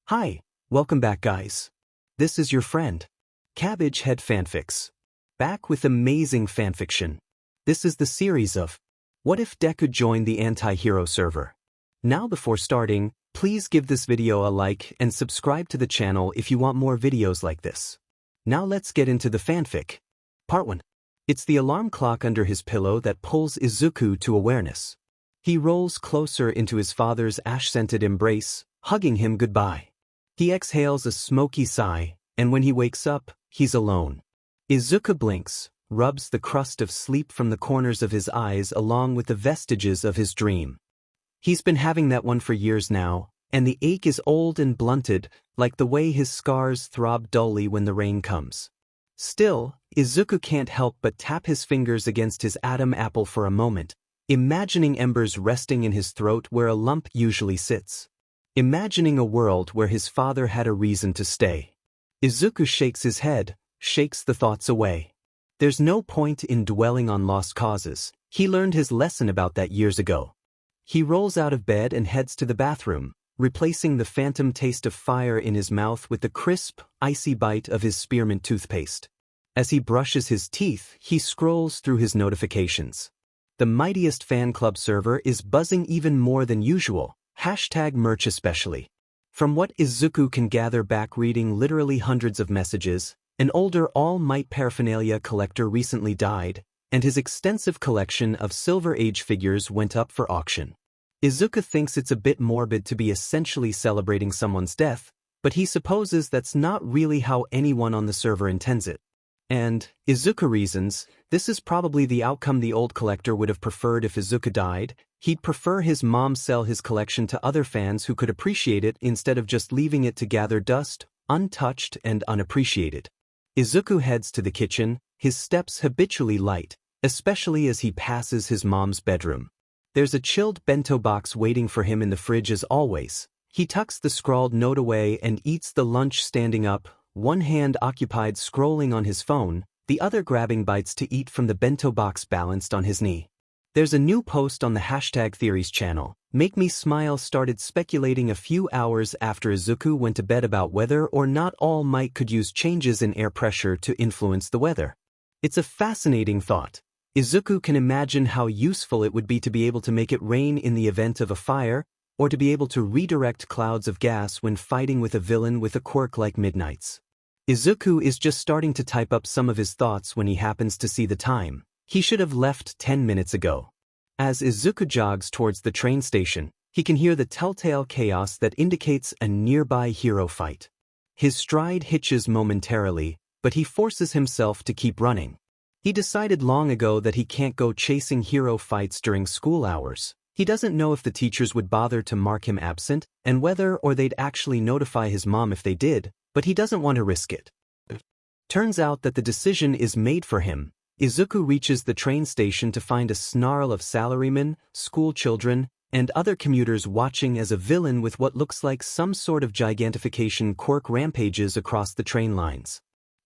Hi, welcome back guys. This is your friend, Cabbage Head Fanfics. Back with amazing fanfiction. This is the series of What If Deku Joined the Anti-Hero server? Now before starting, please give this video a like and subscribe to the channel if you want more videos like this. Now let's get into the fanfic. Part 1. It's the alarm clock under his pillow that pulls Izuku to awareness. He rolls closer into his father's ash-scented embrace, hugging him goodbye. He exhales a smoky sigh, and when he wakes up, he's alone. Izuku blinks, rubs the crust of sleep from the corners of his eyes along with the vestiges of his dream. He's been having that one for years now, and the ache is old and blunted, like the way his scars throb dully when the rain comes. Still, Izuku can't help but tap his fingers against his Adam apple for a moment, imagining embers resting in his throat where a lump usually sits. Imagining a world where his father had a reason to stay. Izuku shakes his head, shakes the thoughts away. There's no point in dwelling on lost causes. He learned his lesson about that years ago. He rolls out of bed and heads to the bathroom, replacing the phantom taste of fire in his mouth with the crisp, icy bite of his spearmint toothpaste. As he brushes his teeth, he scrolls through his notifications. The mightiest fan club server is buzzing even more than usual. #merch especially. From what Izuku can gather back reading literally hundreds of messages, an older All Might paraphernalia collector recently died, and his extensive collection of Silver Age figures went up for auction. Izuku thinks it's a bit morbid to be essentially celebrating someone's death, but he supposes that's not really how anyone on the server intends it. And, Izuku reasons, this is probably the outcome the old collector would have preferred if Izuku died. He'd prefer his mom sell his collection to other fans who could appreciate it instead of just leaving it to gather dust, untouched and unappreciated. Izuku heads to the kitchen, his steps habitually light, especially as he passes his mom's bedroom. There's a chilled bento box waiting for him in the fridge as always. He tucks the scrawled note away and eats the lunch standing up, one hand occupied scrolling on his phone, the other grabbing bites to eat from the bento box balanced on his knee. There's a new post on the #theories channel. Make Me Smile started speculating a few hours after Izuku went to bed about whether or not All Might could use changes in air pressure to influence the weather. It's a fascinating thought. Izuku can imagine how useful it would be to be able to make it rain in the event of a fire, or to be able to redirect clouds of gas when fighting with a villain with a quirk like Midnight's. Izuku is just starting to type up some of his thoughts when he happens to see the time. He should have left 10 minutes ago. As Izuku jogs towards the train station, he can hear the telltale chaos that indicates a nearby hero fight. His stride hitches momentarily, but he forces himself to keep running. He decided long ago that he can't go chasing hero fights during school hours. He doesn't know if the teachers would bother to mark him absent, and whether or they'd actually notify his mom if they did, but he doesn't want to risk it. Turns out that the decision is made for him. Izuku reaches the train station to find a snarl of salarymen, school children, and other commuters watching as a villain with what looks like some sort of gigantification quirk rampages across the train lines.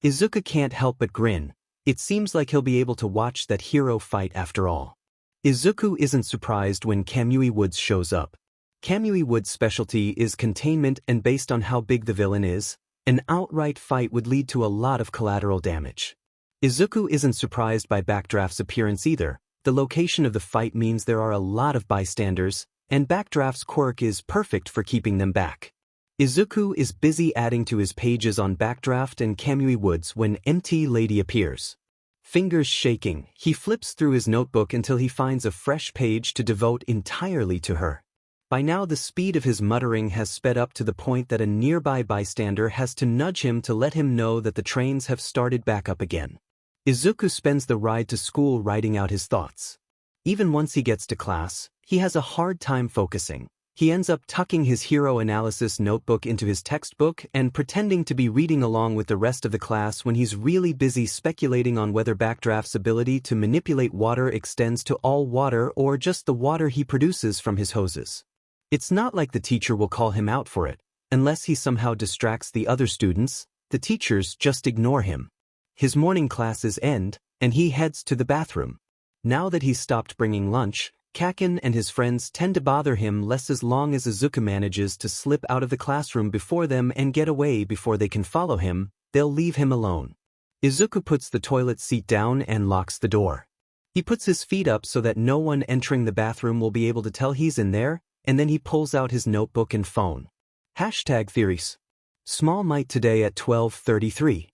Izuku can't help but grin. It seems like he'll be able to watch that hero fight after all. Izuku isn't surprised when Kamui Woods shows up. Kamui Woods' specialty is containment, and based on how big the villain is, an outright fight would lead to a lot of collateral damage. Izuku isn't surprised by Backdraft's appearance either. The location of the fight means there are a lot of bystanders, and Backdraft's quirk is perfect for keeping them back. Izuku is busy adding to his pages on Backdraft and Kamui Woods when MT Lady appears. Fingers shaking, he flips through his notebook until he finds a fresh page to devote entirely to her. By now the speed of his muttering has sped up to the point that a nearby bystander has to nudge him to let him know that the trains have started back up again. Izuku spends the ride to school writing out his thoughts. Even once he gets to class, he has a hard time focusing. He ends up tucking his hero analysis notebook into his textbook and pretending to be reading along with the rest of the class when he's really busy speculating on whether Backdraft's ability to manipulate water extends to all water or just the water he produces from his hoses. It's not like the teacher will call him out for it. Unless he somehow distracts the other students, the teachers just ignore him. His morning classes end, and he heads to the bathroom. Now that he's stopped bringing lunch, Kaken and his friends tend to bother him less as long as Izuku manages to slip out of the classroom before them and get away before they can follow him. They'll leave him alone. Izuku puts the toilet seat down and locks the door. He puts his feet up so that no one entering the bathroom will be able to tell he's in there, and then he pulls out his notebook and phone. #theories. Small Might today at 12:33.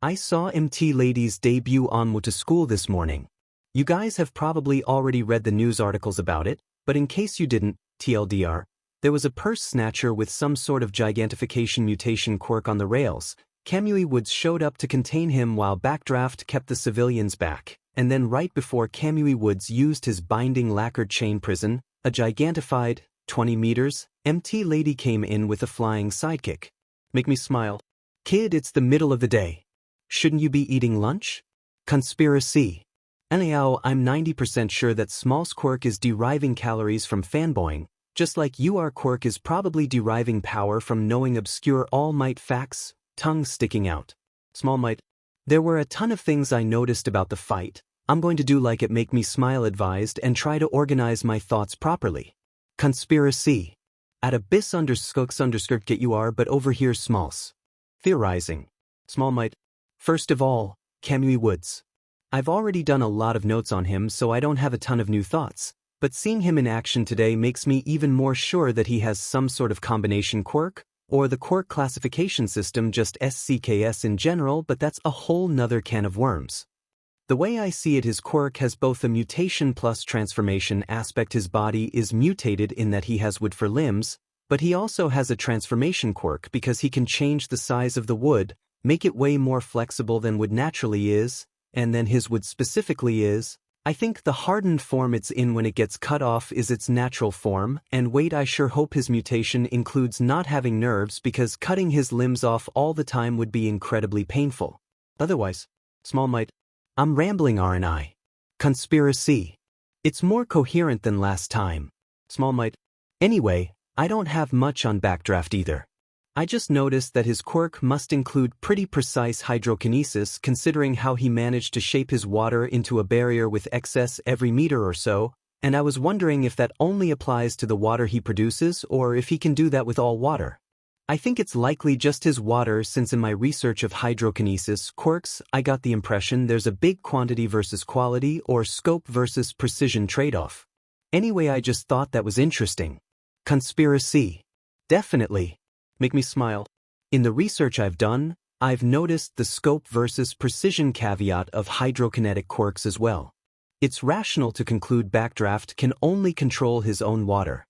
I saw MT Lady's debut on to school this morning. You guys have probably already read the news articles about it, but in case you didn't, TLDR, there was a purse snatcher with some sort of gigantification mutation quirk on the rails. Kamui Woods showed up to contain him while Backdraft kept the civilians back, and then right before Kamui Woods used his binding lacquered chain prison, a gigantified, 20 meters, MT Lady came in with a flying sidekick. Make me smile. Kid, it's the middle of the day. Shouldn't you be eating lunch? Conspiracy. Anyhow, I'm 90% sure that Small's quirk is deriving calories from fanboying, just like your quirk is probably deriving power from knowing obscure All Might facts, tongue sticking out. Small Might. There were a ton of things I noticed about the fight. I'm going to do like it make me smile advised and try to organize my thoughts properly. Conspiracy. At abyss _get you are but over here Smalls. Theorizing. Small Might. First of all, Kamui Woods. I've already done a lot of notes on him so I don't have a ton of new thoughts, but seeing him in action today makes me even more sure that he has some sort of combination quirk, or the quirk classification system just SCKS in general, but that's a whole nother can of worms. The way I see it, his quirk has both a mutation plus transformation aspect. His body is mutated in that he has wood for limbs, but he also has a transformation quirk because he can change the size of the wood, make it way more flexible than wood naturally is, and then his wood specifically is. I think the hardened form it's in when it gets cut off is its natural form, and wait, I sure hope his mutation includes not having nerves because cutting his limbs off all the time would be incredibly painful. Otherwise, Small Might. I'm rambling, aren't I? Conspiracy. It's more coherent than last time. Small Might. Anyway, I don't have much on Backdraft either. I just noticed that his quirk must include pretty precise hydrokinesis considering how he managed to shape his water into a barrier with excess every meter or so, and I was wondering if that only applies to the water he produces or if he can do that with all water. I think it's likely just his water since in my research of hydrokinesis quirks I got the impression there's a big quantity versus quality or scope versus precision trade-off. Anyway, I just thought that was interesting. Conspiracy. Definitely. Make me smile. In the research I've done, I've noticed the scope versus precision caveat of hydrokinetic quirks as well. It's rational to conclude Backdraft can only control his own water.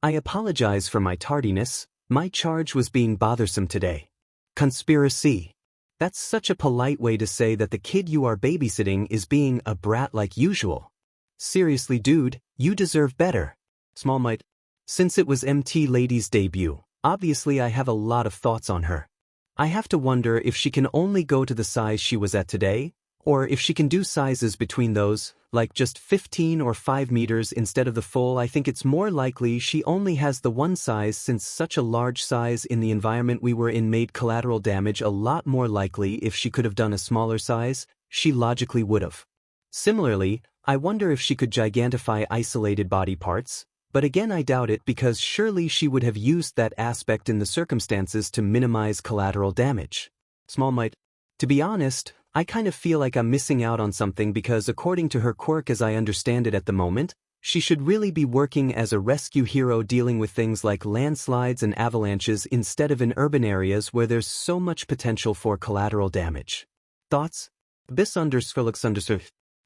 I apologize for my tardiness, my charge was being bothersome today. Conspiracy. That's such a polite way to say that the kid you are babysitting is being a brat like usual. Seriously dude, you deserve better. Small Might. Since it was MT Lady's debut, obviously I have a lot of thoughts on her. I have to wonder if she can only go to the size she was at today, or if she can do sizes between those, like just 15 or 5 meters instead of the full. I think it's more likely she only has the one size since such a large size in the environment we were in made collateral damage a lot more likely. If she could have done a smaller size, she logically would have. Similarly, I wonder if she could gigantify isolated body parts, but again I doubt it because surely she would have used that aspect in the circumstances to minimize collateral damage. Small Might. To be honest, I kind of feel like I'm missing out on something because according to her quirk as I understand it at the moment, she should really be working as a rescue hero dealing with things like landslides and avalanches instead of in urban areas where there's so much potential for collateral damage. Thoughts?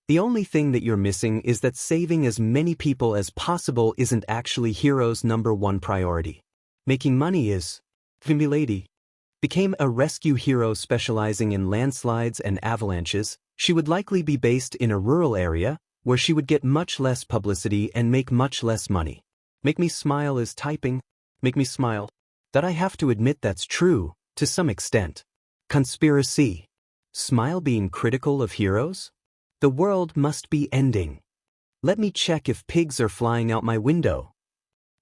The only thing that you're missing is that saving as many people as possible isn't actually Hero's #1 priority. Making money is. Lady became a rescue hero specializing in landslides and avalanches. She would likely be based in a rural area, where she would get much less publicity and make much less money. Make me smile is typing. Make me smile. That I have to admit that's true, to some extent. Conspiracy. Smile being critical of heroes? The world must be ending. Let me check if pigs are flying out my window.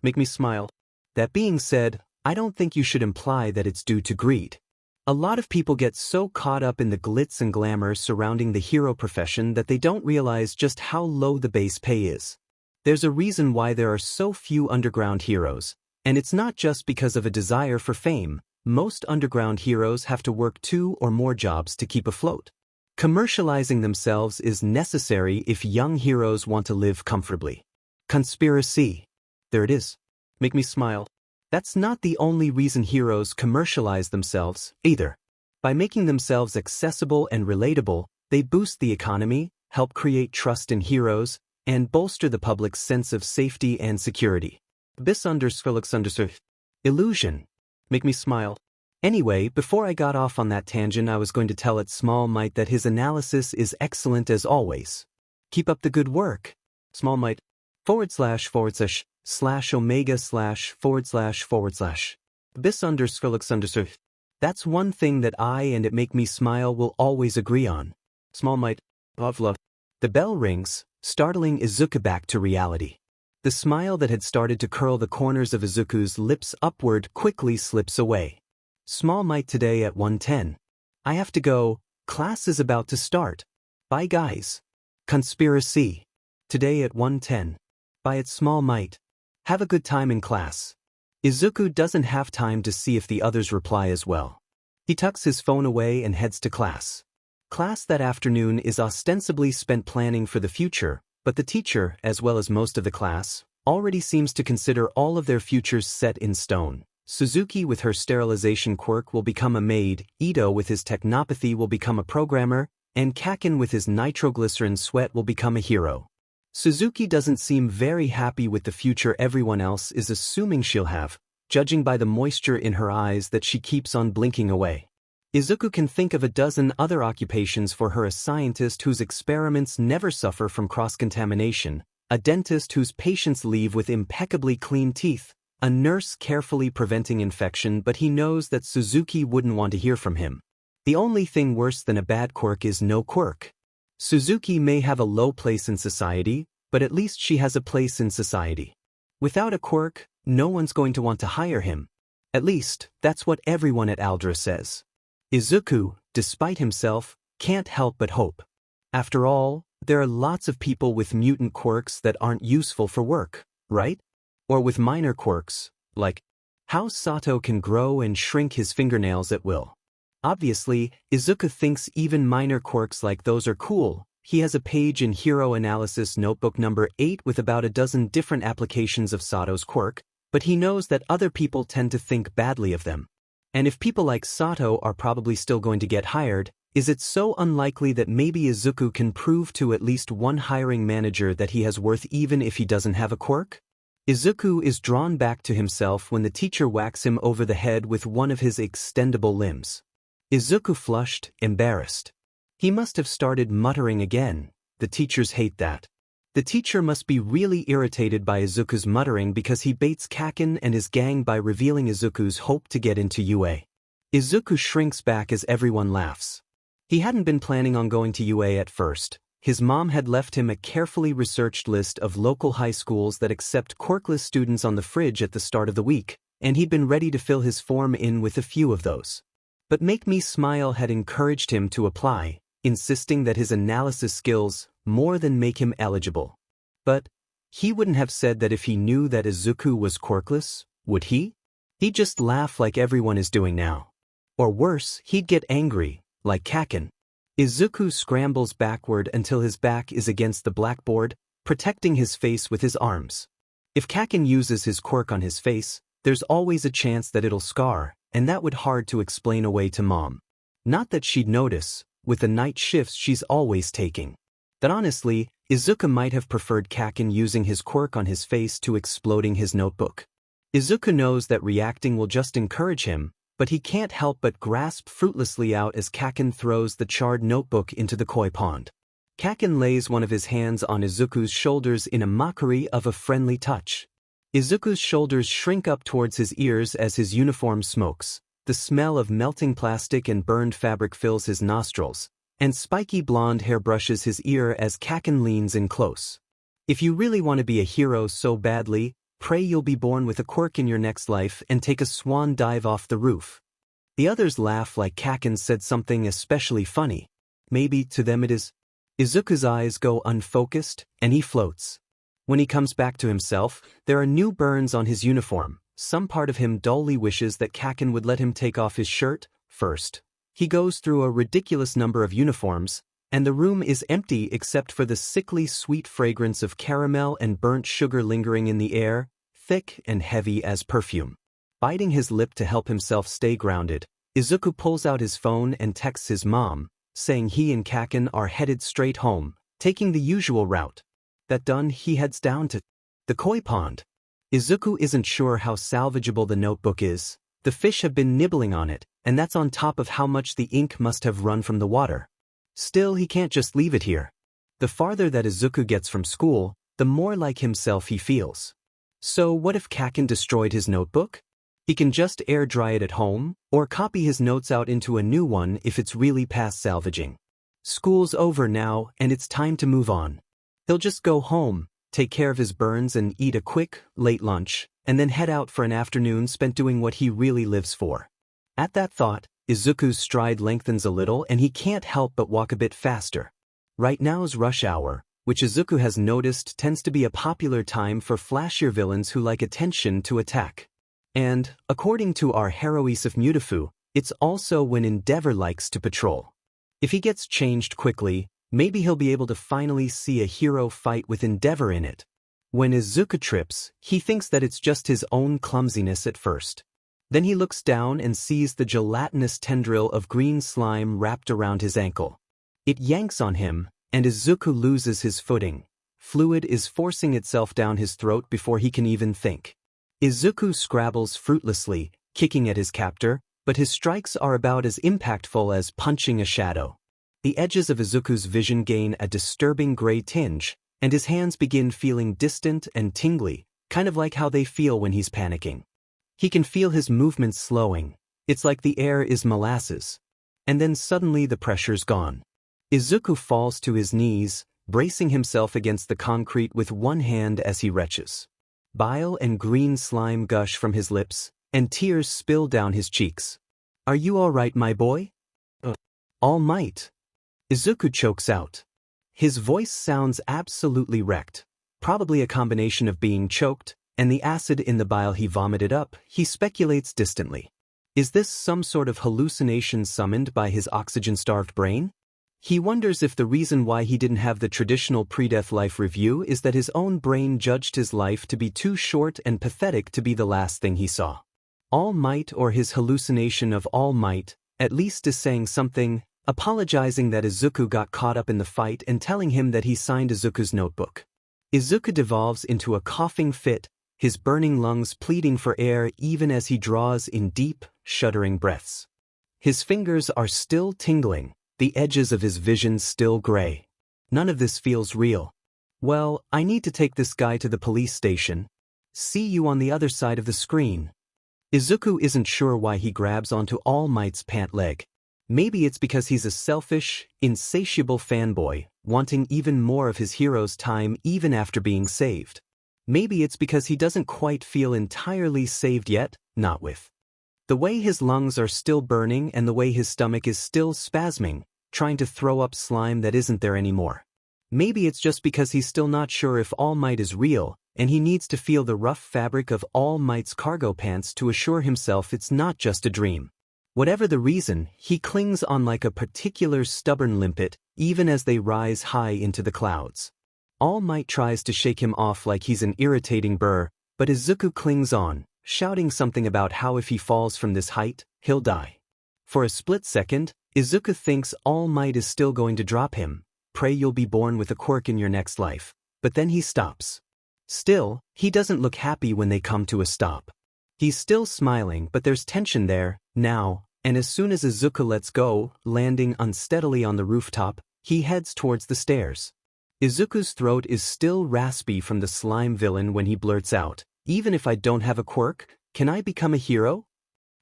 Make me smile. That being said, I don't think you should imply that it's due to greed. A lot of people get so caught up in the glitz and glamour surrounding the hero profession that they don't realize just how low the base pay is. There's a reason why there are so few underground heroes, and it's not just because of a desire for fame. Most underground heroes have to work 2 or more jobs to keep afloat. Commercializing themselves is necessary if young heroes want to live comfortably. Conspiracy. There it is. Make me smile. That's not the only reason heroes commercialize themselves, either. By making themselves accessible and relatable, they boost the economy, help create trust in heroes, and bolster the public's sense of safety and security. Illusion. Make me smile. Anyway, before I got off on that tangent, I was going to tell at Small Might that his analysis is excellent as always. Keep up the good work. Small Might / omega / bis_. That's one thing that I and it make me smile will always agree on. Small Might Pavla. The bell rings, startling Izuku back to reality. The smile that had started to curl the corners of Izuku's lips upward quickly slips away. Small Might today at 1:10. I have to go, class is about to start. Bye guys. Conspiracy. Today at 1:10. Bye at Small Might. Have a good time in class. Izuku doesn't have time to see if the others reply as well. He tucks his phone away and heads to class. Class that afternoon is ostensibly spent planning for the future, but the teacher, as well as most of the class, already seems to consider all of their futures set in stone. Suzuki with her sterilization quirk will become a maid, Ito with his technopathy will become a programmer, and Kaken with his nitroglycerin sweat will become a hero. Suzuki doesn't seem very happy with the future everyone else is assuming she'll have, judging by the moisture in her eyes that she keeps on blinking away. Izuku can think of a dozen other occupations for her: a scientist whose experiments never suffer from cross-contamination, a dentist whose patients leave with impeccably clean teeth, a nurse carefully preventing infection, but he knows that Suzuki wouldn't want to hear from him. The only thing worse than a bad quirk is no quirk. Suzuki may have a low place in society, but at least she has a place in society. Without a quirk, no one's going to want to hire him. At least, that's what everyone at Aldra says. Izuku, despite himself, can't help but hope. After all, there are lots of people with mutant quirks that aren't useful for work, right? Or with minor quirks, like how Sato can grow and shrink his fingernails at will. Obviously, Izuku thinks even minor quirks like those are cool. He has a page in Hero Analysis Notebook number 8 with about a dozen different applications of Sato's quirk, but he knows that other people tend to think badly of them. And if people like Sato are probably still going to get hired, is it so unlikely that maybe Izuku can prove to at least one hiring manager that he has worth even if he doesn't have a quirk? Izuku is drawn back to himself when the teacher whacks him over the head with one of his extendable limbs. Izuku flushed, embarrassed. He must have started muttering again. The teachers hate that. The teacher must be really irritated by Izuku's muttering because he baits Kaken and his gang by revealing Izuku's hope to get into UA. Izuku shrinks back as everyone laughs. He hadn't been planning on going to UA at first. His mom had left him a carefully researched list of local high schools that accept quirkless students on the fridge at the start of the week, and he'd been ready to fill his form in with a few of those. But Make Me Smile had encouraged him to apply, insisting that his analysis skills more than make him eligible. But he wouldn't have said that if he knew that Izuku was quirkless, would he? He'd just laugh like everyone is doing now. Or worse, he'd get angry, like Kaken. Izuku scrambles backward until his back is against the blackboard, protecting his face with his arms. If Kaken uses his quirk on his face, there's always a chance that it'll scar, and that would hard to explain away to Mom. Not that she'd notice, with the night shifts she's always taking. That honestly, Izuku might have preferred Kaken using his quirk on his face to exploding his notebook. Izuku knows that reacting will just encourage him, but he can't help but grasp fruitlessly out as Kaken throws the charred notebook into the koi pond. Kaken lays one of his hands on Izuku's shoulders in a mockery of a friendly touch. Izuku's shoulders shrink up towards his ears as his uniform smokes. The smell of melting plastic and burned fabric fills his nostrils, and spiky blonde hair brushes his ear as Kaken leans in close. If you really want to be a hero so badly, pray you'll be born with a quirk in your next life and take a swan dive off the roof. The others laugh like Kaken said something especially funny. Maybe to them it is. Izuku's eyes go unfocused, and he floats. When he comes back to himself, there are new burns on his uniform. Some part of him dully wishes that Kaken would let him take off his shirt first. He goes through a ridiculous number of uniforms, and the room is empty except for the sickly sweet fragrance of caramel and burnt sugar lingering in the air, thick and heavy as perfume. Biting his lip to help himself stay grounded, Izuku pulls out his phone and texts his mom, saying he and Kaken are headed straight home, taking the usual route. That done, he heads down to the koi pond. Izuku isn't sure how salvageable the notebook is. The fish have been nibbling on it, and that's on top of how much the ink must have run from the water. Still, he can't just leave it here. The farther that Izuku gets from school, the more like himself he feels. So what if Kaken destroyed his notebook? He can just air dry it at home, or copy his notes out into a new one if it's really past salvaging. School's over now, and it's time to move on. He'll just go home, take care of his burns and eat a quick, late lunch, and then head out for an afternoon spent doing what he really lives for. At that thought, Izuku's stride lengthens a little and he can't help but walk a bit faster. Right now's rush hour, which Izuku has noticed tends to be a popular time for flashier villains who like attention to attack. And, according to our Heroise of Mutafu, it's also when Endeavor likes to patrol. If he gets changed quickly, maybe he'll be able to finally see a hero fight with Endeavor in it. When Izuku trips, he thinks that it's just his own clumsiness at first. Then he looks down and sees the gelatinous tendril of green slime wrapped around his ankle. It yanks on him, and Izuku loses his footing. Fluid is forcing itself down his throat before he can even think. Izuku scrabbles fruitlessly, kicking at his captor, but his strikes are about as impactful as punching a shadow. The edges of Izuku's vision gain a disturbing gray tinge, and his hands begin feeling distant and tingly, kind of like how they feel when he's panicking. He can feel his movements slowing. It's like the air is molasses. And then suddenly the pressure's gone. Izuku falls to his knees, bracing himself against the concrete with one hand as he retches. Bile and green slime gush from his lips, and tears spill down his cheeks. "Are you all right, my boy?" "All might." Izuku chokes out. His voice sounds absolutely wrecked. Probably a combination of being choked and the acid in the bile he vomited up, he speculates distantly. Is this some sort of hallucination summoned by his oxygen-starved brain? He wonders if the reason why he didn't have the traditional pre-death life review is that his own brain judged his life to be too short and pathetic to be the last thing he saw. All Might, or his hallucination of All Might, at least is saying something, apologizing that Izuku got caught up in the fight and telling him that he signed Izuku's notebook. Izuku devolves into a coughing fit, his burning lungs pleading for air even as he draws in deep, shuddering breaths. His fingers are still tingling, the edges of his vision still gray. None of this feels real. Well, I need to take this guy to the police station. See you on the other side of the screen. Izuku isn't sure why he grabs onto All Might's pant leg. Maybe it's because he's a selfish, insatiable fanboy, wanting even more of his hero's time even after being saved. Maybe it's because he doesn't quite feel entirely saved yet, not with the way his lungs are still burning and the way his stomach is still spasming, trying to throw up slime that isn't there anymore. Maybe it's just because he's still not sure if All Might is real, and he needs to feel the rough fabric of All Might's cargo pants to assure himself it's not just a dream. Whatever the reason, he clings on like a particular stubborn limpet, even as they rise high into the clouds. All Might tries to shake him off like he's an irritating burr, but Izuku clings on, shouting something about how if he falls from this height, he'll die. For a split second, Izuku thinks All Might is still going to drop him. Pray you'll be born with a quirk in your next life. But then he stops. Still, he doesn't look happy when they come to a stop. He's still smiling, but there's tension there, now, and as soon as Izuku lets go, landing unsteadily on the rooftop, he heads towards the stairs. Izuku's throat is still raspy from the slime villain when he blurts out, "Even if I don't have a quirk, can I become a hero?"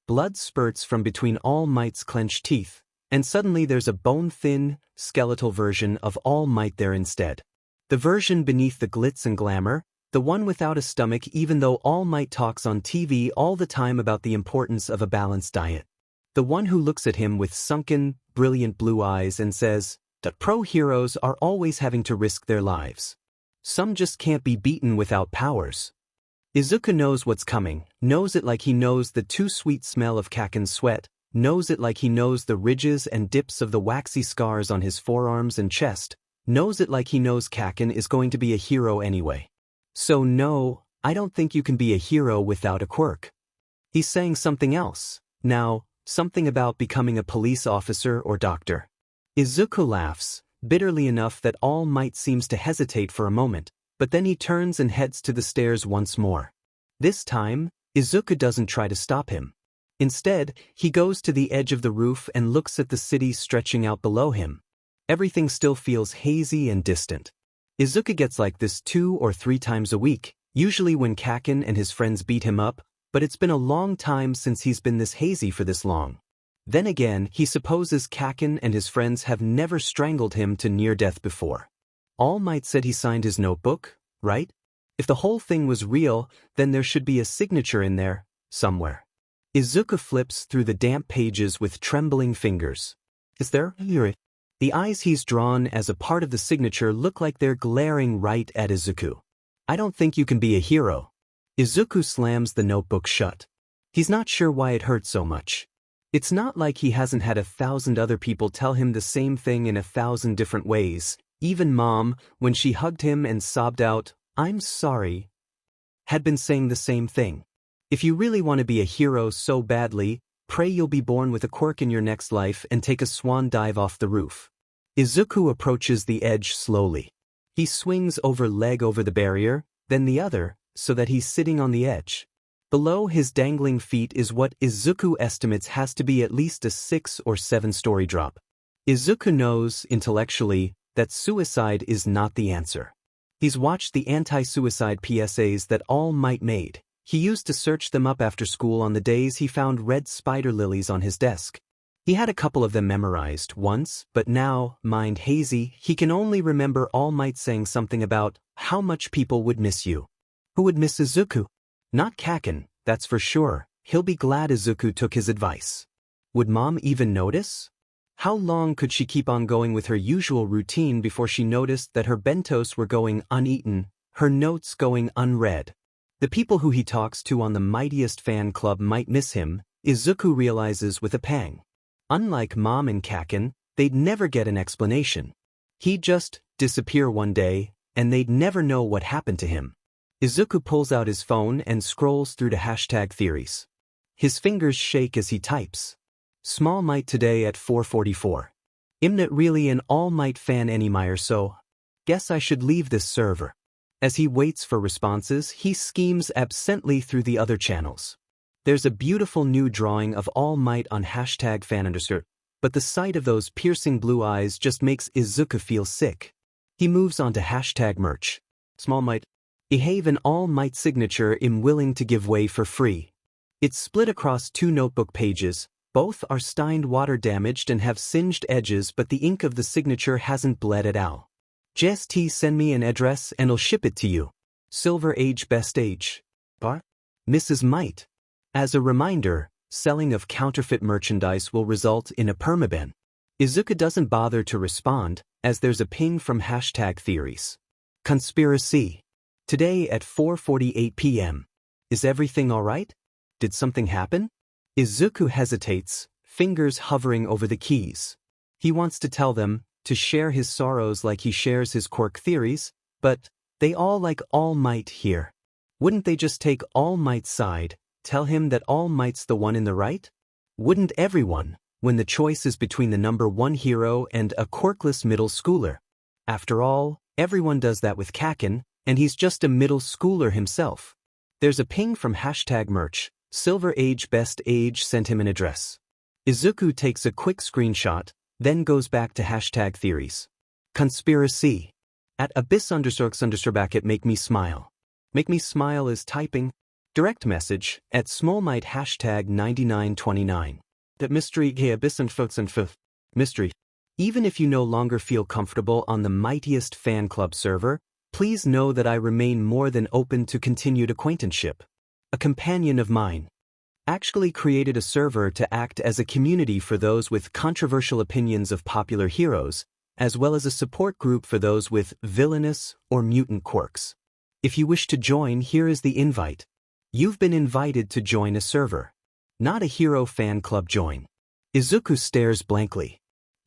Blood spurts from between All Might's clenched teeth, and suddenly there's a bone-thin, skeletal version of All Might there instead. The version beneath the glitz and glamour, the one without a stomach even though All Might talks on TV all the time about the importance of a balanced diet. The one who looks at him with sunken, brilliant blue eyes and says that pro-heroes are always having to risk their lives. Some just can't be beaten without powers. Izuku knows what's coming, knows it like he knows the too sweet smell of Kaken's sweat, knows it like he knows the ridges and dips of the waxy scars on his forearms and chest, knows it like he knows Kaken is going to be a hero anyway. So no, I don't think you can be a hero without a quirk. He's saying something else, now, something about becoming a police officer or doctor. Izuku laughs, bitterly enough that All Might seems to hesitate for a moment, but then he turns and heads to the stairs once more. This time, Izuku doesn't try to stop him. Instead, he goes to the edge of the roof and looks at the city stretching out below him. Everything still feels hazy and distant. Izuku gets like this 2 or 3 times a week, usually when Kaken and his friends beat him up, but it's been a long time since he's been this hazy for this long. Then again, he supposes Kaken and his friends have never strangled him to near death before. All Might said he signed his notebook, right? If the whole thing was real, then there should be a signature in there, somewhere. Izuku flips through the damp pages with trembling fingers. Is there? The eyes he's drawn as a part of the signature look like they're glaring right at Izuku. I don't think you can be a hero. Izuku slams the notebook shut. He's not sure why it hurts so much. It's not like he hasn't had 1,000 other people tell him the same thing in 1,000 different ways. Even Mom, when she hugged him and sobbed out, "I'm sorry," had been saying the same thing. If you really want to be a hero so badly, pray you'll be born with a quirk in your next life and take a swan dive off the roof. Izuku approaches the edge slowly. He swings over leg over the barrier, then the other, so that he's sitting on the edge. Below his dangling feet is what Izuku estimates has to be at least a 6 or 7-story drop. Izuku knows, intellectually, that suicide is not the answer. He's watched the anti-suicide PSAs that All Might made. He used to search them up after school on the days he found red spider lilies on his desk. He had a couple of them memorized once, but now, mind hazy, he can only remember All Might saying something about how much people would miss you. Who would miss Izuku? Not Kaken, that's for sure. He'll be glad Izuku took his advice. Would Mom even notice? How long could she keep on going with her usual routine before she noticed that her bentos were going uneaten, her notes going unread? The people who he talks to on the mightiest fan club might miss him, Izuku realizes with a pang. Unlike Mom and Kaken, they'd never get an explanation. He'd just disappear one day, and they'd never know what happened to him. Izuku pulls out his phone and scrolls through the #theories. His fingers shake as he types. Small Might today at 4:44. I'm not really an All Might fan anymore, so guess I should leave this server. As he waits for responses, he schemes absently through the other channels. There's a beautiful new drawing of All Might on #fan_, but the sight of those piercing blue eyes just makes Izuku feel sick. He moves on to #merch. Small Might. I have an All Might signature I'm willing to give way for free. It's split across 2 notebook pages. Both are stained water damaged and have singed edges, but the ink of the signature hasn't bled at all. Just send me an address and I'll ship it to you. Silver Age Best Age. Bar? Mrs. Might. As a reminder, selling of counterfeit merchandise will result in a permaban. Izuku doesn't bother to respond, as there's a ping from #theories. Conspiracy. Today at 4:48 p.m. Is everything alright? Did something happen? Izuku hesitates, fingers hovering over the keys. He wants to tell them, to share his sorrows like he shares his quirk theories, but they all like All Might here. Wouldn't they just take All Might's side, tell him that All Might's the one in the right? Wouldn't everyone, when the choice is between the #1 hero and a quirkless middle schooler? After all, everyone does that with Kaken, and he's just a middle schooler himself. There's a ping from #merch. Silver Age Best Age sent him an address. Izuku takes a quick screenshot, then goes back to #theories. Conspiracy. At abyss_back it make me smile. Make me smile is typing. Direct message, at smallmight #9929. That mystery abyss and mystery. Even if you no longer feel comfortable on the mightiest fan club server, please know that I remain more than open to continued acquaintanceship. A companion of mine. actually created a server to act as a community for those with controversial opinions of popular heroes, as well as a support group for those with villainous or mutant quirks. If you wish to join, here is the invite. You've been invited to join a server. Not a hero fan club join. Izuku stares blankly.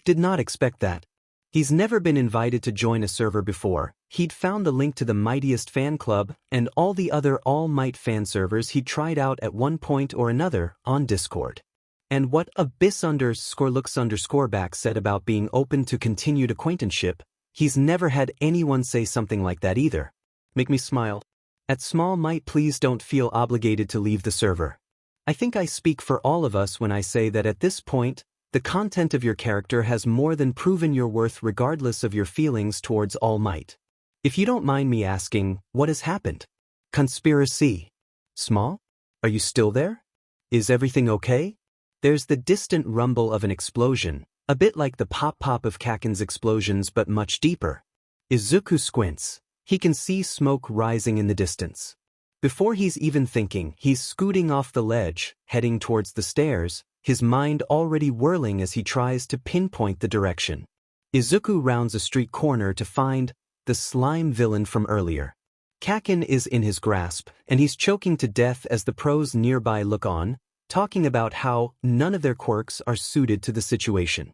Did not expect that. He's never been invited to join a server before. He'd found the link to the Mightiest fan club and all the other All Might fan servers he'd tried out at one point or another on Discord. And what Abyss_looks_back said about being open to continued acquaintanceship, he's never had anyone say something like that either. Make me smile. At Small Might, please don't feel obligated to leave the server. I think I speak for all of us when I say that at this point, the content of your character has more than proven your worth regardless of your feelings towards All Might. If you don't mind me asking, what has happened? Conspiracy. Small? Are you still there? Is everything okay? There's the distant rumble of an explosion, a bit like the pop-pop of Kaken's explosions but much deeper. Izuku squints. He can see smoke rising in the distance. Before he's even thinking, he's scooting off the ledge, heading towards the stairs, his mind already whirling as he tries to pinpoint the direction. Izuku rounds a street corner to find the slime villain from earlier. Kaken is in his grasp, and he's choking to death as the pros nearby look on, talking about how none of their quirks are suited to the situation.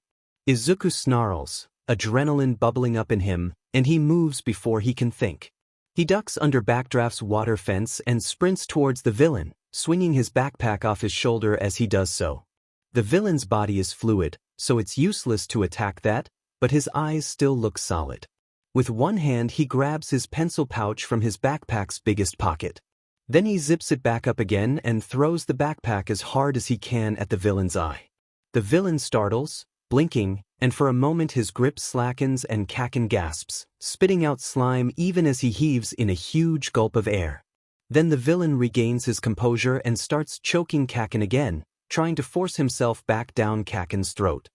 Izuku snarls, adrenaline bubbling up in him, and he moves before he can think. He ducks under Backdraft's water fence and sprints towards the villain, swinging his backpack off his shoulder as he does so. The villain's body is fluid, so it's useless to attack that, but his eyes still look solid. With one hand he grabs his pencil pouch from his backpack's biggest pocket. Then he zips it back up again and throws the backpack as hard as he can at the villain's eye. The villain startles, blinking, and for a moment his grip slackens and Kaken gasps, spitting out slime even as he heaves in a huge gulp of air. Then the villain regains his composure and starts choking Kaken again, trying to force himself back down Kaken's throat.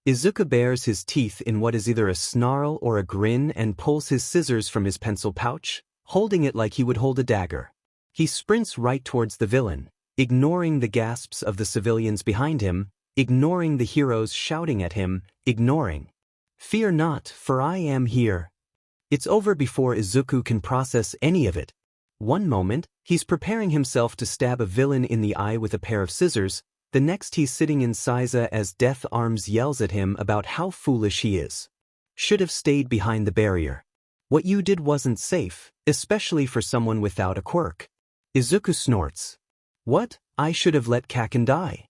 Izuku bares his teeth in what is either a snarl or a grin and pulls his scissors from his pencil pouch, holding it like he would hold a dagger. He sprints right towards the villain, ignoring the gasps of the civilians behind him, ignoring the heroes shouting at him, ignoring. Fear not, for I am here. It's over before Izuku can process any of it. One moment, he's preparing himself to stab a villain in the eye with a pair of scissors, the next he's sitting in Saiza as Death Arms yells at him about how foolish he is. Should have stayed behind the barrier. What you did wasn't safe, especially for someone without a quirk. Izuku snorts. What? I should have let Kaken die.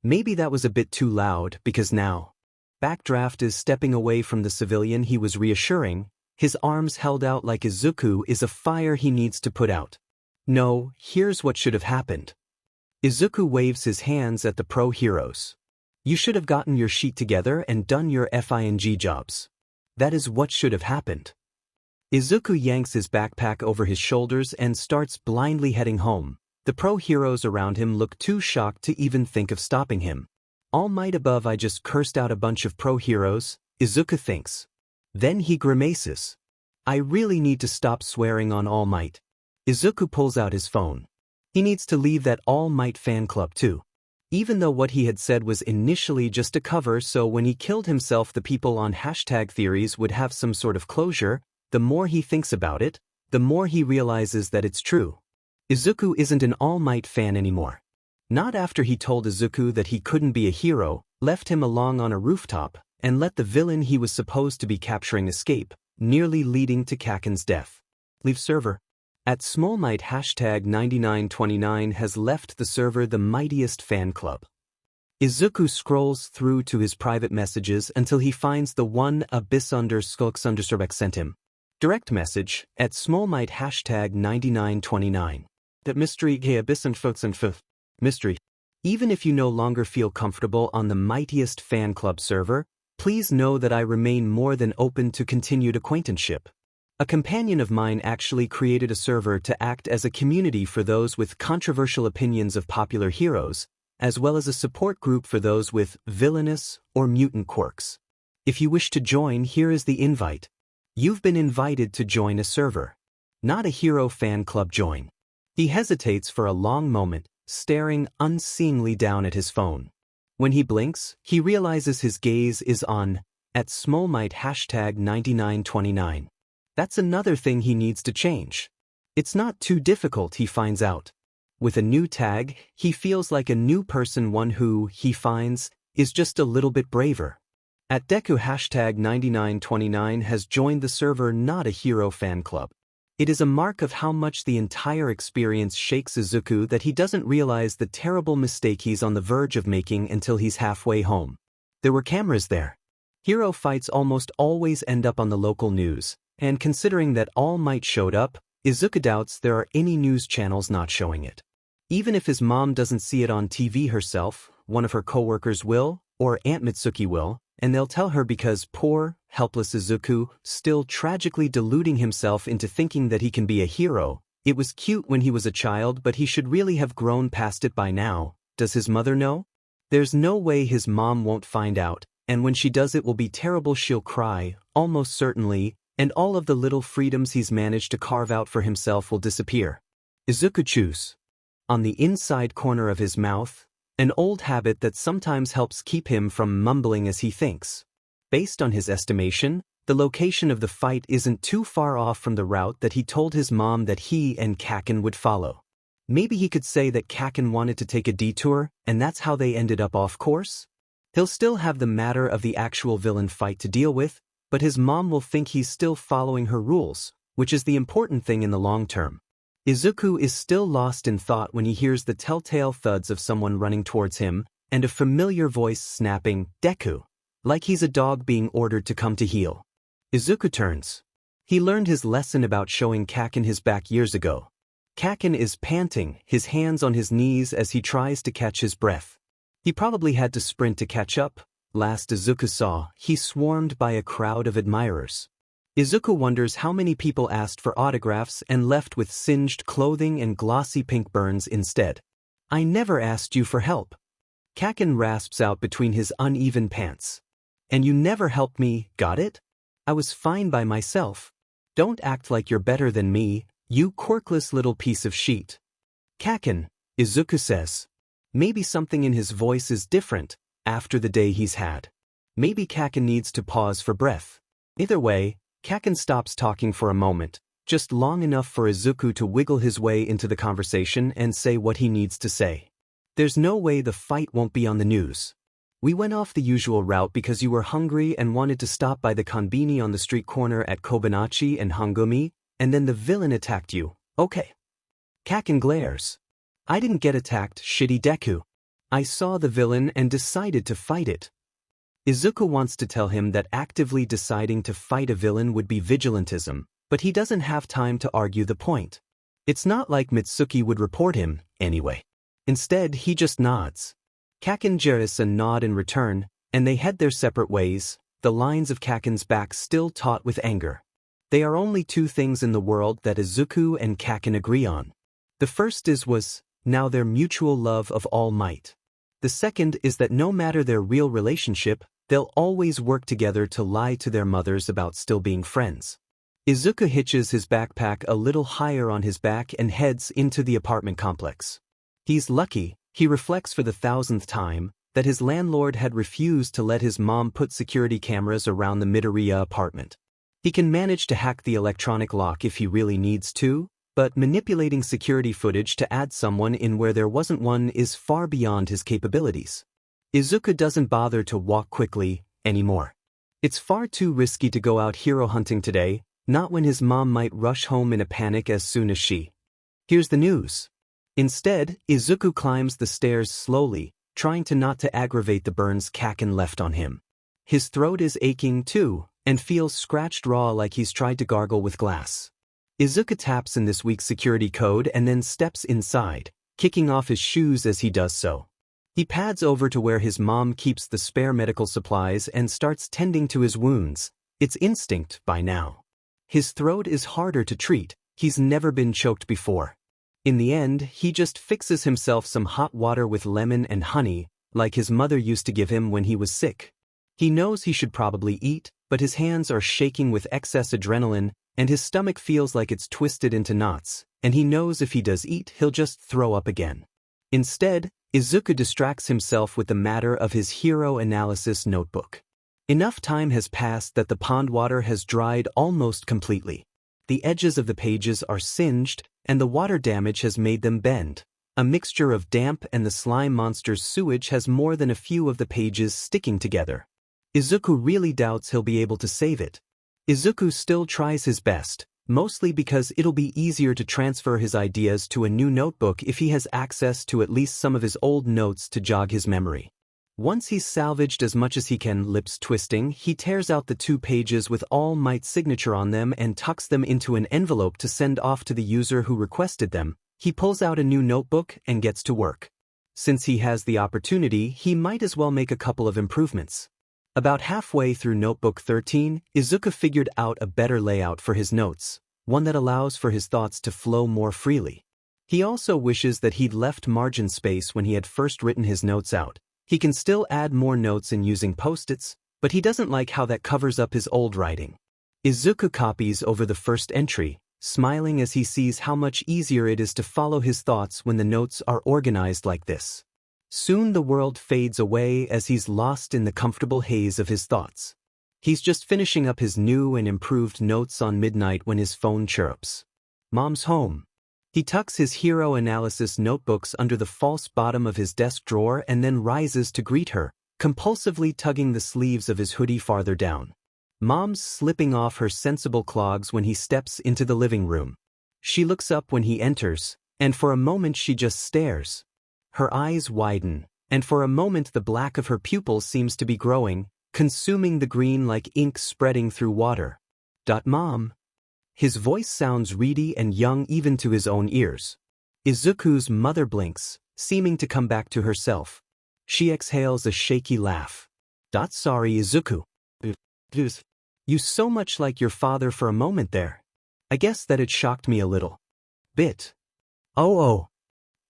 Maybe that was a bit too loud because now. Backdraft is stepping away from the civilian he was reassuring, his arms held out like Izuku is a fire he needs to put out. No, here's what should have happened. Izuku waves his hands at the pro heroes. You should have gotten your sheet together and done your FING jobs. That is what should have happened. Izuku yanks his backpack over his shoulders and starts blindly heading home. The pro heroes around him look too shocked to even think of stopping him. All might above, I just cursed out a bunch of pro heroes, Izuku thinks. Then he grimaces. I really need to stop swearing on All Might. Izuku pulls out his phone. He needs to leave that All Might fan club too. Even though what he had said was initially just a cover, so when he killed himself the people on #theories would have some sort of closure, the more he thinks about it, the more he realizes that it's true. Izuku isn't an All Might fan anymore. Not after he told Izuku that he couldn't be a hero, left him along on a rooftop, and let the villain he was supposed to be capturing escape, nearly leading to Kaken's death. Leave server. At Small Might #9929 has left the server the Mightiest fan club. Izuku scrolls through to his private messages until he finds the one Abyss_skulks_ sent him. Direct message, at Small Might #9929. That mystery Abyss and mystery. Even if you no longer feel comfortable on the Mightiest fan club server, please know that I remain more than open to continued acquaintanceship. A companion of mine actually created a server to act as a community for those with controversial opinions of popular heroes, as well as a support group for those with villainous or mutant quirks. If you wish to join, here is the invite. You've been invited to join a server. Not a hero fan club join. He hesitates for a long moment, staring unseeingly down at his phone. When he blinks, he realizes his gaze is on @smallmite #9929. That's another thing he needs to change. It's not too difficult, he finds out. With a new tag, he feels like a new person, one who, he finds, is just a little bit braver. Deku #9929 has joined the server Not a Hero fan club. It is a mark of how much the entire experience shakes Izuku that he doesn't realize the terrible mistake he's on the verge of making until he's halfway home. There were cameras there. Hero fights almost always end up on the local news, and considering that All Might showed up, Izuku doubts there are any news channels not showing it. Even if his mom doesn't see it on TV herself, one of her coworkers will, or Aunt Mitsuki will, and they'll tell her because poor, helpless Izuku, still tragically deluding himself into thinking that he can be a hero. It was cute when he was a child, but he should really have grown past it by now. Does his mother know? There's no way his mom won't find out, and when she does it will be terrible. She'll cry, almost certainly, and all of the little freedoms he's managed to carve out for himself will disappear. Izuku chews. On the inside corner of his mouth, an old habit that sometimes helps keep him from mumbling as he thinks. Based on his estimation, the location of the fight isn't too far off from the route that he told his mom that he and Kaken would follow. Maybe he could say that Kaken wanted to take a detour, and that's how they ended up off course? He'll still have the matter of the actual villain fight to deal with, but his mom will think he's still following her rules, which is the important thing in the long term. Izuku is still lost in thought when he hears the telltale thuds of someone running towards him, and a familiar voice snapping, "Deku," like he's a dog being ordered to come to heel. Izuku turns. He learned his lesson about showing Kaken his back years ago. Kaken is panting, his hands on his knees as he tries to catch his breath. He probably had to sprint to catch up. Last Izuku saw, he swarmed by a crowd of admirers. Izuku wonders how many people asked for autographs and left with singed clothing and glossy pink burns instead. "I never asked you for help." Kaken rasps out between his uneven pants. "And you never helped me, got it? I was fine by myself. Don't act like you're better than me, you quirkless little piece of shit." "Kaken," Izuku says. Maybe something in his voice is different after the day he's had. Maybe Kaken needs to pause for breath. Either way, Kaken stops talking for a moment, just long enough for Izuku to wiggle his way into the conversation and say what he needs to say. "There's no way the fight won't be on the news. We went off the usual route because you were hungry and wanted to stop by the konbini on the street corner at Kobayashi and Hangumi, and then the villain attacked you, okay?" Kaken glares. "I didn't get attacked, shitty Deku. I saw the villain and decided to fight it." Izuku wants to tell him that actively deciding to fight a villain would be vigilantism, but he doesn't have time to argue the point. It's not like Mitsuki would report him, anyway. Instead, he just nods. Kaken gives a nod in return, and they head their separate ways, the lines of Kaken's back still taut with anger. There are only two things in the world that Izuku and Kaken agree on. The first was now their mutual love of All Might. The second is that no matter their real relationship, they'll always work together to lie to their mothers about still being friends. Izuku hitches his backpack a little higher on his back and heads into the apartment complex. He's lucky, he reflects for the 1000th time, that his landlord had refused to let his mom put security cameras around the Midoriya apartment. He can manage to hack the electronic lock if he really needs to, but manipulating security footage to add someone in where there wasn't one is far beyond his capabilities. Izuku doesn't bother to walk quickly anymore. It's far too risky to go out hero hunting today, not when his mom might rush home in a panic as soon as she hears the news. Instead, Izuku climbs the stairs slowly, trying to not to aggravate the burns Kaken left on him. His throat is aching too, and feels scratched raw like he's tried to gargle with glass. Izuku taps in this week's security code and then steps inside, kicking off his shoes as he does so. He pads over to where his mom keeps the spare medical supplies and starts tending to his wounds. It's instinct by now. His throat is harder to treat, he's never been choked before. In the end, he just fixes himself some hot water with lemon and honey, like his mother used to give him when he was sick. He knows he should probably eat, but his hands are shaking with excess adrenaline, and his stomach feels like it's twisted into knots, and he knows if he does eat, he'll just throw up again. Instead, Izuku distracts himself with the matter of his hero analysis notebook. Enough time has passed that the pond water has dried almost completely. The edges of the pages are singed, and the water damage has made them bend. A mixture of damp and the slime monster's sewage has more than a few of the pages sticking together. Izuku really doubts he'll be able to save it. Izuku still tries his best, mostly because it'll be easier to transfer his ideas to a new notebook if he has access to at least some of his old notes to jog his memory. Once he's salvaged as much as he can, lips twisting, he tears out the 2 pages with All Might's signature on them and tucks them into an envelope to send off to the user who requested them. He pulls out a new notebook and gets to work. Since he has the opportunity, he might as well make a couple of improvements. About halfway through Notebook 13, Izuku figured out a better layout for his notes, one that allows for his thoughts to flow more freely. He also wishes that he'd left margin space when he had first written his notes out. He can still add more notes in using post-its, but he doesn't like how that covers up his old writing. Izuku copies over the first entry, smiling as he sees how much easier it is to follow his thoughts when the notes are organized like this. Soon the world fades away as he's lost in the comfortable haze of his thoughts. He's just finishing up his new and improved notes on midnight when his phone chirps. Mom's home. He tucks his hero analysis notebooks under the false bottom of his desk drawer and then rises to greet her, compulsively tugging the sleeves of his hoodie farther down. Mom's slipping off her sensible clogs when he steps into the living room. She looks up when he enters, and for a moment she just stares. Her eyes widen, and for a moment the black of her pupils seems to be growing, consuming the green like ink spreading through water. Mom. His voice sounds reedy and young even to his own ears. Izuku's mother blinks, seeming to come back to herself. She exhales a shaky laugh. Sorry, Izuku. You so much like your father for a moment there. I guess that it shocked me a little bit. Oh.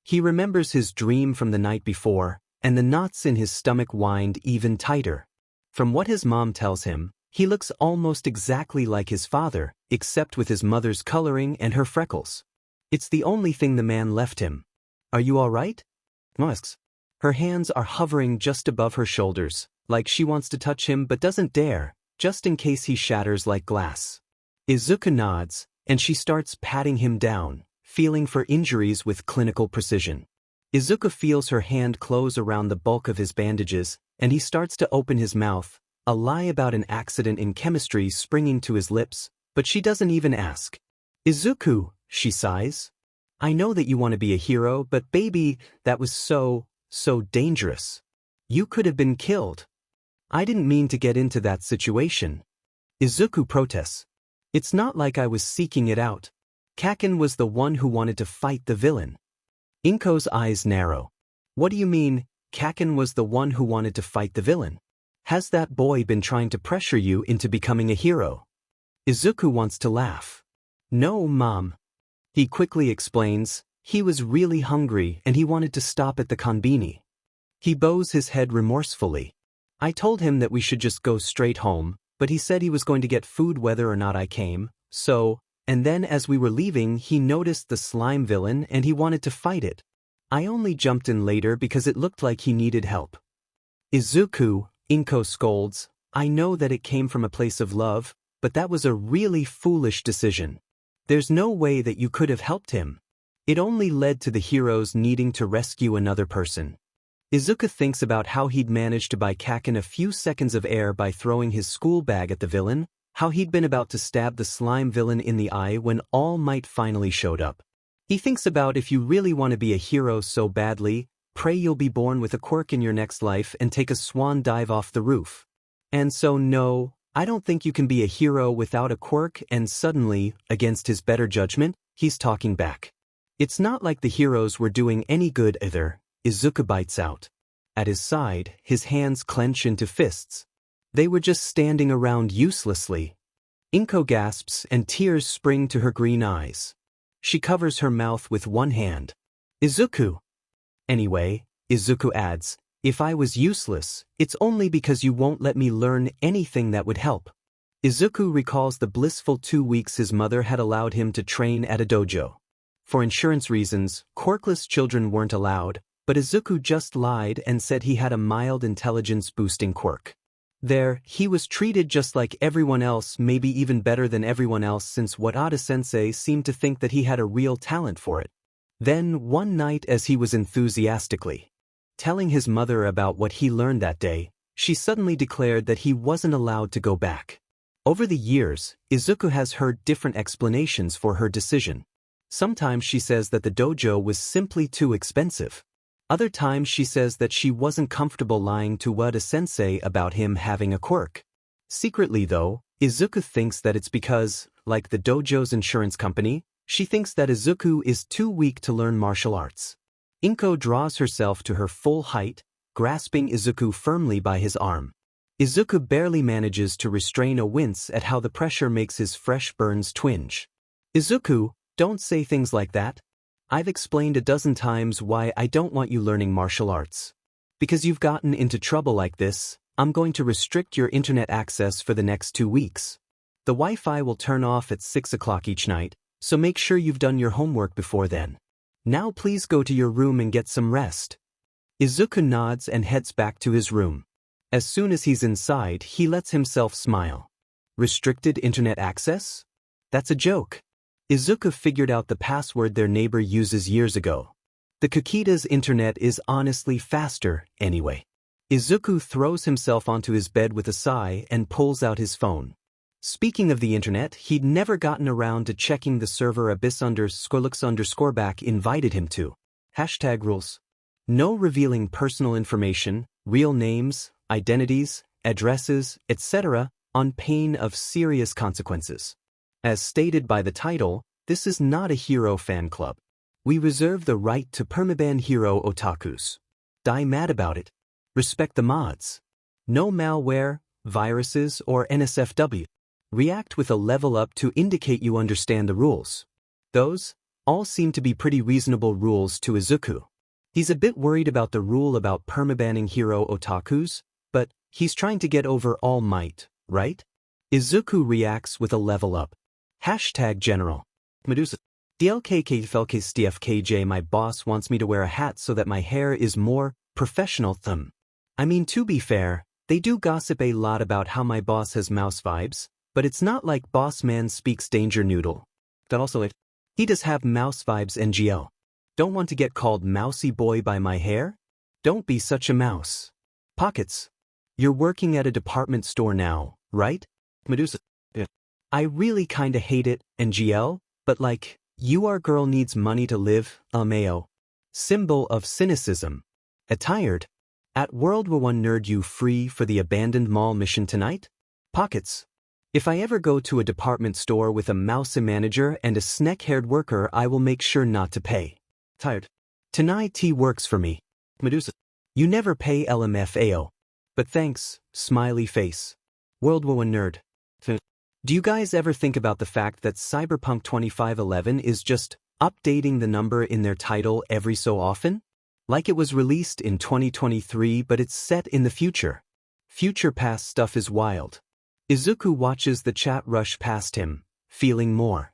He remembers his dream from the night before, and the knots in his stomach wind even tighter. From what his mom tells him, he looks almost exactly like his father, except with his mother's coloring and her freckles. It's the only thing the man left him. Are you all right? Musks. Her hands are hovering just above her shoulders, like she wants to touch him but doesn't dare, just in case he shatters like glass. Izuku nods, and she starts patting him down, feeling for injuries with clinical precision. Izuku feels her hand close around the bulk of his bandages, and he starts to open his mouth, a lie about an accident in chemistry springing to his lips, but she doesn't even ask. Izuku, she sighs. I know that you want to be a hero, but baby, that was so dangerous. You could have been killed. I didn't mean to get into that situation. Izuku protests. It's not like I was seeking it out. Kaken was the one who wanted to fight the villain. Inko's eyes narrow. What do you mean, Kaken was the one who wanted to fight the villain? Has that boy been trying to pressure you into becoming a hero? Izuku wants to laugh. No, Mom. He quickly explains, he was really hungry and he wanted to stop at the konbini. He bows his head remorsefully. I told him that we should just go straight home, but he said he was going to get food whether or not I came, so... And then as we were leaving he noticed the slime villain and he wanted to fight it. I only jumped in later because it looked like he needed help. Izuku, Inko scolds, I know that it came from a place of love, but that was a really foolish decision. There's no way that you could have helped him. It only led to the heroes needing to rescue another person. Izuku thinks about how he'd managed to buy Kaken a few seconds of air by throwing his school bag at the villain, how he'd been about to stab the slime villain in the eye when All Might finally showed up. He thinks about if you really want to be a hero so badly, pray you'll be born with a quirk in your next life and take a swan dive off the roof. And so no, I don't think you can be a hero without a quirk, and suddenly, against his better judgment, he's talking back. It's not like the heroes were doing any good either, Izuku bites out. At his side, his hands clench into fists. They were just standing around uselessly. Inko gasps and tears spring to her green eyes. She covers her mouth with one hand. Izuku. Anyway, Izuku adds, if I was useless, it's only because you won't let me learn anything that would help. Izuku recalls the blissful 2 weeks his mother had allowed him to train at a dojo. For insurance reasons, quirkless children weren't allowed, But Izuku just lied and said he had a mild intelligence-boosting quirk. There, he was treated just like everyone else, maybe even better than everyone else, since Wada-sensei seemed to think that he had a real talent for it. Then, one night as he was enthusiastically telling his mother about what he learned that day, she suddenly declared that he wasn't allowed to go back. Over the years, Izuku has heard different explanations for her decision. Sometimes she says that the dojo was simply too expensive. Other times she says that she wasn't comfortable lying to Wada-sensei about him having a quirk. Secretly though, Izuku thinks that it's because, like the dojo's insurance company, she thinks that Izuku is too weak to learn martial arts. Inko draws herself to her full height, grasping Izuku firmly by his arm. Izuku barely manages to restrain a wince at how the pressure makes his fresh burns twinge. Izuku, don't say things like that. I've explained a dozen times why I don't want you learning martial arts. Because you've gotten into trouble like this, I'm going to restrict your internet access for the next 2 weeks. The Wi-Fi will turn off at 6 o'clock each night, so make sure you've done your homework before then. Now please go to your room and get some rest. Izuku nods and heads back to his room. As soon as he's inside, he lets himself smile. Restricted internet access? That's a joke. Izuku figured out the password their neighbor uses years ago. The Kakita's internet is honestly faster, anyway. Izuku throws himself onto his bed with a sigh and pulls out his phone. Speaking of the internet, he'd never gotten around to checking the server abyss_scorlux_back invited him to. #rules. No revealing personal information, real names, identities, addresses, etc., on pain of serious consequences. As stated by the title, this is not a hero fan club. We reserve the right to permaban hero otakus. Die mad about it. Respect the mods. No malware, viruses, or NSFW. React with a level up to indicate you understand the rules. Those all seem to be pretty reasonable rules to Izuku. He's a bit worried about the rule about permabanning hero otakus, but he's trying to get over All Might, right? Izuku reacts with a level up. #General. Medusa. DLKKFLKSTFKJ. My boss wants me to wear a hat so that my hair is more professional. I mean, to be fair, they do gossip a lot about how my boss has mouse vibes, but it's not like boss man speaks danger noodle. That also he does have mouse vibes. NGL. Don't want to get called mousy boy by my hair? Don't be such a mouse. Pockets. You're working at a department store now, right? Medusa. Yeah. I really kinda hate it, NGL, but like, your girl needs money to live, Mayo. Symbol of cynicism. Attired. At World War I nerd you free for the abandoned mall mission tonight? Pockets. If I ever go to a department store with a mouse manager and a snack-haired worker, I will make sure not to pay. Tired. Tonight tea works for me. Medusa. You never pay LMFAO. But thanks, smiley face. World War I nerd. Do you guys ever think about the fact that Cyberpunk 2011 is just updating the number in their title every so often? Like it was released in 2023 but it's set in the future. Future past stuff is wild. Izuku watches the chat rush past him, feeling more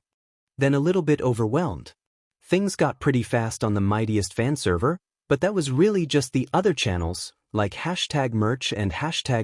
than a little bit overwhelmed. Things got pretty fast on the mightiest fan server, but that was really just the other channels, like #merch and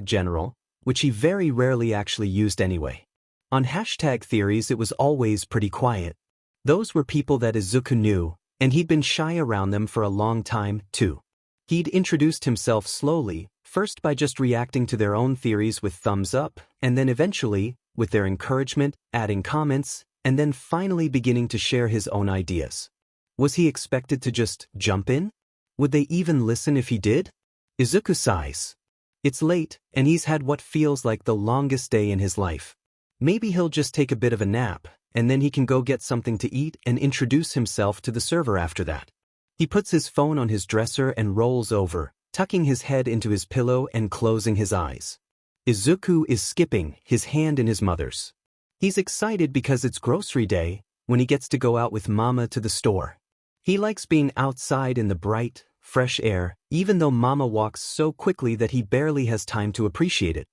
#general, which he very rarely actually used anyway. On #theories it was always pretty quiet. Those were people that Izuku knew, and he'd been shy around them for a long time, too. He'd introduced himself slowly, first by just reacting to their own theories with thumbs up, and then eventually, with their encouragement, adding comments, and then finally beginning to share his own ideas. Was he expected to just jump in? Would they even listen if he did? Izuku sighs. It's late, and he's had what feels like the longest day in his life. Maybe he'll just take a bit of a nap, and then he can go get something to eat and introduce himself to the server after that. He puts his phone on his dresser and rolls over, tucking his head into his pillow and closing his eyes. Izuku is skipping, his hand in his mother's. He's excited because it's grocery day, when he gets to go out with Mama to the store. He likes being outside in the bright, fresh air, even though Mama walks so quickly that he barely has time to appreciate it.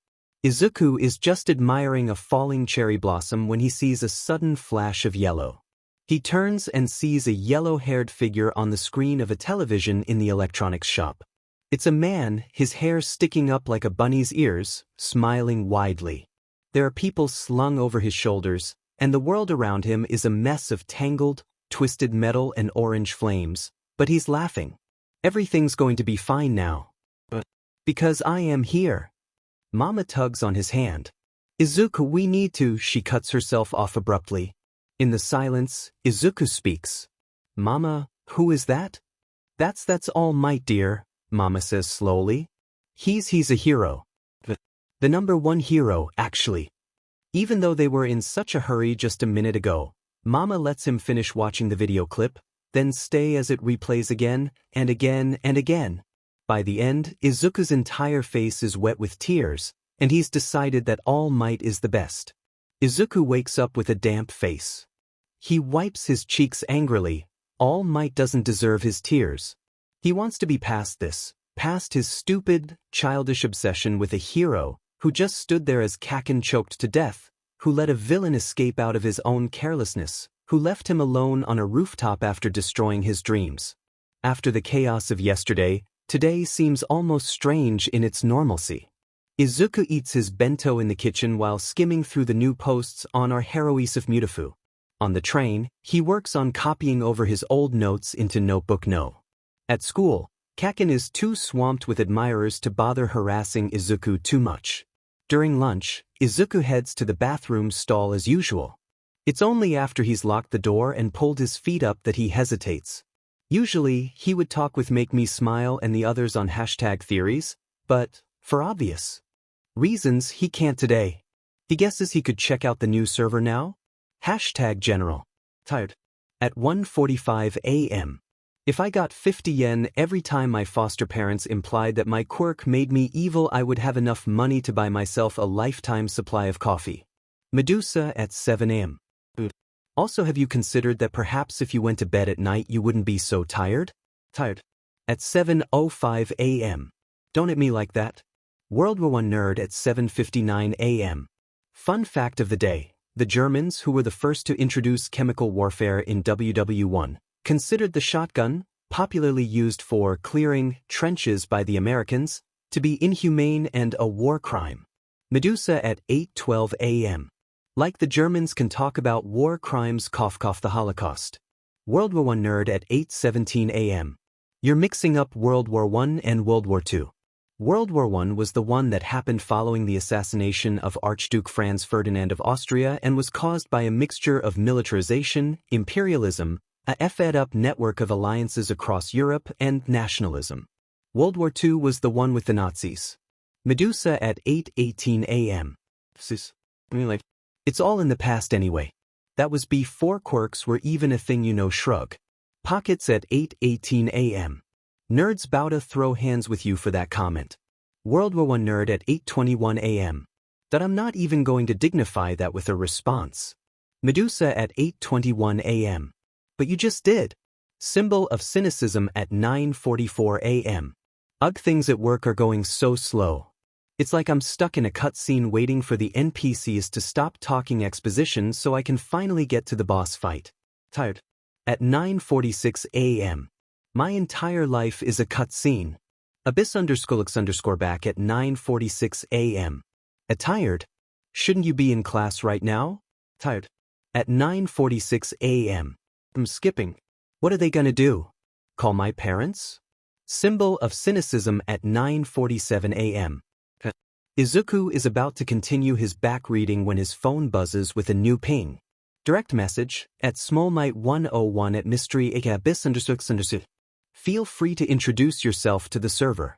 Izuku is just admiring a falling cherry blossom when he sees a sudden flash of yellow. He turns and sees a yellow-haired figure on the screen of a television in the electronics shop. It's a man, his hair sticking up like a bunny's ears, smiling widely. There are people slung over his shoulders, and the world around him is a mess of tangled, twisted metal and orange flames, but he's laughing. Everything's going to be fine now. But because I am here. Mama tugs on his hand. Izuku, we need to, she cuts herself off abruptly. In the silence, Izuku speaks. Mama, who is that? That's All Might, dear, Mama says slowly. He's a hero. The number one hero, actually. Even though they were in such a hurry just a minute ago, Mama lets him finish watching the video clip, then stay as it replays again, and again, and again. By the end, Izuku's entire face is wet with tears, and he's decided that All Might is the best. Izuku wakes up with a damp face. He wipes his cheeks angrily. All Might doesn't deserve his tears. He wants to be past this, past his stupid, childish obsession with a hero who just stood there as Kaken choked to death, who let a villain escape out of his own carelessness, who left him alone on a rooftop after destroying his dreams. After the chaos of yesterday, today seems almost strange in its normalcy. Izuku eats his bento in the kitchen while skimming through the new posts on our Heroise of Mutafu. On the train, he works on copying over his old notes into Notebook No. At school, Kaken is too swamped with admirers to bother harassing Izuku too much. During lunch, Izuku heads to the bathroom stall as usual. It's only after he's locked the door and pulled his feet up that he hesitates. Usually, he would talk with Make Me Smile and the others on #theories, but, for obvious reasons, he can't today. He guesses he could check out the new server now? #general. Tired. At 1:45 a.m. If I got 50 yen every time my foster parents implied that my quirk made me evil, I would have enough money to buy myself a lifetime supply of coffee. Medusa at 7 a.m. Also, have you considered that perhaps if you went to bed at night you wouldn't be so tired? At 7:05 a.m. Don't at me like that. World War I nerd at 7:59 a.m. Fun fact of the day, the Germans, who were the first to introduce chemical warfare in WW1, considered the shotgun, popularly used for clearing trenches by the Americans, to be inhumane and a war crime. Medusa at 8:12 a.m. Like the Germans can talk about war crimes, cough the Holocaust. World War I nerd at 8:17 a.m. You're mixing up World War I and World War II. World War I was the one that happened following the assassination of Archduke Franz Ferdinand of Austria and was caused by a mixture of militarization, imperialism, a fed-up network of alliances across Europe, and nationalism. World War II was the one with the Nazis. Medusa at 8:18 a.m. It's all in the past anyway. That was before quirks were even a thing, you know. Shrug. Pockets at 8:18 a.m. Nerds bow to throw hands with you for that comment. World War I nerd at 8:21 a.m. That I'm not even going to dignify that with a response. Medusa at 8:21 a.m. But you just did. Symbol of cynicism at 9:44 a.m. Ugh, things at work are going so slow. It's like I'm stuck in a cutscene waiting for the NPCs to stop talking exposition so I can finally get to the boss fight. Tired. At 9:46 a.m. My entire life is a cutscene. Abyss_lux_ back at 9:46 a.m. Tired? Shouldn't you be in class right now? Tired. At 9:46 a.m. I'm skipping. What are they gonna do? Call my parents? Symbol of cynicism at 9:47 a.m. Izuku is about to continue his back reading when his phone buzzes with a new ping. Direct message at smallmite101 at mystery abyss_. Feel free to introduce yourself to the server.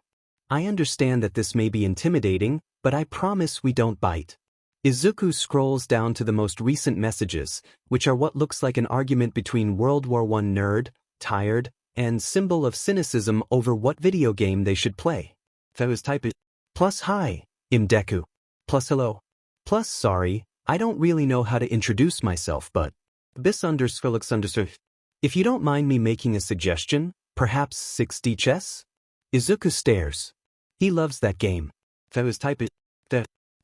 I understand that this may be intimidating, but I promise we don't bite. Izuku scrolls down to the most recent messages, which are what looks like an argument between World War I nerd, tired, and symbol of cynicism over what video game they should play. Plus hi, Deku. Plus hello. Plus sorry, I don't really know how to introduce myself, but Abyss_lux_. If you don't mind me making a suggestion, perhaps 6D chess? Izuku stares. He loves that game.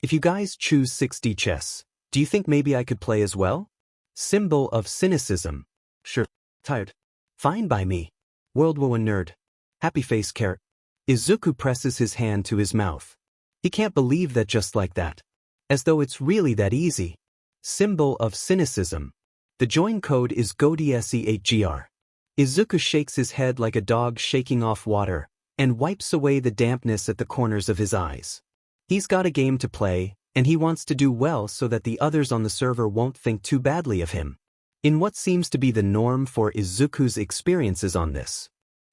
If you guys choose 6D chess, do you think maybe I could play as well? Symbol of cynicism. Sure. Tired. Fine by me. World War I nerd. Happy face carrot. Izuku presses his hand to his mouth. He can't believe that just like that. As though it's really that easy. Symbol of cynicism. The join code is GODSE8GR. Izuku shakes his head like a dog shaking off water, and wipes away the dampness at the corners of his eyes. He's got a game to play, and he wants to do well so that the others on the server won't think too badly of him. In what seems to be the norm for Izuku's experiences on this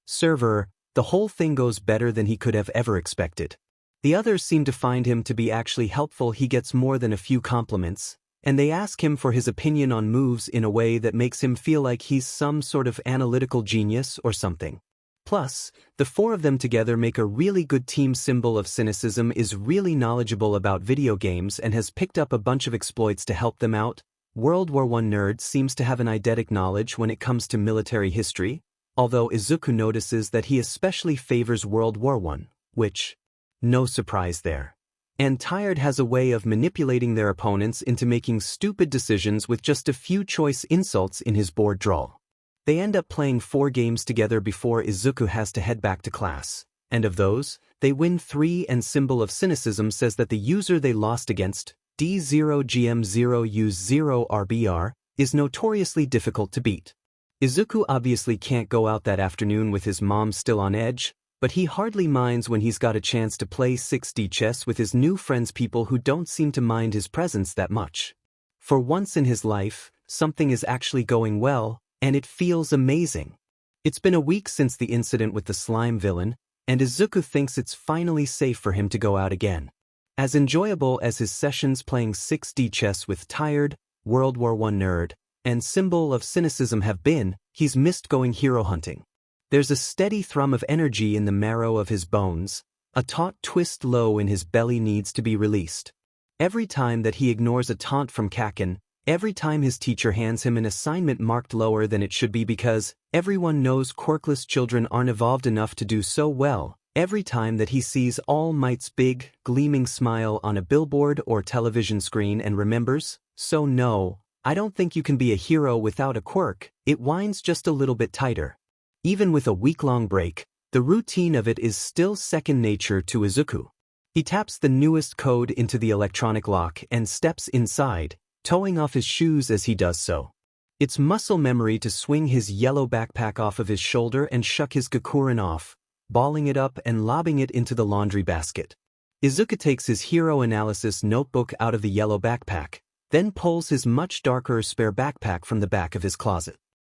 server, the whole thing goes better than he could have ever expected. The others seem to find him to be actually helpful. He gets more than a few compliments, and they ask him for his opinion on moves in a way that makes him feel like he's some sort of analytical genius or something. Plus, the four of them together make a really good team. Symbol of cynicism is really knowledgeable about video games and has picked up a bunch of exploits to help them out. World War I nerd seems to have an eidetic knowledge when it comes to military history, although Izuku notices that he especially favors World War I, which, no surprise there. And Tired has a way of manipulating their opponents into making stupid decisions with just a few choice insults in his board drawl. They end up playing 4 games together before Izuku has to head back to class, and of those, they win 3. And Symbol of Cynicism says that the user they lost against, D0GM0U0RBR, is notoriously difficult to beat. Izuku obviously can't go out that afternoon with his mom still on edge, but he hardly minds when he's got a chance to play 6D chess with his new friends, people who don't seem to mind his presence that much. For once in his life, something is actually going well, and it feels amazing. It's been a week since the incident with the slime villain, and Izuku thinks it's finally safe for him to go out again. As enjoyable as his sessions playing 6D chess with Tired, World War I nerd, and Symbol of Cynicism have been, he's missed going hero hunting. There's a steady thrum of energy in the marrow of his bones, a taut twist low in his belly needs to be released. Every time that he ignores a taunt from Kaken, every time his teacher hands him an assignment marked lower than it should be because everyone knows quirkless children aren't evolved enough to do so well, every time that he sees All Might's big, gleaming smile on a billboard or television screen and remembers, so no, I don't think you can be a hero without a quirk, it winds just a little bit tighter. Even with a week-long break, the routine of it is still second nature to Izuku. He taps the newest code into the electronic lock and steps inside, toeing off his shoes as he does so. It's muscle memory to swing his yellow backpack off of his shoulder and shuck his Gakurin off, balling it up and lobbing it into the laundry basket. Izuku takes his hero analysis notebook out of the yellow backpack, then pulls his much darker spare backpack from the back of his closet.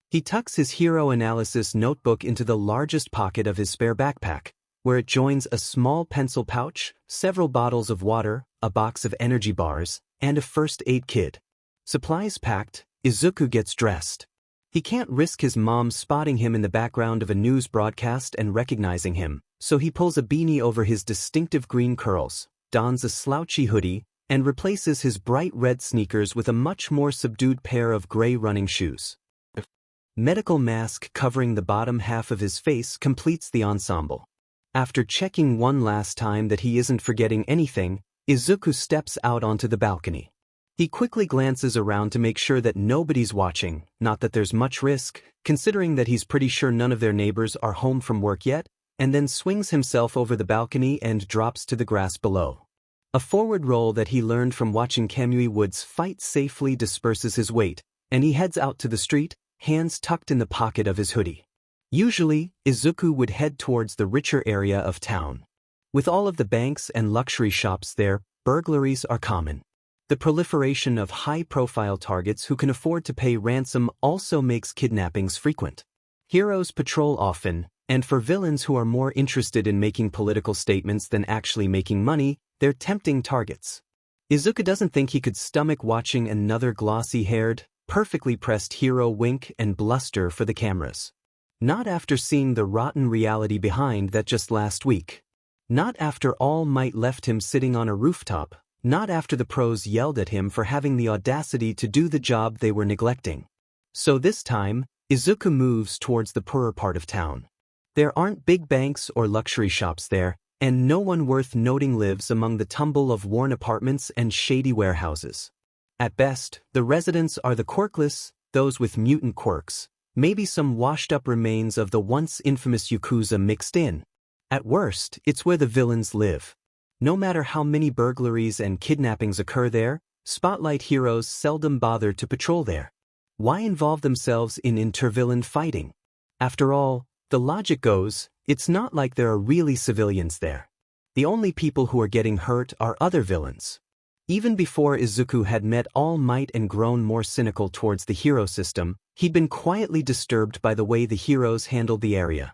He tucks his hero analysis notebook into the largest pocket of his spare backpack, where it joins a small pencil pouch, several bottles of water, a box of energy bars, and a first aid kit. Supplies packed, Izuku gets dressed. He can't risk his mom spotting him in the background of a news broadcast and recognizing him, so he pulls a beanie over his distinctive green curls, dons a slouchy hoodie, and replaces his bright red sneakers with a much more subdued pair of gray running shoes. Medical mask covering the bottom half of his face completes the ensemble. After checking one last time that he isn't forgetting anything, Izuku steps out onto the balcony. He quickly glances around to make sure that nobody's watching, not that there's much risk, considering that he's pretty sure none of their neighbors are home from work yet, and then swings himself over the balcony and drops to the grass below. A forward roll that he learned from watching Kamui Woods fight safely disperses his weight, and he heads out to the street, hands tucked in the pocket of his hoodie. Usually, Izuku would head towards the richer area of town. With all of the banks and luxury shops there, burglaries are common. The proliferation of high-profile targets who can afford to pay ransom also makes kidnappings frequent. Heroes patrol often, and for villains who are more interested in making political statements than actually making money, they're tempting targets. Izuku doesn't think he could stomach watching another glossy-haired, perfectly pressed hero wink and bluster for the cameras. Not after seeing the rotten reality behind that just last week. Not after All Might left him sitting on a rooftop. Not after the pros yelled at him for having the audacity to do the job they were neglecting. So this time, Izuku moves towards the poorer part of town. There aren't big banks or luxury shops there, and no one worth noting lives among the tumble of worn apartments and shady warehouses. At best, the residents are the quirkless, those with mutant quirks, Maybe some washed-up remains of the once infamous Yakuza mixed in. At worst, it's where the villains live. No matter how many burglaries and kidnappings occur there, spotlight heroes seldom bother to patrol there. Why involve themselves in inter-villain fighting? After all, the logic goes, it's not like there are really civilians there. The only people who are getting hurt are other villains. Even before Izuku had met All Might and grown more cynical towards the hero system, he'd been quietly disturbed by the way the heroes handled the area.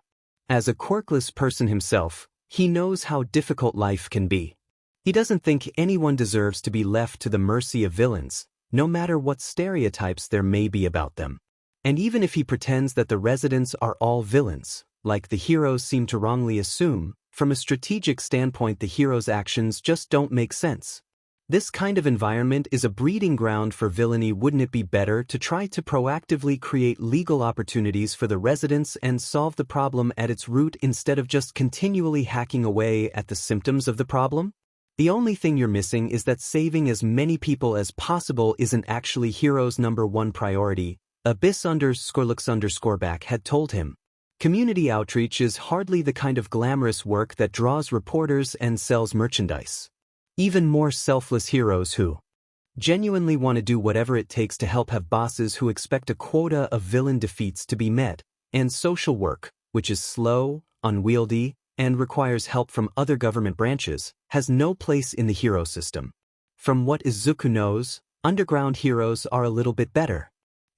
As a quirkless person himself, he knows how difficult life can be. He doesn't think anyone deserves to be left to the mercy of villains, no matter what stereotypes there may be about them. And even if he pretends that the residents are all villains, like the heroes seem to wrongly assume, from a strategic standpoint the heroes' actions just don't make sense. This kind of environment is a breeding ground for villainy. Wouldn't it be better to try to proactively create legal opportunities for the residents and solve the problem at its root instead of just continually hacking away at the symptoms of the problem? The only thing you're missing is that saving as many people as possible isn't actually heroes' #1 priority, Abyss_looks_back had told him. Community outreach is hardly the kind of glamorous work that draws reporters and sells merchandise. Even more selfless heroes who genuinely want to do whatever it takes to help have bosses who expect a quota of villain defeats to be met, and social work, which is slow, unwieldy, and requires help from other government branches, has no place in the hero system. From what Izuku knows, underground heroes are a little bit better.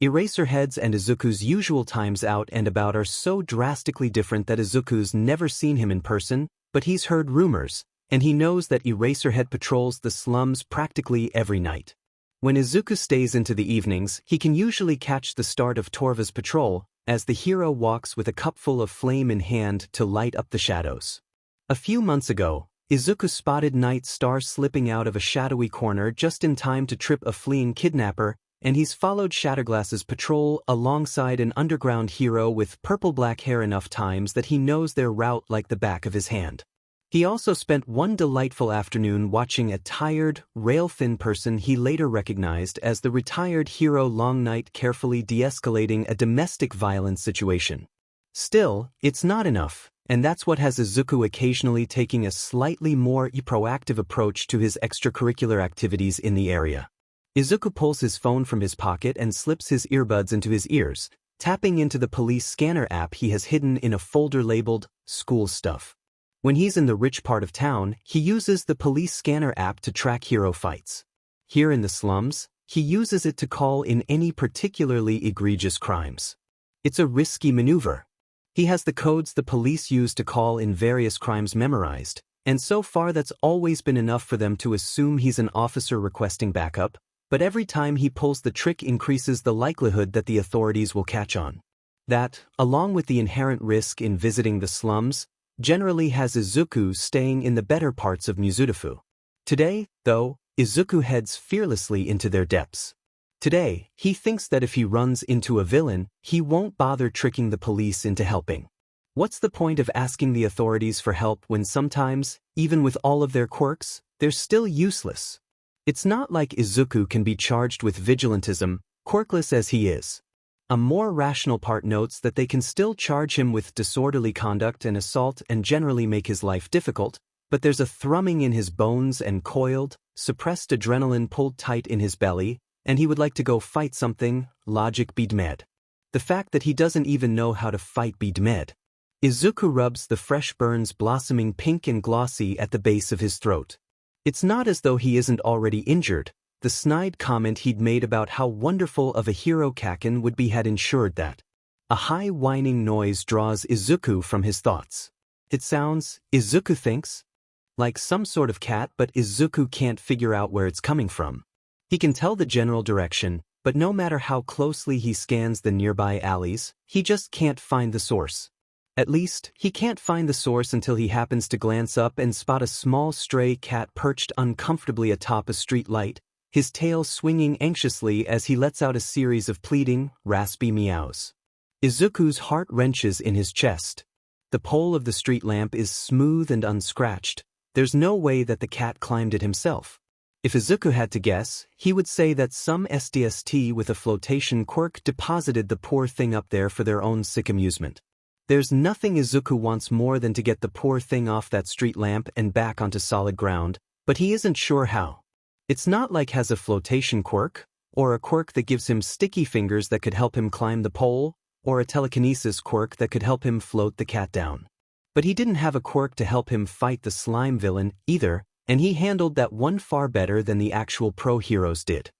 Eraserhead's and Izuku's usual times out and about are so drastically different that Izuku's never seen him in person, but he's heard rumors, and he knows that Eraserhead patrols the slums practically every night. When Izuku stays into the evenings, he can usually catch the start of Torva's patrol, as the hero walks with a cupful of flame in hand to light up the shadows. A few months ago, Izuku spotted Night Star slipping out of a shadowy corner just in time to trip a fleeing kidnapper, and he's followed Shatterglass's patrol alongside an underground hero with purple-black hair enough times that he knows their route like the back of his hand. He also spent one delightful afternoon watching a tired, rail-thin person he later recognized as the retired hero Long Night carefully de-escalating a domestic violence situation. Still, it's not enough, and that's what has Izuku occasionally taking a slightly more proactive approach to his extracurricular activities in the area. Izuku pulls his phone from his pocket and slips his earbuds into his ears, tapping into the police scanner app he has hidden in a folder labeled School Stuff. When he's in the rich part of town, he uses the police scanner app to track hero fights. Here in the slums, he uses it to call in any particularly egregious crimes. It's a risky maneuver. He has the codes the police use to call in various crimes memorized, and so far that's always been enough for them to assume he's an officer requesting backup, but every time he pulls the trick increases the likelihood that the authorities will catch on. That, along with the inherent risk in visiting the slums, generally has Izuku staying in the better parts of Mizudafu. Today, though, Izuku heads fearlessly into their depths. Today, he thinks that if he runs into a villain, he won't bother tricking the police into helping. What's the point of asking the authorities for help when sometimes, even with all of their quirks, they're still useless? It's not like Izuku can be charged with vigilantism, quirkless as he is. A more rational part notes that they can still charge him with disorderly conduct and assault and generally make his life difficult, but there's a thrumming in his bones and coiled, suppressed adrenaline pulled tight in his belly, and he would like to go fight something, logic bidmed. The fact that he doesn't even know how to fight bidmed. Izuku rubs the fresh burns blossoming pink and glossy at the base of his throat. It's not as though he isn't already injured. The snide comment he'd made about how wonderful of a hero Kaken would be had ensured that. A high whining noise draws Izuku from his thoughts. It sounds, Izuku thinks, like some sort of cat, but Izuku can't figure out where it's coming from. He can tell the general direction, but no matter how closely he scans the nearby alleys, he just can't find the source. At least, he can't find the source until he happens to glance up and spot a small stray cat perched uncomfortably atop a street light, his tail swinging anxiously as he lets out a series of pleading, raspy meows. Izuku's heart wrenches in his chest. The pole of the street lamp is smooth and unscratched. There's no way that the cat climbed it himself. If Izuku had to guess, he would say that some SDST with a flotation quirk deposited the poor thing up there for their own sick amusement. There's nothing Izuku wants more than to get the poor thing off that street lamp and back onto solid ground, but he isn't sure how. It's not like has a flotation quirk, or a quirk that gives him sticky fingers that could help him climb the pole, or a telekinesis quirk that could help him float the cat down. But he didn't have a quirk to help him fight the slime villain either, and he handled that one far better than the actual pro heroes did.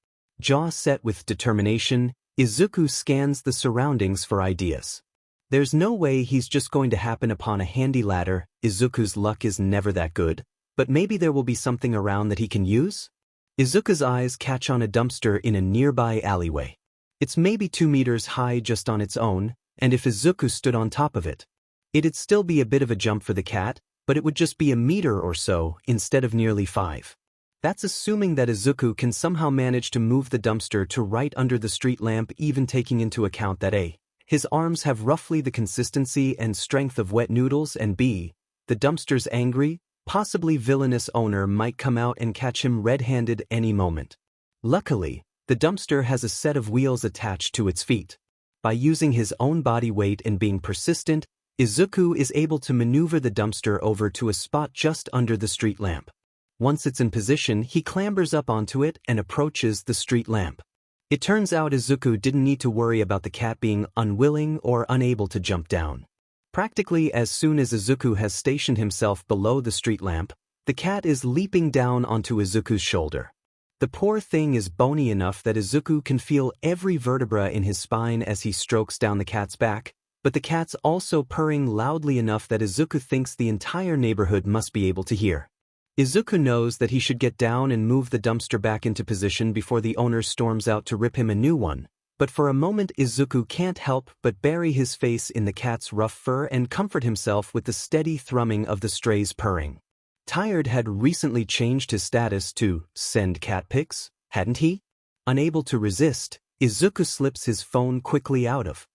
Jaw set with determination, Izuku scans the surroundings for ideas. There's no way he's just going to happen upon a handy ladder. Izuku's luck is never that good, but maybe there will be something around that he can use? Izuku's eyes catch on a dumpster in a nearby alleyway. It's maybe 2 meters high just on its own, and if Izuku stood on top of it, it'd still be a bit of a jump for the cat, but it would just be a meter or so instead of nearly 5. That's assuming that Izuku can somehow manage to move the dumpster to right under the street lamp, even taking into account that A, his arms have roughly the consistency and strength of wet noodles, and B, the dumpster's angry, possibly villainous owner might come out and catch him red-handed any moment. Luckily, the dumpster has a set of wheels attached to its feet. By using his own body weight and being persistent, Izuku is able to maneuver the dumpster over to a spot just under the street lamp. Once it's in position, he clambers up onto it and approaches the street lamp. It turns out Izuku didn't need to worry about the cat being unwilling or unable to jump down. Practically as soon as Izuku has stationed himself below the street lamp, the cat is leaping down onto Izuku's shoulder. The poor thing is bony enough that Izuku can feel every vertebra in his spine as he strokes down the cat's back, but the cat's also purring loudly enough that Izuku thinks the entire neighborhood must be able to hear. Izuku knows that he should get down and move the dumpster back into position before the owner storms out to rip him a new one, but for a moment Izuku can't help but bury his face in the cat's rough fur and comfort himself with the steady thrumming of the stray's purring. Tired had recently changed his status to send cat pics, hadn't he? Unable to resist, Izuku slips his phone quickly out of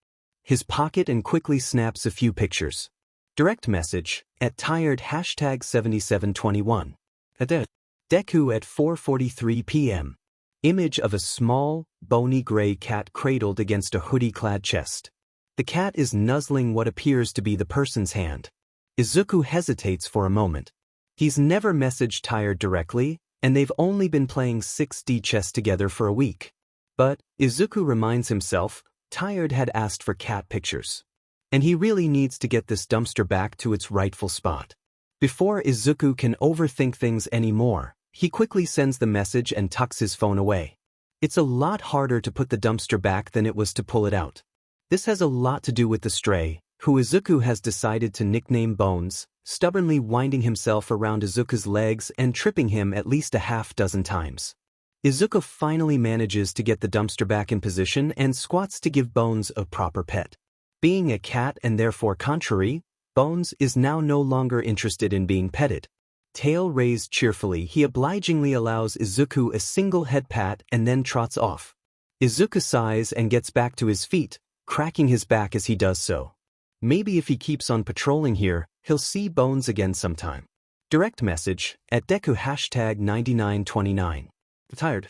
his pocket and quickly snaps a few pictures. Direct message, at tired #7721. Deku at 4:43 p.m. Image of a small, bony gray cat cradled against a hoodie-clad chest. The cat is nuzzling what appears to be the person's hand. Izuku hesitates for a moment. He's never messaged Tired directly, and they've only been playing 6D chess together for a week. But, Izuku reminds himself, Tired had asked for cat pictures. And he really needs to get this dumpster back to its rightful spot. Before Izuku can overthink things anymore, he quickly sends the message and tucks his phone away. It's a lot harder to put the dumpster back than it was to pull it out. This has a lot to do with the stray, who Izuku has decided to nickname Bones, stubbornly winding himself around Izuku's legs and tripping him at least a half-dozen times. Izuku finally manages to get the dumpster back in position and squats to give Bones a proper pet. Being a cat and therefore contrary, Bones is now no longer interested in being petted. Tail raised cheerfully, he obligingly allows Izuku a single head pat and then trots off. Izuku sighs and gets back to his feet, cracking his back as he does so. Maybe if he keeps on patrolling here, he'll see Bones again sometime. Direct message, at Deku #9929. Tired.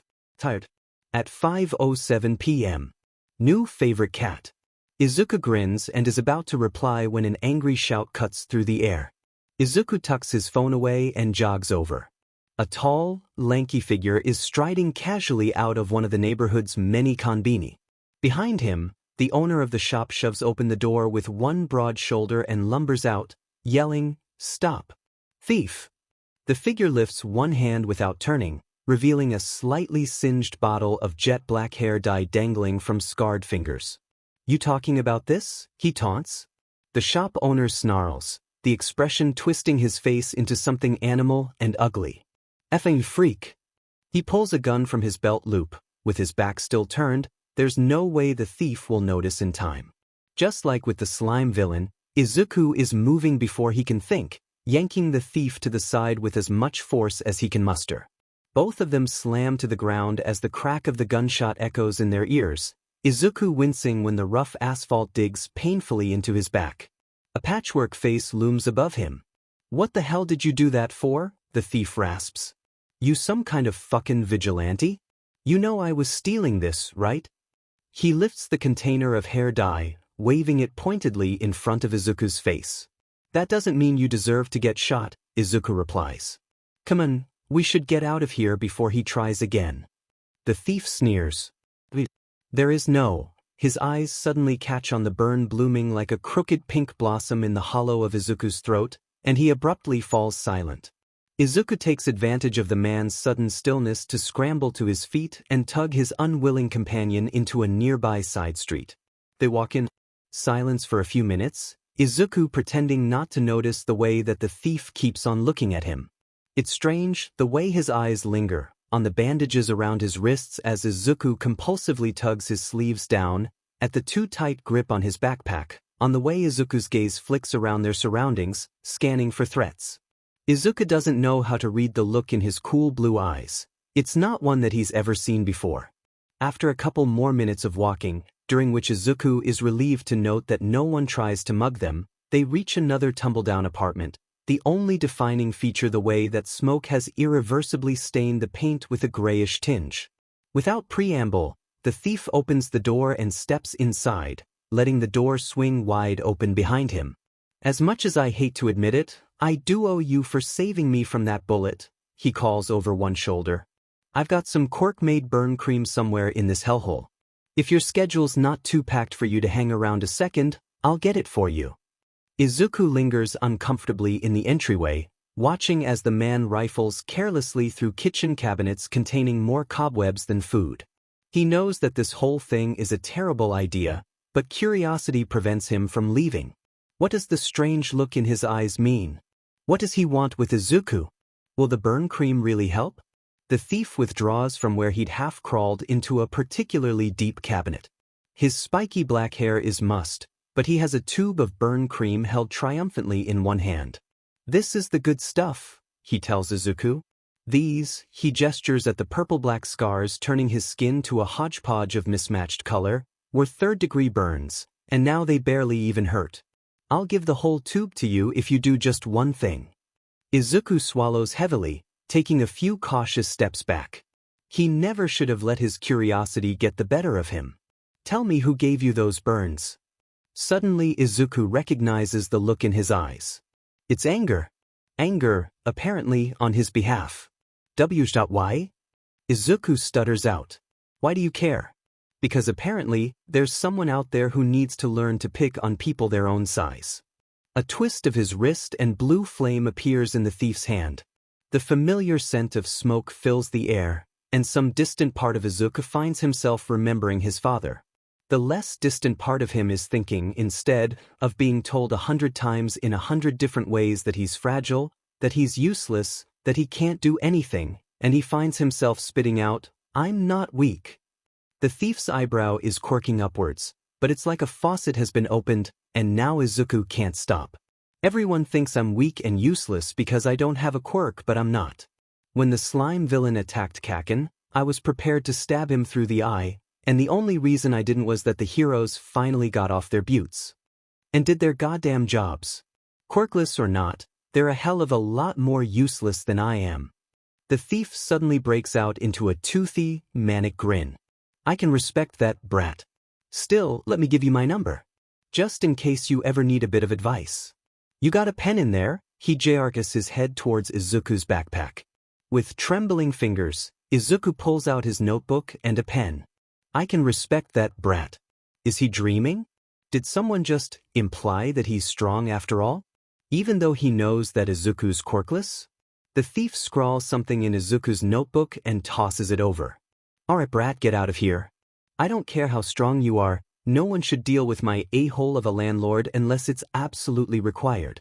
At 5:07 p.m. New favorite cat. Izuku grins and is about to reply when an angry shout cuts through the air. Izuku tucks his phone away and jogs over. A tall, lanky figure is striding casually out of one of the neighborhood's many konbini. Behind him, the owner of the shop shoves open the door with one broad shoulder and lumbers out, yelling, "Stop! Thief!" The figure lifts one hand without turning, revealing a slightly singed bottle of jet black hair dye dangling from scarred fingers. "You talking about this?" he taunts. The shop owner snarls, the expression twisting his face into something animal and ugly. "Effing freak." He pulls a gun from his belt loop. With his back still turned, there's no way the thief will notice in time. Just like with the slime villain, Izuku is moving before he can think, yanking the thief to the side with as much force as he can muster. Both of them slam to the ground as the crack of the gunshot echoes in their ears, Izuku wincing when the rough asphalt digs painfully into his back. A patchwork face looms above him. "What the hell did you do that for?" the thief rasps. You some kind of fucking vigilante? You know I was stealing this, right? He lifts the container of hair dye, waving it pointedly in front of Izuku's face. That doesn't mean you deserve to get shot, Izuku replies. Come on, we should get out of here before he tries again. The thief sneers. There is no. His eyes suddenly catch on the burn blooming like a crooked pink blossom in the hollow of Izuku's throat, and he abruptly falls silent. Izuku takes advantage of the man's sudden stillness to scramble to his feet and tug his unwilling companion into a nearby side street. They walk in silence for a few minutes, Izuku pretending not to notice the way that the thief keeps on looking at him. It's strange, the way his eyes linger on the bandages around his wrists as Izuku compulsively tugs his sleeves down, at the too tight grip on his backpack, on the way Izuku's gaze flicks around their surroundings, scanning for threats. Izuku doesn't know how to read the look in his cool blue eyes. It's not one that he's ever seen before. After a couple more minutes of walking, during which Izuku is relieved to note that no one tries to mug them, they reach another tumble-down apartment, the only defining feature the way that smoke has irreversibly stained the paint with a grayish tinge. Without preamble, the thief opens the door and steps inside, letting the door swing wide open behind him. As much as I hate to admit it, I do owe you for saving me from that bullet, he calls over one shoulder. I've got some cork-made burn cream somewhere in this hellhole. If your schedule's not too packed for you to hang around a second, I'll get it for you. Izuku lingers uncomfortably in the entryway, watching as the man rifles carelessly through kitchen cabinets containing more cobwebs than food. He knows that this whole thing is a terrible idea, but curiosity prevents him from leaving. What does the strange look in his eyes mean? What does he want with Izuku? Will the burn cream really help? The thief withdraws from where he'd half-crawled into a particularly deep cabinet. His spiky black hair is mussed, but he has a tube of burn cream held triumphantly in one hand. This is the good stuff, he tells Izuku. These, he gestures at the purple-black scars turning his skin to a hodgepodge of mismatched color, were third-degree burns, and now they barely even hurt. I'll give the whole tube to you if you do just one thing. Izuku swallows heavily, taking a few cautious steps back. He never should have let his curiosity get the better of him. Tell me who gave you those burns. Suddenly Izuku recognizes the look in his eyes. It's anger. Anger, apparently, on his behalf. Why? Izuku stutters out. Why do you care? Because apparently, there's someone out there who needs to learn to pick on people their own size. A twist of his wrist and blue flame appears in the thief's hand. The familiar scent of smoke fills the air, and some distant part of Izuku finds himself remembering his father. The less distant part of him is thinking, instead, of being told 100 times in 100 different ways that he's fragile, that he's useless, that he can't do anything, and he finds himself spitting out, "I'm not weak." The thief's eyebrow is quirking upwards, but it's like a faucet has been opened, and now Izuku can't stop. Everyone thinks I'm weak and useless because I don't have a quirk, but I'm not. When the slime villain attacked Kaken, I was prepared to stab him through the eye, and the only reason I didn't was that the heroes finally got off their buttes. And did their goddamn jobs. Quirkless or not, they're a hell of a lot more useless than I am. The thief suddenly breaks out into a toothy, manic grin. I can respect that, brat. Still, let me give you my number. Just in case you ever need a bit of advice. You got a pen in there? He jerks his head towards Izuku's backpack. With trembling fingers, Izuku pulls out his notebook and a pen. I can respect that, brat. Is he dreaming? Did someone just imply that he's strong after all? Even though he knows that Izuku's quirkless? The thief scrawls something in Izuku's notebook and tosses it over. Alright, brat, get out of here. I don't care how strong you are, no one should deal with my a-hole of a landlord unless it's absolutely required.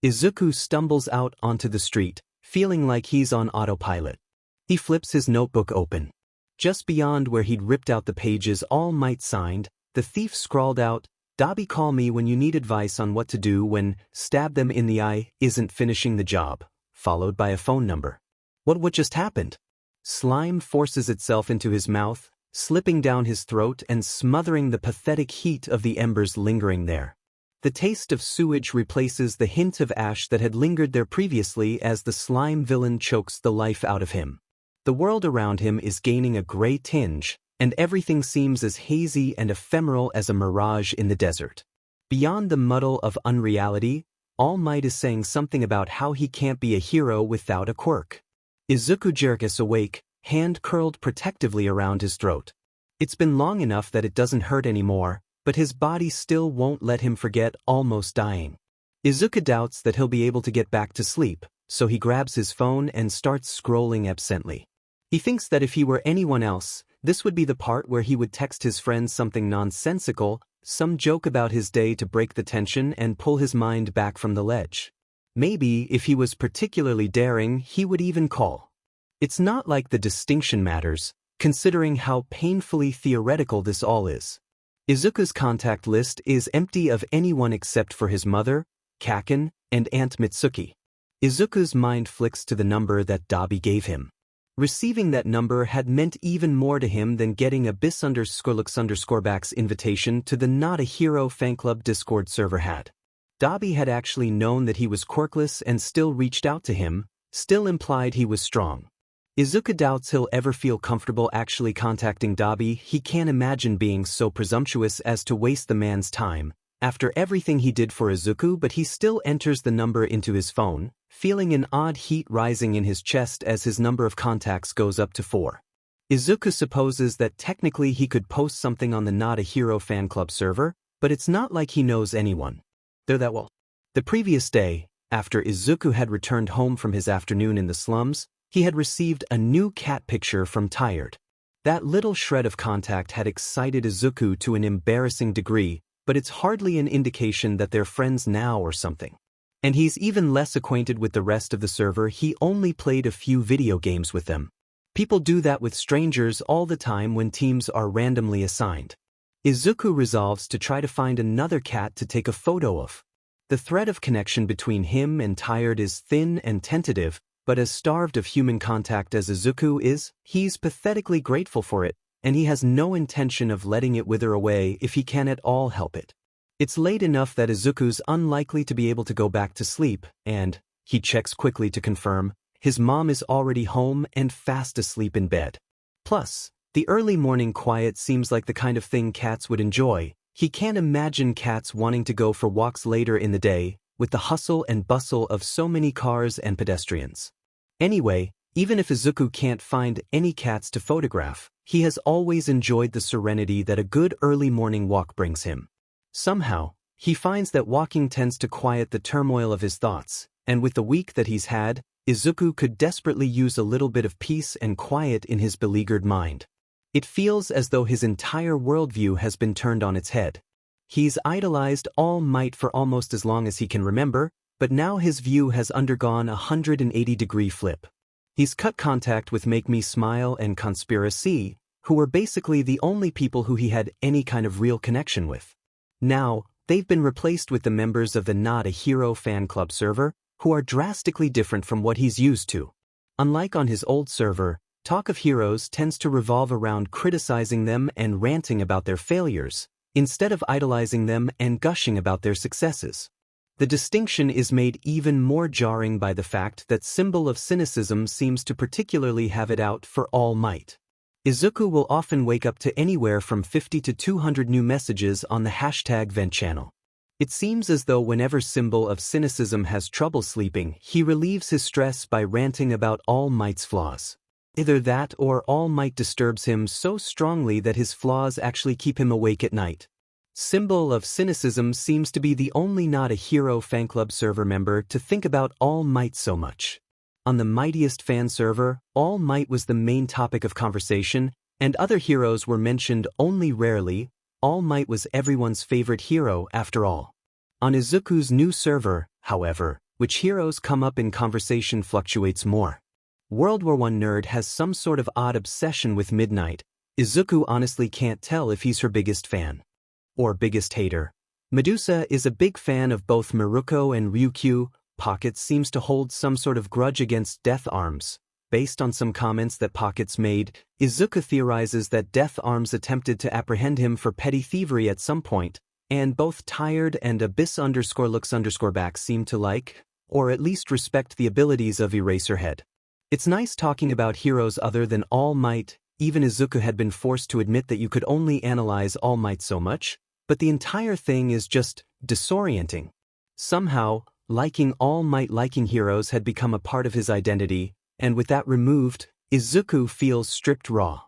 Izuku stumbles out onto the street, feeling like he's on autopilot. He flips his notebook open. Just beyond where he'd ripped out the pages All Might signed, the thief scrawled out, "Dobby, call me when you need advice on what to do when stab them in the eye isn't finishing the job," followed by a phone number. What just happened? Slime forces itself into his mouth, slipping down his throat and smothering the pathetic heat of the embers lingering there. The taste of sewage replaces the hint of ash that had lingered there previously as the slime villain chokes the life out of him. The world around him is gaining a gray tinge, and everything seems as hazy and ephemeral as a mirage in the desert. Beyond the muddle of unreality, All Might is saying something about how he can't be a hero without a quirk. Izuku jerks awake, hand curled protectively around his throat. It's been long enough that it doesn't hurt anymore, but his body still won't let him forget almost dying. Izuku doubts that he'll be able to get back to sleep, so he grabs his phone and starts scrolling absently. He thinks that if he were anyone else, this would be the part where he would text his friends something nonsensical, some joke about his day to break the tension and pull his mind back from the ledge. Maybe, if he was particularly daring, he would even call. It's not like the distinction matters, considering how painfully theoretical this all is. Izuku's contact list is empty of anyone except for his mother, Kaken, and Aunt Mitsuki. Izuku's mind flicks to the number that Dobby gave him. Receiving that number had meant even more to him than getting a bis_lux_back's invitation to the Not a Hero fan club Discord server had. Dobby had actually known that he was quirkless and still reached out to him, still implied he was strong. Izuku doubts he'll ever feel comfortable actually contacting Dobby. He can't imagine being so presumptuous as to waste the man's time, after everything he did for Izuku, but he still enters the number into his phone, feeling an odd heat rising in his chest as his number of contacts goes up to 4. Izuku supposes that technically he could post something on the Not a Hero fan club server, but it's not like he knows anyone there that well. The previous day, after Izuku had returned home from his afternoon in the slums, he had received a new cat picture from Tired. That little shred of contact had excited Izuku to an embarrassing degree, but it's hardly an indication that they're friends now or something. And he's even less acquainted with the rest of the server. He only played a few video games with them. People do that with strangers all the time when teams are randomly assigned. Izuku resolves to try to find another cat to take a photo of. The thread of connection between him and Tired is thin and tentative, but as starved of human contact as Izuku is, he's pathetically grateful for it, and he has no intention of letting it wither away if he can at all help it. It's late enough that Izuku's unlikely to be able to go back to sleep, and, he checks quickly to confirm, his mom is already home and fast asleep in bed. Plus, the early morning quiet seems like the kind of thing cats would enjoy. He can't imagine cats wanting to go for walks later in the day, with the hustle and bustle of so many cars and pedestrians. Anyway, even if Izuku can't find any cats to photograph, he has always enjoyed the serenity that a good early morning walk brings him. Somehow, he finds that walking tends to quiet the turmoil of his thoughts, and with the week that he's had, Izuku could desperately use a little bit of peace and quiet in his beleaguered mind. It feels as though his entire worldview has been turned on its head. He's idolized All Might for almost as long as he can remember, but now his view has undergone a 180-degree flip. He's cut contact with Make Me Smile and Conspiracy, who were basically the only people who he had any kind of real connection with. Now, they've been replaced with the members of the Not a Hero fan club server, who are drastically different from what he's used to. Unlike on his old server, talk of heroes tends to revolve around criticizing them and ranting about their failures, instead of idolizing them and gushing about their successes. The distinction is made even more jarring by the fact that Symbol of Cynicism seems to particularly have it out for All Might. Izuku will often wake up to anywhere from 50 to 200 new messages on the hashtag vent channel. It seems as though whenever Symbol of Cynicism has trouble sleeping, he relieves his stress by ranting about All Might's flaws. Either that or All Might disturbs him so strongly that his flaws actually keep him awake at night. Symbol of Cynicism seems to be the only Not a Hero fan club server member to think about All Might so much. On the mightiest fan server, All Might was the main topic of conversation, and other heroes were mentioned only rarely. All Might was everyone's favorite hero after all. On Izuku's new server, however, which heroes come up in conversation fluctuates more. World War I Nerd has some sort of odd obsession with Midnight. Izuku honestly can't tell if he's her biggest fan. Or biggest hater. Medusa is a big fan of both Miruko and Ryukyu. Pocket seems to hold some sort of grudge against Death Arms. Based on some comments that Pockets made, Izuku theorizes that Death Arms attempted to apprehend him for petty thievery at some point, and both Tired and Abyss_looks_back seem to like, or at least respect the abilities of Eraserhead. It's nice talking about heroes other than All Might. Even Izuku had been forced to admit that you could only analyze All Might so much, but the entire thing is just disorienting. Somehow, liking All Might, liking heroes had become a part of his identity, and with that removed, Izuku feels stripped raw.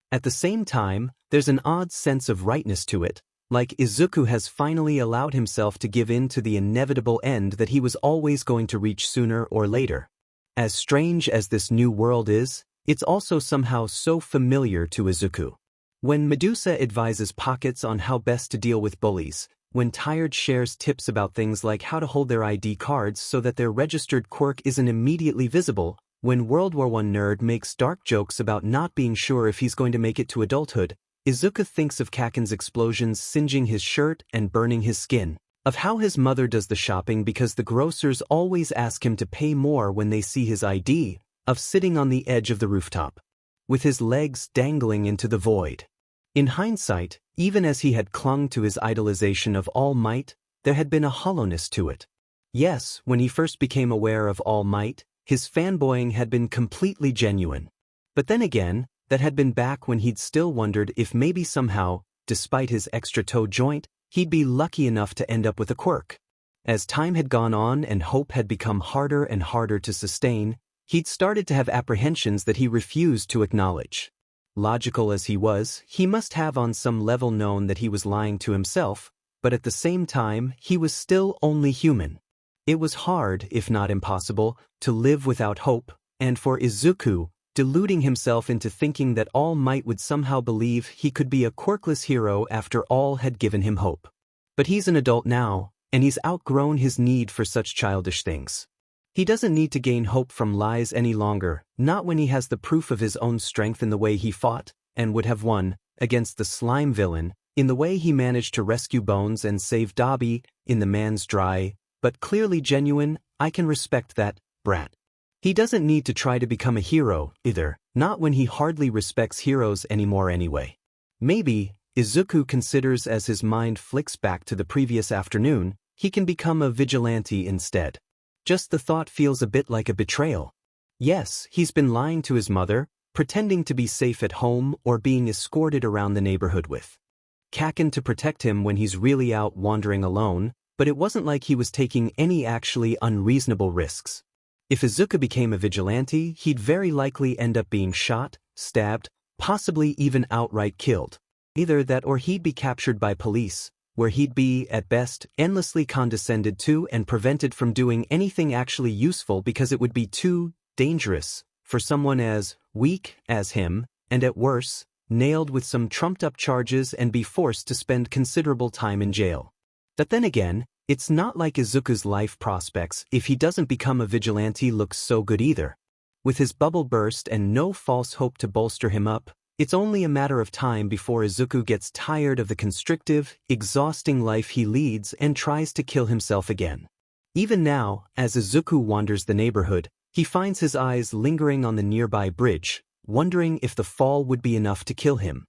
At the same time, there's an odd sense of rightness to it, like Izuku has finally allowed himself to give in to the inevitable end that he was always going to reach sooner or later. As strange as this new world is, it's also somehow so familiar to Izuku. When Medusa advises Pockets on how best to deal with bullies, when Tired shares tips about things like how to hold their ID cards so that their registered quirk isn't immediately visible, when World War I nerd makes dark jokes about not being sure if he's going to make it to adulthood, Izuku thinks of Kaken's explosions singeing his shirt and burning his skin, of how his mother does the shopping because the grocers always ask him to pay more when they see his ID, of sitting on the edge of the rooftop, with his legs dangling into the void. In hindsight, even as he had clung to his idolization of All Might, there had been a hollowness to it. Yes, when he first became aware of All Might, his fanboying had been completely genuine. But then again, that had been back when he'd still wondered if maybe somehow, despite his extra toe joint, he'd be lucky enough to end up with a quirk. As time had gone on and hope had become harder and harder to sustain, he'd started to have apprehensions that he refused to acknowledge. Logical as he was, he must have on some level known that he was lying to himself, but at the same time, he was still only human. It was hard, if not impossible, to live without hope, and for Izuku, deluding himself into thinking that All Might would somehow believe he could be a quirkless hero after all had given him hope. But he's an adult now, and he's outgrown his need for such childish things. He doesn't need to gain hope from lies any longer, not when he has the proof of his own strength in the way he fought, and would have won, against the slime villain, in the way he managed to rescue Bones and save Dobby, in the man's dry, but clearly genuine, I can respect that, brat. He doesn't need to try to become a hero, either, not when he hardly respects heroes anymore anyway. Maybe, Izuku considers as his mind flicks back to the previous afternoon, he can become a vigilante instead. Just the thought feels a bit like a betrayal. Yes, he's been lying to his mother, pretending to be safe at home or being escorted around the neighborhood with Kaken to protect him when he's really out wandering alone, but it wasn't like he was taking any actually unreasonable risks. If Izuku became a vigilante, he'd very likely end up being shot, stabbed, possibly even outright killed. Either that or he'd be captured by police, where he'd be, at best, endlessly condescended to and prevented from doing anything actually useful because it would be too dangerous for someone as weak as him, and at worst, nailed with some trumped-up charges and be forced to spend considerable time in jail. But then again, it's not like Izuku's life prospects if he doesn't become a vigilante look so good either. With his bubble burst and no false hope to bolster him up, it's only a matter of time before Izuku gets tired of the constrictive, exhausting life he leads and tries to kill himself again. Even now, as Izuku wanders the neighborhood, he finds his eyes lingering on the nearby bridge, wondering if the fall would be enough to kill him.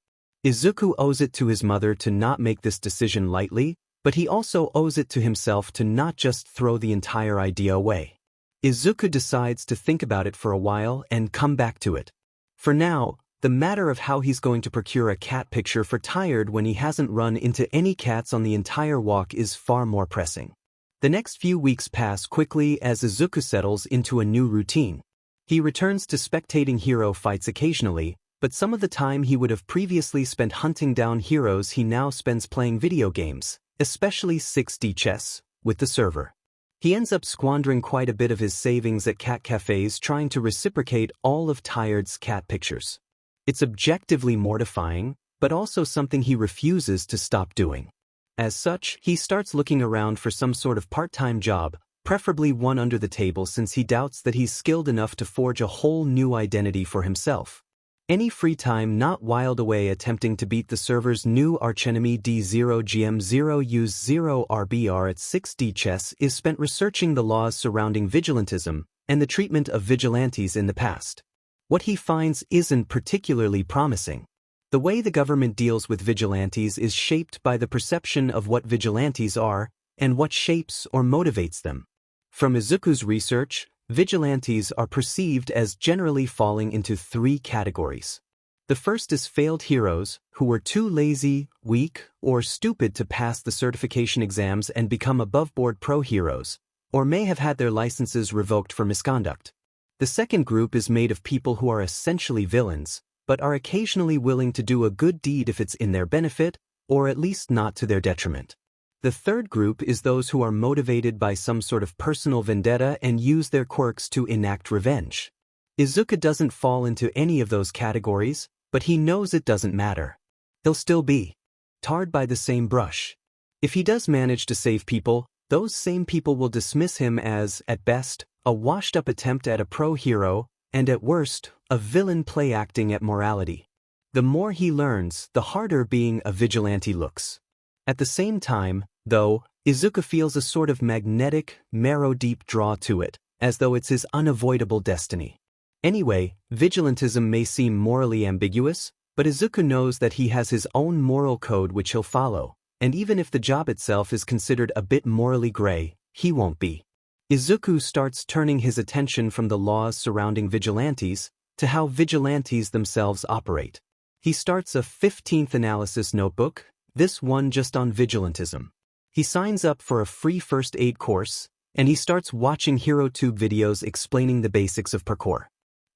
Izuku owes it to his mother to not make this decision lightly, but he also owes it to himself to not just throw the entire idea away. Izuku decides to think about it for a while and come back to it. For now, the matter of how he's going to procure a cat picture for Tired when he hasn't run into any cats on the entire walk is far more pressing. The next few weeks pass quickly as Izuku settles into a new routine. He returns to spectating hero fights occasionally, but some of the time he would have previously spent hunting down heroes he now spends playing video games, especially 6D chess, with the server. He ends up squandering quite a bit of his savings at cat cafes trying to reciprocate all of Tired's cat pictures. It's objectively mortifying, but also something he refuses to stop doing. As such, he starts looking around for some sort of part-time job, preferably one under the table since he doubts that he's skilled enough to forge a whole new identity for himself. Any free time not whiled away attempting to beat the server's new archenemy D0GM0Use0RBR at 6D chess is spent researching the laws surrounding vigilantism and the treatment of vigilantes in the past. What he finds isn't particularly promising. The way the government deals with vigilantes is shaped by the perception of what vigilantes are and what shapes or motivates them. From Izuku's research, vigilantes are perceived as generally falling into 3 categories. The first is failed heroes, who were too lazy, weak, or stupid to pass the certification exams and become above-board pro-heroes, or may have had their licenses revoked for misconduct. The second group is made of people who are essentially villains, but are occasionally willing to do a good deed if it's in their benefit, or at least not to their detriment. The third group is those who are motivated by some sort of personal vendetta and use their quirks to enact revenge. Izuku doesn't fall into any of those categories, but he knows it doesn't matter. He'll still be tarred by the same brush. If he does manage to save people, those same people will dismiss him as, at best, a washed-up attempt at a pro-hero, and at worst, a villain play-acting at morality. The more he learns, the harder being a vigilante looks. At the same time, though, Izuku feels a sort of magnetic, marrow-deep draw to it, as though it's his unavoidable destiny. Anyway, vigilantism may seem morally ambiguous, but Izuku knows that he has his own moral code which he'll follow, and even if the job itself is considered a bit morally gray, he won't be. Izuku starts turning his attention from the laws surrounding vigilantes to how vigilantes themselves operate. He starts a 15th analysis notebook, this one just on vigilantism. He signs up for a free first aid course, and he starts watching HeroTube videos explaining the basics of parkour.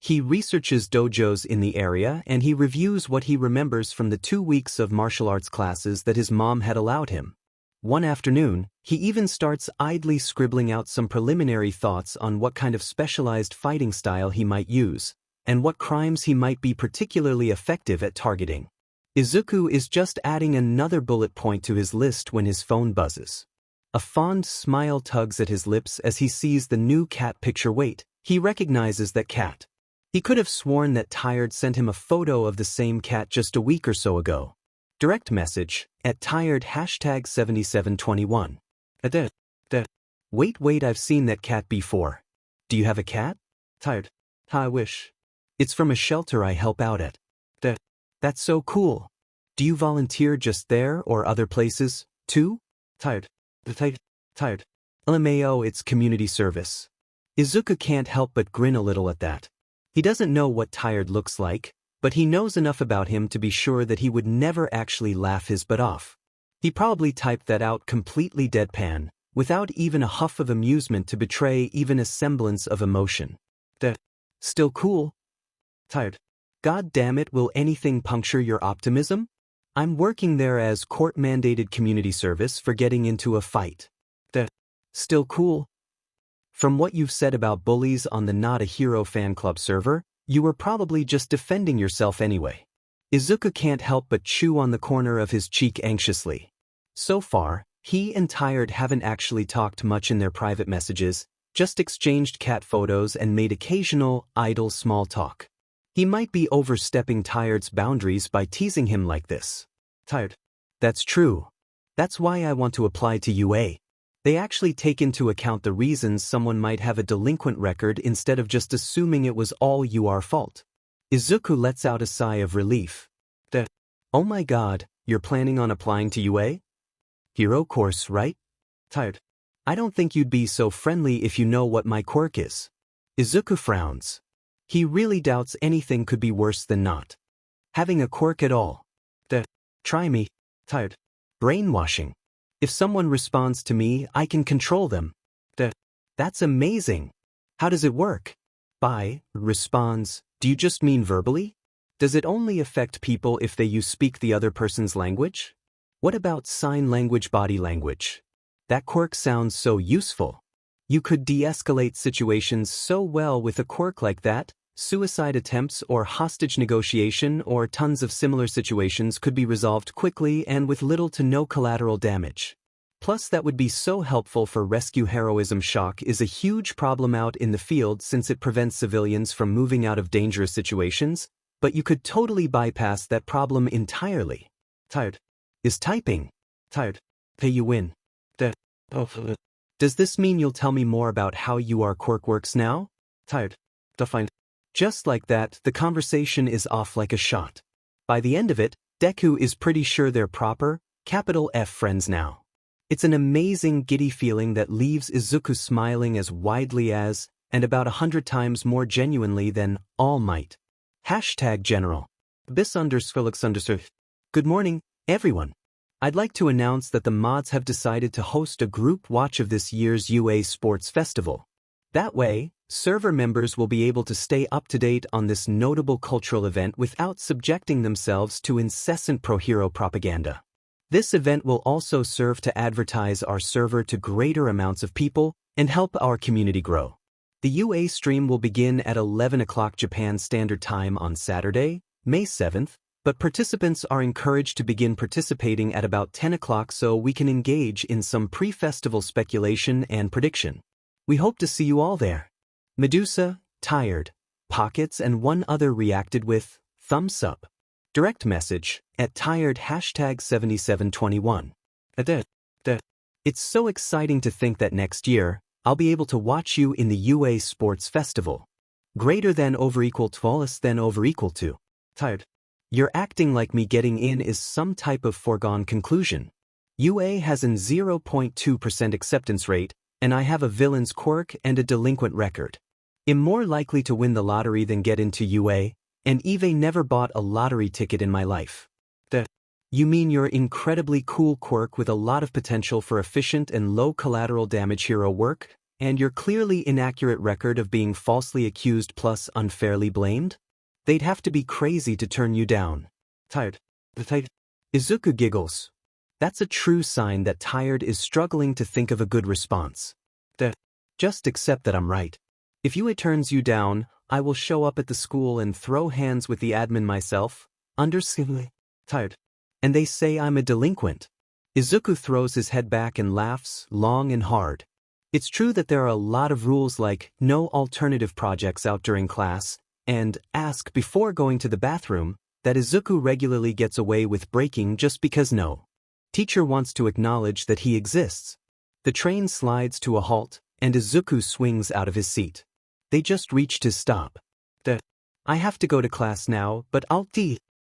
He researches dojos in the area and he reviews what he remembers from the 2 weeks of martial arts classes that his mom had allowed him. One afternoon, he even starts idly scribbling out some preliminary thoughts on what kind of specialized fighting style he might use, and what crimes he might be particularly effective at targeting. Izuku is just adding another bullet point to his list when his phone buzzes. A fond smile tugs at his lips as he sees the new cat picture. Wait, he recognizes that cat. He could have sworn that Tired sent him a photo of the same cat just a week or so ago. Direct message, at Tired #7721. Wait, I've seen that cat before. Do you have a cat? Tired. I wish. It's from a shelter I help out at. That's so cool. Do you volunteer just there or other places, too? Tired. LMAO, it's community service. Izuku can't help but grin a little at that. He doesn't know what Tired looks like, but he knows enough about him to be sure that he would never actually laugh his butt off. He probably typed that out completely deadpan, without even a huff of amusement to betray even a semblance of emotion. Still cool? Tired. God damn it, will anything puncture your optimism? I'm working there as court-mandated community service for getting into a fight. Still cool? From what you've said about bullies on the Not a Hero fan club server, you were probably just defending yourself anyway. Izuku can't help but chew on the corner of his cheek anxiously. So far, he and Tired haven't actually talked much in their private messages, just exchanged cat photos and made occasional, idle small talk. He might be overstepping Tired's boundaries by teasing him like this. Tired. That's true. That's why I want to apply to UA. They actually take into account the reasons someone might have a delinquent record instead of just assuming it was all your fault. Izuku lets out a sigh of relief. Oh my god, you're planning on applying to UA? Hero course, right? Tired. I don't think you'd be so friendly if you know what my quirk is. Izuku frowns. He really doubts anything could be worse than not having a quirk at all. Try me. Tired. Brainwashing. If someone responds to me, I can control them. That's amazing. How does it work? By responds, do you just mean verbally? Does it only affect people if you speak the other person's language? What about sign language, body language? That quirk sounds so useful. You could de-escalate situations so well with a quirk like that. Suicide attempts or hostage negotiation or tons of similar situations could be resolved quickly and with little to no collateral damage. Plus, that would be so helpful for rescue heroism. Shock is a huge problem out in the field since it prevents civilians from moving out of dangerous situations, but you could totally bypass that problem entirely. Tired. Is typing. Tired. Pay you win. Does this mean you'll tell me more about how your quirk works now? Tired. Defined. Just like that, the conversation is off like a shot. By the end of it, Deku is pretty sure they're proper, capital F friends now. It's an amazing giddy feeling that leaves Izuku smiling as widely as, and about 100 times more genuinely than, All Might. #General. Good morning, everyone. I'd like to announce that the mods have decided to host a group watch of this year's UA Sports Festival. That way, server members will be able to stay up to date on this notable cultural event without subjecting themselves to incessant pro-hero propaganda. This event will also serve to advertise our server to greater amounts of people and help our community grow. The UA stream will begin at 11 o'clock Japan Standard Time on Saturday, May 7th, but participants are encouraged to begin participating at about 10 o'clock so we can engage in some pre-festival speculation and prediction. We hope to see you all there. Medusa, Tired, Pockets and one other reacted with, thumbs up. Direct message, at Tired #7721. It's so exciting to think that next year, I'll be able to watch you in the UA Sports Festival. Greater than over equal to less than over equal to. Tired. You're acting like me getting in is some type of foregone conclusion. UA has an 0.2% acceptance rate, and I have a villain's quirk and a delinquent record. I'm more likely to win the lottery than get into UA, and Eve never bought a lottery ticket in my life. You mean your incredibly cool quirk with a lot of potential for efficient and low collateral damage hero work, and your clearly inaccurate record of being falsely accused plus unfairly blamed? They'd have to be crazy to turn you down. Tired. Izuku giggles. That's a true sign that Tired is struggling to think of a good response. Just accept that I'm right. If UA turns you down, I will show up at the school and throw hands with the admin myself. Understandably. Tired. And they say I'm a delinquent. Izuku throws his head back and laughs, long and hard. It's true that there are a lot of rules like no alternative projects out during class, and ask before going to the bathroom, that Izuku regularly gets away with breaking just because no teacher wants to acknowledge that he exists. The train slides to a halt, and Izuku swings out of his seat. They just reached his stop. I have to go to class now, but I'll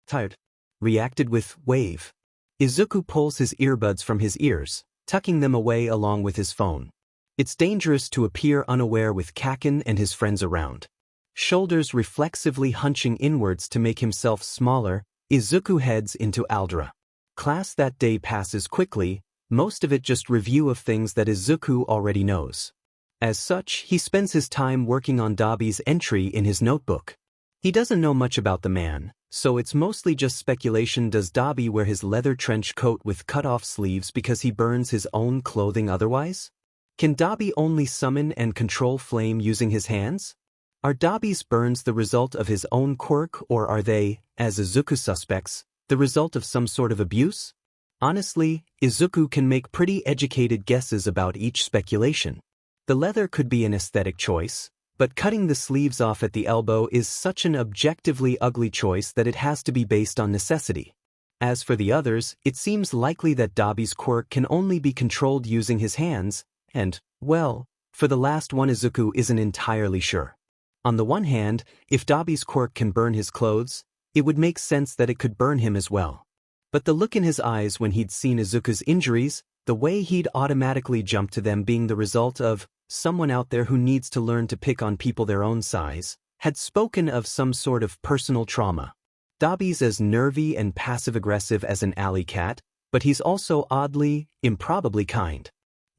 Tired. Reacted with, wave. Izuku pulls his earbuds from his ears, tucking them away along with his phone. It's dangerous to appear unaware with Kaken and his friends around. Shoulders reflexively hunching inwards to make himself smaller, Izuku heads into Aldra. Class that day passes quickly, most of it just review of things that Izuku already knows. As such, he spends his time working on Dobby's entry in his notebook. He doesn't know much about the man, so it's mostly just speculation. Does Dobby wear his leather trench coat with cut-off sleeves because he burns his own clothing otherwise? Can Dobby only summon and control flame using his hands? Are Dobby's burns the result of his own quirk, or are they, as Izuku suspects, the result of some sort of abuse? Honestly, Izuku can make pretty educated guesses about each speculation. The leather could be an aesthetic choice, but cutting the sleeves off at the elbow is such an objectively ugly choice that it has to be based on necessity. As for the others, it seems likely that Dobby's quirk can only be controlled using his hands, and, well, for the last one Izuku isn't entirely sure. On the one hand, if Dobby's quirk can burn his clothes, it would make sense that it could burn him as well. But the look in his eyes when he'd seen Izuku's injuries, the way he'd automatically jumped to them being the result of someone out there who needs to learn to pick on people their own size, had spoken of some sort of personal trauma. Dobby's as nervy and passive-aggressive as an alley cat, but he's also oddly, improbably kind.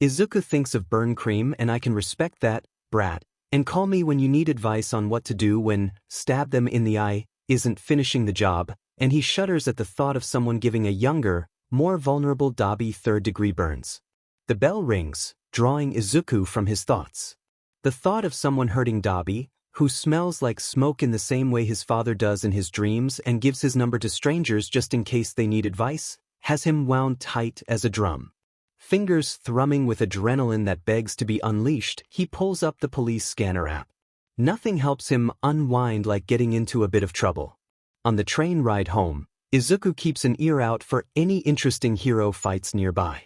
Izuku thinks of burn cream, and I can respect that, brat, and call me when you need advice on what to do when stab them in the eye isn't finishing the job, and he shudders at the thought of someone giving a younger, more vulnerable Dobby third-degree burns. The bell rings, drawing Izuku from his thoughts. The thought of someone hurting Dobby, who smells like smoke in the same way his father does in his dreams and gives his number to strangers just in case they need advice, has him wound tight as a drum. Fingers thrumming with adrenaline that begs to be unleashed, he pulls up the police scanner app. Nothing helps him unwind like getting into a bit of trouble. On the train ride home, Izuku keeps an ear out for any interesting hero fights nearby.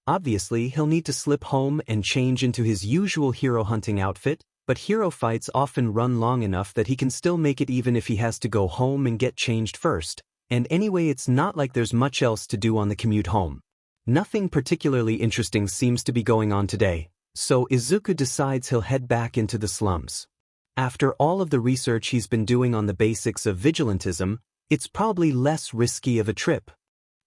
Obviously, he'll need to slip home and change into his usual hero hunting outfit, but hero fights often run long enough that he can still make it even if he has to go home and get changed first, and anyway it's not like there's much else to do on the commute home. Nothing particularly interesting seems to be going on today, so Izuku decides he'll head back into the slums. After all of the research he's been doing on the basics of vigilantism, it's probably less risky of a trip.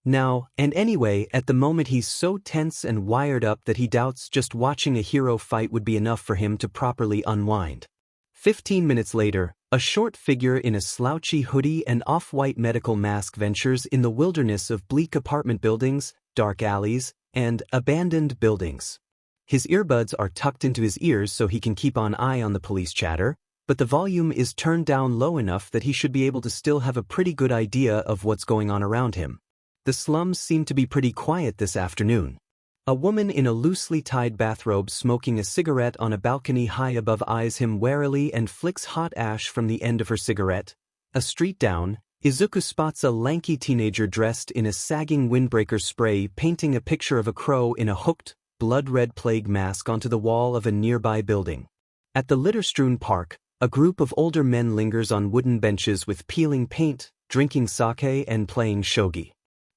Now, and anyway, at the moment he's so tense and wired up that he doubts just watching a hero fight would be enough for him to properly unwind. 15 minutes later, a short figure in a slouchy hoodie and off-white medical mask ventures in the wilderness of bleak apartment buildings, dark alleys, and abandoned buildings. His earbuds are tucked into his ears so he can keep an eye on the police chatter, but the volume is turned down low enough that he should be able to still have a pretty good idea of what's going on around him. The slums seem to be pretty quiet this afternoon. A woman in a loosely tied bathrobe smoking a cigarette on a balcony high above eyes him warily and flicks hot ash from the end of her cigarette. A street down, Izuku spots a lanky teenager dressed in a sagging windbreaker spray painting a picture of a crow in a hooked, blood-red plague mask onto the wall of a nearby building. At the litter-strewn park, a group of older men lingers on wooden benches with peeling paint, drinking sake and playing shogi.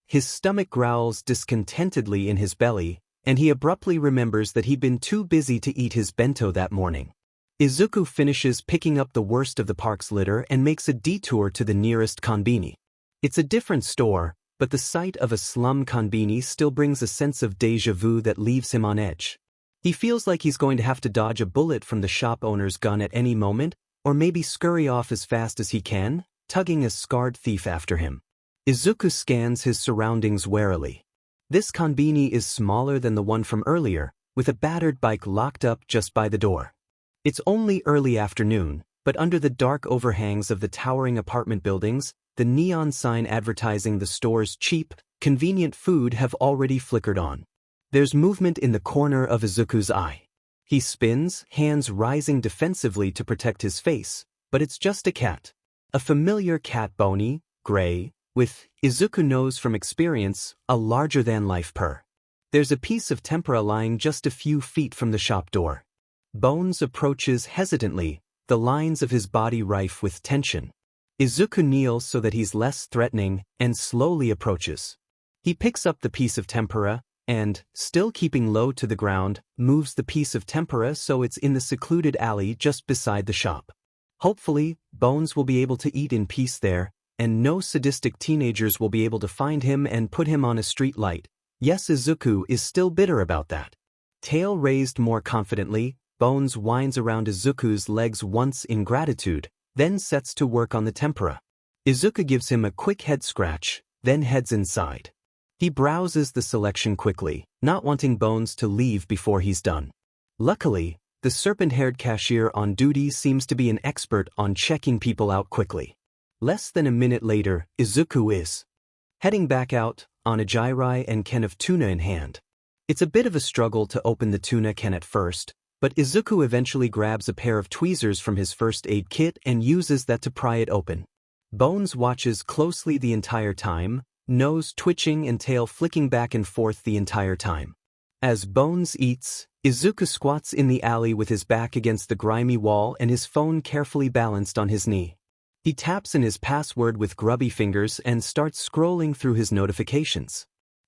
His stomach growls discontentedly in his belly, and he abruptly remembers that he'd been too busy to eat his bento that morning. Izuku finishes picking up the worst of the park's litter and makes a detour to the nearest konbini. It's a different store, but the sight of a slum konbini still brings a sense of déjà vu that leaves him on edge. He feels like he's going to have to dodge a bullet from the shop owner's gun at any moment, or maybe scurry off as fast as he can, tugging a scarred thief after him. Izuku scans his surroundings warily. This konbini is smaller than the one from earlier, with a battered bike locked up just by the door. It's only early afternoon, but under the dark overhangs of the towering apartment buildings, the neon sign advertising the store's cheap, convenient food have already flickered on. There's movement in the corner of Izuku's eye. He spins, hands rising defensively to protect his face, but it's just a cat. A familiar cat, bony, gray, with, Izuku knows from experience, a larger-than-life purr. There's a piece of tempura lying just a few feet from the shop door. Bones approaches hesitantly, the lines of his body rife with tension. Izuku kneels so that he's less threatening, and slowly approaches. He picks up the piece of tempura, and, still keeping low to the ground, moves the piece of tempura so it's in the secluded alley just beside the shop. Hopefully, Bones will be able to eat in peace there, and no sadistic teenagers will be able to find him and put him on a street light. Yes, Izuku is still bitter about that. Tail raised more confidently, Bones winds around Izuku's legs once in gratitude, then sets to work on the tempura. Izuku gives him a quick head scratch, then heads inside. He browses the selection quickly, not wanting Bones to leave before he's done. Luckily, the serpent-haired cashier on duty seems to be an expert on checking people out quickly. Less than a minute later, Izuku is heading back out, on a jirai and can of tuna in hand. It's a bit of a struggle to open the tuna can at first, but Izuku eventually grabs a pair of tweezers from his first aid kit and uses that to pry it open. Bones watches closely the entire time, nose twitching and tail flicking back and forth the entire time. As Bones eats, Izuku squats in the alley with his back against the grimy wall and his phone carefully balanced on his knee. He taps in his password with grubby fingers and starts scrolling through his notifications.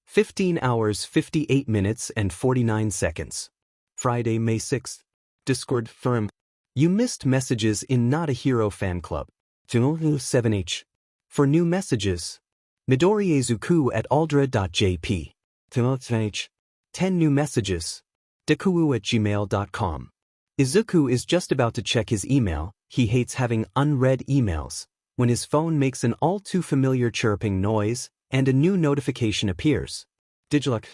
15 hours 58 minutes and 49 seconds. Friday, May 6th. Discord firm. You missed messages in Not a Hero fan club. 7H. For new messages. Midori Izuku at aldra.jp. 7H. 10 new messages. Deku@gmail.com. Izuku is just about to check his email. He hates having unread emails, when his phone makes an all-too-familiar chirping noise, and a new notification appears. Digilock.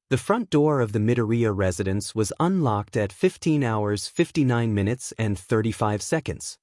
The front door of the Midoriya residence was unlocked at 15 hours 59 minutes and 35 seconds.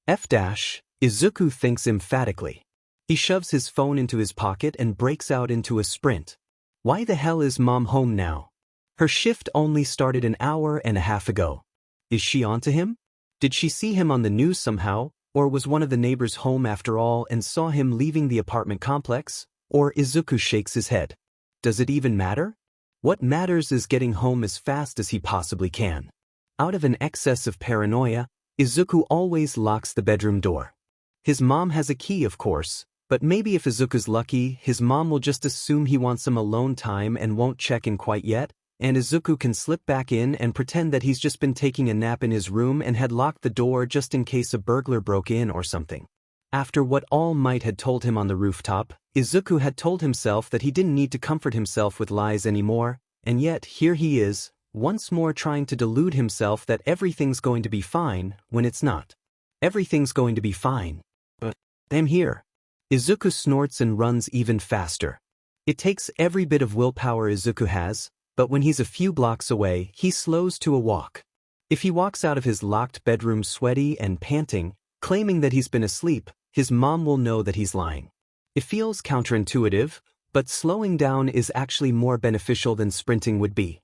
Izuku thinks emphatically. He shoves his phone into his pocket and breaks out into a sprint. Why the hell is Mom home now? Her shift only started an hour and a half ago. Is she onto him? Did she see him on the news somehow, or was one of the neighbors home after all and saw him leaving the apartment complex? Or Izuku shakes his head. Does it even matter? What matters is getting home as fast as he possibly can. Out of an excess of paranoia, Izuku always locks the bedroom door. His mom has a key, of course, But maybe if Izuku's lucky, his mom will just assume he wants some alone time and won't check in quite yet, and Izuku can slip back in and pretend that he's just been taking a nap in his room and had locked the door just in case a burglar broke in or something. After what All Might had told him on the rooftop, Izuku had told himself that he didn't need to comfort himself with lies anymore, and yet here he is, once more trying to delude himself that everything's going to be fine when it's not. Everything's going to be fine. But I'm here. Izuku snorts and runs even faster. It takes every bit of willpower Izuku has, but when he's a few blocks away, he slows to a walk. If he walks out of his locked bedroom sweaty and panting, claiming that he's been asleep, his mom will know that he's lying. It feels counterintuitive, but slowing down is actually more beneficial than sprinting would be.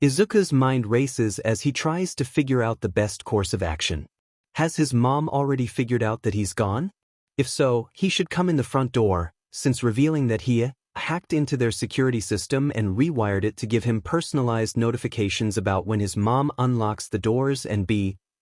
Izuku's mind races as he tries to figure out the best course of action. Has his mom already figured out that he's gone? If so, he should come in the front door, since revealing that he hacked into their security system and rewired it to give him personalized notifications about when his mom unlocks the doors and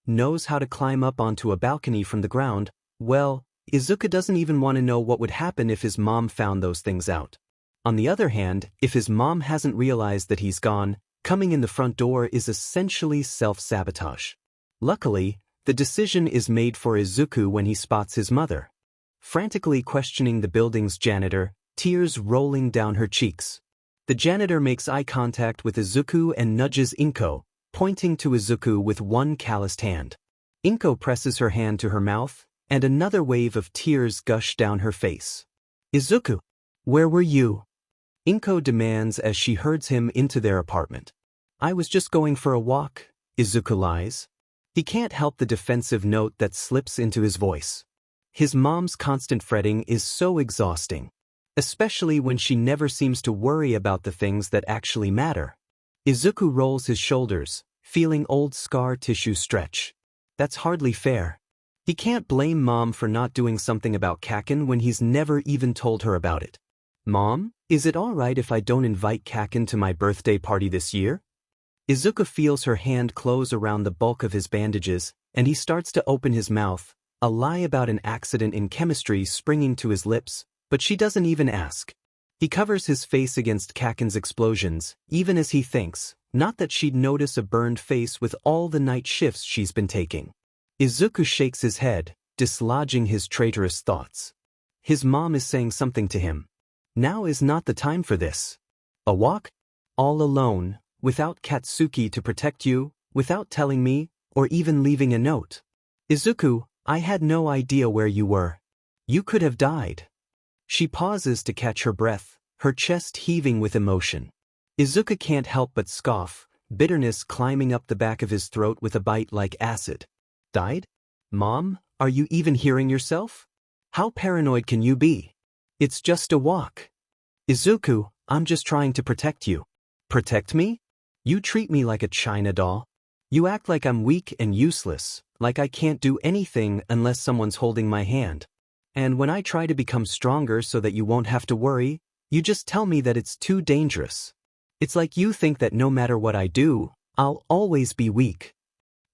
knows how to climb up onto a balcony from the ground. Well, Izuku doesn't even want to know what would happen if his mom found those things out. On the other hand, if his mom hasn't realized that he's gone, coming in the front door is essentially self-sabotage. Luckily, the decision is made for Izuku when he spots his mother, frantically questioning the building's janitor, tears rolling down her cheeks. The janitor makes eye contact with Izuku and nudges Inko, pointing to Izuku with one calloused hand. Inko presses her hand to her mouth, and another wave of tears gush down her face. Izuku, where were you? Inko demands as she herds him into their apartment. I was just going for a walk, Izuku lies. He can't help the defensive note that slips into his voice. His mom's constant fretting is so exhausting, especially when she never seems to worry about the things that actually matter. Izuku rolls his shoulders, feeling old scar tissue stretch. That's hardly fair. He can't blame Mom for not doing something about Kaken when he's never even told her about it. Mom, is it alright if I don't invite Kaken to my birthday party this year? Izuku feels her hand close around the bulk of his bandages, and he starts to open his mouth, a lie about an accident in chemistry springing to his lips, but she doesn't even ask. He covers his face against Kaken's explosions, even as he thinks, not that she'd notice a burned face with all the night shifts she's been taking. Izuku shakes his head, dislodging his traitorous thoughts. His mom is saying something to him. Now is not the time for this. A walk? All alone, without Katsuki to protect you, without telling me, or even leaving a note. Izuku, I had no idea where you were. You could have died. She pauses to catch her breath, her chest heaving with emotion. Izuku can't help but scoff, bitterness climbing up the back of his throat with a bite like acid. Died? Mom, are you even hearing yourself? How paranoid can you be? It's just a walk. Izuku, I'm just trying to protect you. Protect me? You treat me like a China doll. You act like I'm weak and useless, like I can't do anything unless someone's holding my hand. And when I try to become stronger so that you won't have to worry, you just tell me that it's too dangerous. It's like you think that no matter what I do, I'll always be weak.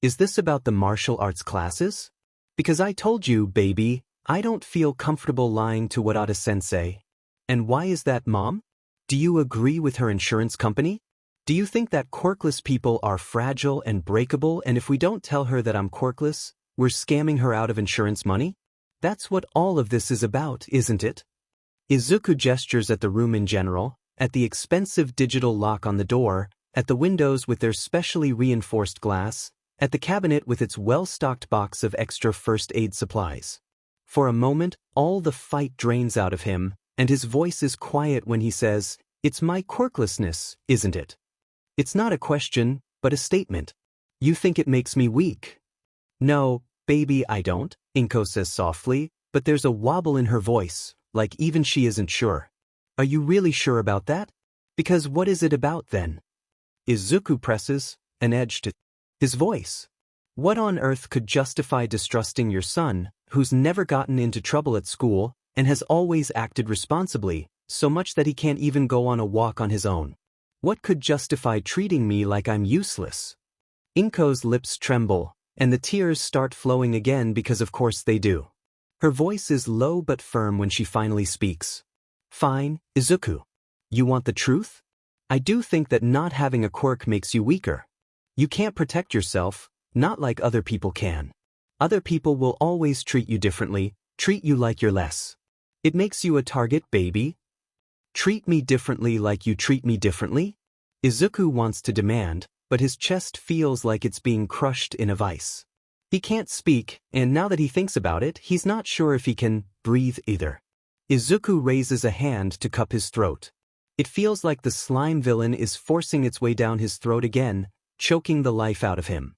Is this about the martial arts classes? Because I told you, baby, I don't feel comfortable lying to Wadada-sensei. And why is that, Mom? Do you agree with her insurance company? Do you think that quirkless people are fragile and breakable, and if we don't tell her that I'm quirkless, we're scamming her out of insurance money? That's what all of this is about, isn't it? Izuku gestures at the room in general, at the expensive digital lock on the door, at the windows with their specially reinforced glass, at the cabinet with its well-stocked box of extra first aid supplies. For a moment, all the fight drains out of him, and his voice is quiet when he says, "It's my quirklessness, isn't it?" It's not a question, but a statement. You think it makes me weak? No, baby, I don't, Inko says softly, but there's a wobble in her voice, like even she isn't sure. Are you really sure about that? Because what is it about then? Izuku presses an edge to his voice. What on earth could justify distrusting your son, who's never gotten into trouble at school, and has always acted responsibly, so much that he can't even go on a walk on his own? What could justify treating me like I'm useless? Inko's lips tremble, and the tears start flowing again because of course they do. Her voice is low but firm when she finally speaks. Fine, Izuku. You want the truth? I do think that not having a quirk makes you weaker. You can't protect yourself, not like other people can. Other people will always treat you differently, treat you like you're less. It makes you a target, baby. Treat me differently like you treat me differently? Izuku wants to demand, but his chest feels like it's being crushed in a vice. He can't speak, and now that he thinks about it, he's not sure if he can breathe either. Izuku raises a hand to cup his throat. It feels like the slime villain is forcing its way down his throat again, choking the life out of him.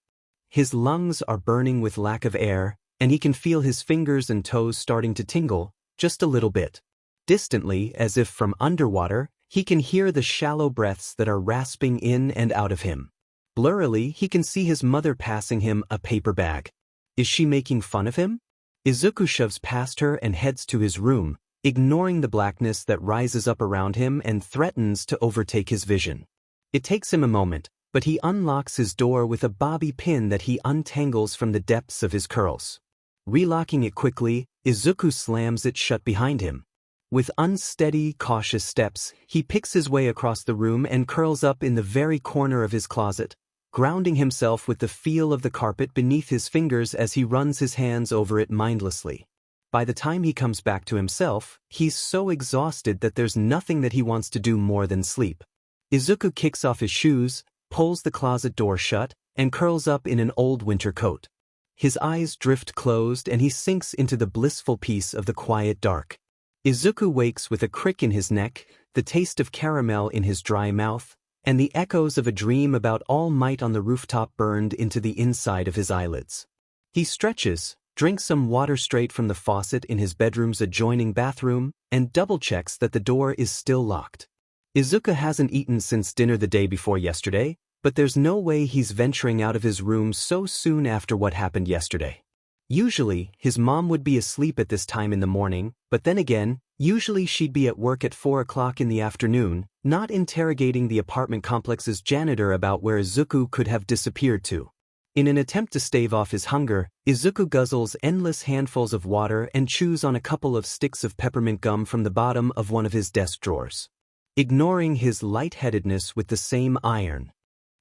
His lungs are burning with lack of air, and he can feel his fingers and toes starting to tingle, just a little bit. Distantly, as if from underwater, he can hear the shallow breaths that are rasping in and out of him. Blurrily, he can see his mother passing him a paper bag. Is she making fun of him? Izuku shoves past her and heads to his room, ignoring the blackness that rises up around him and threatens to overtake his vision. It takes him a moment, but he unlocks his door with a bobby pin that he untangles from the depths of his curls. Relocking it quickly, Izuku slams it shut behind him. With unsteady, cautious steps, he picks his way across the room and curls up in the very corner of his closet, grounding himself with the feel of the carpet beneath his fingers as he runs his hands over it mindlessly. By the time he comes back to himself, he's so exhausted that there's nothing that he wants to do more than sleep. Izuku kicks off his shoes, pulls the closet door shut, and curls up in an old winter coat. His eyes drift closed and he sinks into the blissful peace of the quiet dark. Izuku wakes with a crick in his neck, the taste of caramel in his dry mouth, and the echoes of a dream about All Might on the rooftop burned into the inside of his eyelids. He stretches, drinks some water straight from the faucet in his bedroom's adjoining bathroom, and double-checks that the door is still locked. Izuku hasn't eaten since dinner the day before yesterday, but there's no way he's venturing out of his room so soon after what happened yesterday. Usually, his mom would be asleep at this time in the morning, but then again, usually she'd be at work at 4 o'clock in the afternoon, not interrogating the apartment complex's janitor about where Izuku could have disappeared to. In an attempt to stave off his hunger, Izuku guzzles endless handfuls of water and chews on a couple of sticks of peppermint gum from the bottom of one of his desk drawers. Ignoring his lightheadedness with the same iron.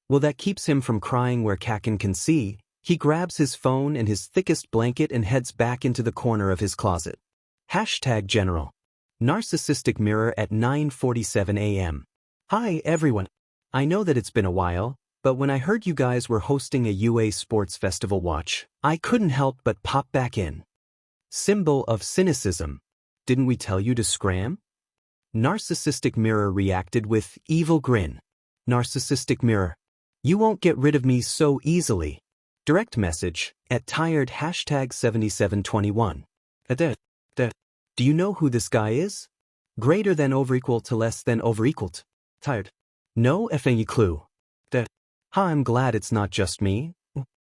Well, that keeps him from crying where Kaken can see. He grabs his phone and his thickest blanket and heads back into the corner of his closet. #General. Narcissistic Mirror at 9:47 a.m. Hi everyone. I know that it's been a while, but when I heard you guys were hosting a UA Sports Festival watch, I couldn't help but pop back in. Symbol of cynicism. Didn't we tell you to scram? Narcissistic Mirror reacted with evil grin. Narcissistic Mirror. You won't get rid of me so easily. Direct message, at tired #7721. Do you know who this guy is? Greater than over equal to less than over equaled. Tired. No effing clue. I'm glad it's not just me.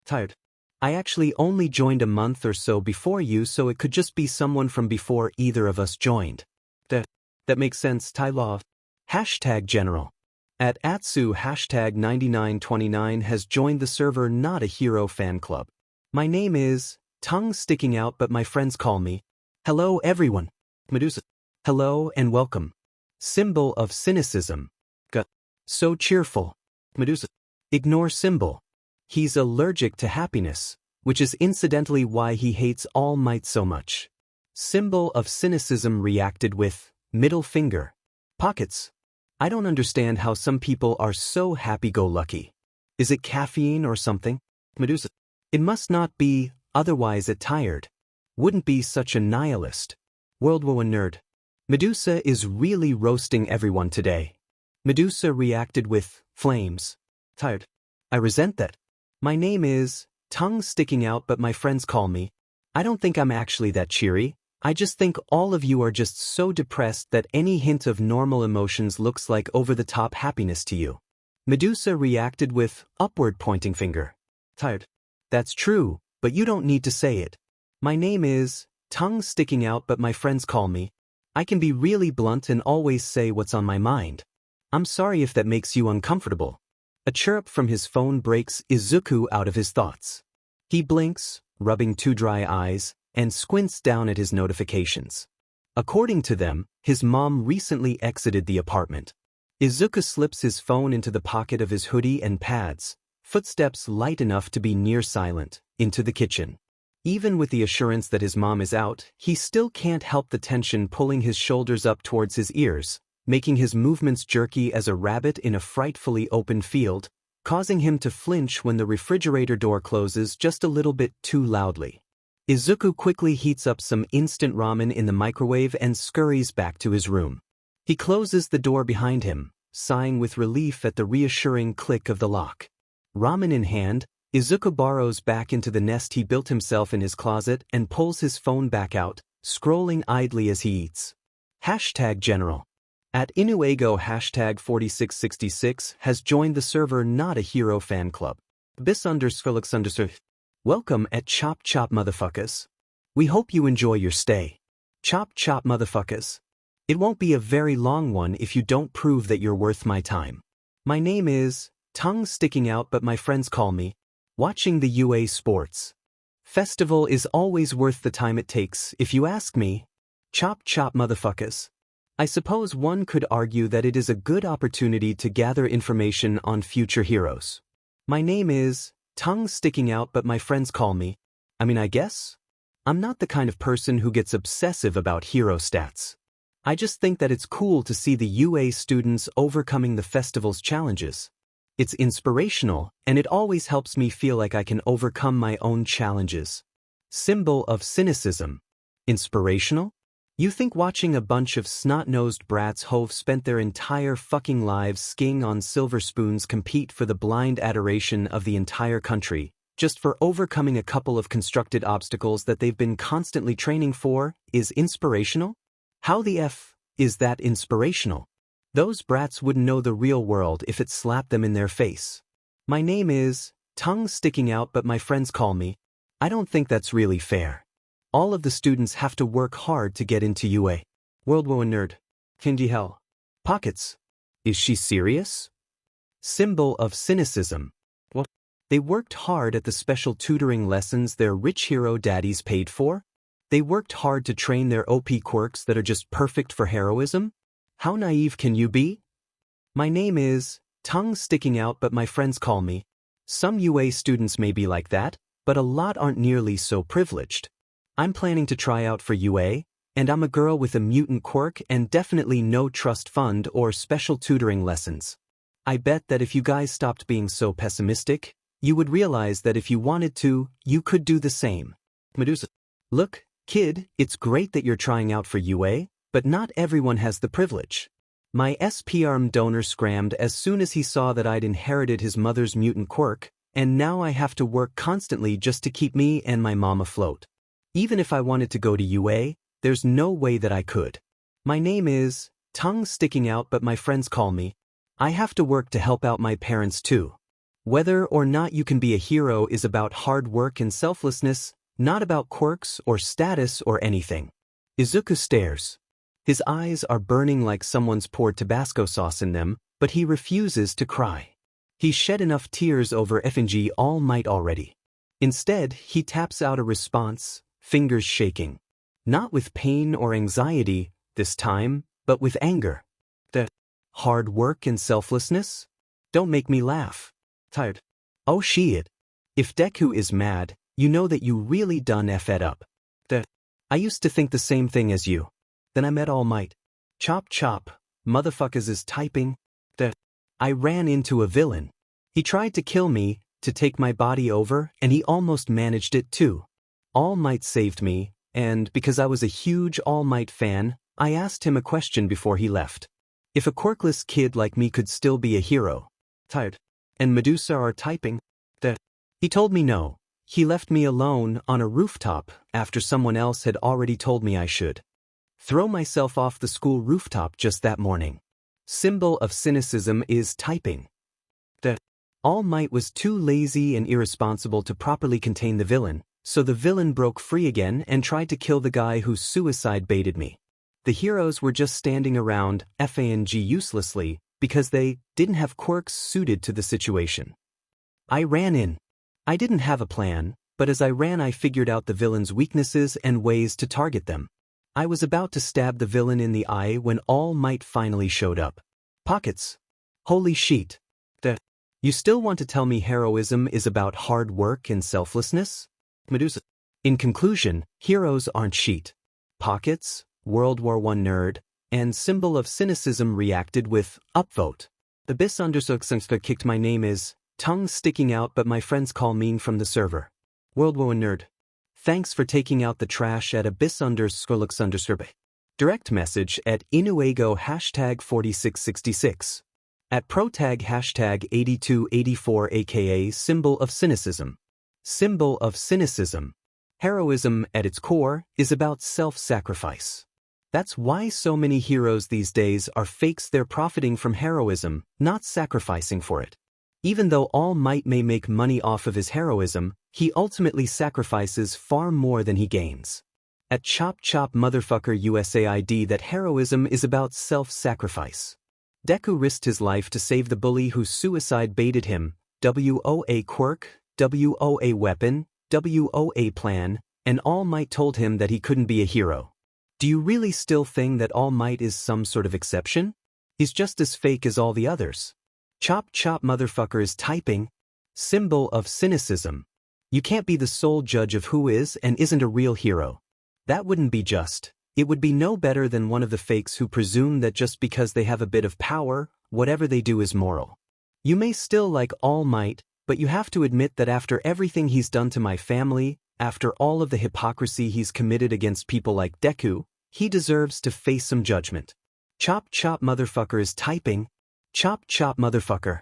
Tired. I actually only joined a month or so before you, so it could just be someone from before either of us joined. That makes sense, Tylov. #General. At Atsu #9929 has joined the server Not a Hero fan club. My name is, tongue sticking out but my friends call me. Hello everyone. Medusa. Hello and welcome. Symbol of cynicism. So cheerful. Medusa. Ignore symbol. He's allergic to happiness, which is incidentally why he hates All Might so much. Symbol of cynicism reacted with middle finger. Pockets. I don't understand how some people are so happy-go-lucky. Is it caffeine or something? Medusa. It must not be, otherwise it tired. Wouldn't be such a nihilist. World War I nerd. Medusa is really roasting everyone today. Medusa reacted with flames. Tired. I resent that. My name is, tongue sticking out but my friends call me. I don't think I'm actually that cheery. I just think all of you are just so depressed that any hint of normal emotions looks like over-the-top happiness to you. Medusa reacted with upward pointing finger. Tired. That's true, but you don't need to say it. My name is, tongue sticking out but my friends call me. I can be really blunt and always say what's on my mind. I'm sorry if that makes you uncomfortable. A chirp from his phone breaks Izuku out of his thoughts. He blinks, rubbing two dry eyes, and squints down at his notifications. According to them, his mom recently exited the apartment. Izuku slips his phone into the pocket of his hoodie and pads, footsteps light enough to be near silent, into the kitchen. Even with the assurance that his mom is out, he still can't help the tension pulling his shoulders up towards his ears, making his movements jerky as a rabbit in a frightfully open field, causing him to flinch when the refrigerator door closes just a little bit too loudly. Izuku quickly heats up some instant ramen in the microwave and scurries back to his room. He closes the door behind him, sighing with relief at the reassuring click of the lock. Ramen in hand, Izuku burrows back into the nest he built himself in his closet and pulls his phone back out, scrolling idly as he eats. #General. At Inuego #4666 has joined the server Not a Hero fan club. Welcome at Chop Chop motherfuckers. We hope you enjoy your stay. Chop Chop motherfuckers. It won't be a very long one if you don't prove that you're worth my time. My name is, tongue sticking out but my friends call me, watching the UA Sports Festival is always worth the time it takes if you ask me. Chop Chop motherfuckers. I suppose one could argue that it is a good opportunity to gather information on future heroes. My name is, tongue sticking out but my friends call me, I guess? I'm not the kind of person who gets obsessive about hero stats. I just think that it's cool to see the UA students overcoming the festival's challenges. It's inspirational, and it always helps me feel like I can overcome my own challenges. Symbol of cynicism. Inspirational? You think watching a bunch of snot-nosed brats who've spent their entire fucking lives skiing on silver spoons compete for the blind adoration of the entire country, just for overcoming a couple of constructed obstacles that they've been constantly training for, is inspirational? How the F is that inspirational? Those brats wouldn't know the real world if it slapped them in their face. My name is, tongue sticking out but my friends call me. I don't think that's really fair. All of the students have to work hard to get into UA. World War Nerd. Hindi hell. Pockets. Is she serious? Symbol of cynicism. What? They worked hard at the special tutoring lessons their rich hero daddies paid for? They worked hard to train their OP quirks that are just perfect for heroism? How naive can you be? My name is, tongue sticking out but my friends call me. Some UA students may be like that, but a lot aren't nearly so privileged. I'm planning to try out for UA, and I'm a girl with a mutant quirk and definitely no trust fund or special tutoring lessons. I bet that if you guys stopped being so pessimistic, you would realize that if you wanted to, you could do the same. Medusa. Look, kid, it's great that you're trying out for UA, but not everyone has the privilege. My SPRM donor scrammed as soon as he saw that I'd inherited his mother's mutant quirk, and now I have to work constantly just to keep me and my mom afloat. Even if I wanted to go to UA, there's no way that I could. My name is, tongue sticking out but my friends call me. I have to work to help out my parents too. Whether or not you can be a hero is about hard work and selflessness, not about quirks or status or anything. Izuku stares. His eyes are burning like someone's poured Tabasco sauce in them, but he refuses to cry. He shed enough tears over FNG All Might already. Instead, he taps out a response, fingers shaking. Not with pain or anxiety, this time, but with anger. The hard work and selflessness? Don't make me laugh. Tired. Oh shit. If Deku is mad, you know that you really done F'd up. I used to think the same thing as you. Then I met All Might. Chop chop, motherfuckers is typing. I ran into a villain. He tried to kill me, to take my body over, and he almost managed it too. All Might saved me, and because I was a huge All Might fan, I asked him a question before he left. If a quirkless kid like me could still be a hero. Tired. And Medusa are typing. He told me no. He left me alone on a rooftop after someone else had already told me I should throw myself off the school rooftop just that morning. Symbol of cynicism is typing. All Might was too lazy and irresponsible to properly contain the villain, so the villain broke free again and tried to kill the guy who suicide baited me. The heroes were just standing around FANG uselessly because they didn't have quirks suited to the situation. I ran in. I didn't have a plan, but as I ran I figured out the villain's weaknesses and ways to target them. I was about to stab the villain in the eye when All Might finally showed up. Pockets. Holy shit. You still want to tell me heroism is about hard work and selflessness? Medusa. In conclusion, heroes aren't shit. Pockets, World War I nerd, and symbol of cynicism reacted with upvote. The bis_sangsta kicked my name is tongue sticking out but my friends call mean from the server. World War I nerd. Thanks for taking out the trash at a bis_lux_. Direct message at inuego #4666. At protag #8284 aka symbol of cynicism. Symbol of cynicism. Heroism, at its core, is about self-sacrifice. That's why so many heroes these days are fakes. They're profiting from heroism, not sacrificing for it. Even though All Might may make money off of his heroism, he ultimately sacrifices far more than he gains. At Chop Chop Motherfucker USAID that heroism is about self-sacrifice. Deku risked his life to save the bully who suicide baited him. WOA quirk, WOA weapon, WOA plan, and All Might told him that he couldn't be a hero. Do you really still think that All Might is some sort of exception? He's just as fake as all the others. Chop Chop Motherfucker is typing. Symbol of cynicism. You can't be the sole judge of who is and isn't a real hero. That wouldn't be just. It would be no better than one of the fakes who presume that just because they have a bit of power, whatever they do is moral. You may still like All Might, but you have to admit that after everything he's done to my family, after all of the hypocrisy he's committed against people like Deku, he deserves to face some judgment. Chop Chop Motherfucker is typing. Chop Chop Motherfucker.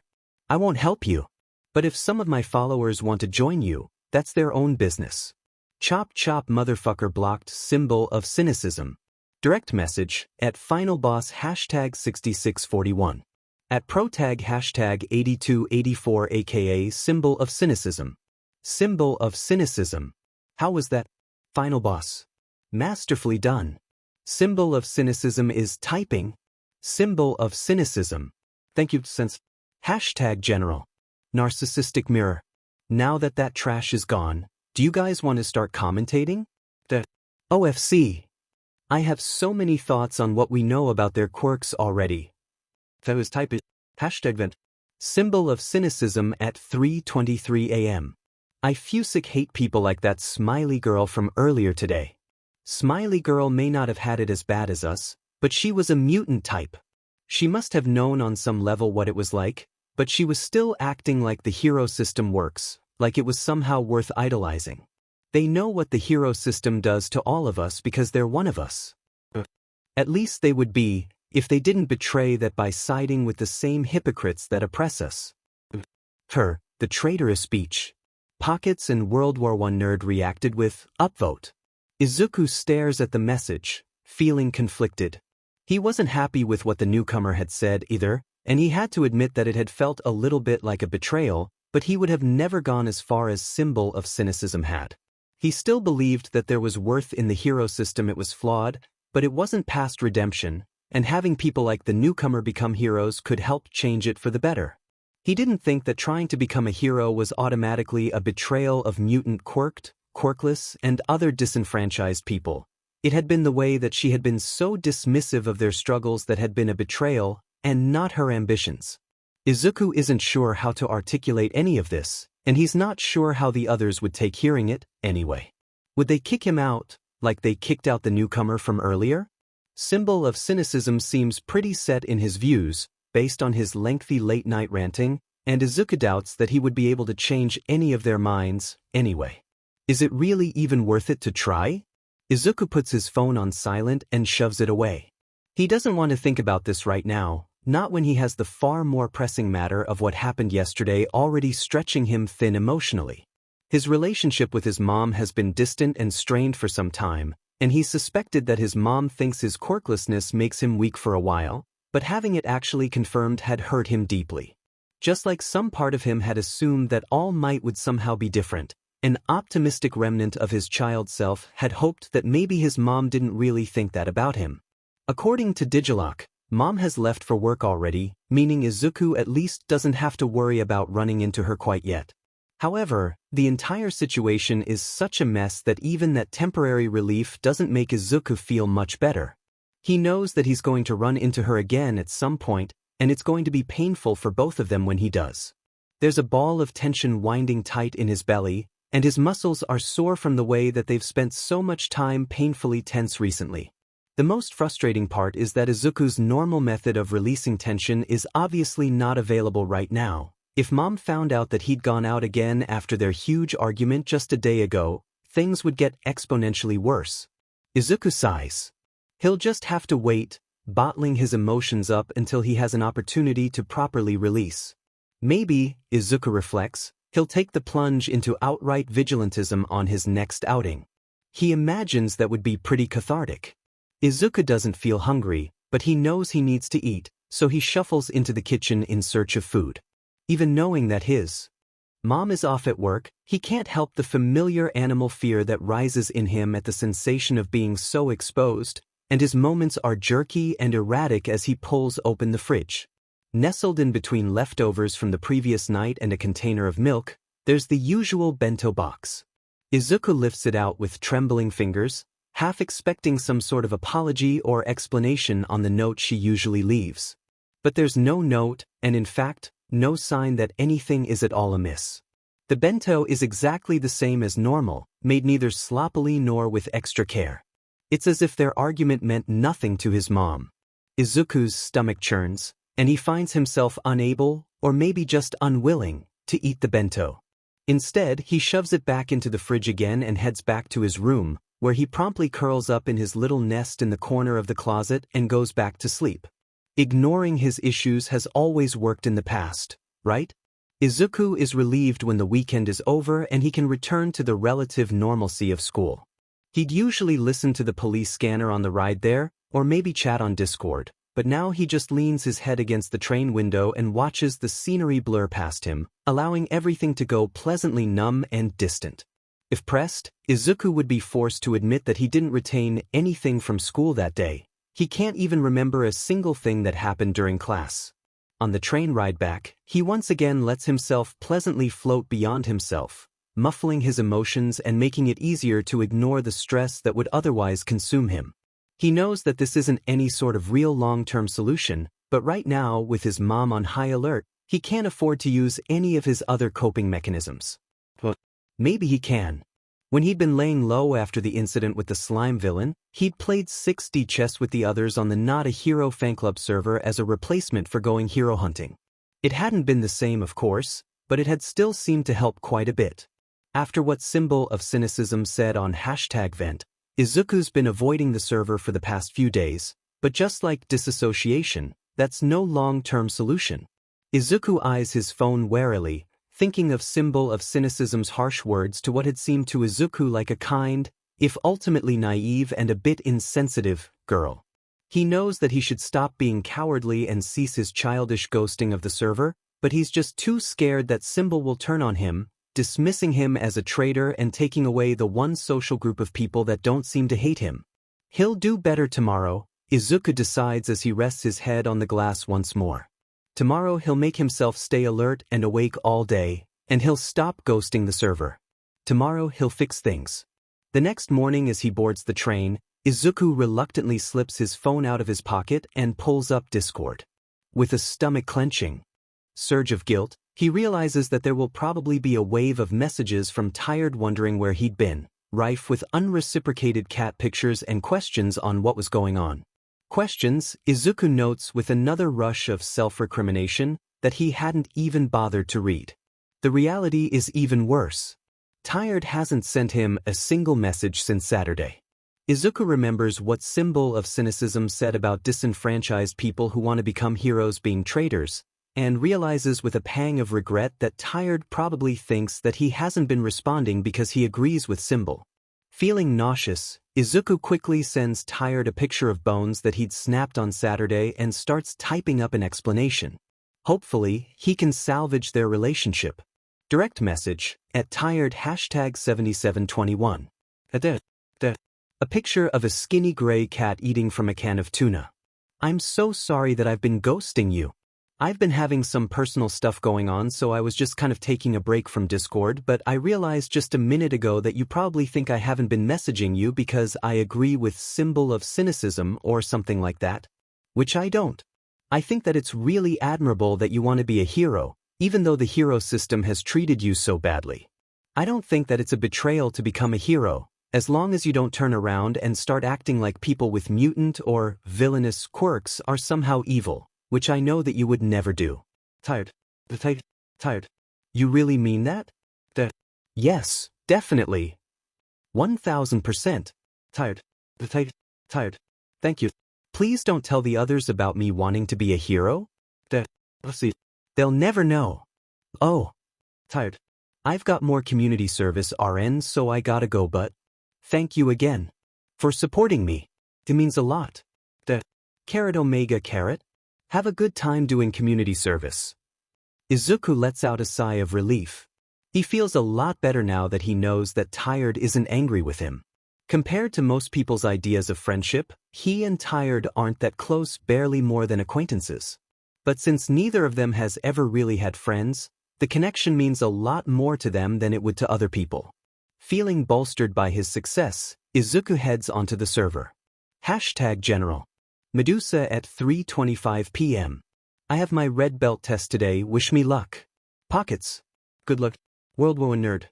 I won't help you. But if some of my followers want to join you, that's their own business. Chop Chop Motherfucker blocked symbol of cynicism. Direct message at finalboss #6641. At protag #8284 aka symbol of cynicism. Symbol of cynicism. How was that? Final boss. Masterfully done. Symbol of cynicism is typing. Symbol of cynicism. Thank you, sense. #general. Narcissistic mirror. Now that that trash is gone, do you guys want to start commentating? The OFC. I have so many thoughts on what we know about their quirks already. That was type it. #vent. Symbol of cynicism at 3:23 a.m. I fusic hate people like that Smiley girl from earlier today. Smiley girl may not have had it as bad as us, but she was a mutant type. She must have known on some level what it was like, but she was still acting like the hero system works, like it was somehow worth idolizing. They know what the hero system does to all of us because they're one of us. At least they would be, if they didn't betray that by siding with the same hypocrites that oppress us. The traitorous speech. Pockets and World War I nerd reacted with upvote. Izuku stares at the message, feeling conflicted. He wasn't happy with what the newcomer had said either, and he had to admit that it had felt a little bit like a betrayal, but he would have never gone as far as symbol of cynicism had. He still believed that there was worth in the hero system. It was flawed, but it wasn't past redemption, and having people like the newcomer become heroes could help change it for the better. He didn't think that trying to become a hero was automatically a betrayal of mutant quirked, quirkless, and other disenfranchised people. It had been the way that she had been so dismissive of their struggles that had been a betrayal, and not her ambitions. Izuku isn't sure how to articulate any of this, and he's not sure how the others would take hearing it, anyway. Would they kick him out, like they kicked out the newcomer from earlier? Symbol of cynicism seems pretty set in his views, based on his lengthy late-night ranting, and Izuku doubts that he would be able to change any of their minds, anyway. Is it really even worth it to try? Izuku puts his phone on silent and shoves it away. He doesn't want to think about this right now, not when he has the far more pressing matter of what happened yesterday already stretching him thin emotionally. His relationship with his mom has been distant and strained for some time, and he suspected that his mom thinks his quirklessness makes him weak for a while, but having it actually confirmed had hurt him deeply. Just like some part of him had assumed that All Might would somehow be different, an optimistic remnant of his child self had hoped that maybe his mom didn't really think that about him. According to Digilock, Mom has left for work already, meaning Izuku at least doesn't have to worry about running into her quite yet. However, the entire situation is such a mess that even that temporary relief doesn't make Izuku feel much better. He knows that he's going to run into her again at some point, and it's going to be painful for both of them when he does. There's a ball of tension winding tight in his belly, and his muscles are sore from the way that they've spent so much time painfully tense recently. The most frustrating part is that Izuku's normal method of releasing tension is obviously not available right now. If Mom found out that he'd gone out again after their huge argument just a day ago, things would get exponentially worse. Izuku sighs. He'll just have to wait, bottling his emotions up until he has an opportunity to properly release. Maybe, Izuku reflects, he'll take the plunge into outright vigilantism on his next outing. He imagines that would be pretty cathartic. Izuku doesn't feel hungry, but he knows he needs to eat, so he shuffles into the kitchen in search of food. Even knowing that his mom is off at work, he can't help the familiar animal fear that rises in him at the sensation of being so exposed, and his moments are jerky and erratic as he pulls open the fridge. Nestled in between leftovers from the previous night and a container of milk, there's the usual bento box. Izuku lifts it out with trembling fingers, half expecting some sort of apology or explanation on the note she usually leaves. But there's no note, and in fact, no sign that anything is at all amiss. The bento is exactly the same as normal, made neither sloppily nor with extra care. It's as if their argument meant nothing to his mom. Izuku's stomach churns, and he finds himself unable, or maybe just unwilling, to eat the bento. Instead, he shoves it back into the fridge again and heads back to his room, where he promptly curls up in his little nest in the corner of the closet and goes back to sleep. Ignoring his issues has always worked in the past, right? Izuku is relieved when the weekend is over and he can return to the relative normalcy of school. He'd usually listen to the police scanner on the ride there, or maybe chat on Discord, but now he just leans his head against the train window and watches the scenery blur past him, allowing everything to go pleasantly numb and distant. If pressed, Izuku would be forced to admit that he didn't retain anything from school that day. He can't even remember a single thing that happened during class. On the train ride back, he once again lets himself pleasantly float beyond himself, muffling his emotions and making it easier to ignore the stress that would otherwise consume him. He knows that this isn't any sort of real long-term solution, but right now, with his mom on high alert, he can't afford to use any of his other coping mechanisms. But maybe he can. When he'd been laying low after the incident with the slime villain, he'd played 6D chess with the others on the Not a Hero fanclub server as a replacement for going hero hunting. It hadn't been the same, of course, but it had still seemed to help quite a bit. After what Symbol of Cynicism said on #vent, Izuku's been avoiding the server for the past few days, but just like Disassociation, that's no long-term solution. Izuku eyes his phone warily, thinking of Symbol of Cynicism's harsh words to what had seemed to Izuku like a kind, if ultimately naive and a bit insensitive, girl. He knows that he should stop being cowardly and cease his childish ghosting of the server, but he's just too scared that Symbol will turn on him, dismissing him as a traitor and taking away the one social group of people that don't seem to hate him. He'll do better tomorrow, Izuku decides as he rests his head on the glass once more. Tomorrow he'll make himself stay alert and awake all day, and he'll stop ghosting the server. Tomorrow he'll fix things. The next morning as he boards the train, Izuku reluctantly slips his phone out of his pocket and pulls up Discord. With a stomach-clenching surge of guilt, he realizes that there will probably be a wave of messages from Tired wondering where he'd been, rife with unreciprocated cat pictures and questions on what was going on. Questions, Izuku notes with another rush of self-recrimination, that he hadn't even bothered to read. The reality is even worse. Tired hasn't sent him a single message since Saturday. Izuku remembers what Symbol of Cynicism said about disenfranchised people who want to become heroes being traitors, and realizes with a pang of regret that Tired probably thinks that he hasn't been responding because he agrees with Symbol. Feeling nauseous, Izuku quickly sends Tired a picture of bones that he'd snapped on Saturday and starts typing up an explanation. Hopefully, he can salvage their relationship. Direct message, at Tired #7721. A picture of a skinny gray cat eating from a can of tuna. I'm so sorry that I've been ghosting you. I've been having some personal stuff going on, so I was just kind of taking a break from Discord, but I realized just a minute ago that you probably think I haven't been messaging you because I agree with symbol of cynicism or something like that. Which I don't. I think that it's really admirable that you want to be a hero, even though the hero system has treated you so badly. I don't think that it's a betrayal to become a hero, as long as you don't turn around and start acting like people with mutant or villainous quirks are somehow evil, which I know that you would never do. Tired. Tired. You really mean that? Yes, definitely. 1000%. Tired. Tired. Thank you. Please don't tell the others about me wanting to be a hero. They'll never know. Oh. Tired. I've got more community service RNs, so I gotta go, but thank you again for supporting me. It means a lot. Carrot Omega Carrot. Have a good time doing community service. Izuku lets out a sigh of relief. He feels a lot better now that he knows that Tired isn't angry with him. Compared to most people's ideas of friendship, he and Tired aren't that close, barely more than acquaintances. But since neither of them has ever really had friends, the connection means a lot more to them than it would to other people. Feeling bolstered by his success, Izuku heads onto the server. #General. Medusa at 3:25 p.m. I have my red belt test today, wish me luck. Pockets. Good luck. World War Nerd.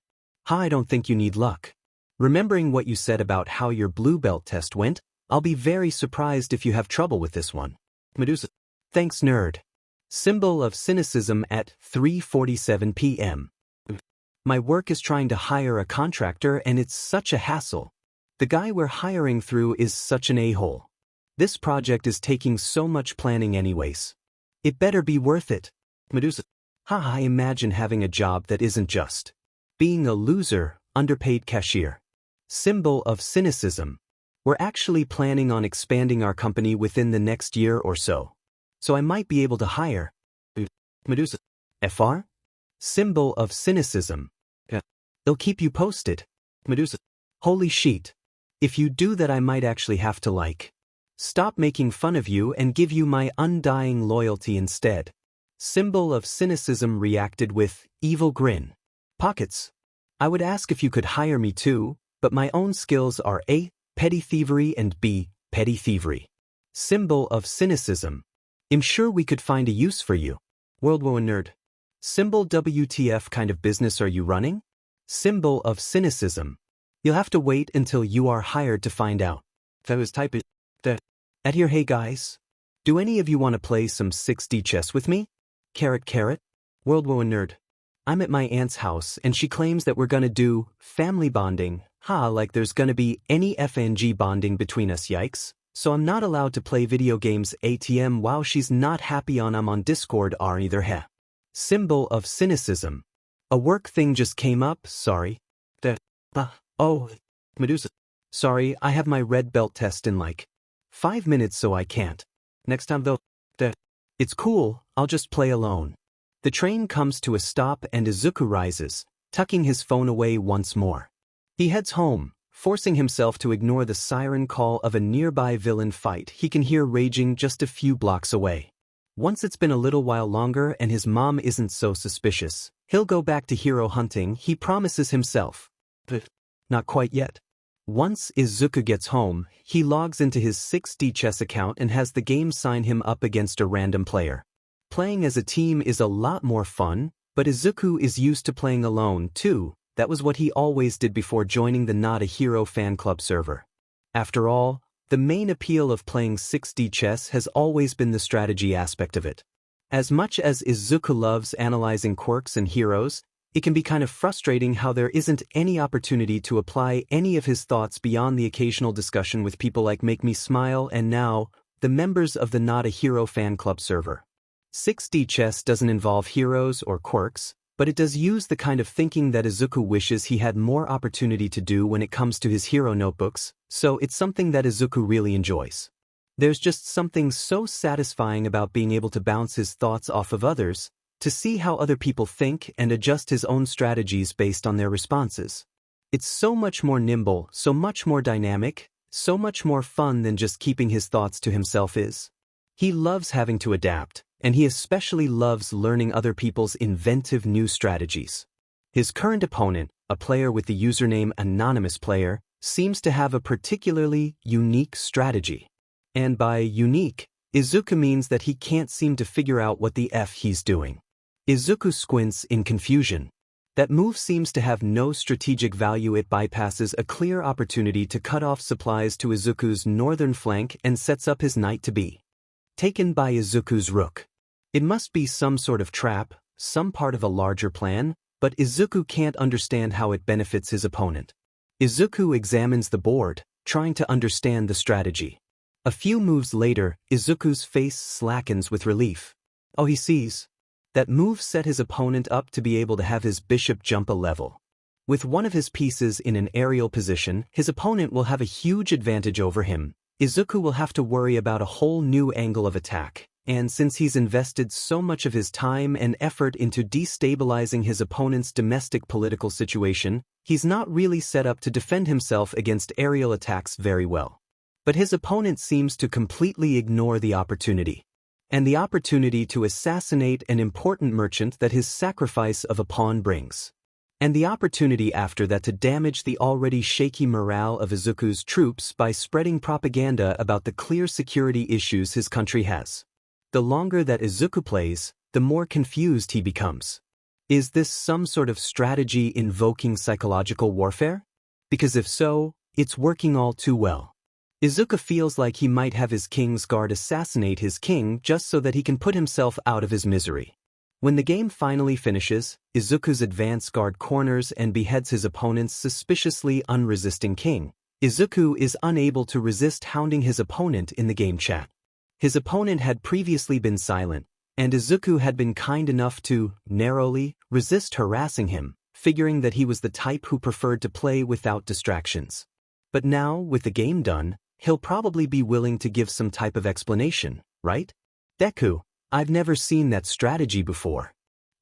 I don't think you need luck. Remembering what you said about how your blue belt test went, I'll be very surprised if you have trouble with this one. Medusa. Thanks, nerd. Symbol of cynicism at 3:47 p.m. My work is trying to hire a contractor and it's such a hassle. The guy we're hiring through is such an a-hole. This project is taking so much planning anyways. It better be worth it. Medusa. I imagine having a job that isn't just being a loser, underpaid cashier. Symbol of cynicism. We're actually planning on expanding our company within the next year or so. So I might be able to hire. Medusa. FR? Symbol of cynicism. They'll keep you posted. Medusa. Holy shit. If you do that, I might actually have to stop making fun of you and give you my undying loyalty instead. Symbol of cynicism reacted with evil grin. Pockets. I would ask if you could hire me too, but my own skills are A. Petty thievery and B. Petty thievery. Symbol of cynicism. I'm sure we could find a use for you. World War Nerd. Symbol WTF kind of business are you running? Symbol of cynicism. You'll have to wait until you are hired to find out. If I was typing at here, hey guys. Do any of you want to play some 6D chess with me? Carrot. World War Nerd. I'm at my aunt's house and she claims that we're gonna do family bonding. Like there's gonna be any FNG bonding between us, yikes. So I'm not allowed to play video games ATM while she's not happy I'm on Discord or either heh. Symbol of cynicism. A work thing just came up, sorry. Oh, Medusa. Sorry, I have my red belt test in 5 minutes so I can't. Next time though. It's cool, I'll just play alone. The train comes to a stop and Izuku rises, tucking his phone away once more. He heads home, forcing himself to ignore the siren call of a nearby villain fight he can hear raging just a few blocks away. Once it's been a little while longer and his mom isn't so suspicious, he'll go back to hero hunting, he promises himself. But not quite yet. Once Izuku gets home, he logs into his 6D chess account and has the game sign him up against a random player. Playing as a team is a lot more fun, but Izuku is used to playing alone too. That was what he always did before joining the Not a Hero fan club server. After all, the main appeal of playing 6D chess has always been the strategy aspect of it. As much as Izuku loves analyzing quirks and heroes, it can be kind of frustrating how there isn't any opportunity to apply any of his thoughts beyond the occasional discussion with people like Make Me Smile and now, the members of the Not a Hero fan club server. 6D chess doesn't involve heroes or quirks, but it does use the kind of thinking that Izuku wishes he had more opportunity to do when it comes to his hero notebooks, so it's something that Izuku really enjoys. There's just something so satisfying about being able to bounce his thoughts off of others, to see how other people think and adjust his own strategies based on their responses. It's so much more nimble, so much more dynamic, so much more fun than just keeping his thoughts to himself is. He loves having to adapt, and he especially loves learning other people's inventive new strategies. His current opponent, a player with the username Anonymous Player, seems to have a particularly unique strategy. And by unique, Izuku means that he can't seem to figure out what the F he's doing. Izuku squints in confusion. That move seems to have no strategic value. It bypasses a clear opportunity to cut off supplies to Izuku's northern flank and sets up his knight to be taken by Izuku's rook. It must be some sort of trap, some part of a larger plan, but Izuku can't understand how it benefits his opponent. Izuku examines the board, trying to understand the strategy. A few moves later, Izuku's face slackens with relief. Oh, he sees. That move set his opponent up to be able to have his bishop jump a level. With one of his pieces in an aerial position, his opponent will have a huge advantage over him. Izuku will have to worry about a whole new angle of attack, and since he's invested so much of his time and effort into destabilizing his opponent's domestic political situation, he's not really set up to defend himself against aerial attacks very well. But his opponent seems to completely ignore the opportunity. And the opportunity to assassinate an important merchant that his sacrifice of a pawn brings. And the opportunity after that to damage the already shaky morale of Izuku's troops by spreading propaganda about the clear security issues his country has. The longer that Izuku plays, the more confused he becomes. Is this some sort of strategy invoking psychological warfare? Because if so, it's working all too well. Izuku feels like he might have his king's guard assassinate his king just so that he can put himself out of his misery. When the game finally finishes, Izuku's advance guard corners and beheads his opponent's suspiciously unresisting king. Izuku is unable to resist hounding his opponent in the game chat. His opponent had previously been silent, and Izuku had been kind enough to, narrowly, resist harassing him, figuring that he was the type who preferred to play without distractions. But now, with the game done, he'll probably be willing to give some type of explanation, right? Deku, I've never seen that strategy before.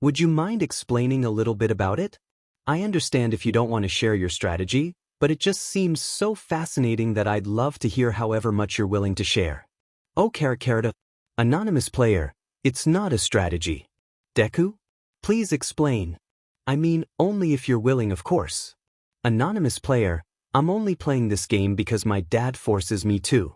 Would you mind explaining a little bit about it? I understand if you don't want to share your strategy, but it just seems so fascinating that I'd love to hear however much you're willing to share. Oh, Karakarada. Anonymous Player, it's not a strategy. Deku? Please explain. I mean, only if you're willing, of course. Anonymous Player, I'm only playing this game because my dad forces me to.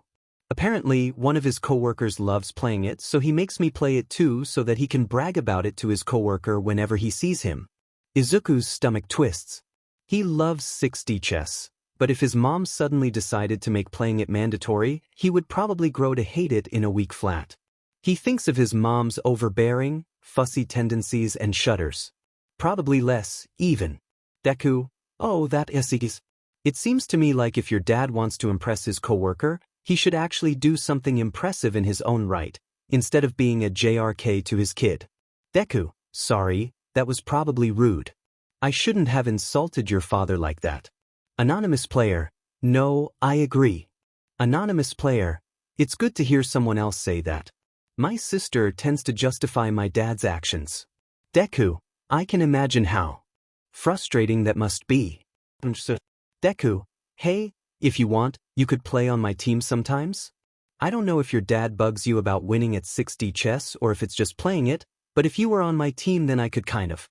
Apparently, one of his coworkers loves playing it, so he makes me play it too so that he can brag about it to his coworker whenever he sees him. Izuku's stomach twists. He loves 6D chess, but if his mom suddenly decided to make playing it mandatory, he would probably grow to hate it in a week flat. He thinks of his mom's overbearing, fussy tendencies and shudders. Probably less, even. Deku, oh, that is. It seems to me like if your dad wants to impress his coworker, he should actually do something impressive in his own right, instead of being a JRK to his kid. Deku, sorry, that was probably rude. I shouldn't have insulted your father like that. Anonymous Player, no, I agree. Anonymous Player, it's good to hear someone else say that. My sister tends to justify my dad's actions. Deku, I can imagine how frustrating that must be. Deku, hey, if you want, you could play on my team sometimes? I don't know if your dad bugs you about winning at 6D chess or if it's just playing it, but if you were on my team then I could kind of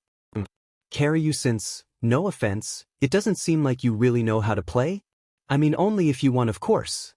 carry you since, no offense, it doesn't seem like you really know how to play? I mean only if you want, of course.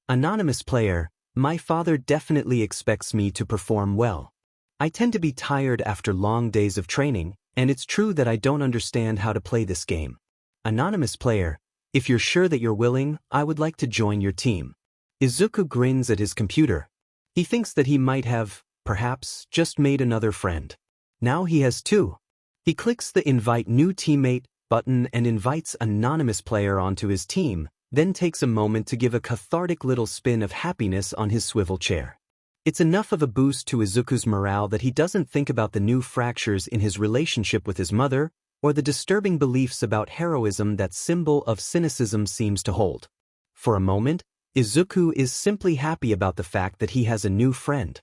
Anonymous Player, my father definitely expects me to perform well. I tend to be tired after long days of training, and it's true that I don't understand how to play this game. Anonymous Player, if you're sure that you're willing, I would like to join your team. Izuku grins at his computer. He thinks that he might have, perhaps, just made another friend. Now he has two. He clicks the Invite New Teammate button and invites Anonymous Player onto his team, then takes a moment to give a cathartic little spin of happiness on his swivel chair. It's enough of a boost to Izuku's morale that he doesn't think about the new fractures in his relationship with his mother, or the disturbing beliefs about heroism that symbol of cynicism seems to hold. For a moment, Izuku is simply happy about the fact that he has a new friend.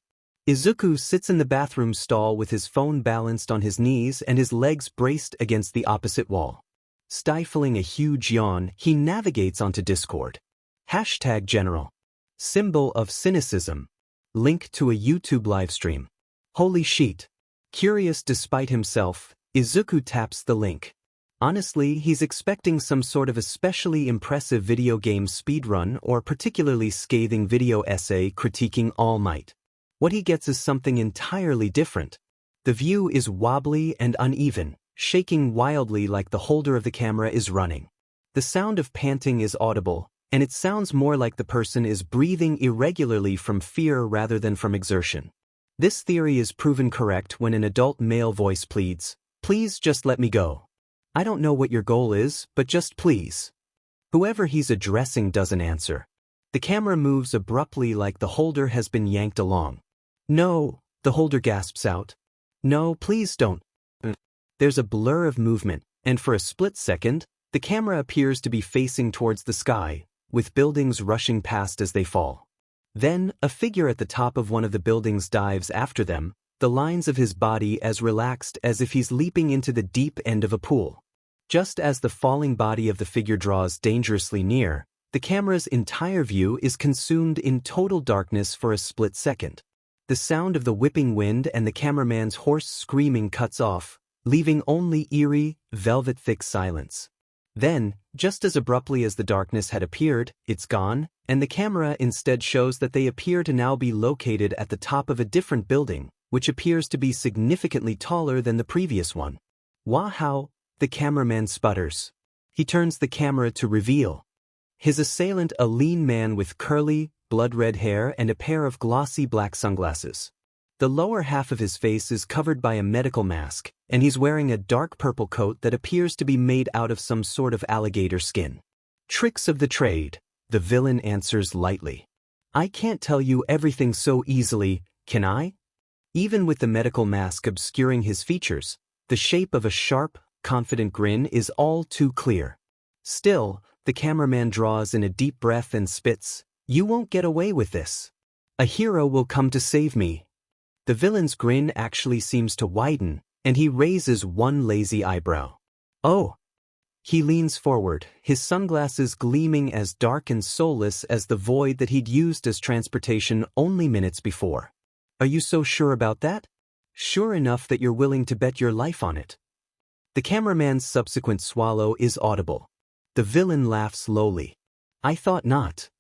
Izuku sits in the bathroom stall with his phone balanced on his knees and his legs braced against the opposite wall. Stifling a huge yawn, he navigates onto Discord. #General. Symbol of cynicism. Link to a YouTube livestream. Holy shit. Curious despite himself, Izuku taps the link. Honestly, he's expecting some sort of especially impressive video game speedrun or particularly scathing video essay critiquing All Might. What he gets is something entirely different. The view is wobbly and uneven, shaking wildly like the holder of the camera is running. The sound of panting is audible, and it sounds more like the person is breathing irregularly from fear rather than from exertion. This theory is proven correct when an adult male voice pleads, "Please just let me go. I don't know what your goal is, but just please." Whoever he's addressing doesn't answer. The camera moves abruptly like the holder has been yanked along. "No," the holder gasps out. "No, please don't." There's a blur of movement, and for a split second, the camera appears to be facing towards the sky, with buildings rushing past as they fall. Then, a figure at the top of one of the buildings dives after them, the lines of his body as relaxed as if he's leaping into the deep end of a pool. Just as the falling body of the figure draws dangerously near, the camera's entire view is consumed in total darkness for a split second. The sound of the whipping wind and the cameraman's hoarse screaming cuts off, leaving only eerie, velvet-thick silence. Then, just as abruptly as the darkness had appeared, it's gone, and the camera instead shows that they appear to now be located at the top of a different building, which appears to be significantly taller than the previous one. Wow! The cameraman sputters. He turns the camera to reveal his assailant, a lean man with curly, blood-red hair and a pair of glossy black sunglasses. The lower half of his face is covered by a medical mask, and he's wearing a dark purple coat that appears to be made out of some sort of alligator skin. "Tricks of the trade," the villain answers lightly. "I can't tell you everything so easily, can I?" Even with the medical mask obscuring his features, the shape of a sharp, confident grin is all too clear. Still, the cameraman draws in a deep breath and spits, "You won't get away with this. A hero will come to save me." The villain's grin actually seems to widen, and he raises one lazy eyebrow. "Oh." He leans forward, his sunglasses gleaming as dark and soulless as the void that he'd used as transportation only minutes before. "Are you so sure about that? Sure enough that you're willing to bet your life on it?" The cameraman's subsequent swallow is audible. The villain laughs lowly. "I thought not."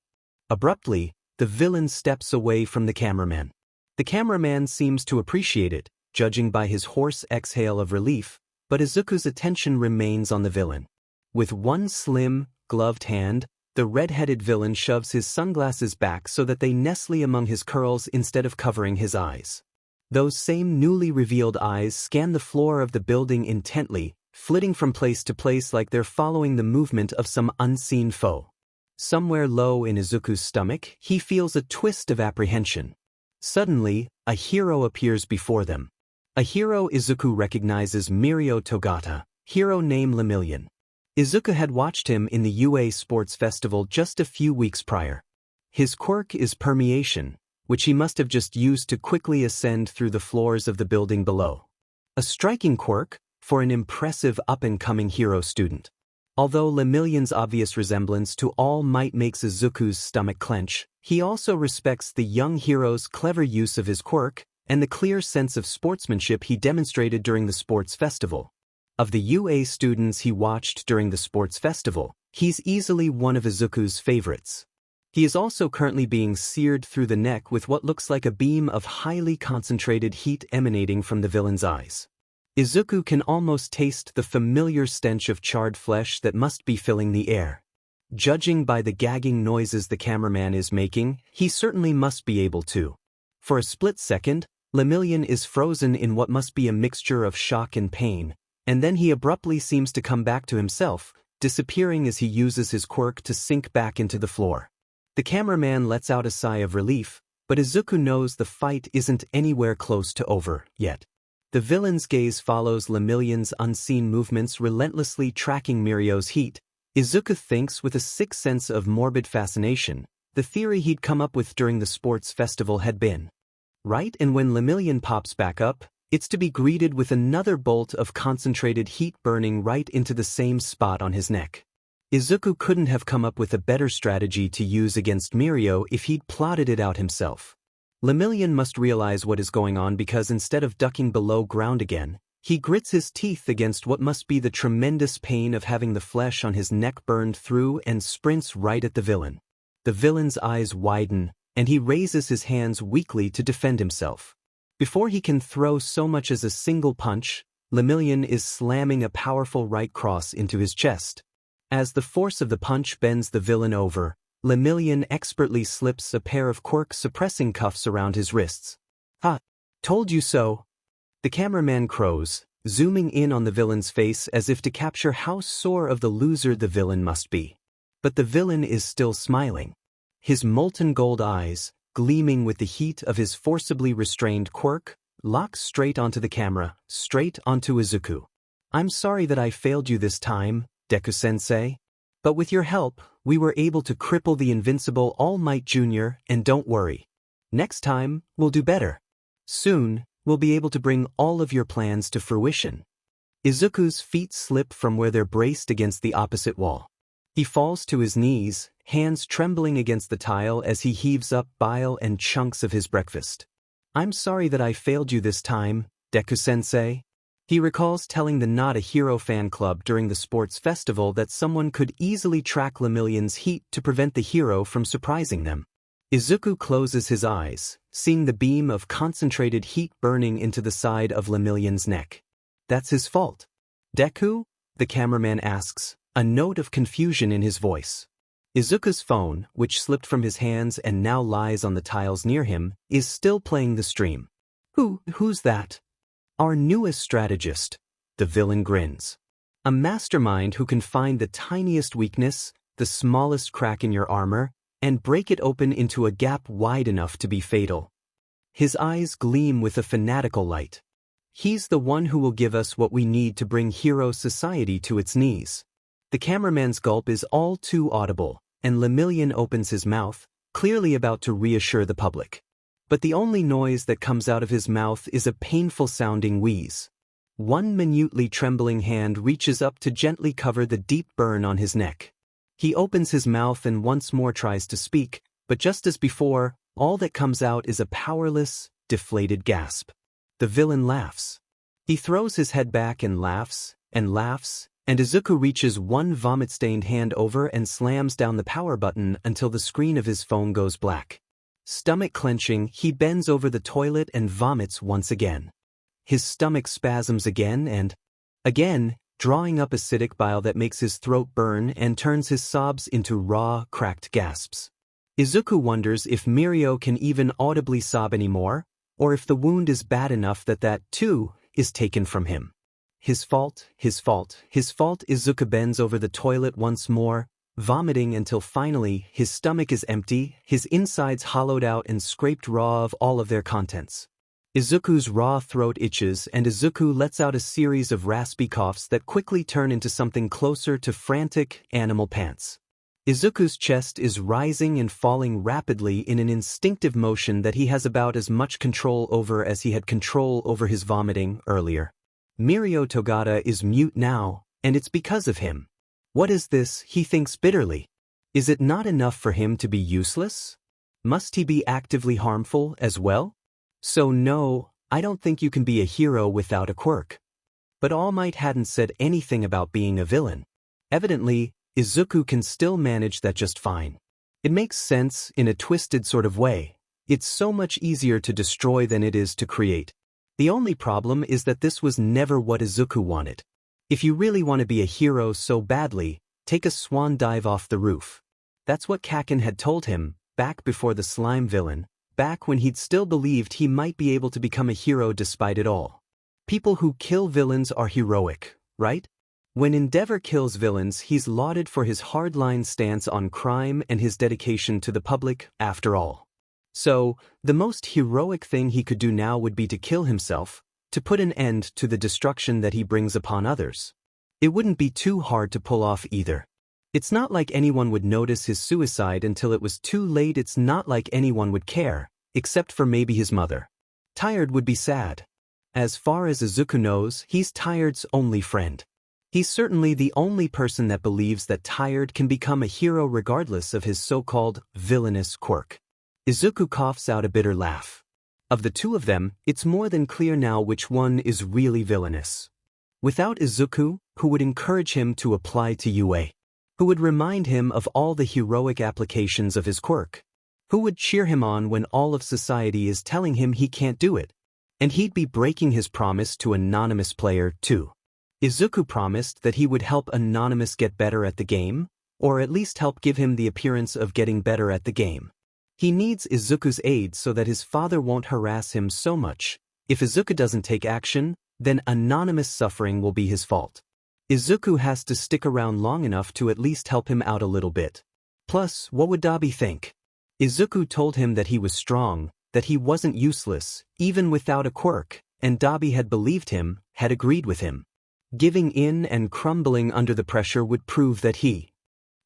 Abruptly, the villain steps away from the cameraman. The cameraman seems to appreciate it, judging by his hoarse exhale of relief, but Izuku's attention remains on the villain. With one slim, gloved hand, the red-headed villain shoves his sunglasses back so that they nestle among his curls instead of covering his eyes. Those same newly revealed eyes scan the floor of the building intently, flitting from place to place like they're following the movement of some unseen foe. Somewhere low in Izuku's stomach, he feels a twist of apprehension. Suddenly, a hero appears before them. A hero Izuku recognizes Mirio Togata, hero named Lemillion. Izuku had watched him in the UA Sports Festival just a few weeks prior. His quirk is permeation, which he must have just used to quickly ascend through the floors of the building below. A striking quirk for an impressive up-and-coming hero student. Although Lemillion's obvious resemblance to All Might makes Izuku's stomach clench, he also respects the young hero's clever use of his quirk and the clear sense of sportsmanship he demonstrated during the sports festival. Of the UA students he watched during the sports festival, he's easily one of Izuku's favorites. He is also currently being seared through the neck with what looks like a beam of highly concentrated heat emanating from the villain's eyes. Izuku can almost taste the familiar stench of charred flesh that must be filling the air. Judging by the gagging noises the cameraman is making, he certainly must be able to. For a split second, Lemillion is frozen in what must be a mixture of shock and pain, and then he abruptly seems to come back to himself, disappearing as he uses his quirk to sink back into the floor. The cameraman lets out a sigh of relief, but Izuku knows the fight isn't anywhere close to over yet. The villain's gaze follows Lemillion's unseen movements, relentlessly tracking Mirio's heat. Izuku thinks with a sick sense of morbid fascination, the theory he'd come up with during the sports festival had been right, and when Lemillion pops back up, it's to be greeted with another bolt of concentrated heat burning right into the same spot on his neck. Izuku couldn't have come up with a better strategy to use against Mirio if he'd plotted it out himself. Lemillion must realize what is going on because instead of ducking below ground again, he grits his teeth against what must be the tremendous pain of having the flesh on his neck burned through and sprints right at the villain. The villain's eyes widen, and he raises his hands weakly to defend himself. Before he can throw so much as a single punch, Lemillion is slamming a powerful right cross into his chest. As the force of the punch bends the villain over, Lemillion expertly slips a pair of quirk-suppressing cuffs around his wrists. "Ha! Told you so!" The cameraman crows, zooming in on the villain's face as if to capture how sore of the loser the villain must be. But the villain is still smiling. His molten gold eyes, gleaming with the heat of his forcibly restrained quirk, lock straight onto the camera, straight onto Izuku. "I'm sorry that I failed you this time, Deku-sensei. But with your help, we were able to cripple the invincible All Might Jr., and don't worry. Next time, we'll do better. Soon, we'll be able to bring all of your plans to fruition." Izuku's feet slip from where they're braced against the opposite wall. He falls to his knees, hands trembling against the tile as he heaves up bile and chunks of his breakfast. "I'm sorry that I failed you this time, Deku-sensei." He recalls telling the Not a Hero fan club during the sports festival that someone could easily track Lemillion's heat to prevent the hero from surprising them. Izuku closes his eyes, seeing the beam of concentrated heat burning into the side of Lemillion's neck. "That's his fault." "Deku?" the cameraman asks, a note of confusion in his voice. Izuku's phone, which slipped from his hands and now lies on the tiles near him, is still playing the stream. Who's that?" "Our newest strategist," the villain grins. "A mastermind who can find the tiniest weakness, the smallest crack in your armor, and break it open into a gap wide enough to be fatal." His eyes gleam with a fanatical light. "He's the one who will give us what we need to bring hero society to its knees." The cameraman's gulp is all too audible, and Lemillion opens his mouth, clearly about to reassure the public. But the only noise that comes out of his mouth is a painful-sounding wheeze. One minutely trembling hand reaches up to gently cover the deep burn on his neck. He opens his mouth and once more tries to speak, but just as before, all that comes out is a powerless, deflated gasp. The villain laughs. He throws his head back and laughs, and Izuku reaches one vomit-stained hand over and slams down the power button until the screen of his phone goes black. Stomach clenching, he bends over the toilet and vomits once again. His stomach spasms again and again, drawing up acidic bile that makes his throat burn and turns his sobs into raw, cracked gasps. Izuku wonders if Mirio can even audibly sob anymore, or if the wound is bad enough that too, is taken from him. His fault. Izuku bends over the toilet once more, vomiting until finally his stomach is empty, his insides hollowed out and scraped raw of all of their contents. Izuku's raw throat itches and Izuku lets out a series of raspy coughs that quickly turn into something closer to frantic, animal pants. Izuku's chest is rising and falling rapidly in an instinctive motion that he has about as much control over as he had control over his vomiting earlier. Mirio Togata is mute now, and it's because of him. What is this, he thinks bitterly. Is it not enough for him to be useless? Must he be actively harmful as well? So no, I don't think you can be a hero without a quirk. But All Might hadn't said anything about being a villain. Evidently, Izuku can still manage that just fine. It makes sense in a twisted sort of way. It's so much easier to destroy than it is to create. The only problem is that this was never what Izuku wanted. If you really want to be a hero so badly, take a swan dive off the roof. That's what Kaken had told him, back before the slime villain, back when he'd still believed he might be able to become a hero despite it all. People who kill villains are heroic, right? When Endeavor kills villains, he's lauded for his hardline stance on crime and his dedication to the public, after all. So, the most heroic thing he could do now would be to kill himself, to put an end to the destruction that he brings upon others. It wouldn't be too hard to pull off either. It's not like anyone would notice his suicide until it was too late. It's not like anyone would care, except for maybe his mother. Tired would be sad. As far as Izuku knows, he's Tired's only friend. He's certainly the only person that believes that Tired can become a hero regardless of his so-called villainous quirk. Izuku coughs out a bitter laugh. Of the two of them, it's more than clear now which one is really villainous. Without Izuku, who would encourage him to apply to UA, who would remind him of all the heroic applications of his quirk, who would cheer him on when all of society is telling him he can't do it, and he'd be breaking his promise to Anonymous player too. Izuku promised that he would help Anonymous get better at the game, or at least help give him the appearance of getting better at the game. He needs Izuku's aid so that his father won't harass him so much. If Izuku doesn't take action, then Anonymous' suffering will be his fault. Izuku has to stick around long enough to at least help him out a little bit. Plus, what would Dobby think? Izuku told him that he was strong, that he wasn't useless, even without a quirk, and Dobby had believed him, had agreed with him. Giving in and crumbling under the pressure would prove that he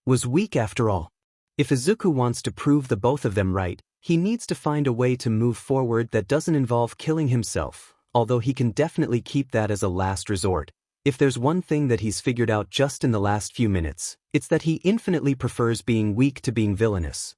was weak after all. If Izuku wants to prove the both of them right, he needs to find a way to move forward that doesn't involve killing himself, although he can definitely keep that as a last resort. If there's one thing that he's figured out just in the last few minutes, it's that he infinitely prefers being weak to being villainous.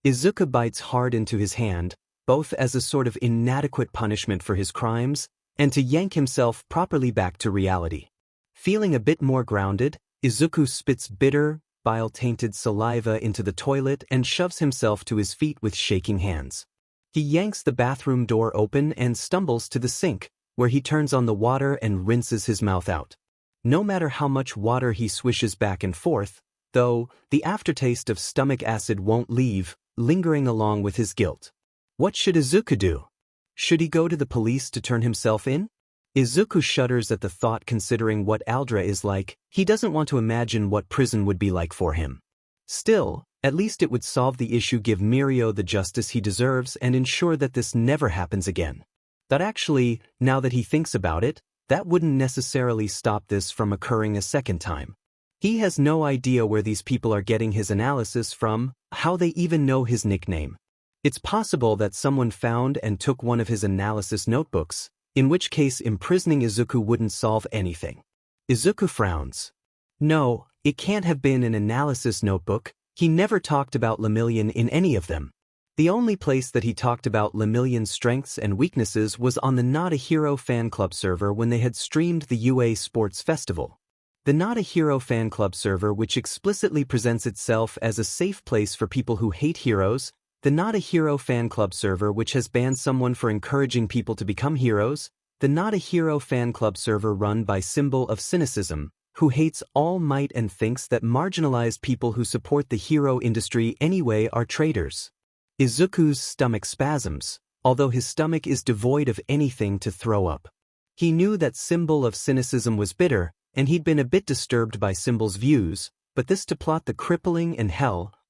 Izuku bites hard into his hand, both as a sort of inadequate punishment for his crimes, and to yank himself properly back to reality. Feeling a bit more grounded, Izuku spits bitter, bile-tainted saliva into the toilet and shoves himself to his feet with shaking hands. He yanks the bathroom door open and stumbles to the sink, where he turns on the water and rinses his mouth out. No matter how much water he swishes back and forth, though, the aftertaste of stomach acid won't leave, lingering along with his guilt. What should Izuku do? Should he go to the police to turn himself in? Izuku shudders at the thought, considering what Aldra is like. He doesn't want to imagine what prison would be like for him. Still, at least it would solve the issue, give Mirio the justice he deserves, and ensure that this never happens again. But actually, now that he thinks about it, that wouldn't necessarily stop this from occurring a second time. He has no idea where these people are getting his analysis from, how they even know his nickname. It's possible that someone found and took one of his analysis notebooks, in which case imprisoning Izuku wouldn't solve anything. Izuku frowns. No, it can't have been an analysis notebook. He never talked about Lemillion in any of them. The only place that he talked about Lemillion's strengths and weaknesses was on the Not a Hero fan club server when they had streamed the UA Sports Festival. The Not a Hero fan club server, which explicitly presents itself as a safe place for people who hate heroes, the Not a Hero fan club server which has banned someone for encouraging people to become heroes, the Not a Hero fan club server run by Symbol of Cynicism, who hates all might and thinks that marginalized people who support the hero industry anyway are traitors. Izuku's stomach spasms, although his stomach is devoid of anything to throw up. He knew that Symbol of Cynicism was bitter, and he'd been a bit disturbed by Symbol's views, but this to plot the crippling and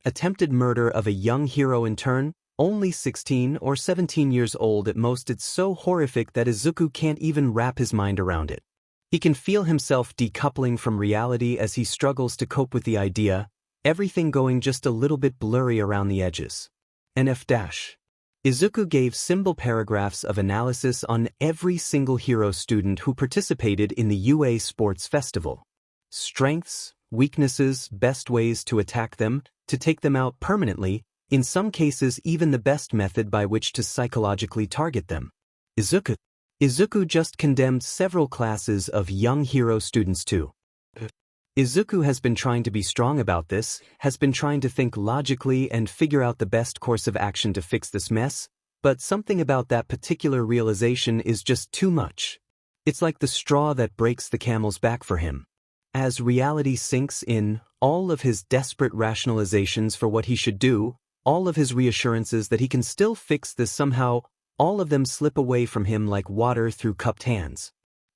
attempted murder of a young hero in turn, only 16 or 17 years old at most. It's so horrific that Izuku can't even wrap his mind around it. He can feel himself decoupling from reality as he struggles to cope with the idea, everything going just a little bit blurry around the edges. NF-. Izuku gave Symbol paragraphs of analysis on every single hero student who participated in the UA Sports Festival. Strengths, weaknesses, best ways to attack them, to take them out permanently, in some cases even the best method by which to psychologically target them. Izuku just condemned several classes of young hero students too. Izuku has been trying to be strong about this, has been trying to think logically and figure out the best course of action to fix this mess, but something about that particular realization is just too much. It's like the straw that breaks the camel's back for him. As reality sinks in, all of his desperate rationalizations for what he should do, all of his reassurances that he can still fix this somehow, all of them slip away from him like water through cupped hands.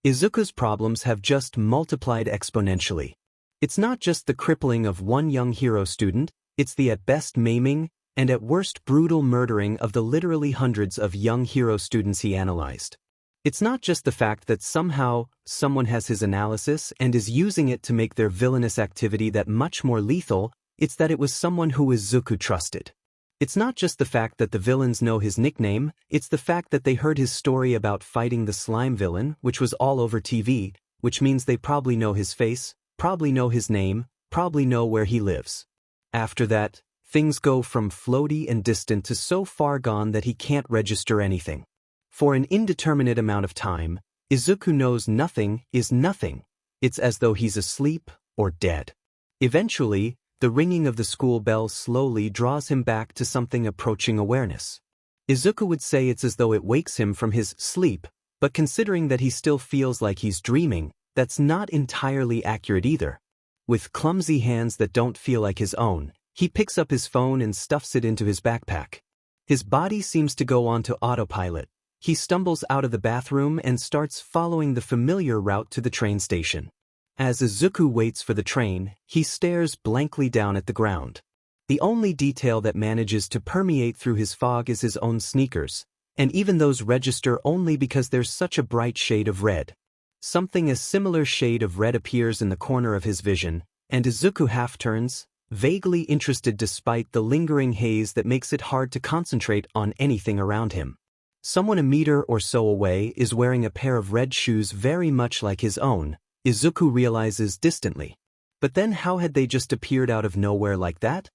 Izuku's problems have just multiplied exponentially. It's not just the crippling of one young hero student, it's the at best maiming, and at worst brutal murdering of the literally hundreds of young hero students he analyzed. It's not just the fact that somehow, someone has his analysis and is using it to make their villainous activity that much more lethal, it's that it was someone who Izuku trusted. It's not just the fact that the villains know his nickname, it's the fact that they heard his story about fighting the slime villain, which was all over TV, which means they probably know his face, probably know his name, probably know where he lives. After that, Things go from floaty and distant to so far gone that he can't register anything. For an indeterminate amount of time, Izuku knows nothing is nothing. It's as though he's asleep or dead. Eventually, the ringing of the school bell slowly draws him back to something approaching awareness. Izuku would say it's as though it wakes him from his sleep, but considering that he still feels like he's dreaming, that's not entirely accurate either. With clumsy hands that don't feel like his own, he picks up his phone and stuffs it into his backpack. His body seems to go onto autopilot. He stumbles out of the bathroom and starts following the familiar route to the train station. As Izuku waits for the train, he stares blankly down at the ground. The only detail that manages to permeate through his fog is his own sneakers, and even those register only because there's such a bright shade of red. Something a similar shade of red appears in the corner of his vision, and Izuku half turns, vaguely interested despite the lingering haze that makes it hard to concentrate on anything around him. Someone a meter or so away is wearing a pair of red shoes very much like his own, Izuku realizes distantly. But then how had they just appeared out of nowhere like that?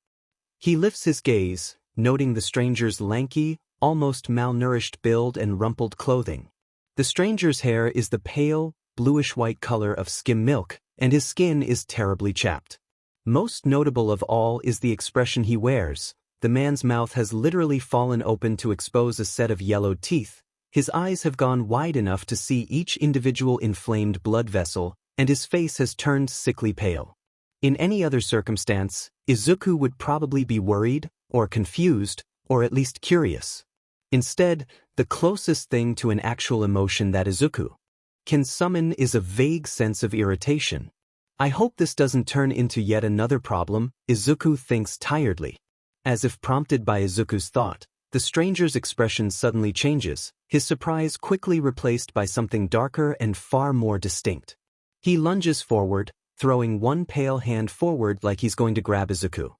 He lifts his gaze, noting the stranger's lanky, almost malnourished build and rumpled clothing. The stranger's hair is the pale, bluish-white color of skim milk, and his skin is terribly chapped. Most notable of all is the expression he wears. The man's mouth has literally fallen open to expose a set of yellowed teeth, his eyes have gone wide enough to see each individual inflamed blood vessel, and his face has turned sickly pale. In any other circumstance, Izuku would probably be worried, or confused, or at least curious. Instead, the closest thing to an actual emotion that Izuku can summon is a vague sense of irritation. I hope this doesn't turn into yet another problem, Izuku thinks tiredly. As if prompted by Izuku's thought, the stranger's expression suddenly changes, his surprise quickly replaced by something darker and far more distinct. He lunges forward, throwing one pale hand forward like he's going to grab Izuku.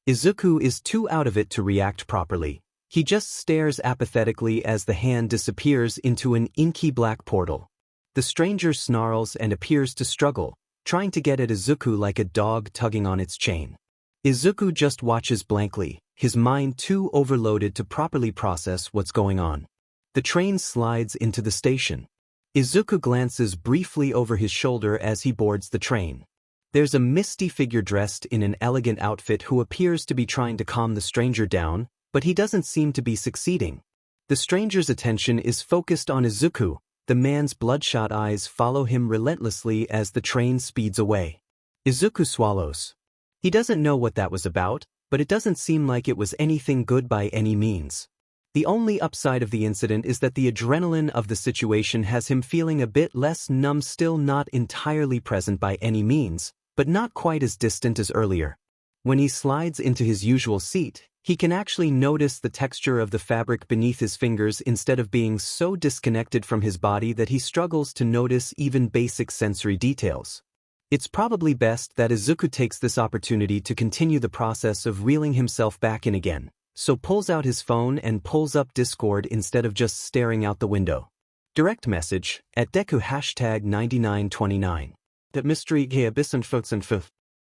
Izuku is too out of it to react properly. He just stares apathetically as the hand disappears into an inky black portal. The stranger snarls and appears to struggle, trying to get at Izuku like a dog tugging on its chain. Izuku just watches blankly, his mind too overloaded to properly process what's going on. The train slides into the station. Izuku glances briefly over his shoulder as he boards the train. There's a misty figure dressed in an elegant outfit who appears to be trying to calm the stranger down, but he doesn't seem to be succeeding. The stranger's attention is focused on Izuku. The man's bloodshot eyes follow him relentlessly as the train speeds away. Izuku swallows. He doesn't know what that was about, but it doesn't seem like it was anything good by any means. The only upside of the incident is that the adrenaline of the situation has him feeling a bit less numb, still not entirely present by any means, but not quite as distant as earlier. When he slides into his usual seat, he can actually notice the texture of the fabric beneath his fingers instead of being so disconnected from his body that he struggles to notice even basic sensory details. It's probably best that Izuku takes this opportunity to continue the process of reeling himself back in again, so pulls out his phone and pulls up Discord instead of just staring out the window. Direct message, at Deku #9929. That mystery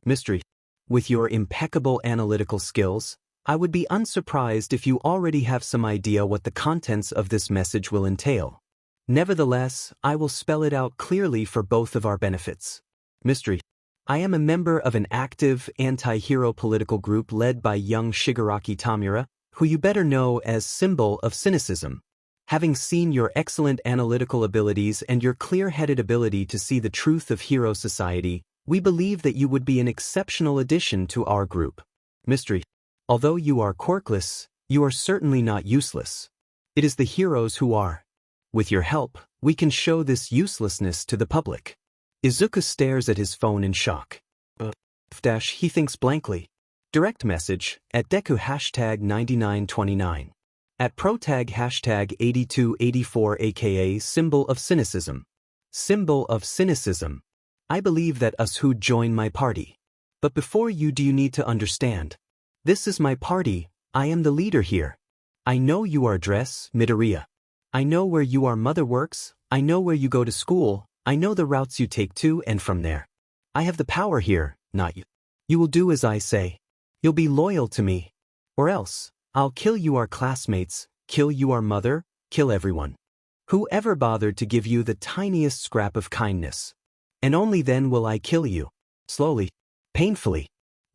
mystery. With your impeccable analytical skills, I would be unsurprised if you already have some idea what the contents of this message will entail. Nevertheless, I will spell it out clearly for both of our benefits. Mystery. I am a member of an active, anti-hero political group led by young Shigaraki Tamura, who you better know as Symbol of Cynicism. Having seen your excellent analytical abilities and your clear-headed ability to see the truth of hero society, we believe that you would be an exceptional addition to our group. Mystery. Although you are quirkless, you are certainly not useless. It is the heroes who are. With your help, we can show this uselessness to the public. Izuku stares at his phone in shock. He thinks blankly. Direct message, at Deku #9929. At protag #8284 aka Symbol of Cynicism. Symbol of Cynicism. I believe that us who join my party. But before you do you need to understand. This is my party, I am the leader here. I know your address, Midoriya. I know where your mother works, I know where you go to school, I know the routes you take to and from there. I have the power here, not you. You will do as I say. You'll be loyal to me. Or else, I'll kill you our classmates, kill you our mother, kill everyone. Whoever bothered to give you the tiniest scrap of kindness. And only then will I kill you. Slowly, painfully,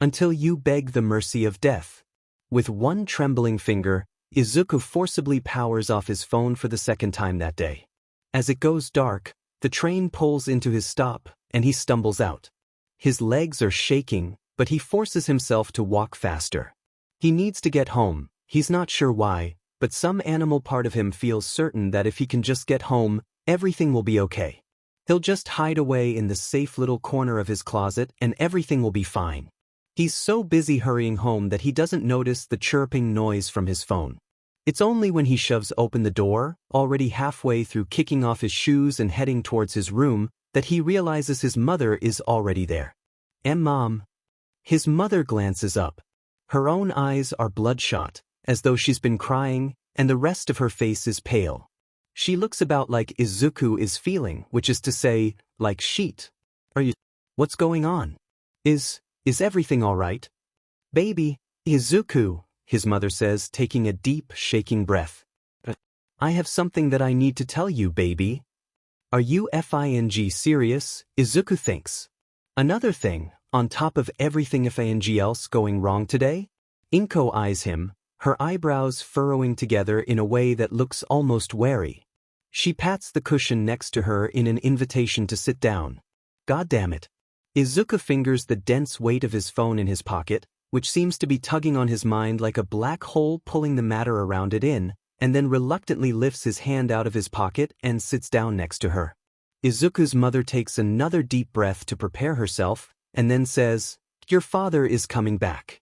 until you beg the mercy of death. With one trembling finger, Izuku forcibly powers off his phone for the second time that day. As it goes dark, the train pulls into his stop, and he stumbles out. His legs are shaking, but he forces himself to walk faster. He needs to get home, he's not sure why, but some animal part of him feels certain that if he can just get home, everything will be okay. He'll just hide away in the safe little corner of his closet and everything will be fine. He's so busy hurrying home that he doesn't notice the chirping noise from his phone. It's only when he shoves open the door, already halfway through kicking off his shoes and heading towards his room, that he realizes his mother is already there. Mom. His mother glances up. Her own eyes are bloodshot, as though she's been crying, and the rest of her face is pale. She looks about like Izuku is feeling, which is to say, like sheet. What's going on? Is everything all right? Baby, Izuku, his mother says, taking a deep, shaking breath. I have something that I need to tell you, baby. Are you FING serious? Izuku thinks. Another thing, on top of everything FING else going wrong today? Inko eyes him, her eyebrows furrowing together in a way that looks almost wary. She pats the cushion next to her in an invitation to sit down. God damn it. Izuku fingers the dense weight of his phone in his pocket, which seems to be tugging on his mind like a black hole pulling the matter around it in, and then reluctantly lifts his hand out of his pocket and sits down next to her. Izuku's mother takes another deep breath to prepare herself, and then says, "Your father is coming back."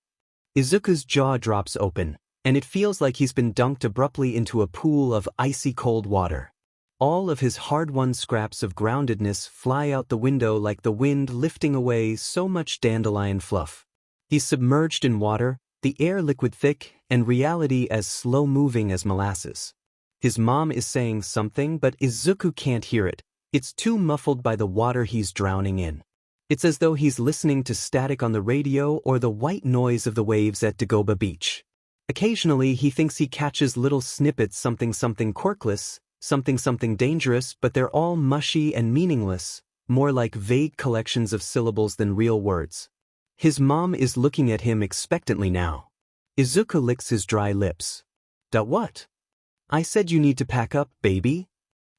Izuku's jaw drops open, and it feels like he's been dunked abruptly into a pool of icy cold water. All of his hard-won scraps of groundedness fly out the window like the wind lifting away so much dandelion fluff. He's submerged in water, the air liquid thick, and reality as slow-moving as molasses. His mom is saying something, but Izuku can't hear it. It's too muffled by the water he's drowning in. It's as though he's listening to static on the radio or the white noise of the waves at Dagoba Beach. Occasionally he thinks he catches little snippets, something quirkless, something dangerous, but they're all mushy and meaningless, more like vague collections of syllables than real words. His mom is looking at him expectantly now. Izuku licks his dry lips. What? I said you need to pack up, baby.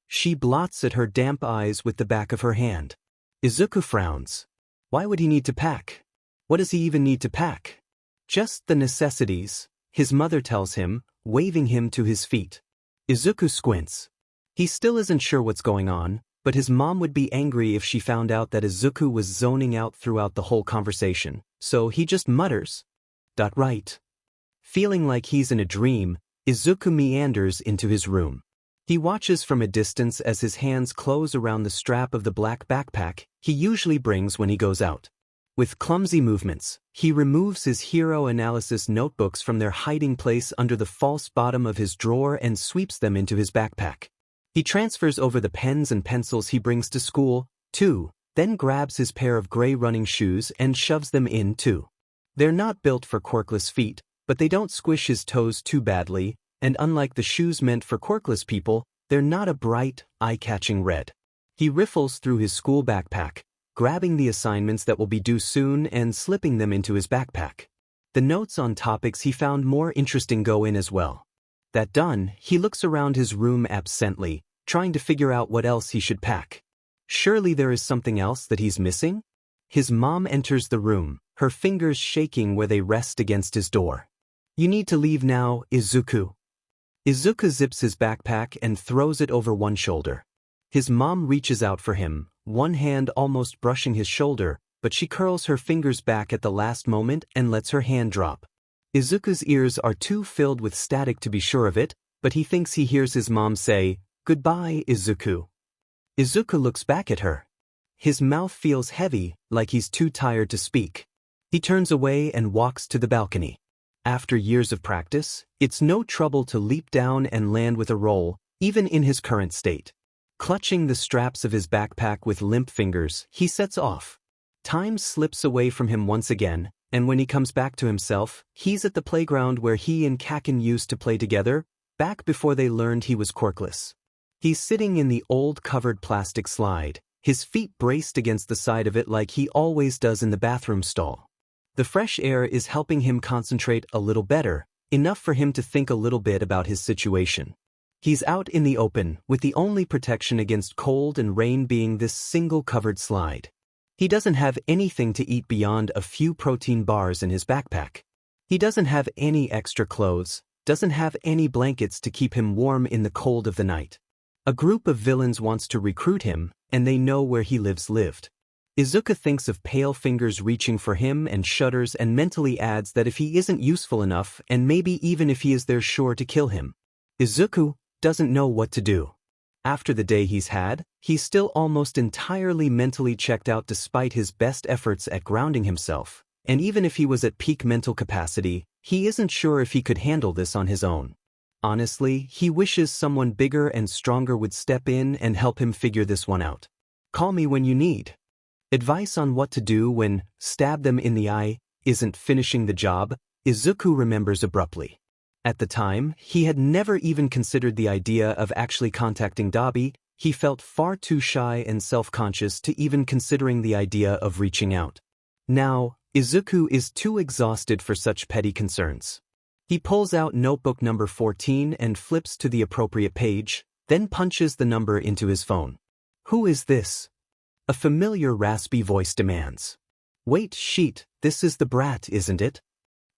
She blots at her damp eyes with the back of her hand. Izuku frowns. Why would he need to pack? What does he even need to pack? Just the necessities, his mother tells him, waving him to his feet. Izuku squints. He still isn't sure what's going on, but his mom would be angry if she found out that Izuku was zoning out throughout the whole conversation, so he just mutters. Right. Feeling like he's in a dream, Izuku meanders into his room. He watches from a distance as his hands close around the strap of the black backpack he usually brings when he goes out. With clumsy movements, he removes his hero analysis notebooks from their hiding place under the false bottom of his drawer and sweeps them into his backpack. He transfers over the pens and pencils he brings to school, too, then grabs his pair of gray running shoes and shoves them in, too. They're not built for quirkless feet, but they don't squish his toes too badly, and unlike the shoes meant for quirkless people, they're not a bright, eye-catching red. He riffles through his school backpack, grabbing the assignments that will be due soon and slipping them into his backpack. The notes on topics he found more interesting go in as well. That done, he looks around his room absently, trying to figure out what else he should pack. Surely there is something else that he's missing? His mom enters the room, her fingers shaking where they rest against his door. You need to leave now, Izuku. Izuku zips his backpack and throws it over one shoulder. His mom reaches out for him, one hand almost brushing his shoulder, but she curls her fingers back at the last moment and lets her hand drop. Izuku's ears are too filled with static to be sure of it, but he thinks he hears his mom say, "Goodbye, Izuku." Izuku looks back at her. His mouth feels heavy, like he's too tired to speak. He turns away and walks to the balcony. After years of practice, it's no trouble to leap down and land with a roll, even in his current state. Clutching the straps of his backpack with limp fingers, he sets off. Time slips away from him once again, And when he comes back to himself, he's at the playground where he and Kaken used to play together, back before they learned he was quirkless. He's sitting in the old covered plastic slide, his feet braced against the side of it like he always does in the bathroom stall. The fresh air is helping him concentrate a little better, enough for him to think a little bit about his situation. He's out in the open, with the only protection against cold and rain being this single covered slide. He doesn't have anything to eat beyond a few protein bars in his backpack. He doesn't have any extra clothes, doesn't have any blankets to keep him warm in the cold of the night. A group of villains wants to recruit him, and they know where he lived. Izuku thinks of pale fingers reaching for him and shudders and mentally adds that if he isn't useful enough and maybe even if he is they're sure to kill him. Izuku doesn't know what to do. After the day he's had, he's still almost entirely mentally checked out despite his best efforts at grounding himself, and even if he was at peak mental capacity, he isn't sure if he could handle this on his own. Honestly, he wishes someone bigger and stronger would step in and help him figure this one out. Call me when you need advice on what to do when stab them in the eye isn't finishing the job, Izuku remembers abruptly. At the time, he had never even considered the idea of actually contacting Dobby. He felt far too shy and self-conscious to even considering the idea of reaching out. Now, Izuku is too exhausted for such petty concerns. He pulls out notebook number 14 and flips to the appropriate page, then punches the number into his phone. Who is this? A familiar raspy voice demands. Wait, sheet, this is the brat, isn't it?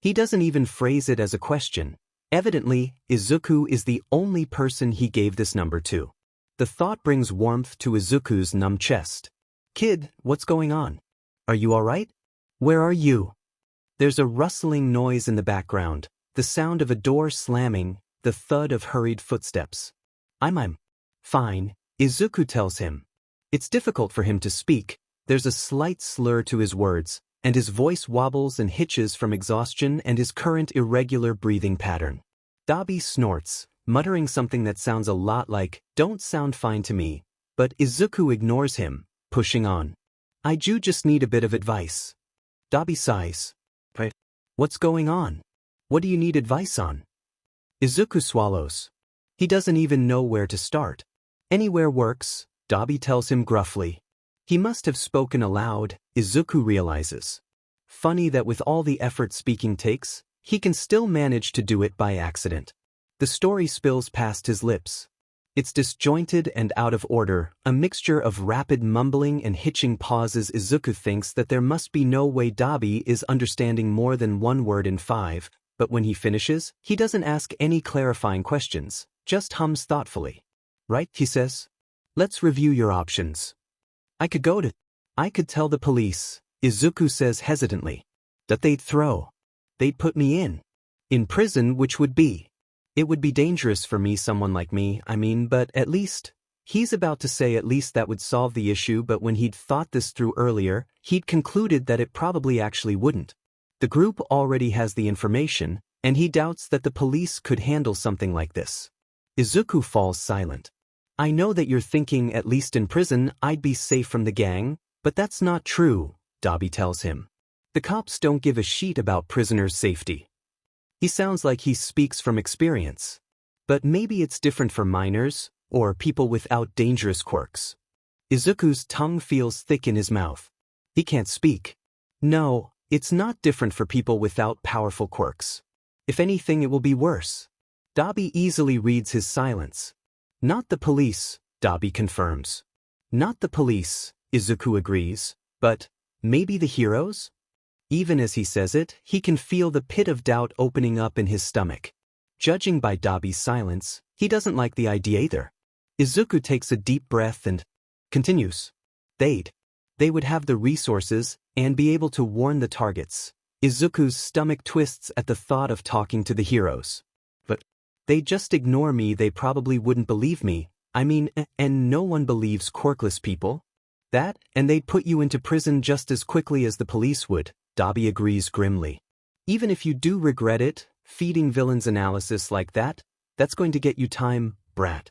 He doesn't even phrase it as a question. Evidently, Izuku is the only person he gave this number to. The thought brings warmth to Izuku's numb chest. Kid, what's going on? Are you alright? Where are you? There's a rustling noise in the background, the sound of a door slamming, the thud of hurried footsteps. I'm fine, Izuku tells him. It's difficult for him to speak, there's a slight slur to his words, and his voice wobbles and hitches from exhaustion and his current irregular breathing pattern. Dobby snorts, muttering something that sounds a lot like, "Don't sound fine to me," but Izuku ignores him, pushing on. "I do just need a bit of advice." Dobby sighs. "But what's going on? What do you need advice on?" Izuku swallows. He doesn't even know where to start. "Anywhere works," Dobby tells him gruffly. He must have spoken aloud, Izuku realizes. Funny that with all the effort speaking takes, he can still manage to do it by accident. The story spills past his lips. It's disjointed and out of order, a mixture of rapid mumbling and hitching pauses. Izuku thinks that there must be no way Dobby is understanding more than one word in 5, but when he finishes, he doesn't ask any clarifying questions, just hums thoughtfully. "Right," he says. "Let's review your options. I could tell the police," Izuku says hesitantly. "That they'd put me in prison, which would be. It would be dangerous for me, someone like me, but at least," he's about to say at least that would solve the issue, but when he'd thought this through earlier, he'd concluded that it probably actually wouldn't. The group already has the information, and he doubts that the police could handle something like this. Izuku falls silent. "I know that you're thinking at least in prison I'd be safe from the gang, but that's not true," Dobby tells him. "The cops don't give a shit about prisoners' safety." He sounds like he speaks from experience. But maybe it's different for minors, or people without dangerous quirks. Izuku's tongue feels thick in his mouth. He can't speak. "No, it's not different for people without powerful quirks. If anything, it will be worse." Dobby easily reads his silence. "Not the police," Dobby confirms. "Not the police," Izuku agrees, "but maybe the heroes?" Even as he says it, he can feel the pit of doubt opening up in his stomach. Judging by Dobby's silence, he doesn't like the idea either. Izuku takes a deep breath and continues. They would have the resources and be able to warn the targets. Izuku's stomach twists at the thought of talking to the heroes. "But they just ignore me, they probably wouldn't believe me. And no one believes quirkless people. That, and they'd put you into prison just as quickly as the police would," Dobby agrees grimly. "Even if you do regret it, feeding villains analysis like that's going to get you time, brat."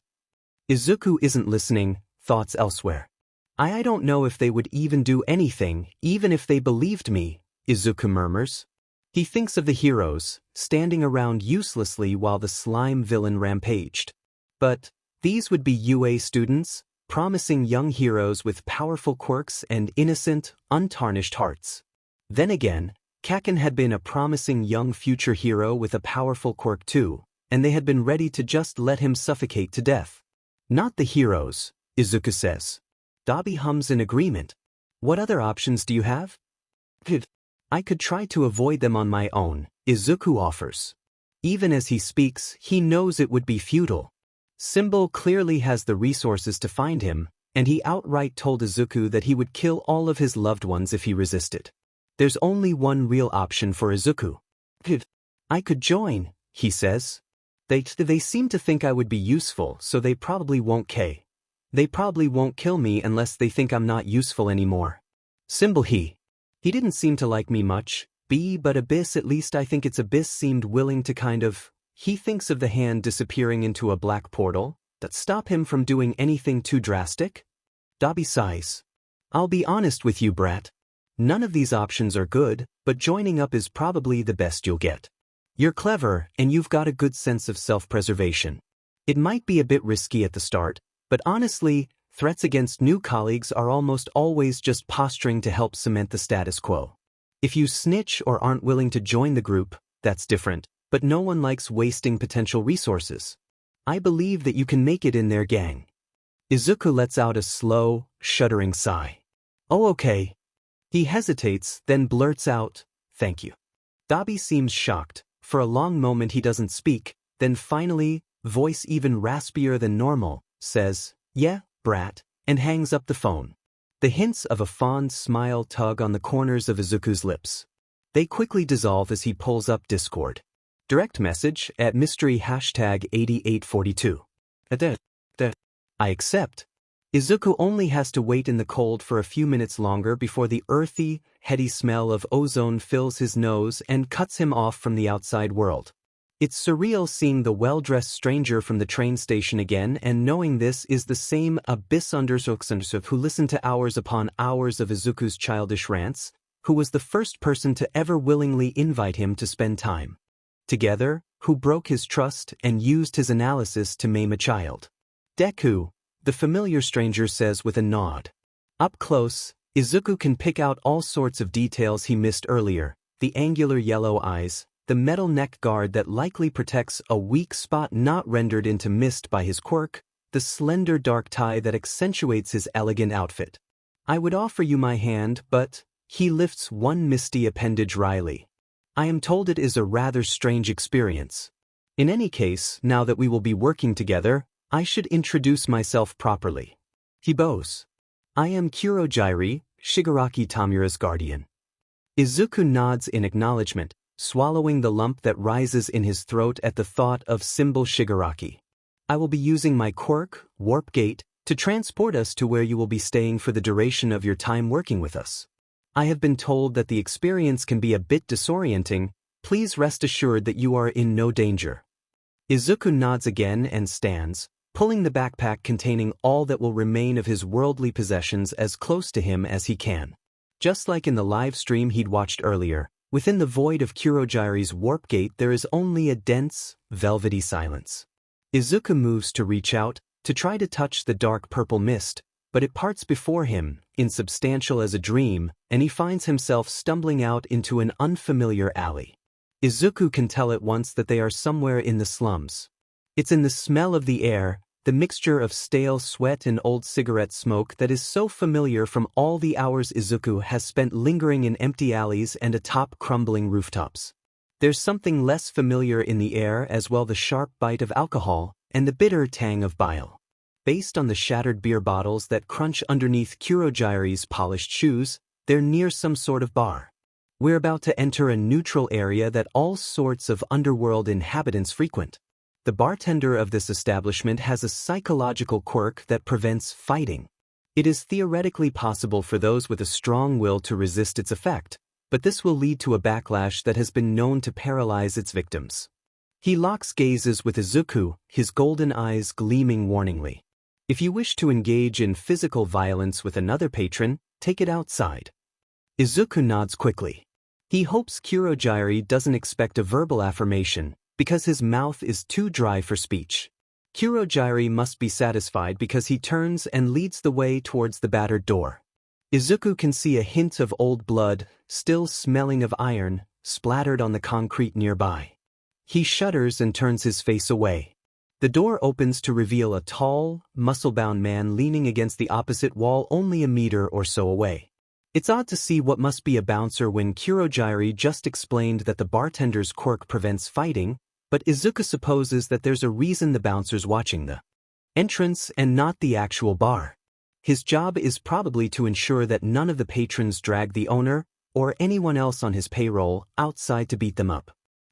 Izuku isn't listening, thoughts elsewhere. I don't know if they would even do anything, even if they believed me," Izuku murmurs. He thinks of the heroes, standing around uselessly while the slime villain rampaged. But these would be UA students, promising young heroes with powerful quirks and innocent, untarnished hearts. Then again, Kaken had been a promising young future hero with a powerful quirk too, and they had been ready to just let him suffocate to death. Not the heroes, Izuku says. Dobby hums in agreement. What other options do you have? I could try to avoid them on my own, Izuku offers. Even as he speaks, he knows it would be futile. Symbol clearly has the resources to find him, and he outright told Izuku that he would kill all of his loved ones if he resisted. There's only one real option for Izuku. I could join, he says. They seem to think I would be useful, so they probably won't They probably won't kill me unless they think I'm not useful anymore. Symbol He didn't seem to like me much, but Abyss, at least I think it's Abyss, seemed willing to kind of. He thinks of the hand disappearing into a black portal. That stop him from doing anything too drastic? Dobby sighs. I'll be honest with you, brat. None of these options are good, but joining up is probably the best you'll get. You're clever, and you've got a good sense of self-preservation. It might be a bit risky at the start, but honestly, threats against new colleagues are almost always just posturing to help cement the status quo. If you snitch or aren't willing to join the group, that's different, but no one likes wasting potential resources. I believe that you can make it in their gang. Izuku lets out a slow, shuddering sigh. Oh, okay. He hesitates, then blurts out, thank you. Dobby seems shocked. For a long moment he doesn't speak, then finally, voice even raspier than normal, says, yeah, brat, and hangs up the phone. The hints of a fond smile tug on the corners of Izuku's lips. They quickly dissolve as he pulls up Discord. Direct message at mystery #8842. I accept. Izuku only has to wait in the cold for a few minutes longer before the earthy, heady smell of ozone fills his nose and cuts him off from the outside world. It's surreal seeing the well-dressed stranger from the train station again, and knowing this is the same Abyss who listened to hours upon hours of Izuku's childish rants, who was the first person to ever willingly invite him to spend time together, who broke his trust and used his analysis to maim a child. Deku, the familiar stranger says with a nod. Up close, Izuku can pick out all sorts of details he missed earlier, the angular yellow eyes, the metal neck guard that likely protects a weak spot not rendered into mist by his quirk, the slender dark tie that accentuates his elegant outfit. I would offer you my hand, but, he lifts one misty appendage wryly. I am told it is a rather strange experience. In any case, now that we will be working together, I should introduce myself properly. He bows. I am Kurogyri, Shigaraki Tamura's guardian. Izuku nods in acknowledgement, swallowing the lump that rises in his throat at the thought of symbol Shigaraki. I will be using my quirk, Warp Gate, to transport us to where you will be staying for the duration of your time working with us. I have been told that the experience can be a bit disorienting. Please rest assured that you are in no danger. Izuku nods again and stands, pulling the backpack containing all that will remain of his worldly possessions as close to him as he can. Just like in the live stream he'd watched earlier, within the void of Kurogyri's warp gate there is only a dense, velvety silence. Izuku moves to reach out, to try to touch the dark purple mist, but it parts before him, insubstantial as a dream, and he finds himself stumbling out into an unfamiliar alley. Izuku can tell at once that they are somewhere in the slums. It's in the smell of the air, the mixture of stale sweat and old cigarette smoke that is so familiar from all the hours Izuku has spent lingering in empty alleys and atop crumbling rooftops. There's something less familiar in the air as well, the sharp bite of alcohol and the bitter tang of bile. Based on the shattered beer bottles that crunch underneath Kurogyri's polished shoes, they're near some sort of bar. We're about to enter a neutral area that all sorts of underworld inhabitants frequent. The bartender of this establishment has a psychological quirk that prevents fighting. It is theoretically possible for those with a strong will to resist its effect, but this will lead to a backlash that has been known to paralyze its victims. He locks gazes with Izuku, his golden eyes gleaming warningly. If you wish to engage in physical violence with another patron, take it outside. Izuku nods quickly. He hopes Kurogyari doesn't expect a verbal affirmation, because his mouth is too dry for speech. Kurogyari must be satisfied because he turns and leads the way towards the battered door. Izuku can see a hint of old blood, still smelling of iron, splattered on the concrete nearby. He shudders and turns his face away. The door opens to reveal a tall, muscle-bound man leaning against the opposite wall only a meter or so away. It's odd to see what must be a bouncer when Kurogyari just explained that the bartender's quirk prevents fighting, but Izuku supposes that there's a reason the bouncer's watching the entrance and not the actual bar. His job is probably to ensure that none of the patrons drag the owner, or anyone else on his payroll, outside to beat them up.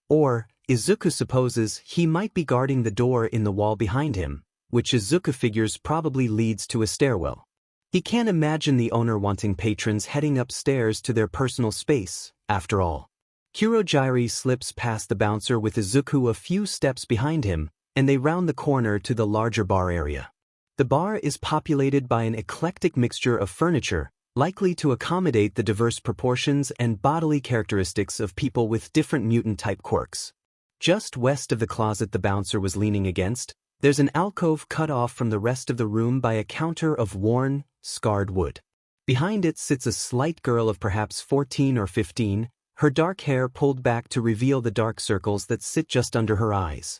Or, Izuku supposes he might be guarding the door in the wall behind him, which Izuku figures probably leads to a stairwell. He can't imagine the owner wanting patrons heading upstairs to their personal space, after all. Kurogyari slips past the bouncer with Izuku a few steps behind him, and they round the corner to the larger bar area. The bar is populated by an eclectic mixture of furniture, likely to accommodate the diverse proportions and bodily characteristics of people with different mutant-type quirks. Just west of the closet the bouncer was leaning against, there's an alcove cut off from the rest of the room by a counter of worn, scarred wood. Behind it sits a slight girl of perhaps 14 or 15, her dark hair pulled back to reveal the dark circles that sit just under her eyes.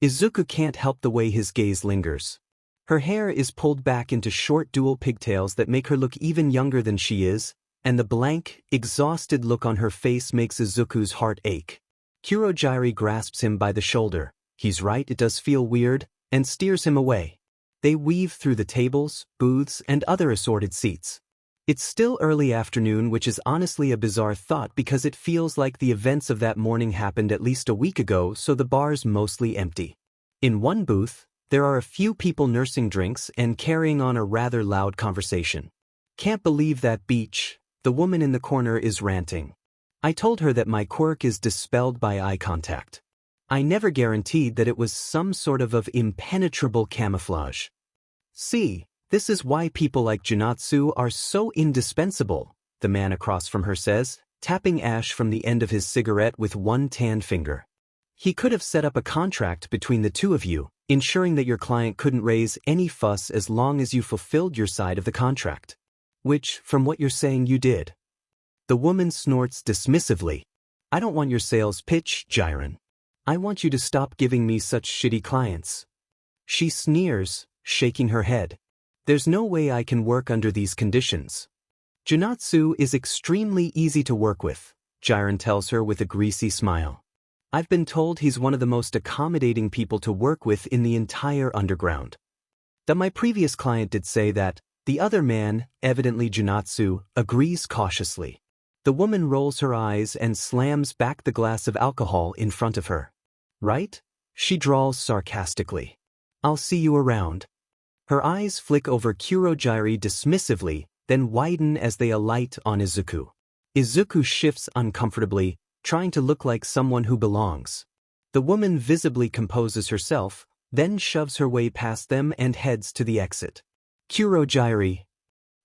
Izuku can't help the way his gaze lingers. Her hair is pulled back into short dual pigtails that make her look even younger than she is, and the blank, exhausted look on her face makes Izuku's heart ache. Kurogyari grasps him by the shoulder. He's right, it does feel weird, and steers him away. They weave through the tables, booths, and other assorted seats. It's still early afternoon, which is honestly a bizarre thought because it feels like the events of that morning happened at least a week ago, so the bar's mostly empty. In one booth, there are a few people nursing drinks and carrying on a rather loud conversation. "Can't believe that beach," the woman in the corner is ranting. "I told her that my quirk is dispelled by eye contact. I never guaranteed that it was some sort of impenetrable camouflage. See, this is why people like Junatsu are so indispensable," the man across from her says, tapping ash from the end of his cigarette with one tan finger. "He could have set up a contract between the two of you, ensuring that your client couldn't raise any fuss as long as you fulfilled your side of the contract. Which, from what you're saying, you did." The woman snorts dismissively. "I don't want your sales pitch, Jiren. I want you to stop giving me such shitty clients." She sneers, shaking her head. "There's no way I can work under these conditions." "Junatsu is extremely easy to work with," Jiren tells her with a greasy smile. "I've been told he's one of the most accommodating people to work with in the entire underground. That my previous client did say that." The other man, evidently Junatsu, agrees cautiously. The woman rolls her eyes and slams back the glass of alcohol in front of her. "Right?" she drawls sarcastically. "I'll see you around." Her eyes flick over Kurogyari dismissively, then widen as they alight on Izuku. Izuku shifts uncomfortably, trying to look like someone who belongs. The woman visibly composes herself, then shoves her way past them and heads to the exit. "Kurogyari."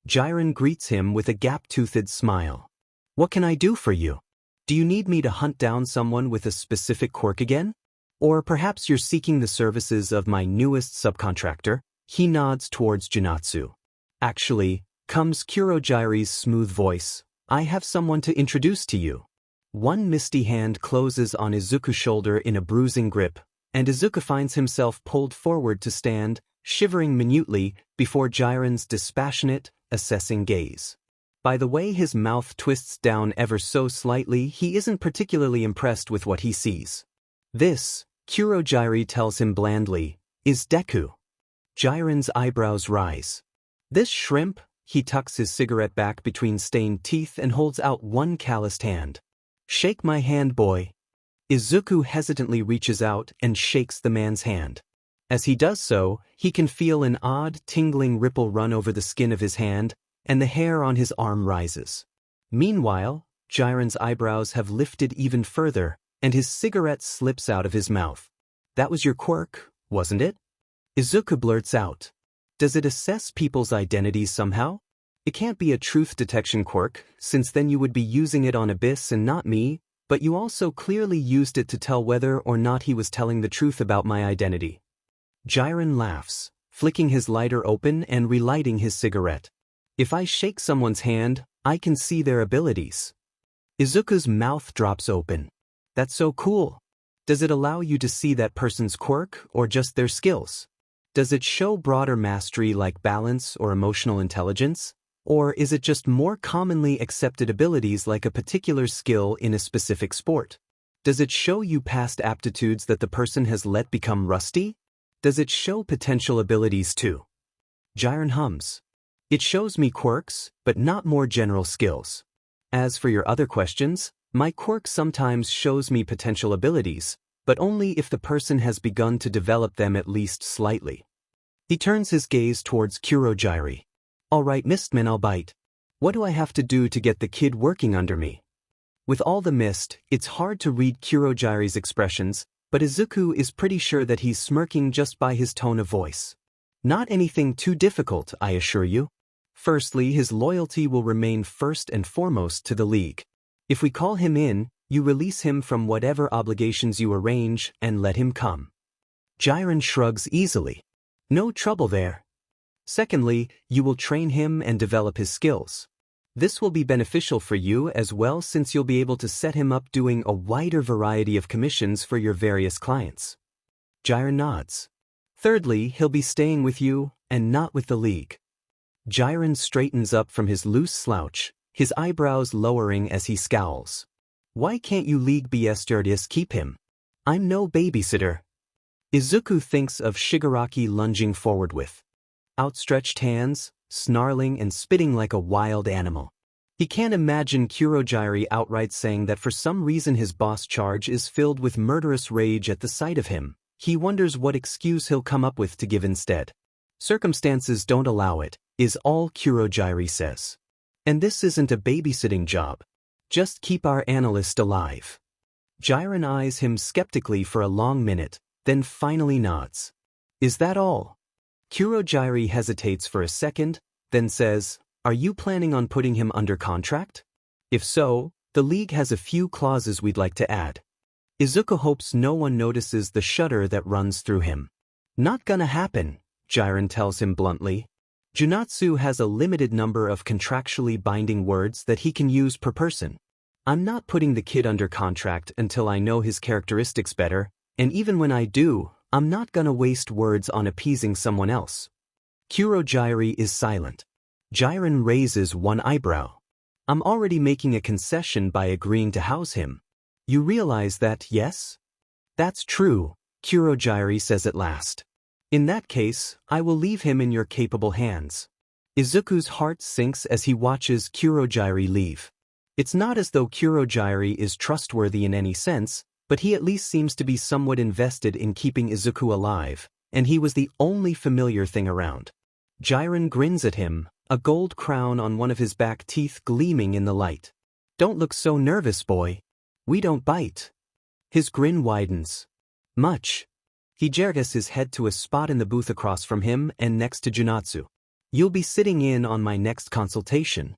Jiren greets him with a gap-toothed smile. "What can I do for you? Do you need me to hunt down someone with a specific quirk again? Or perhaps you're seeking the services of my newest subcontractor?" He nods towards Junatsu. "Actually," comes Kurogyari's smooth voice, "I have someone to introduce to you." One misty hand closes on Izuku's shoulder in a bruising grip, and Izuku finds himself pulled forward to stand, shivering minutely, before Jiren's dispassionate, assessing gaze. By the way his mouth twists down ever so slightly, he isn't particularly impressed with what he sees. "This," Kurogyari tells him blandly, "is Deku." Jiren's eyebrows rise. "This shrimp?" He tucks his cigarette back between stained teeth and holds out one calloused hand. "Shake my hand, boy." Izuku hesitantly reaches out and shakes the man's hand. As he does so, he can feel an odd, tingling ripple run over the skin of his hand, and the hair on his arm rises. Meanwhile, Jiren's eyebrows have lifted even further, and his cigarette slips out of his mouth. "That was your quirk, wasn't it?" Izuku blurts out. "Does it assess people's identities somehow?" It can't be a truth detection quirk, since then you would be using it on Abyss and not me, but you also clearly used it to tell whether or not he was telling the truth about my identity. Jiren laughs, flicking his lighter open and relighting his cigarette. If I shake someone's hand, I can see their abilities. Izuku's mouth drops open. That's so cool. Does it allow you to see that person's quirk or just their skills? Does it show broader mastery like balance or emotional intelligence? Or is it just more commonly accepted abilities like a particular skill in a specific sport? Does it show you past aptitudes that the person has let become rusty? Does it show potential abilities too? Jiren hums. It shows me quirks, but not more general skills. As for your other questions, my quirk sometimes shows me potential abilities, but only if the person has begun to develop them at least slightly. He turns his gaze towards Kurogiri. Alright Mistman, I'll bite. What do I have to do to get the kid working under me? With all the mist, it's hard to read Kurogiri's expressions, but Izuku is pretty sure that he's smirking just by his tone of voice. Not anything too difficult, I assure you. Firstly, his loyalty will remain first and foremost to the League. If we call him in, you release him from whatever obligations you arrange and let him come. Jiren shrugs easily. No trouble there. Secondly, you will train him and develop his skills. This will be beneficial for you as well since you'll be able to set him up doing a wider variety of commissions for your various clients. Jiren nods. Thirdly, he'll be staying with you and not with the League. Jiren straightens up from his loose slouch, his eyebrows lowering as he scowls. Why can't you League BSTRDS keep him? I'm no babysitter. Izuku thinks of Shigaraki lunging forward with outstretched hands, snarling and spitting like a wild animal. He can't imagine Kurogiri outright saying that for some reason his boss charge is filled with murderous rage at the sight of him. He wonders what excuse he'll come up with to give instead. Circumstances don't allow it, is all Kurogiri says. And this isn't a babysitting job. Just keep our analyst alive. Jiren eyes him skeptically for a long minute, then finally nods. Is that all? Kurogiri hesitates for a second, then says, Are you planning on putting him under contract? If so, the League has a few clauses we'd like to add. Izuku hopes no one notices the shudder that runs through him. Not gonna happen, Jiren tells him bluntly. Junatsu has a limited number of contractually binding words that he can use per person. I'm not putting the kid under contract until I know his characteristics better, and even when I do, I'm not gonna waste words on appeasing someone else. Kurogiri is silent. Jiren raises one eyebrow. I'm already making a concession by agreeing to house him. You realize that, yes? That's true, Kurogiri says at last. In that case, I will leave him in your capable hands. Izuku's heart sinks as he watches Kurogiri leave. It's not as though Kurogiri is trustworthy in any sense, but he at least seems to be somewhat invested in keeping Izuku alive, and he was the only familiar thing around. Jiren grins at him, a gold crown on one of his back teeth gleaming in the light. Don't look so nervous, boy. We don't bite. His grin widens. Much. He jerks his head to a spot in the booth across from him and next to Junatsu. You'll be sitting in on my next consultation.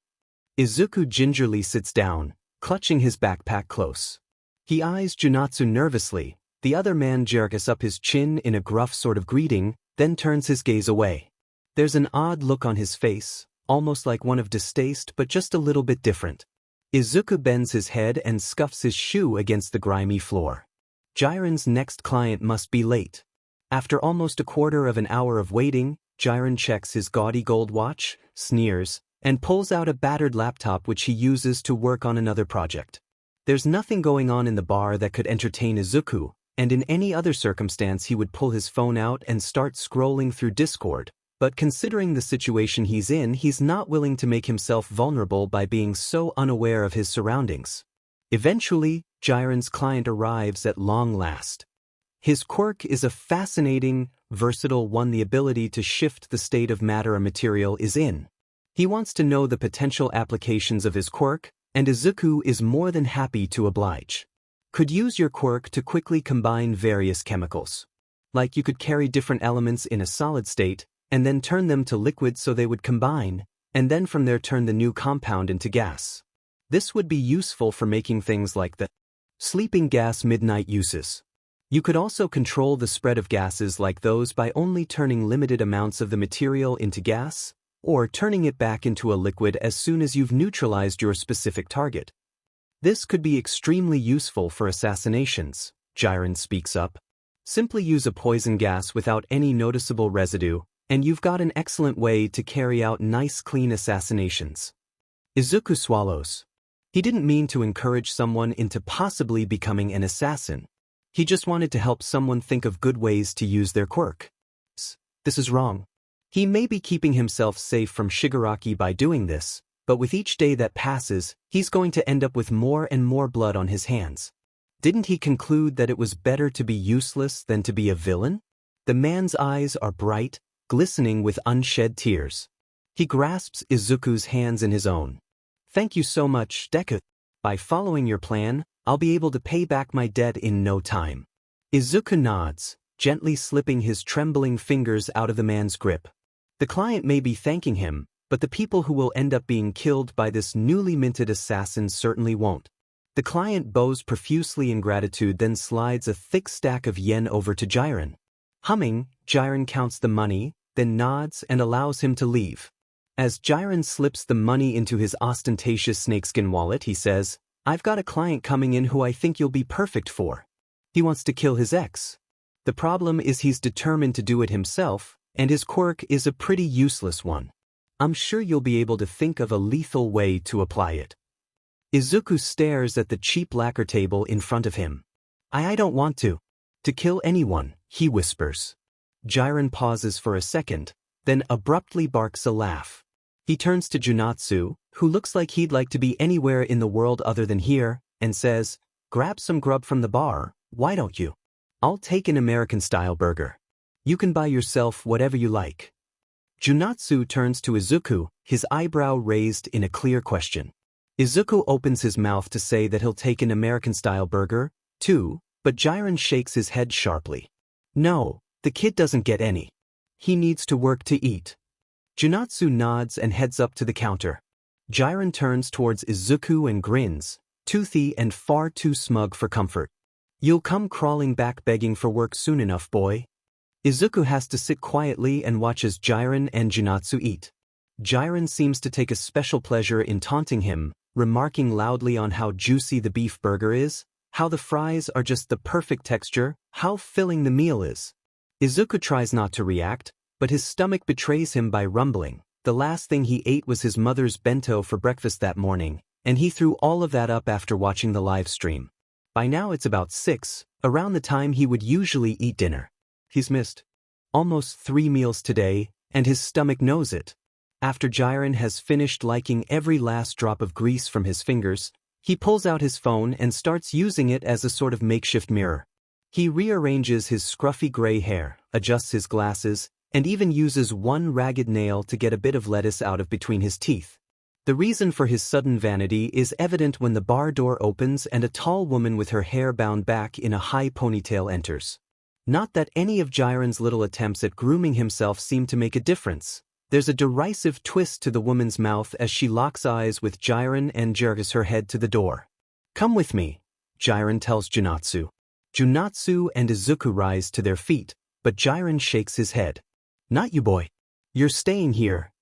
Izuku gingerly sits down, clutching his backpack close. He eyes Junatsu nervously, the other man jerks up his chin in a gruff sort of greeting, then turns his gaze away. There's an odd look on his face, almost like one of distaste but just a little bit different. Izuku bends his head and scuffs his shoe against the grimy floor. Jiren's next client must be late. After almost a quarter of an hour of waiting, Jiren checks his gaudy gold watch, sneers, and pulls out a battered laptop which he uses to work on another project. There's nothing going on in the bar that could entertain Izuku, and in any other circumstance he would pull his phone out and start scrolling through Discord, but considering the situation he's in, he's not willing to make himself vulnerable by being so unaware of his surroundings. Eventually, Jiren's client arrives at long last. His quirk is a fascinating, versatile one, the ability to shift the state of matter a material is in. He wants to know the potential applications of his quirk, and Izuku is more than happy to oblige. Could use your quirk to quickly combine various chemicals. Like you could carry different elements in a solid state, and then turn them to liquid so they would combine, and then from there turn the new compound into gas. This would be useful for making things like the sleeping gas midnight uses. You could also control the spread of gases like those by only turning limited amounts of the material into gas, or turning it back into a liquid as soon as you've neutralized your specific target. This could be extremely useful for assassinations, Jiren speaks up. Simply use a poison gas without any noticeable residue, and you've got an excellent way to carry out nice clean assassinations. Izuku swallows. He didn't mean to encourage someone into possibly becoming an assassin. He just wanted to help someone think of good ways to use their quirk. This is wrong. He may be keeping himself safe from Shigaraki by doing this, but with each day that passes, he's going to end up with more and more blood on his hands. Didn't he conclude that it was better to be useless than to be a villain? The man's eyes are bright, glistening with unshed tears. He grasps Izuku's hands in his own. Thank you so much, Deku. By following your plan, I'll be able to pay back my debt in no time. Izuku nods, gently slipping his trembling fingers out of the man's grip. The client may be thanking him, but the people who will end up being killed by this newly minted assassin certainly won't. The client bows profusely in gratitude, then slides a thick stack of yen over to Jiren. Humming, Jiren counts the money, then nods and allows him to leave. As Jiren slips the money into his ostentatious snakeskin wallet, he says, "I've got a client coming in who I think you'll be perfect for. He wants to kill his ex. The problem is he's determined to do it himself, and his quirk is a pretty useless one. I'm sure you'll be able to think of a lethal way to apply it." Izuku stares at the cheap lacquer table in front of him. I don't want to kill anyone," he whispers. Jiren pauses for a second, then abruptly barks a laugh. He turns to Junatsu, who looks like he'd like to be anywhere in the world other than here, and says, "Grab some grub from the bar, why don't you? I'll take an American-style burger. You can buy yourself whatever you like." Junatsu turns to Izuku, his eyebrow raised in a clear question. Izuku opens his mouth to say that he'll take an American-style burger, too, but Jiren shakes his head sharply. No, the kid doesn't get any. He needs to work to eat. Junatsu nods and heads up to the counter. Jiren turns towards Izuku and grins, toothy and far too smug for comfort. "You'll come crawling back begging for work soon enough, boy." Izuku has to sit quietly and watch as Jiren and Junatsu eat. Jiren seems to take a special pleasure in taunting him, remarking loudly on how juicy the beef burger is, how the fries are just the perfect texture, how filling the meal is. Izuku tries not to react, but his stomach betrays him by rumbling. The last thing he ate was his mother's bento for breakfast that morning, and he threw all of that up after watching the live stream. By now it's about 6, around the time he would usually eat dinner. He's missed almost 3 meals today, and his stomach knows it. After Jiren has finished liking every last drop of grease from his fingers, he pulls out his phone and starts using it as a sort of makeshift mirror. He rearranges his scruffy gray hair, adjusts his glasses, and even uses one ragged nail to get a bit of lettuce out of between his teeth. The reason for his sudden vanity is evident when the bar door opens and a tall woman with her hair bound back in a high ponytail enters. Not that any of Jiren's little attempts at grooming himself seem to make a difference. There's a derisive twist to the woman's mouth as she locks eyes with Jiren and jerks her head to the door. "Come with me," Jiren tells Junatsu. Junatsu and Izuku rise to their feet, but Jiren shakes his head. "Not you, boy. You're staying here."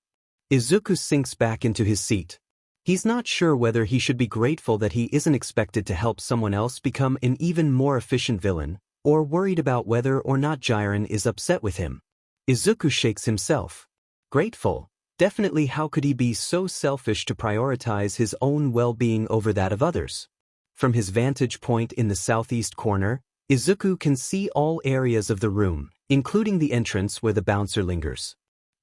Izuku sinks back into his seat. He's not sure whether he should be grateful that he isn't expected to help someone else become an even more efficient villain, or worried about whether or not Jiren is upset with him. Izuku shakes himself. Grateful? Definitely. How could he be so selfish to prioritize his own well-being over that of others? From his vantage point in the southeast corner, Izuku can see all areas of the room, including the entrance where the bouncer lingers.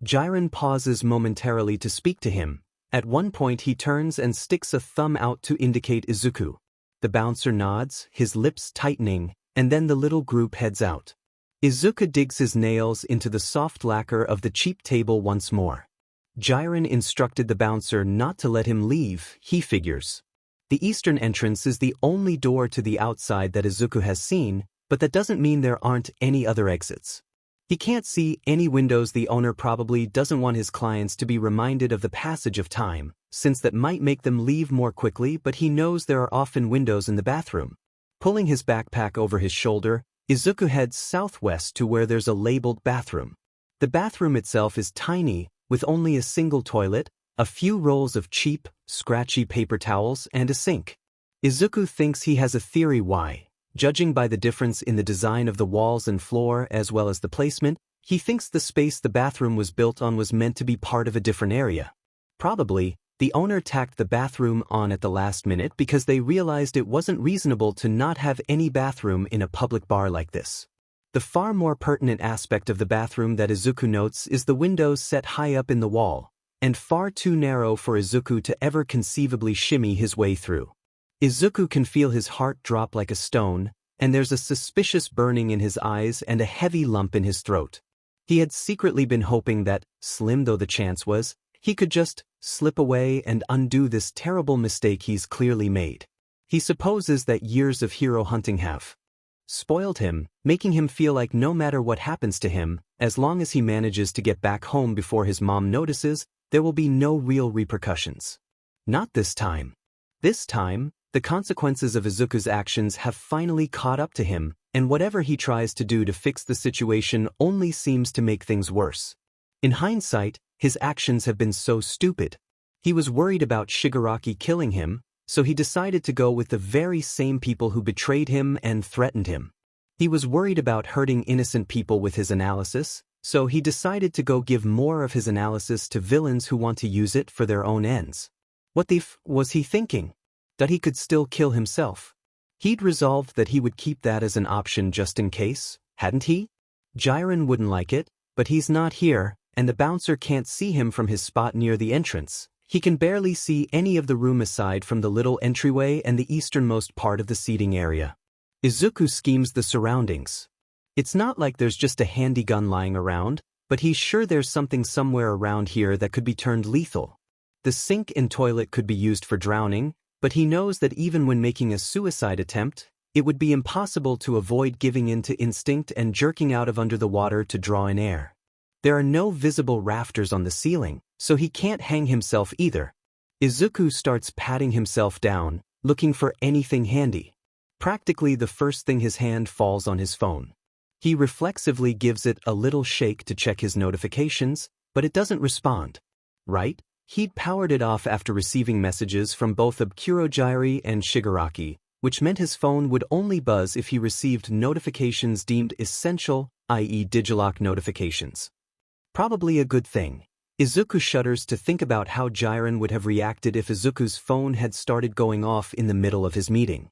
Jiren pauses momentarily to speak to him. At one point he turns and sticks a thumb out to indicate Izuku. The bouncer nods, his lips tightening, and then the little group heads out. Izuku digs his nails into the soft lacquer of the cheap table once more. Jiren instructed the bouncer not to let him leave, he figures. The eastern entrance is the only door to the outside that Izuku has seen, but that doesn't mean there aren't any other exits. He can't see any windows. The owner probably doesn't want his clients to be reminded of the passage of time, since that might make them leave more quickly, but he knows there are often windows in the bathroom. Pulling his backpack over his shoulder, Izuku heads southwest to where there's a labeled bathroom. The bathroom itself is tiny, with only a single toilet, a few rolls of cheap, scratchy paper towels, and a sink. Izuku thinks he has a theory why. Judging by the difference in the design of the walls and floor as well as the placement, he thinks the space the bathroom was built on was meant to be part of a different area. Probably, the owner tacked the bathroom on at the last minute because they realized it wasn't reasonable to not have any bathroom in a public bar like this. The far more pertinent aspect of the bathroom that Izuku notes is the windows set high up in the wall, and far too narrow for Izuku to ever conceivably shimmy his way through. Izuku can feel his heart drop like a stone, and there's a suspicious burning in his eyes and a heavy lump in his throat. He had secretly been hoping that, slim though the chance was, he could just slip away and undo this terrible mistake he's clearly made. He supposes that years of hero hunting have spoiled him, making him feel like no matter what happens to him, as long as he manages to get back home before his mom notices, there will be no real repercussions. Not this time. This time, the consequences of Izuku's actions have finally caught up to him, and whatever he tries to do to fix the situation only seems to make things worse. In hindsight, his actions have been so stupid. He was worried about Shigaraki killing him, so he decided to go with the very same people who betrayed him and threatened him. He was worried about hurting innocent people with his analysis, so he decided to go give more of his analysis to villains who want to use it for their own ends. What the f was he thinking? That he could still kill himself. He'd resolved that he would keep that as an option just in case, hadn't he? Jiren wouldn't like it, but he's not here, and the bouncer can't see him from his spot near the entrance. He can barely see any of the room aside from the little entryway and the easternmost part of the seating area. Izuku schemes the surroundings. It's not like there's just a handy gun lying around, but he's sure there's something somewhere around here that could be turned lethal. The sink and toilet could be used for drowning, but he knows that even when making a suicide attempt, it would be impossible to avoid giving in to instinct and jerking out of under the water to draw in air. There are no visible rafters on the ceiling, so he can't hang himself either. Izuku starts patting himself down, looking for anything handy. Practically the first thing his hand falls on his phone. He reflexively gives it a little shake to check his notifications, but it doesn't respond. Right? He'd powered it off after receiving messages from both Kurogiri and Shigaraki, which meant his phone would only buzz if he received notifications deemed essential, i.e. Digilock notifications. Probably a good thing. Izuku shudders to think about how Jiren would have reacted if Izuku's phone had started going off in the middle of his meeting.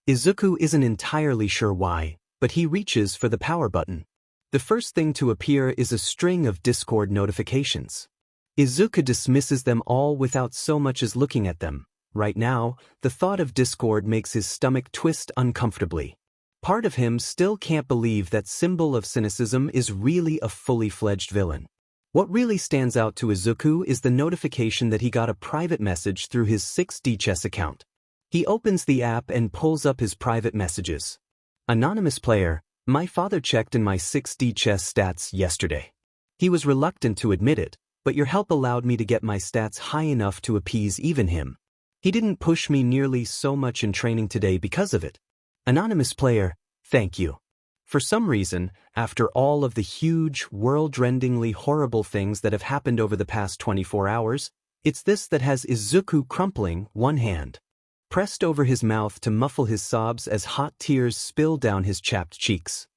Izuku isn't entirely sure why, but he reaches for the power button. The first thing to appear is a string of Discord notifications. Izuku dismisses them all without so much as looking at them. Right now, the thought of Discord makes his stomach twist uncomfortably. Part of him still can't believe that symbol of cynicism is really a fully fledged villain. What really stands out to Izuku is the notification that he got a private message through his 6D chess account. He opens the app and pulls up his private messages. Anonymous player, my father checked in my 6D chess stats yesterday. He was reluctant to admit it, but your help allowed me to get my stats high enough to appease even him. He didn't push me nearly so much in training today because of it. Anonymous player, thank you. For some reason, after all of the huge, world-rendingly horrible things that have happened over the past 24 hours, it's this that has Izuku crumpling, one hand pressed over his mouth to muffle his sobs as hot tears spill down his chapped cheeks.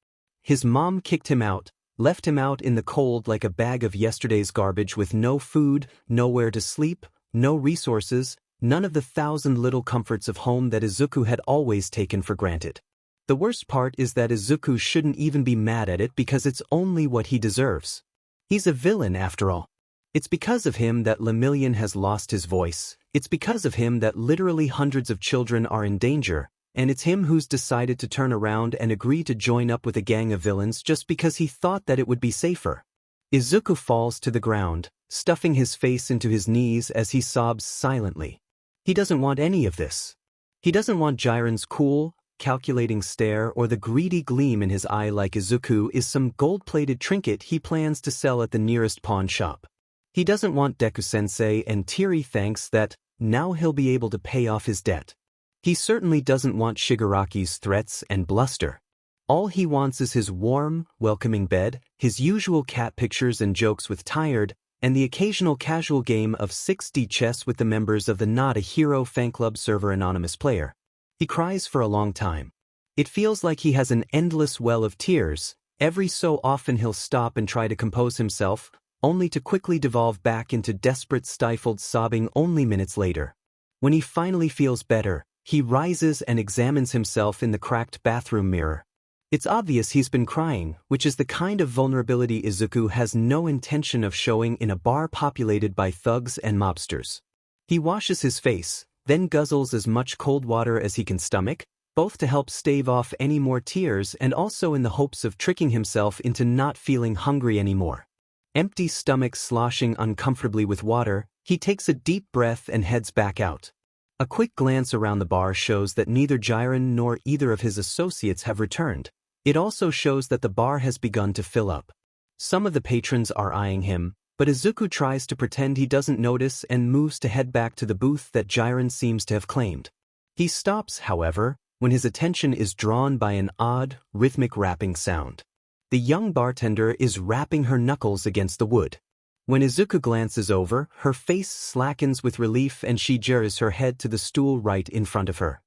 His mom kicked him out, left him out in the cold like a bag of yesterday's garbage with no food, nowhere to sleep, no resources, none of the 1,000 little comforts of home that Izuku had always taken for granted. The worst part is that Izuku shouldn't even be mad at it because it's only what he deserves. He's a villain after all. It's because of him that Lemillion has lost his voice, it's because of him that literally hundreds of children are in danger, and it's him who's decided to turn around and agree to join up with a gang of villains just because he thought that it would be safer. Izuku falls to the ground, stuffing his face into his knees as he sobs silently. He doesn't want any of this. He doesn't want Jiren's cool, calculating stare or the greedy gleam in his eye like Izuku is some gold-plated trinket he plans to sell at the nearest pawn shop. He doesn't want Deku-sensei and Teary thinks that now he'll be able to pay off his debt. He certainly doesn't want Shigaraki's threats and bluster. All he wants is his warm, welcoming bed, his usual cat pictures and jokes with Tired, and the occasional casual game of 6D chess with the members of the Not a Hero fanclub server anonymous player. He cries for a long time. It feels like he has an endless well of tears. Every so often he'll stop and try to compose himself, only to quickly devolve back into desperate stifled sobbing only minutes later. When he finally feels better, he rises and examines himself in the cracked bathroom mirror. It's obvious he's been crying, which is the kind of vulnerability Izuku has no intention of showing in a bar populated by thugs and mobsters. He washes his face, then guzzles as much cold water as he can stomach, both to help stave off any more tears and also in the hopes of tricking himself into not feeling hungry anymore. Empty stomach sloshing uncomfortably with water, he takes a deep breath and heads back out. A quick glance around the bar shows that neither Jiren nor either of his associates have returned. It also shows that the bar has begun to fill up. Some of the patrons are eyeing him, but Izuku tries to pretend he doesn't notice and moves to head back to the booth that Jiren seems to have claimed. He stops, however, when his attention is drawn by an odd, rhythmic rapping sound. The young bartender is rapping her knuckles against the wood. When Izuku glances over, her face slackens with relief and she jars her head to the stool right in front of her.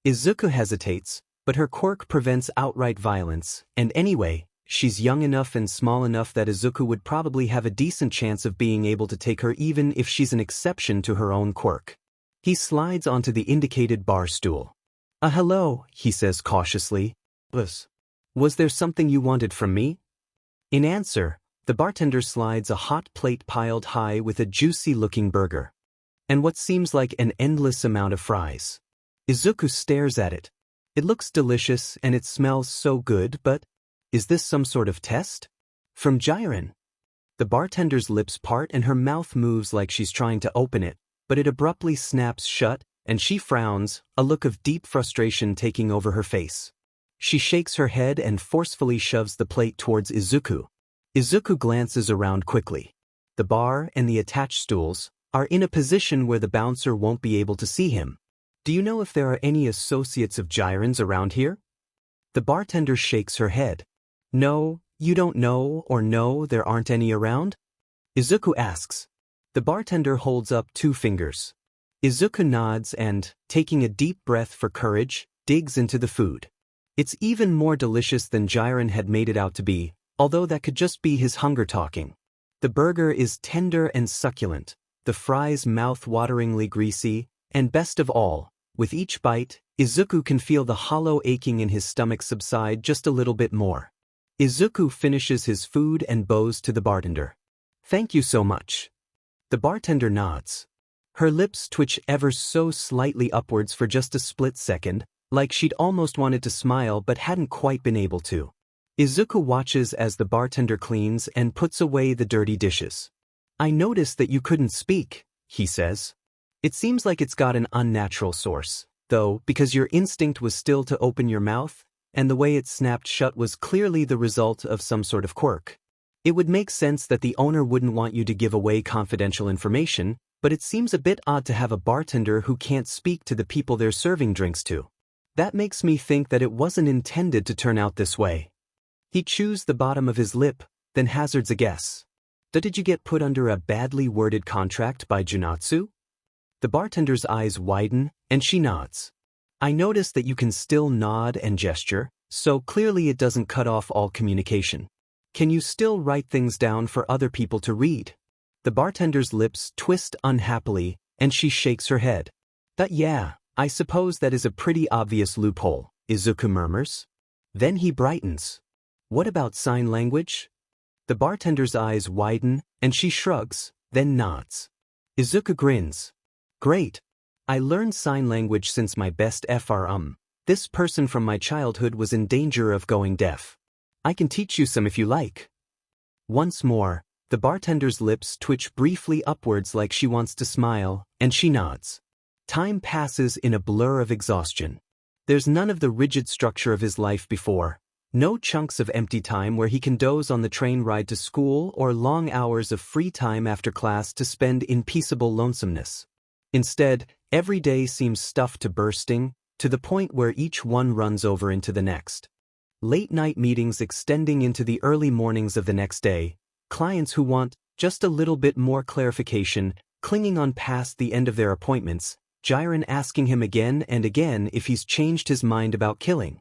Izuku hesitates, but her quirk prevents outright violence, and anyway, she's young enough and small enough that Izuku would probably have a decent chance of being able to take her even if she's an exception to her own quirk. He slides onto the indicated bar stool. Hello, he says cautiously. Was there something you wanted from me? In answer, the bartender slides a hot plate piled high with a juicy-looking burger. And what seems like an endless amount of fries. Izuku stares at it. It looks delicious and it smells so good, but is this some sort of test? From Jiren. The bartender's lips part and her mouth moves like she's trying to open it, but it abruptly snaps shut, and she frowns, a look of deep frustration taking over her face. She shakes her head and forcefully shoves the plate towards Izuku. Izuku glances around quickly. The bar and the attached stools are in a position where the bouncer won't be able to see him. Do you know if there are any associates of Jiren's around here? The bartender shakes her head. No, you don't know, or no, there aren't any around? Izuku asks. The bartender holds up 2 fingers. Izuku nods and, taking a deep breath for courage, digs into the food. It's even more delicious than Jiren had made it out to be, although that could just be his hunger talking. The burger is tender and succulent, the fries mouth-wateringly greasy, and best of all, with each bite, Izuku can feel the hollow aching in his stomach subside just a little bit more. Izuku finishes his food and bows to the bartender. Thank you so much. The bartender nods. Her lips twitch ever so slightly upwards for just a split second, like she'd almost wanted to smile but hadn't quite been able to. Izuku watches as the bartender cleans and puts away the dirty dishes. I noticed that you couldn't speak, he says. It seems like it's got an unnatural source, though, because your instinct was still to open your mouth, and the way it snapped shut was clearly the result of some sort of quirk. It would make sense that the owner wouldn't want you to give away confidential information, but it seems a bit odd to have a bartender who can't speak to the people they're serving drinks to. That makes me think that it wasn't intended to turn out this way. He chews the bottom of his lip, then hazards a guess. Did you get put under a badly worded contract by Junatsu? The bartender's eyes widen, and she nods. I notice that you can still nod and gesture, so clearly it doesn't cut off all communication. Can you still write things down for other people to read? The bartender's lips twist unhappily, and she shakes her head. Yeah, I suppose that is a pretty obvious loophole, Izuku murmurs. Then he brightens. What about sign language? The bartender's eyes widen, and she shrugs, then nods. Izuku grins. Great. I learned sign language since my best FR. This person from my childhood was in danger of going deaf. I can teach you some if you like. Once more, the bartender's lips twitch briefly upwards like she wants to smile, and she nods. Time passes in a blur of exhaustion. There's none of the rigid structure of his life before. No chunks of empty time where he can doze on the train ride to school or long hours of free time after class to spend in peaceable lonesomeness. Instead, every day seems stuffed to bursting, to the point where each one runs over into the next. Late-night meetings extending into the early mornings of the next day, clients who want just a little bit more clarification, clinging on past the end of their appointments, Jiren asking him again and again if he's changed his mind about killing.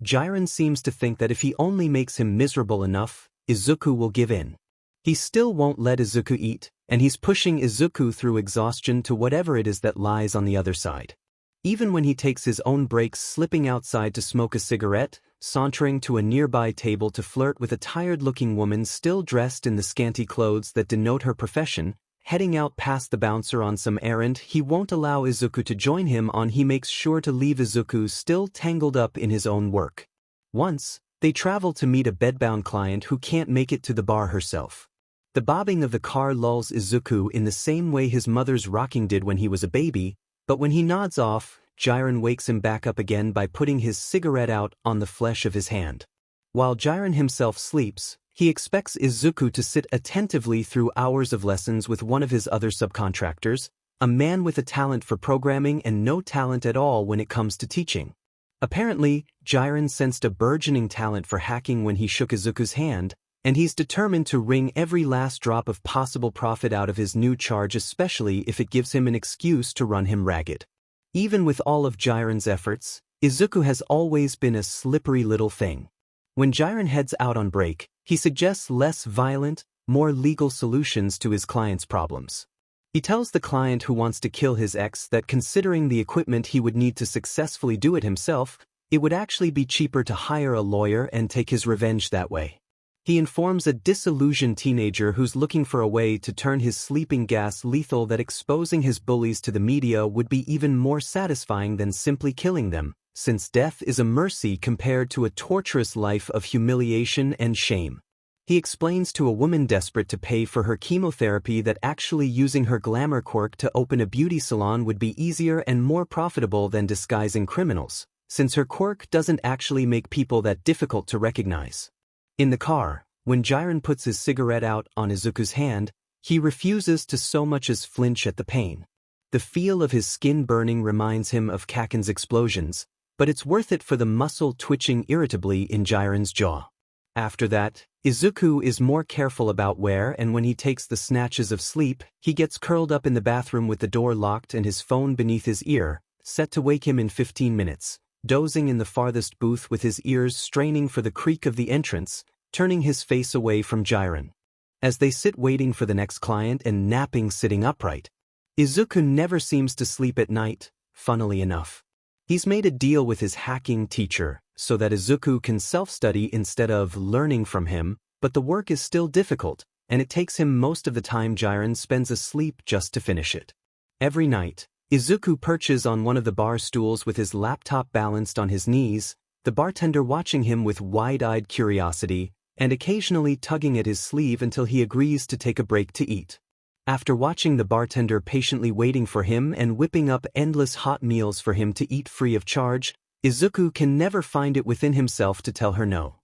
Jiren seems to think that if he only makes him miserable enough, Izuku will give in. He still won't let Izuku eat, and he's pushing Izuku through exhaustion to whatever it is that lies on the other side. Even when he takes his own breaks slipping outside to smoke a cigarette, sauntering to a nearby table to flirt with a tired-looking woman still dressed in the scanty clothes that denote her profession, heading out past the bouncer on some errand he won't allow Izuku to join him on, he makes sure to leave Izuku still tangled up in his own work. Once, they travel to meet a bedbound client who can't make it to the bar herself. The bobbing of the car lulls Izuku in the same way his mother's rocking did when he was a baby, but when he nods off, Jiren wakes him back up again by putting his cigarette out on the flesh of his hand. While Jiren himself sleeps, he expects Izuku to sit attentively through hours of lessons with one of his other subcontractors, a man with a talent for programming and no talent at all when it comes to teaching. Apparently, Jiren sensed a burgeoning talent for hacking when he shook Izuku's hand, and he's determined to wring every last drop of possible profit out of his new charge, especially if it gives him an excuse to run him ragged. Even with all of Jiren's efforts, Izuku has always been a slippery little thing. When Jiren heads out on break, he suggests less violent, more legal solutions to his client's problems. He tells the client who wants to kill his ex that considering the equipment he would need to successfully do it himself, it would actually be cheaper to hire a lawyer and take his revenge that way. He informs a disillusioned teenager who's looking for a way to turn his sleeping gas lethal that exposing his bullies to the media would be even more satisfying than simply killing them, since death is a mercy compared to a torturous life of humiliation and shame. He explains to a woman desperate to pay for her chemotherapy that actually using her glamour quirk to open a beauty salon would be easier and more profitable than disguising criminals, since her quirk doesn't actually make people that difficult to recognize. In the car, when Jiren puts his cigarette out on Izuku's hand, he refuses to so much as flinch at the pain. The feel of his skin burning reminds him of Kaken's explosions, but it's worth it for the muscle twitching irritably in Jiren's jaw. After that, Izuku is more careful about where and when he takes the snatches of sleep. He gets curled up in the bathroom with the door locked and his phone beneath his ear, set to wake him in 15 minutes, dozing in the farthest booth with his ears straining for the creak of the entrance, turning his face away from Jiren. As they sit waiting for the next client and napping sitting upright, Izuku never seems to sleep at night, funnily enough. He's made a deal with his hacking teacher so that Izuku can self-study instead of learning from him, but the work is still difficult, and it takes him most of the time Jiren spends asleep just to finish it. Every night, Izuku perches on one of the bar stools with his laptop balanced on his knees, the bartender watching him with wide-eyed curiosity, and occasionally tugging at his sleeve until he agrees to take a break to eat. After watching the bartender patiently waiting for him and whipping up endless hot meals for him to eat free of charge, Izuku can never find it within himself to tell her no.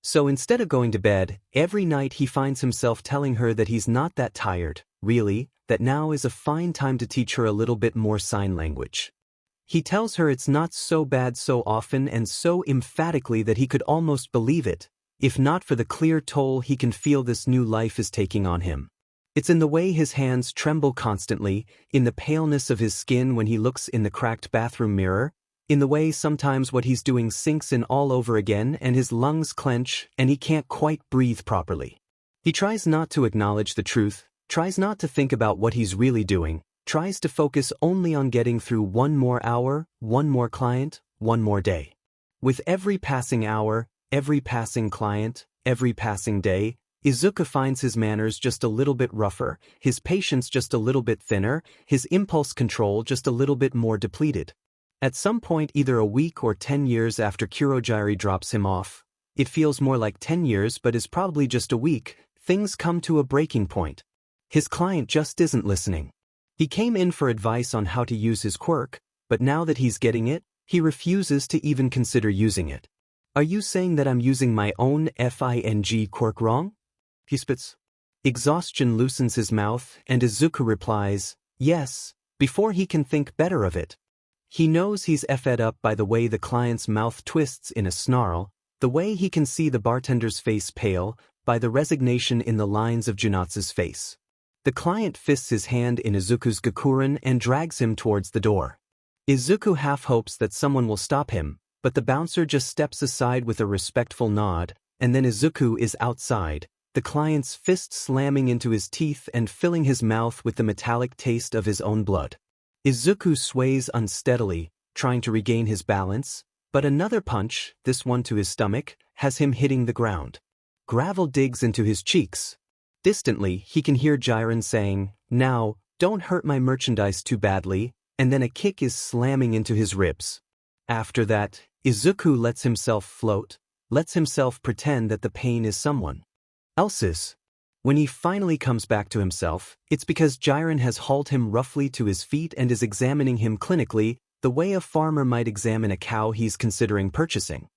So instead of going to bed, every night he finds himself telling her that he's not that tired, really, that now is a fine time to teach her a little bit more sign language. He tells her it's not so bad so often and so emphatically that he could almost believe it, if not for the clear toll he can feel this new life is taking on him. It's in the way his hands tremble constantly, in the paleness of his skin when he looks in the cracked bathroom mirror, in the way sometimes what he's doing sinks in all over again and his lungs clench and he can't quite breathe properly. He tries not to acknowledge the truth, tries not to think about what he's really doing, tries to focus only on getting through one more hour, one more client, one more day. With every passing hour, every passing client, every passing day, Izuku finds his manners just a little bit rougher, his patience just a little bit thinner, his impulse control just a little bit more depleted. At some point either a week or 10 years after Kurogiri drops him off, it feels more like 10 years but is probably just a week, things come to a breaking point. His client just isn't listening. He came in for advice on how to use his quirk, but now that he's getting it, He refuses to even consider using it. Are you saying that I'm using my own FING quirk wrong? He spits. Exhaustion loosens his mouth, and Izuku replies, yes, before he can think better of it. He knows he's effed up by the way the client's mouth twists in a snarl, the way he can see the bartender's face pale, by the resignation in the lines of Junatsu's face. The client fists his hand in Izuku's gakuren and drags him towards the door. Izuku half hopes that someone will stop him, but the bouncer just steps aside with a respectful nod, and then Izuku is outside, the client's fist slamming into his teeth and filling his mouth with the metallic taste of his own blood. Izuku sways unsteadily, trying to regain his balance, but another punch, this one to his stomach, has him hitting the ground. Gravel digs into his cheeks. Distantly, he can hear Jiren saying, now, don't hurt my merchandise too badly, and then a kick is slamming into his ribs. After that, Izuku lets himself float, lets himself pretend that the pain is someone else's. When he finally comes back to himself, it's because Jiren has hauled him roughly to his feet and is examining him clinically, the way a farmer might examine a cow he's considering purchasing.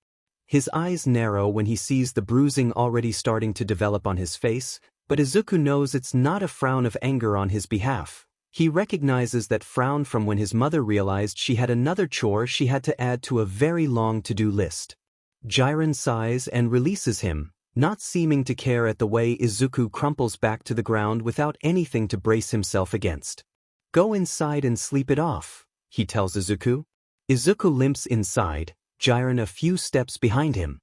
His eyes narrow when he sees the bruising already starting to develop on his face, but Izuku knows it's not a frown of anger on his behalf. He recognizes that frown from when his mother realized she had another chore she had to add to a very long to-do list. Jiren sighs and releases him, not seeming to care at the way Izuku crumples back to the ground without anything to brace himself against. Go inside and sleep it off, he tells Izuku. Izuku limps inside, Jiren a few steps behind him.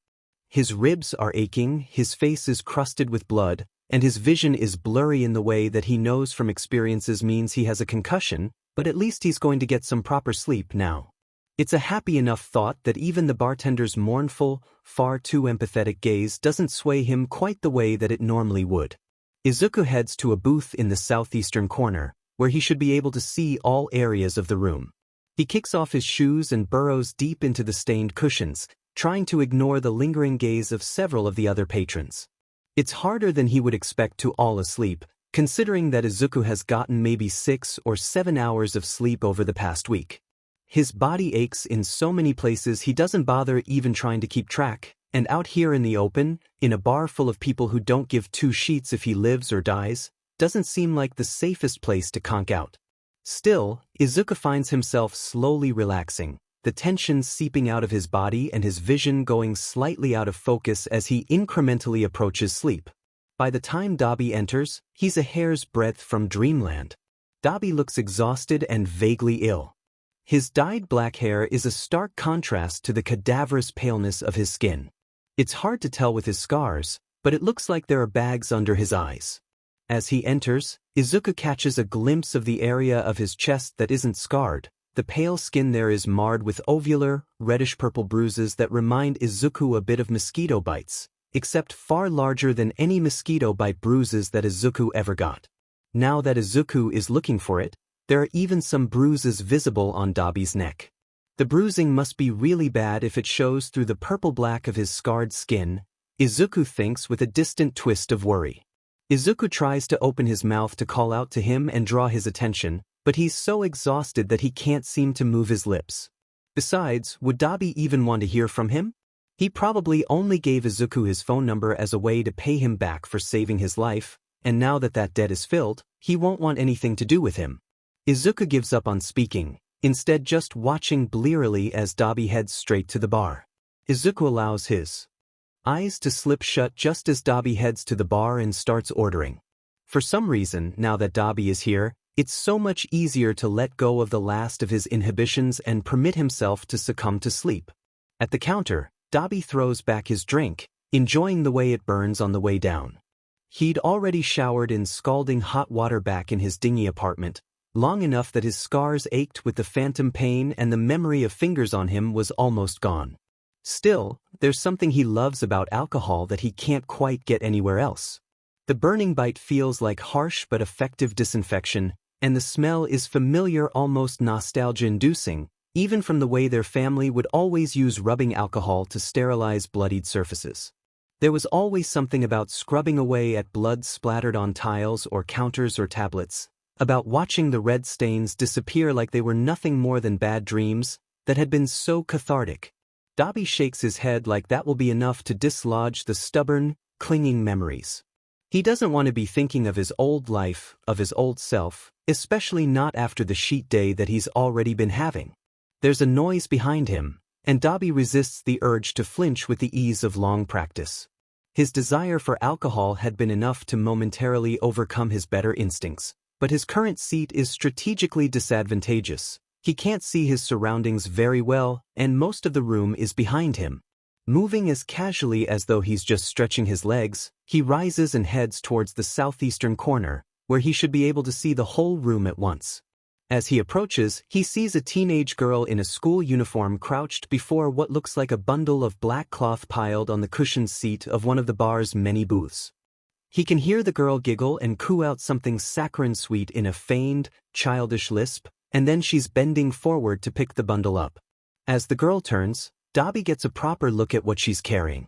His ribs are aching, his face is crusted with blood, and his vision is blurry in the way that he knows from experiences means he has a concussion, but at least he's going to get some proper sleep now. It's a happy enough thought that even the bartender's mournful, far too empathetic gaze doesn't sway him quite the way that it normally would. Izuku heads to a booth in the southeastern corner, where he should be able to see all areas of the room. He kicks off his shoes and burrows deep into the stained cushions, trying to ignore the lingering gaze of several of the other patrons. It's harder than he would expect to all asleep, considering that Izuku has gotten maybe 6 or 7 hours of sleep over the past week. His body aches in so many places he doesn't bother even trying to keep track, and out here in the open, in a bar full of people who don't give two sheets if he lives or dies, doesn't seem like the safest place to conk out. Still, Izuku finds himself slowly relaxing, the tension seeping out of his body and his vision going slightly out of focus as he incrementally approaches sleep. By the time Dobby enters, he's a hair's breadth from dreamland. Dobby looks exhausted and vaguely ill. His dyed black hair is a stark contrast to the cadaverous paleness of his skin. It's hard to tell with his scars, but it looks like there are bags under his eyes. As he enters, Izuku catches a glimpse of the area of his chest that isn't scarred. The pale skin there is marred with ovular, reddish-purple bruises that remind Izuku a bit of mosquito bites, except far larger than any mosquito bite bruises that Izuku ever got. Now that Izuku is looking for it, there are even some bruises visible on Dobby's neck. The bruising must be really bad if it shows through the purple-black of his scarred skin, Izuku thinks with a distant twist of worry. Izuku tries to open his mouth to call out to him and draw his attention, but he's so exhausted that he can't seem to move his lips. Besides, would Dobby even want to hear from him? He probably only gave Izuku his phone number as a way to pay him back for saving his life, and now that that debt is filled, he won't want anything to do with him. Izuku gives up on speaking, instead just watching blearily as Dobby heads straight to the bar. Izuku allows his eyes to slip shut just as Dobby heads to the bar and starts ordering. For some reason, now that Dobby is here, it's so much easier to let go of the last of his inhibitions and permit himself to succumb to sleep. At the counter, Dobby throws back his drink, enjoying the way it burns on the way down. He'd already showered in scalding hot water back in his dingy apartment, long enough that his scars ached with the phantom pain and the memory of fingers on him was almost gone. Still, there's something he loves about alcohol that he can't quite get anywhere else. The burning bite feels like harsh but effective disinfection, and the smell is familiar, almost nostalgia-inducing, even from the way their family would always use rubbing alcohol to sterilize bloodied surfaces. There was always something about scrubbing away at blood splattered on tiles or counters or tablets, about watching the red stains disappear like they were nothing more than bad dreams, that had been so cathartic. Dobby shakes his head like that will be enough to dislodge the stubborn, clinging memories. He doesn't want to be thinking of his old life, of his old self, especially not after the sheet day that he's already been having. There's a noise behind him, and Dobby resists the urge to flinch with the ease of long practice. His desire for alcohol had been enough to momentarily overcome his better instincts, but his current seat is strategically disadvantageous. He can't see his surroundings very well, and most of the room is behind him. Moving as casually as though he's just stretching his legs, he rises and heads towards the southeastern corner, where he should be able to see the whole room at once. As he approaches, he sees a teenage girl in a school uniform crouched before what looks like a bundle of black cloth piled on the cushioned seat of one of the bar's many booths. He can hear the girl giggle and coo out something saccharine sweet in a feigned, childish lisp, and then she's bending forward to pick the bundle up. As the girl turns, Dobby gets a proper look at what she's carrying.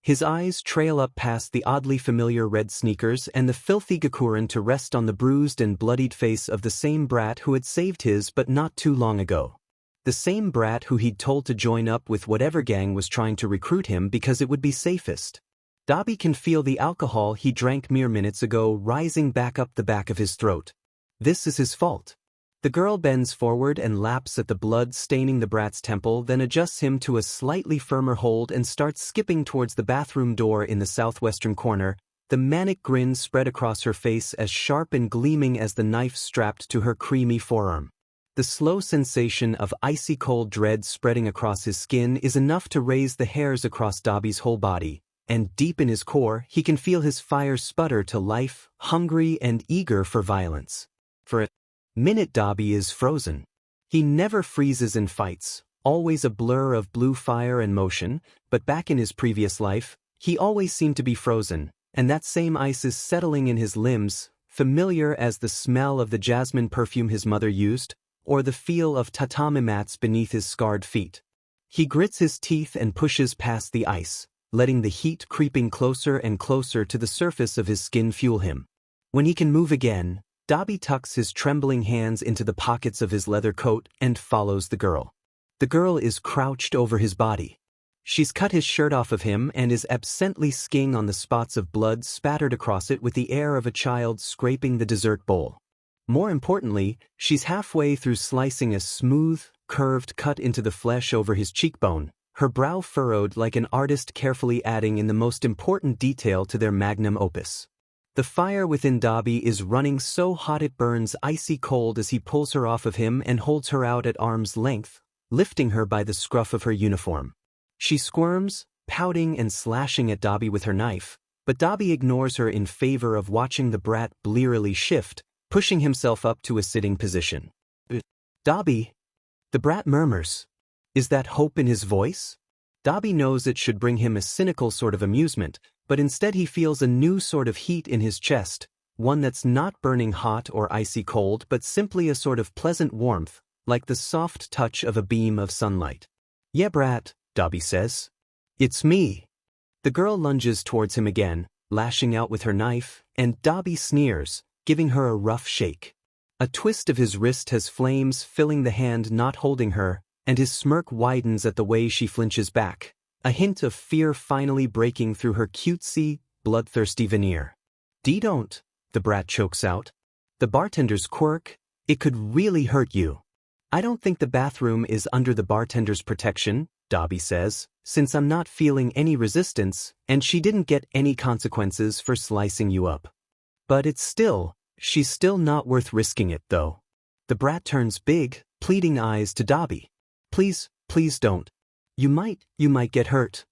His eyes trail up past the oddly familiar red sneakers and the filthy gakurin to rest on the bruised and bloodied face of the same brat who had saved his but not too long ago. The same brat who he'd told to join up with whatever gang was trying to recruit him because it would be safest. Dobby can feel the alcohol he drank mere minutes ago rising back up the back of his throat. This is his fault. The girl bends forward and laps at the blood staining the brat's temple, then adjusts him to a slightly firmer hold and starts skipping towards the bathroom door in the southwestern corner, the manic grin spread across her face as sharp and gleaming as the knife strapped to her creamy forearm. The slow sensation of icy cold dread spreading across his skin is enough to raise the hairs across Dobby's whole body, and deep in his core he can feel his fire sputter to life, hungry and eager for violence. For a minute Dobby is frozen. He never freezes in fights, always a blur of blue fire and motion, but back in his previous life, he always seemed to be frozen, and that same ice is settling in his limbs, familiar as the smell of the jasmine perfume his mother used, or the feel of tatami mats beneath his scarred feet. He grits his teeth and pushes past the ice, letting the heat creeping closer and closer to the surface of his skin fuel him. When he can move again, Dobby tucks his trembling hands into the pockets of his leather coat and follows the girl. The girl is crouched over his body. She's cut his shirt off of him and is absently skiing on the spots of blood spattered across it with the air of a child scraping the dessert bowl. More importantly, she's halfway through slicing a smooth, curved cut into the flesh over his cheekbone, her brow furrowed like an artist carefully adding in the most important detail to their magnum opus. The fire within Dobby is running so hot it burns icy cold as he pulls her off of him and holds her out at arm's length, lifting her by the scruff of her uniform. She squirms, pouting and slashing at Dobby with her knife, but Dobby ignores her in favor of watching the brat blearily shift, pushing himself up to a sitting position. Dobby, the brat murmurs. Is that hope in his voice? Dobby knows it should bring him a cynical sort of amusement, but instead he feels a new sort of heat in his chest, one that's not burning hot or icy cold but simply a sort of pleasant warmth, like the soft touch of a beam of sunlight. Yeah, brat, Dobby says. It's me. The girl lunges towards him again, lashing out with her knife, and Dobby sneers, giving her a rough shake. A twist of his wrist has flames filling the hand not holding her, and his smirk widens at the way she flinches back, a hint of fear finally breaking through her cutesy, bloodthirsty veneer. Don't, the brat chokes out. The bartender's quirk, it could really hurt you. I don't think the bathroom is under the bartender's protection, Dobby says, since I'm not feeling any resistance, and she didn't get any consequences for slicing you up. But she's still not worth risking it, though. The brat turns big, pleading eyes to Dobby. Please don't. You might get hurt.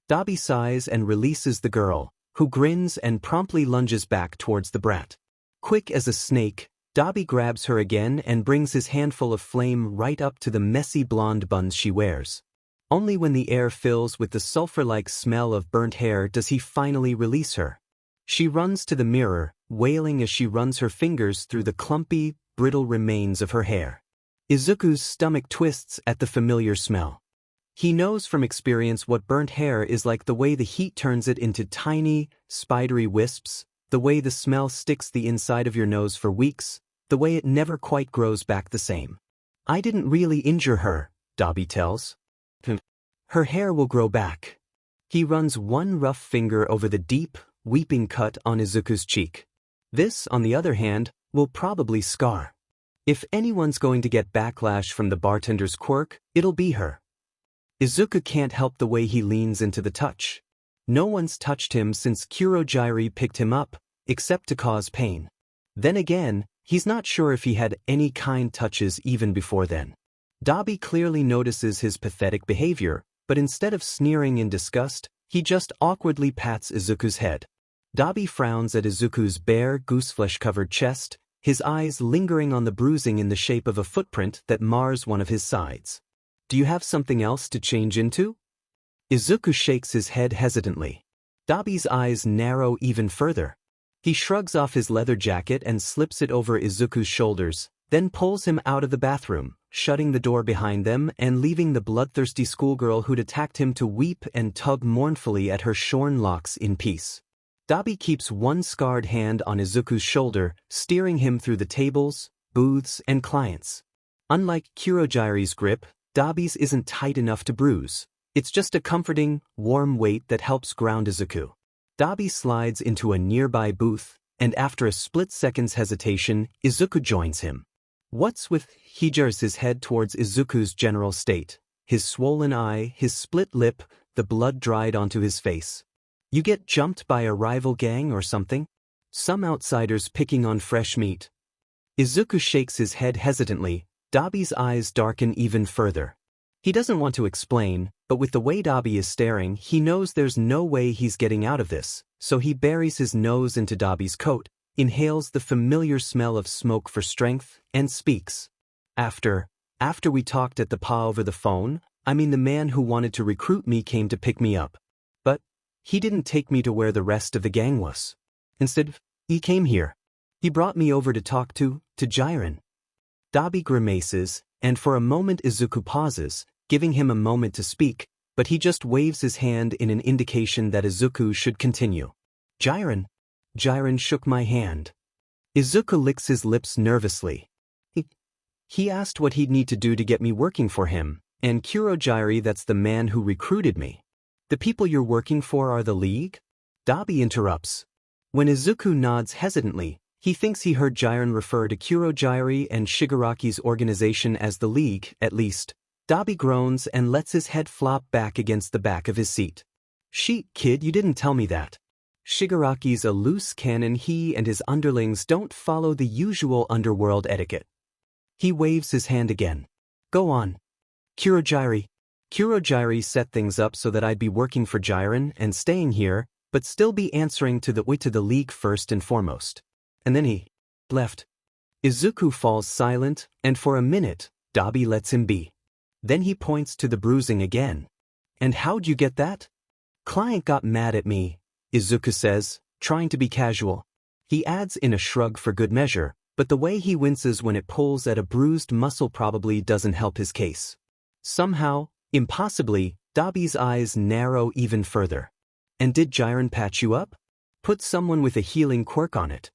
Dobby sighs and releases the girl, who grins and promptly lunges back towards the brat. Quick as a snake, Dobby grabs her again and brings his handful of flame right up to the messy blonde buns she wears. Only when the air fills with the sulfur-like smell of burnt hair does he finally release her. She runs to the mirror, wailing as she runs her fingers through the clumpy, brittle remains of her hair. Izuku's stomach twists at the familiar smell. He knows from experience what burnt hair is like, the way the heat turns it into tiny, spidery wisps, the way the smell sticks the inside of your nose for weeks, the way it never quite grows back the same. I didn't really injure her, Dobby tells. Her hair will grow back. He runs one rough finger over the deep, weeping cut on Izuku's cheek. This, on the other hand, will probably scar. If anyone's going to get backlash from the bartender's quirk, it'll be her. Izuku can't help the way he leans into the touch. No one's touched him since Kurogiri picked him up, except to cause pain. Then again, he's not sure if he had any kind touches even before then. Dobby clearly notices his pathetic behavior, but instead of sneering in disgust, he just awkwardly pats Izuku's head. Dobby frowns at Izuku's bare, gooseflesh-covered chest, his eyes lingering on the bruising in the shape of a footprint that mars one of his sides. Do you have something else to change into? Izuku shakes his head hesitantly. Dobby's eyes narrow even further. He shrugs off his leather jacket and slips it over Izuku's shoulders, then pulls him out of the bathroom, shutting the door behind them and leaving the bloodthirsty schoolgirl who'd attacked him to weep and tug mournfully at her shorn locks in peace. Dobby keeps one scarred hand on Izuku's shoulder, steering him through the tables, booths, and clients. Unlike Kurogiri's grip, Dobby's isn't tight enough to bruise. It's just a comforting, warm weight that helps ground Izuku. Dobby slides into a nearby booth, and after a split second's hesitation, Izuku joins him. What's with? He jars his head towards Izuku's general state. His swollen eye, his split lip, the blood dried onto his face. You get jumped by a rival gang or something? Some outsiders picking on fresh meat. Izuku shakes his head hesitantly. Dobby's eyes darken even further. He doesn't want to explain, but with the way Dobby is staring, he knows there's no way he's getting out of this, so he buries his nose into Dobby's coat, inhales the familiar smell of smoke for strength, and speaks. After we talked at the PA over the phone, I mean the man who wanted to recruit me came to pick me up. But he didn't take me to where the rest of the gang was. Instead, he came here. He brought me over to talk to Jiren. Dobby grimaces, and for a moment Izuku pauses, giving him a moment to speak, but he just waves his hand in an indication that Izuku should continue. Jiren shook my hand. Izuku licks his lips nervously. He asked what he'd need to do to get me working for him, and Kurogiri, that's the man who recruited me. The people you're working for are the League? Dobby interrupts. When Izuku nods hesitantly, he thinks he heard Jiren refer to Kurogiri and Shigaraki's organization as the League, at least. Dobby groans and lets his head flop back against the back of his seat. Kid, you didn't tell me that. Shigaraki's a loose cannon. He and his underlings don't follow the usual underworld etiquette. He waves his hand again. Go on. Kurogiri set things up so that I'd be working for Jiren and staying here, but still be answering to the League first and foremost. And then he left. Izuku falls silent, and for a minute, Dobby lets him be. Then he points to the bruising again. And how'd you get that? Client got mad at me, Izuku says, trying to be casual. He adds in a shrug for good measure, but the way he winces when it pulls at a bruised muscle probably doesn't help his case. Somehow, impossibly, Dobby's eyes narrow even further. And did Jiren patch you up? Put someone with a healing quirk on it.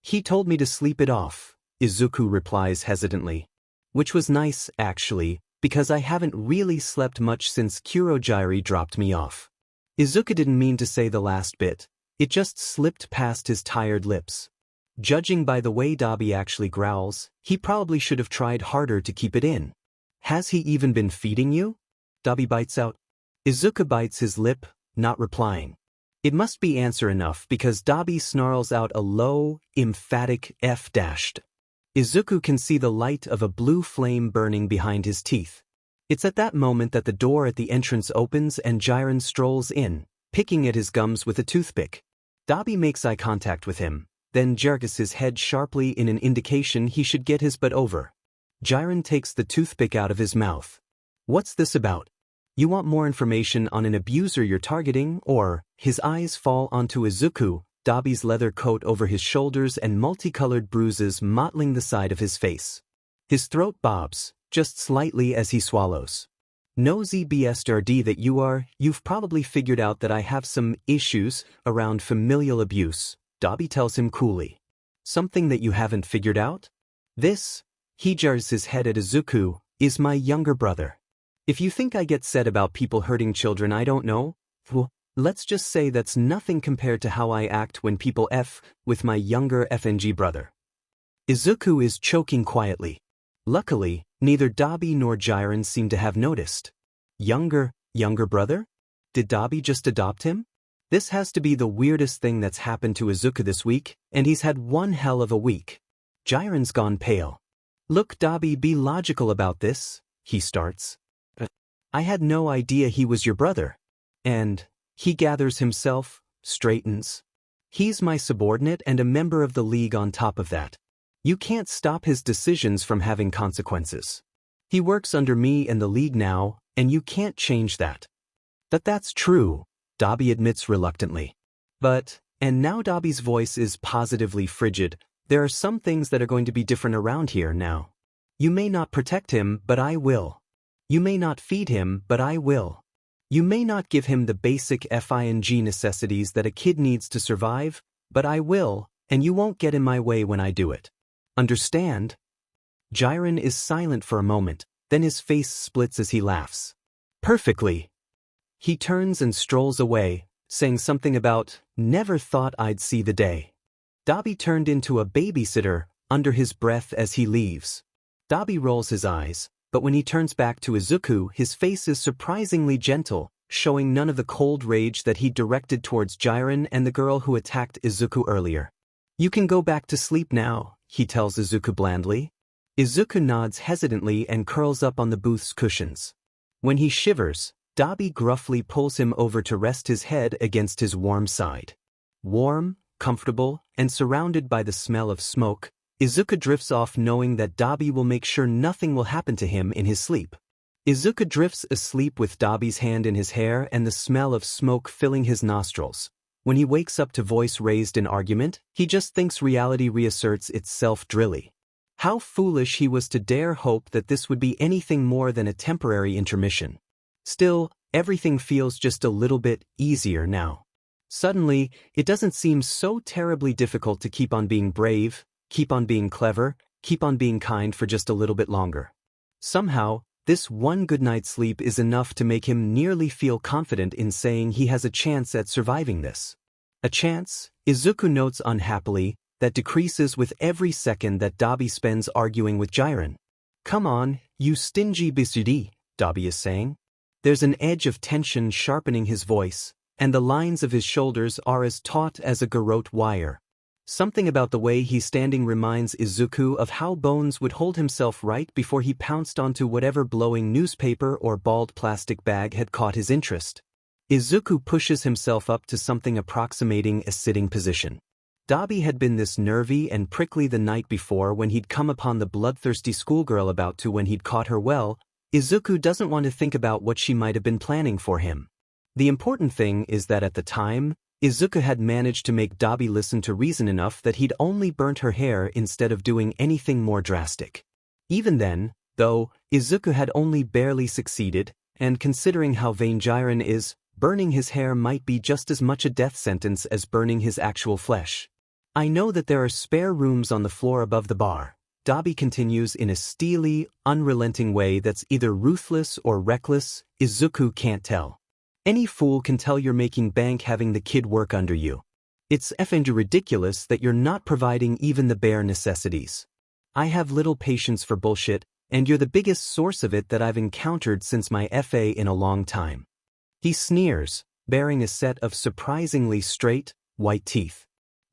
He told me to sleep it off, Izuku replies hesitantly. Which was nice, actually, because I haven't really slept much since Kurogiri dropped me off. Izuku didn't mean to say the last bit. It just slipped past his tired lips. Judging by the way Dobby actually growls, he probably should have tried harder to keep it in. Has he even been feeding you? Dobby bites out. Izuku bites his lip, not replying. It must be answer enough because Dobby snarls out a low, emphatic F-. Izuku can see the light of a blue flame burning behind his teeth. It's at that moment that the door at the entrance opens and Jiren strolls in, picking at his gums with a toothpick. Dobby makes eye contact with him, then jerks his head sharply in an indication he should get his butt over. Jiren takes the toothpick out of his mouth. What's this about? You want more information on an abuser you're targeting, or? His eyes fall onto Izuku, Dobby's leather coat over his shoulders and multicolored bruises mottling the side of his face. His throat bobs, just slightly as he swallows. Nosy BSRD that you've probably figured out that I have some issues around familial abuse, Dobby tells him coolly. Something that you haven't figured out? This? He jars his head at Izuku, is my younger brother. If you think I get sad about people hurting children I don't know, well, let's just say that's nothing compared to how I act when people F with my younger FNG brother. Izuku is choking quietly. Luckily, neither Dobby nor Jiren seem to have noticed. Younger brother? Did Dobby just adopt him? This has to be the weirdest thing that's happened to Izuku this week, and he's had one hell of a week. Jiren's gone pale. Look, Dobby, be logical about this, he starts. I had no idea he was your brother. And he gathers himself, straightens. He's my subordinate and a member of the league on top of that. You can't stop his decisions from having consequences. He works under me and the league now, and you can't change that. That's true, Dobby admits reluctantly. And now Dobby's voice is positively frigid, there are some things that are going to be different around here now. You may not protect him, but I will. You may not feed him, but I will. You may not give him the basic FING necessities that a kid needs to survive, but I will, and you won't get in my way when I do it. Understand? Jiren is silent for a moment, then his face splits as he laughs. Perfectly. He turns and strolls away, saying something about, never thought I'd see the day. Dobby turned into a babysitter, under his breath as he leaves. Dobby rolls his eyes, but when he turns back to Izuku his face is surprisingly gentle, showing none of the cold rage that he directed towards Jiren and the girl who attacked Izuku earlier. You can go back to sleep now, he tells Izuku blandly. Izuku nods hesitantly and curls up on the booth's cushions. When he shivers, Dobby gruffly pulls him over to rest his head against his warm side. Warm, comfortable, and surrounded by the smell of smoke, Izuku drifts off knowing that Dobby will make sure nothing will happen to him in his sleep. Izuku drifts asleep with Dobby's hand in his hair and the smell of smoke filling his nostrils. When he wakes up to voice raised in argument, he just thinks reality reasserts itself drily. How foolish he was to dare hope that this would be anything more than a temporary intermission. Still, everything feels just a little bit easier now. Suddenly, it doesn't seem so terribly difficult to keep on being brave, keep on being clever, keep on being kind for just a little bit longer. Somehow, this one good night's sleep is enough to make him nearly feel confident in saying he has a chance at surviving this. A chance, Izuku notes unhappily, that decreases with every second that Dobby spends arguing with Jiren. Come on, you stingy bisudi, Dobby is saying. There's an edge of tension sharpening his voice, and the lines of his shoulders are as taut as a garrote wire. Something about the way he's standing reminds Izuku of how Bones would hold himself right before he pounced onto whatever blowing newspaper or bald plastic bag had caught his interest. Izuku pushes himself up to something approximating a sitting position. Dobby had been this nervy and prickly the night before when he'd come upon the bloodthirsty schoolgirl about to when he'd caught her well. Izuku doesn't want to think about what she might have been planning for him. The important thing is that at the time, Izuku had managed to make Dobby listen to reason enough that he'd only burnt her hair instead of doing anything more drastic. Even then, though, Izuku had only barely succeeded, and considering how vain Jiren is, burning his hair might be just as much a death sentence as burning his actual flesh. I know that there are spare rooms on the floor above the bar, Dobby continues in a steely, unrelenting way that's either ruthless or reckless, Izuku can't tell. Any fool can tell you're making bank having the kid work under you. It's effing ridiculous that you're not providing even the bare necessities. I have little patience for bullshit, and you're the biggest source of it that I've encountered since my FA in a long time. He sneers, baring a set of surprisingly straight, white teeth.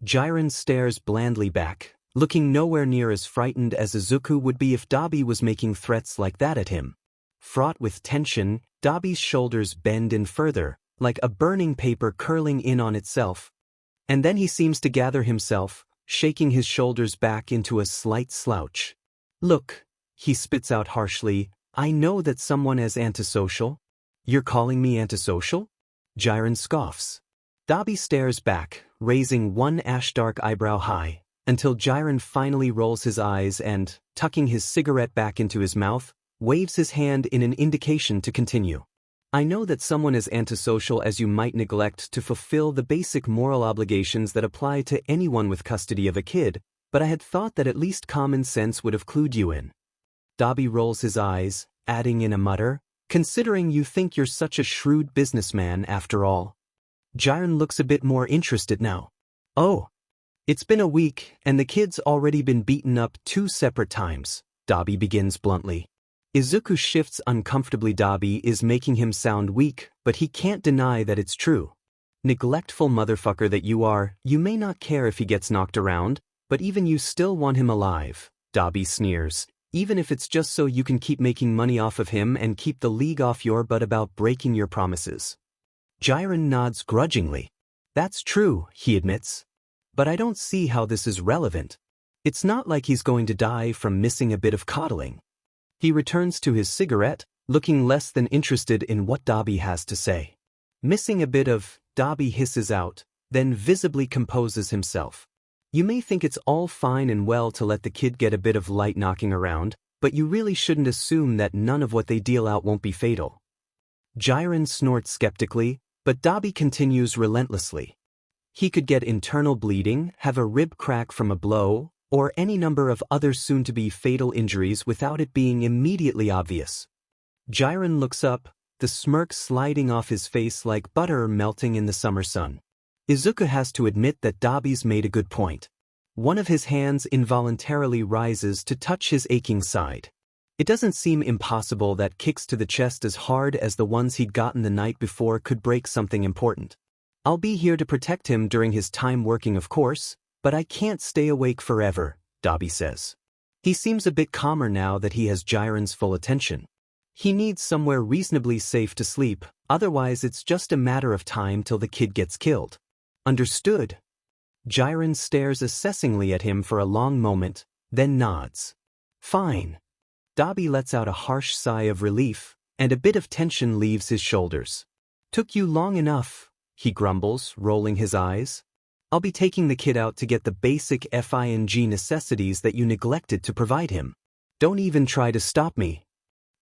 Jiren stares blandly back, looking nowhere near as frightened as Izuku would be if Dobby was making threats like that at him. Fraught with tension, Dobby's shoulders bend in further, like a burning paper curling in on itself. And then he seems to gather himself, shaking his shoulders back into a slight slouch. Look, he spits out harshly, I know that someone is antisocial. You're calling me antisocial? Jiren scoffs. Dobby stares back, raising one ash-dark eyebrow high, until Jiren finally rolls his eyes and, tucking his cigarette back into his mouth, waves his hand in an indication to continue. I know that someone is antisocial as you might neglect to fulfill the basic moral obligations that apply to anyone with custody of a kid, but I had thought that at least common sense would have clued you in. Dobby rolls his eyes, adding in a mutter, "Considering you think you're such a shrewd businessman after all." Jiren looks a bit more interested now. "Oh. It's been a week, and the kid's already been beaten up 2 separate times," Dobby begins bluntly. Izuku shifts uncomfortably. Dobby is making him sound weak, but he can't deny that it's true. "Neglectful motherfucker that you are, you may not care if he gets knocked around, but even you still want him alive," Dobby sneers, "even if it's just so you can keep making money off of him and keep the league off your butt about breaking your promises." Jiren nods grudgingly. "That's true," he admits. "But I don't see how this is relevant. It's not like he's going to die from missing a bit of coddling." He returns to his cigarette, looking less than interested in what Dobby has to say. "Missing a bit of," Dobby hisses out, then visibly composes himself. "You may think it's all fine and well to let the kid get a bit of light knocking around, but you really shouldn't assume that none of what they deal out won't be fatal." Jiren snorts skeptically, but Dobby continues relentlessly. "He could get internal bleeding, have a rib crack from a blow, or any number of other soon-to-be fatal injuries without it being immediately obvious." Jiren looks up, the smirk sliding off his face like butter melting in the summer sun. Izuku has to admit that Dobby's made a good point. One of his hands involuntarily rises to touch his aching side. It doesn't seem impossible that kicks to the chest as hard as the ones he'd gotten the night before could break something important. "I'll be here to protect him during his time working, of course, but I can't stay awake forever," Dobby says. He seems a bit calmer now that he has Jiren's full attention. He needs somewhere reasonably safe to sleep, otherwise it's just a matter of time till the kid gets killed. "Understood." Jiren stares assessingly at him for a long moment, then nods. "Fine." Dobby lets out a harsh sigh of relief, and a bit of tension leaves his shoulders. "Took you long enough," he grumbles, rolling his eyes. "I'll be taking the kid out to get the basic FING necessities that you neglected to provide him. Don't even try to stop me."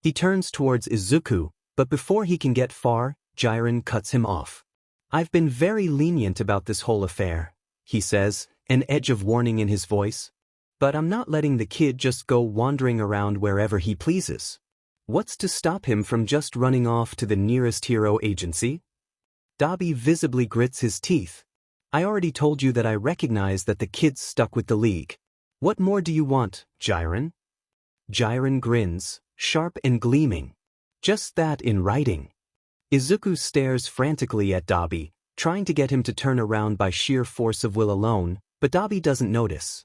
He turns towards Izuku, but before he can get far, Jiren cuts him off. "I've been very lenient about this whole affair," he says, an edge of warning in his voice. "But I'm not letting the kid just go wandering around wherever he pleases. What's to stop him from just running off to the nearest hero agency?" Dobby visibly grits his teeth. "I already told you that I recognize that the kid's stuck with the League. What more do you want, Jiren?" Jiren grins, sharp and gleaming. "Just that in writing." Izuku stares frantically at Dobby, trying to get him to turn around by sheer force of will alone, but Dobby doesn't notice.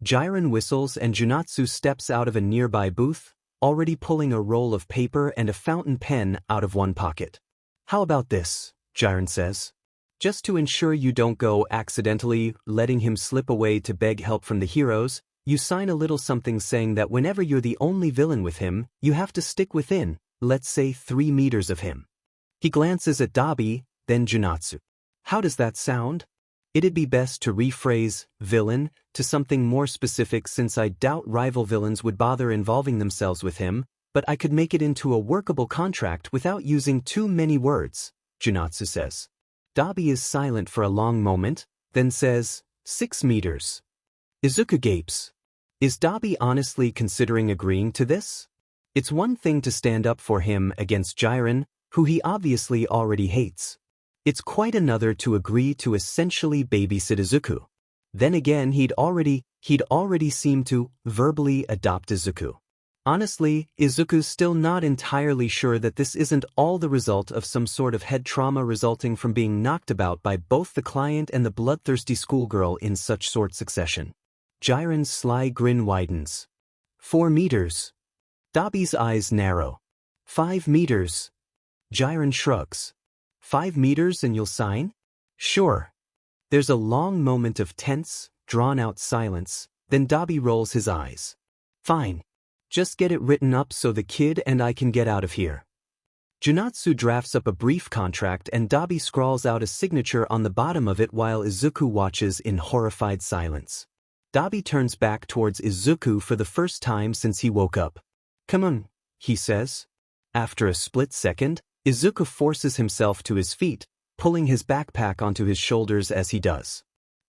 Jiren whistles and Junatsu steps out of a nearby booth, already pulling a roll of paper and a fountain pen out of one pocket. "How about this?" Jiren says. "Just to ensure you don't go accidentally letting him slip away to beg help from the heroes, you sign a little something saying that whenever you're the only villain with him, you have to stick within, let's say 3 meters of him." He glances at Dobby, then Junatsu. "How does that sound?" "It'd be best to rephrase villain to something more specific, since I doubt rival villains would bother involving themselves with him, but I could make it into a workable contract without using too many words," Junatsu says. Dobby is silent for a long moment, then says, 6 meters. Izuku gapes. Is Dobby honestly considering agreeing to this? It's one thing to stand up for him against Jiren, who he obviously already hates. It's quite another to agree to essentially babysit Izuku. Then again, he'd already seemed to verbally adopt Izuku. Honestly, Izuku's still not entirely sure that this isn't all the result of some sort of head trauma resulting from being knocked about by both the client and the bloodthirsty schoolgirl in such short succession. Jiren's sly grin widens. 4 meters. Dobby's eyes narrow. 5 meters. Jiren shrugs. 5 meters and you'll sign? Sure. There's a long moment of tense, drawn-out silence, then Dobby rolls his eyes. Fine. Just get it written up so the kid and I can get out of here. Junatsu drafts up a brief contract and Dobby scrawls out a signature on the bottom of it while Izuku watches in horrified silence. Dobby turns back towards Izuku for the first time since he woke up. "Come on," he says. After a split second, Izuku forces himself to his feet, pulling his backpack onto his shoulders as he does.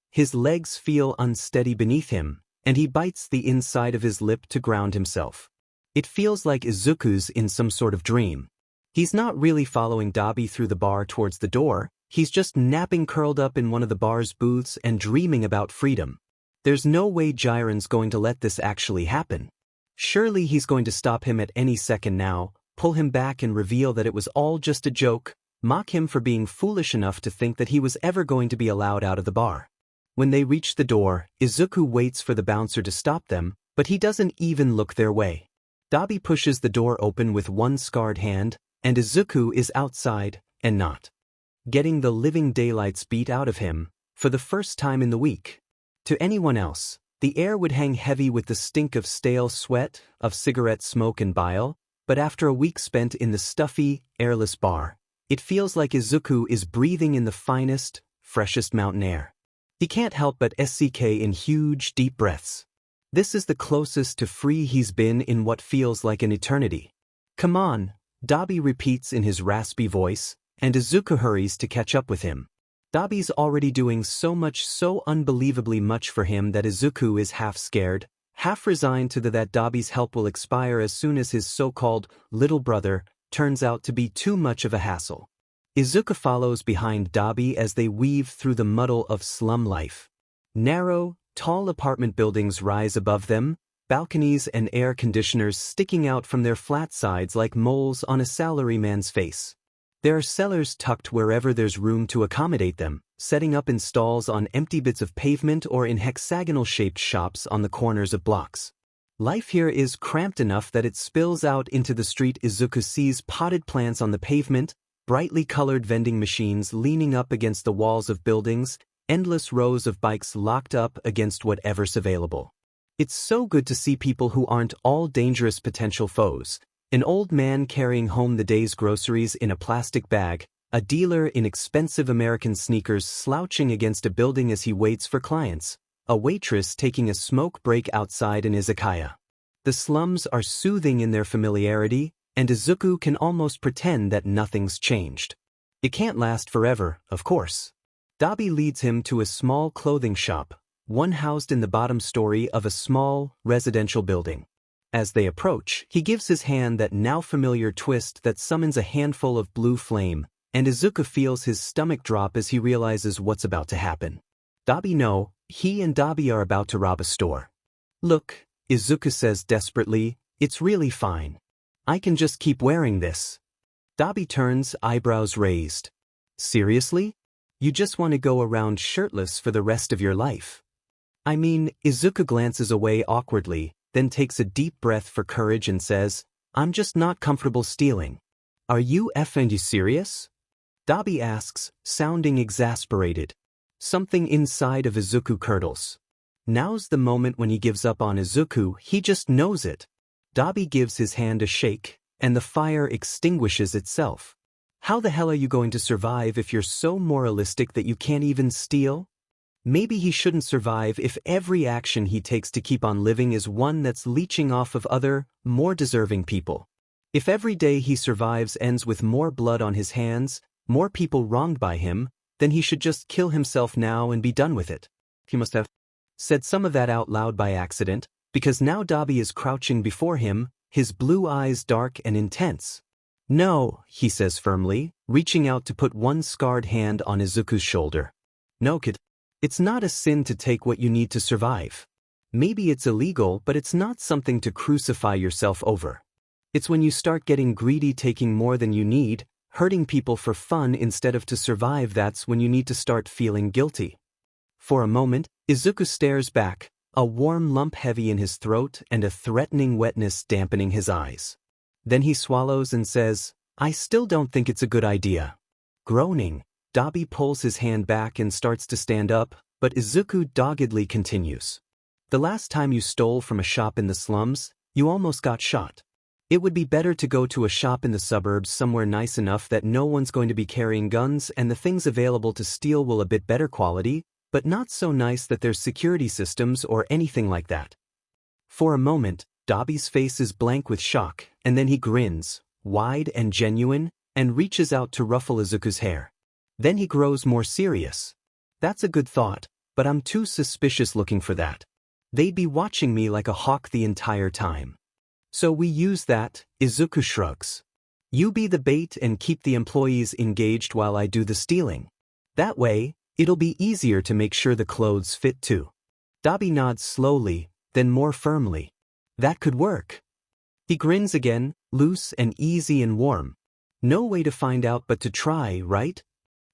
His legs feel unsteady beneath him, and he bites the inside of his lip to ground himself. It feels like Izuku's in some sort of dream. He's not really following Dobby through the bar towards the door, he's just napping curled up in one of the bar's booths and dreaming about freedom. There's no way Jiren's going to let this actually happen. Surely he's going to stop him at any second now, pull him back and reveal that it was all just a joke, mock him for being foolish enough to think that he was ever going to be allowed out of the bar. When they reach the door, Izuku waits for the bouncer to stop them, but he doesn't even look their way. Dobby pushes the door open with one scarred hand, and Izuku is outside, and not getting the living daylights beat out of him, for the first time in the week. To anyone else, the air would hang heavy with the stink of stale sweat, of cigarette smoke and bile, but after a week spent in the stuffy, airless bar, it feels like Izuku is breathing in the finest, freshest mountain air. He can't help but SCK in huge, deep breaths. This is the closest to free he's been in what feels like an eternity. Come on, Dobby repeats in his raspy voice, and Izuku hurries to catch up with him. Dobby's already doing so much, so unbelievably much for him that Izuku is half scared, half resigned to that Dobby's help will expire as soon as his so-called little brother turns out to be too much of a hassle. Izuku follows behind Dobby as they weave through the muddle of slum life. Narrow, tall apartment buildings rise above them, balconies and air conditioners sticking out from their flat sides like moles on a salaryman's face. There are cellars tucked wherever there's room to accommodate them, setting up in stalls on empty bits of pavement or in hexagonal-shaped shops on the corners of blocks. Life here is cramped enough that it spills out into the street. Izuku sees potted plants on the pavement, brightly colored vending machines leaning up against the walls of buildings, endless rows of bikes locked up against whatever's available. It's so good to see people who aren't all dangerous potential foes. An old man carrying home the day's groceries in a plastic bag, a dealer in expensive American sneakers slouching against a building as he waits for clients, a waitress taking a smoke break outside an izakaya. The slums are soothing in their familiarity, and Izuku can almost pretend that nothing's changed. It can't last forever, of course. Dobby leads him to a small clothing shop, one housed in the bottom story of a small, residential building. As they approach, he gives his hand that now familiar twist that summons a handful of blue flame, and Izuku feels his stomach drop as he realizes what's about to happen. Dobby knows, he and Dobby are about to rob a store. Look, Izuku says desperately, it's really fine. I can just keep wearing this. Dobby turns, eyebrows raised. Seriously? You just want to go around shirtless for the rest of your life? I mean, Izuku glances away awkwardly, then takes a deep breath for courage and says, I'm just not comfortable stealing. Are you effing serious? Dobby asks, sounding exasperated. Something inside of Izuku curdles. Now's the moment when he gives up on Izuku, he just knows it. Dobby gives his hand a shake, and the fire extinguishes itself. How the hell are you going to survive if you're so moralistic that you can't even steal? Maybe he shouldn't survive if every action he takes to keep on living is one that's leeching off of other, more deserving people. If every day he survives ends with more blood on his hands, more people wronged by him, then he should just kill himself now and be done with it. He must have said some of that out loud by accident, because now Dobby is crouching before him, his blue eyes dark and intense. No, he says firmly, reaching out to put one scarred hand on Izuku's shoulder. No, kid. It's not a sin to take what you need to survive. Maybe it's illegal, but it's not something to crucify yourself over. It's when you start getting greedy, taking more than you need, hurting people for fun instead of to survive, that's when you need to start feeling guilty. For a moment, Izuku stares back, a warm lump heavy in his throat and a threatening wetness dampening his eyes. Then he swallows and says, I still don't think it's a good idea. Groaning, Dobby pulls his hand back and starts to stand up, but Izuku doggedly continues. The last time you stole from a shop in the slums, you almost got shot. It would be better to go to a shop in the suburbs somewhere nice enough that no one's going to be carrying guns and the things available to steal will a bit better quality, but not so nice that there's security systems or anything like that. For a moment, Dobby's face is blank with shock, and then he grins, wide and genuine, and reaches out to ruffle Izuku's hair. Then he grows more serious. That's a good thought, but I'm too suspicious looking for that. They'd be watching me like a hawk the entire time. So we use that, Izuku shrugs. You be the bait and keep the employees engaged while I do the stealing. That way, it'll be easier to make sure the clothes fit too. Dobby nods slowly, then more firmly. That could work. He grins again, loose and easy and warm. No way to find out but to try, right?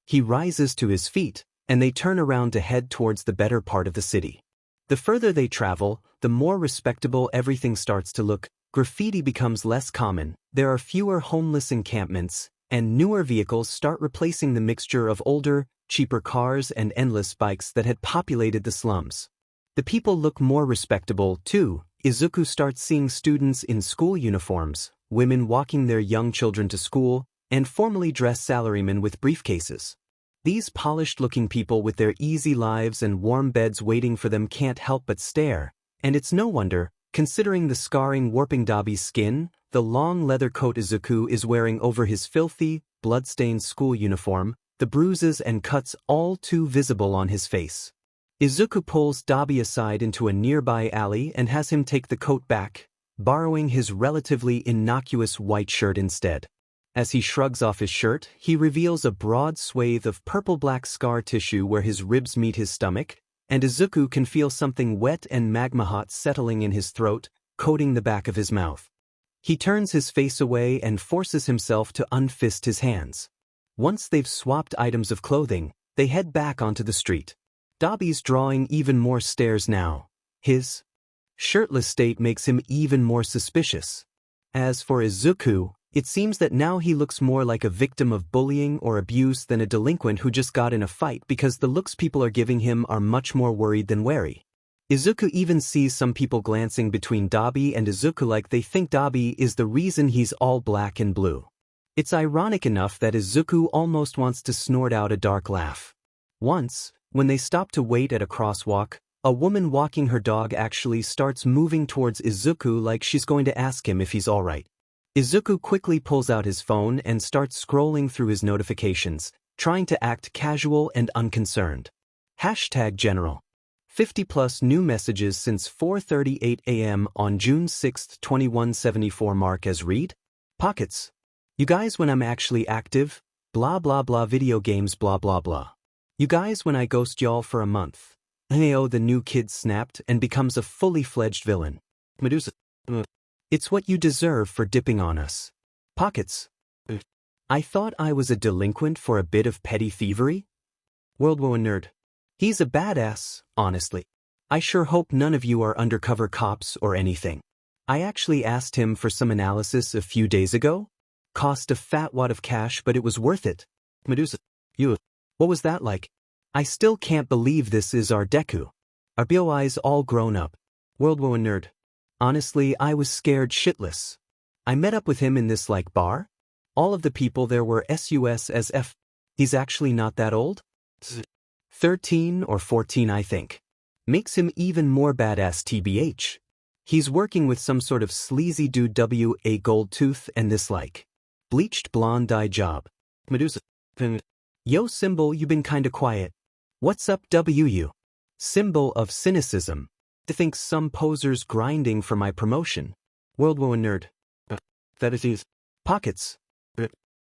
He rises to his feet, and they turn around to head towards the better part of the city. The further they travel, the more respectable everything starts to look. Graffiti becomes less common, there are fewer homeless encampments, and newer vehicles start replacing the mixture of older, cheaper cars and endless bikes that had populated the slums. The people look more respectable, too. Izuku starts seeing students in school uniforms, women walking their young children to school, and formally dressed salarymen with briefcases. These polished-looking people with their easy lives and warm beds waiting for them can't help but stare, and it's no wonder, considering the scarring warping Dobby's skin, the long leather coat Izuku is wearing over his filthy, blood-stained school uniform, the bruises and cuts all too visible on his face. Izuku pulls Dobby aside into a nearby alley and has him take the coat back, borrowing his relatively innocuous white shirt instead. As he shrugs off his shirt, he reveals a broad swathe of purple-black scar tissue where his ribs meet his stomach, and Izuku can feel something wet and magma-hot settling in his throat, coating the back of his mouth. He turns his face away and forces himself to unfist his hands. Once they've swapped items of clothing, they head back onto the street. Dobby's drawing even more stares now. His shirtless state makes him even more suspicious. As for Izuku, it seems that now he looks more like a victim of bullying or abuse than a delinquent who just got in a fight because the looks people are giving him are much more worried than wary. Izuku even sees some people glancing between Dobby and Izuku like they think Dobby is the reason he's all black and blue. It's ironic enough that Izuku almost wants to snort out a dark laugh. Once, when they stop to wait at a crosswalk, a woman walking her dog actually starts moving towards Izuku like she's going to ask him if he's alright. Izuku quickly pulls out his phone and starts scrolling through his notifications, trying to act casual and unconcerned. #General. 50+ new messages since 4:38 a.m. on June 6, 2174 mark as read. Pockets. You guys when I'm actually active, blah blah blah video games blah blah blah. You guys when I ghost y'all for a month. Heyo the new kid snapped and becomes a fully fledged villain. Medusa. It's what you deserve for dipping on us. Pockets. I thought I was a delinquent for a bit of petty thievery? World War Nerd. He's a badass, honestly. I sure hope none of you are undercover cops or anything. I actually asked him for some analysis a few days ago. Cost a fat wad of cash but it was worth it. Medusa. You. What was that like? I still can't believe this is our Deku. Our BOI's all grown up. World War Nerd. Honestly, I was scared shitless. I met up with him in this bar. All of the people there were sus as F. He's actually not that old? 13 or 14 I think. Makes him even more badass tbh. He's working with some sort of sleazy dude a gold tooth and this bleached blonde dye job. Medusa. Yo symbol you been kinda quiet. What's up WU? Symbol of cynicism. To think some posers grinding for my promotion. World War Nerd. That is his. Pockets.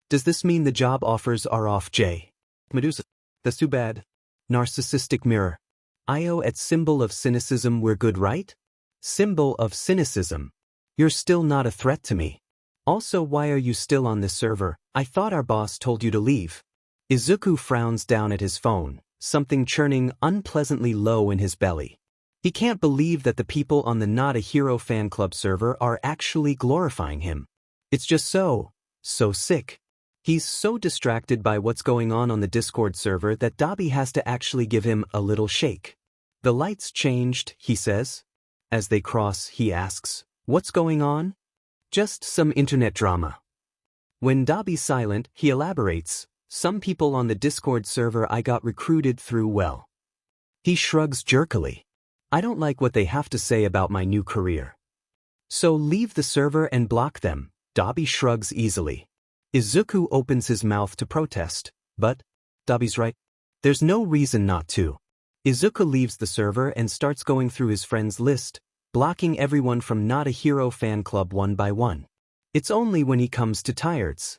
Does this mean the job offers are off J? Medusa. That's too bad. Narcissistic mirror. IO at symbol of cynicism we're good right? Symbol of cynicism. You're still not a threat to me. Also why are you still on this server? I thought our boss told you to leave. Izuku frowns down at his phone, something churning unpleasantly low in his belly. He can't believe that the people on the Not a Hero fan club server are actually glorifying him. It's just so sick. He's so distracted by what's going on the Discord server that Dobby has to actually give him a little shake. The lights changed, he says. As they cross, he asks, what's going on? Just some internet drama. When Dobby's silent, he elaborates, some people on the Discord server I got recruited through well. He shrugs jerkily. I don't like what they have to say about my new career. So leave the server and block them, Dobby shrugs easily. Izuku opens his mouth to protest, but Dobby's right. There's no reason not to. Izuku leaves the server and starts going through his friends' list, blocking everyone from Not a Hero fan club one by one. It's only when he comes to Tired's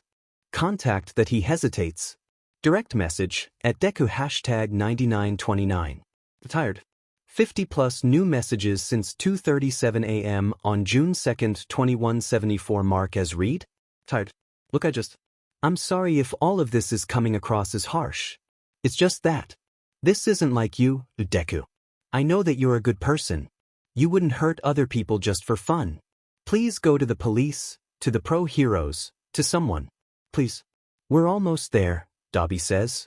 contact that he hesitates. Direct message, at Deku #9929. Tired. 50+ new messages since 2:37 a.m. on June 2nd, 2174. Mark as read. Tired. Look, I'm sorry if all of this is coming across as harsh. It's just that. This isn't like you, Deku. I know that you're a good person. You wouldn't hurt other people just for fun. Please go to the police, to the pro heroes, to someone. Please. We're almost there, Dobby says.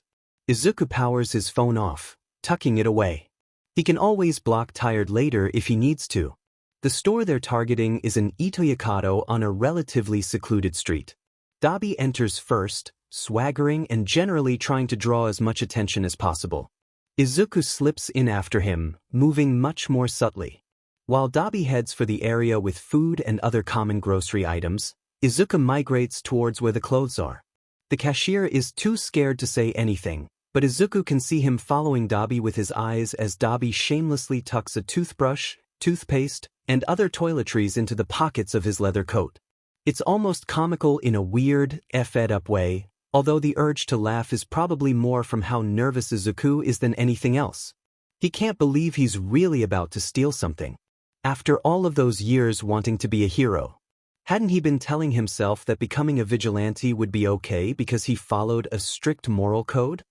Izuku powers his phone off, tucking it away. He can always block Tired later if he needs to. The store they're targeting is an Itoyakado on a relatively secluded street. Dobby enters first, swaggering and generally trying to draw as much attention as possible. Izuku slips in after him, moving much more subtly. While Dobby heads for the area with food and other common grocery items, Izuku migrates towards where the clothes are. The cashier is too scared to say anything, but Izuku can see him following Dobby with his eyes as Dobby shamelessly tucks a toothbrush, toothpaste, and other toiletries into the pockets of his leather coat. It's almost comical in a weird, fed-up way, although the urge to laugh is probably more from how nervous Izuku is than anything else. He can't believe he's really about to steal something. After all of those years wanting to be a hero, hadn't he been telling himself that becoming a vigilante would be okay because he followed a strict moral code?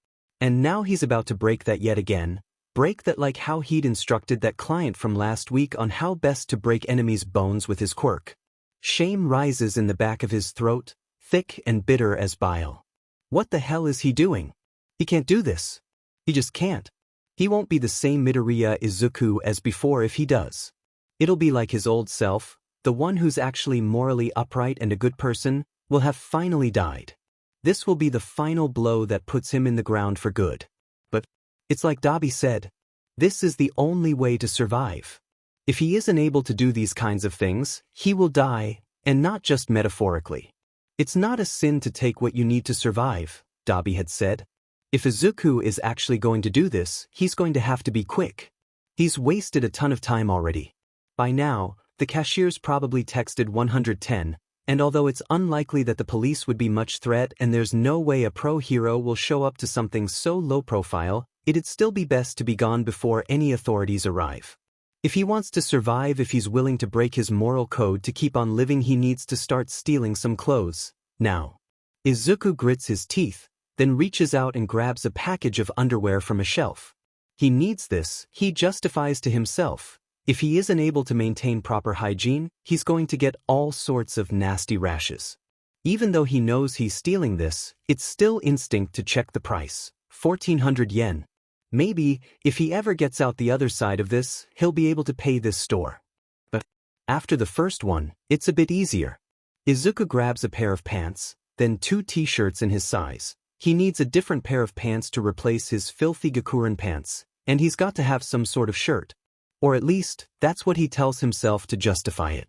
And now he's about to break that yet again, break that like how he'd instructed that client from last week on how best to break enemies' bones with his quirk. Shame rises in the back of his throat, thick and bitter as bile. What the hell is he doing? He can't do this. He just can't. He won't be the same Midoriya Izuku as before if he does. It'll be like his old self, the one who's actually morally upright and a good person, will have finally died. This will be the final blow that puts him in the ground for good. But it's like Dobby said, this is the only way to survive. If he isn't able to do these kinds of things, he will die, and not just metaphorically. It's not a sin to take what you need to survive, Dobby had said. If Izuku is actually going to do this, he's going to have to be quick. He's wasted a ton of time already. By now, the cashier's probably texted 110, and although it's unlikely that the police would be much threat and there's no way a pro hero will show up to something so low profile, it'd still be best to be gone before any authorities arrive. If he wants to survive, if he's willing to break his moral code to keep on living, he needs to start stealing some clothes, now. Izuku grits his teeth, then reaches out and grabs a package of underwear from a shelf. He needs this, he justifies to himself. If he isn't able to maintain proper hygiene, he's going to get all sorts of nasty rashes. Even though he knows he's stealing this, it's still instinct to check the price. 1,400 yen. Maybe, if he ever gets out the other side of this, he'll be able to pay this store. But after the first one, it's a bit easier. Izuku grabs a pair of pants, then 2 t-shirts in his size. He needs a different pair of pants to replace his filthy Gakuren pants, and he's got to have some sort of shirt. Or at least, that's what he tells himself to justify it.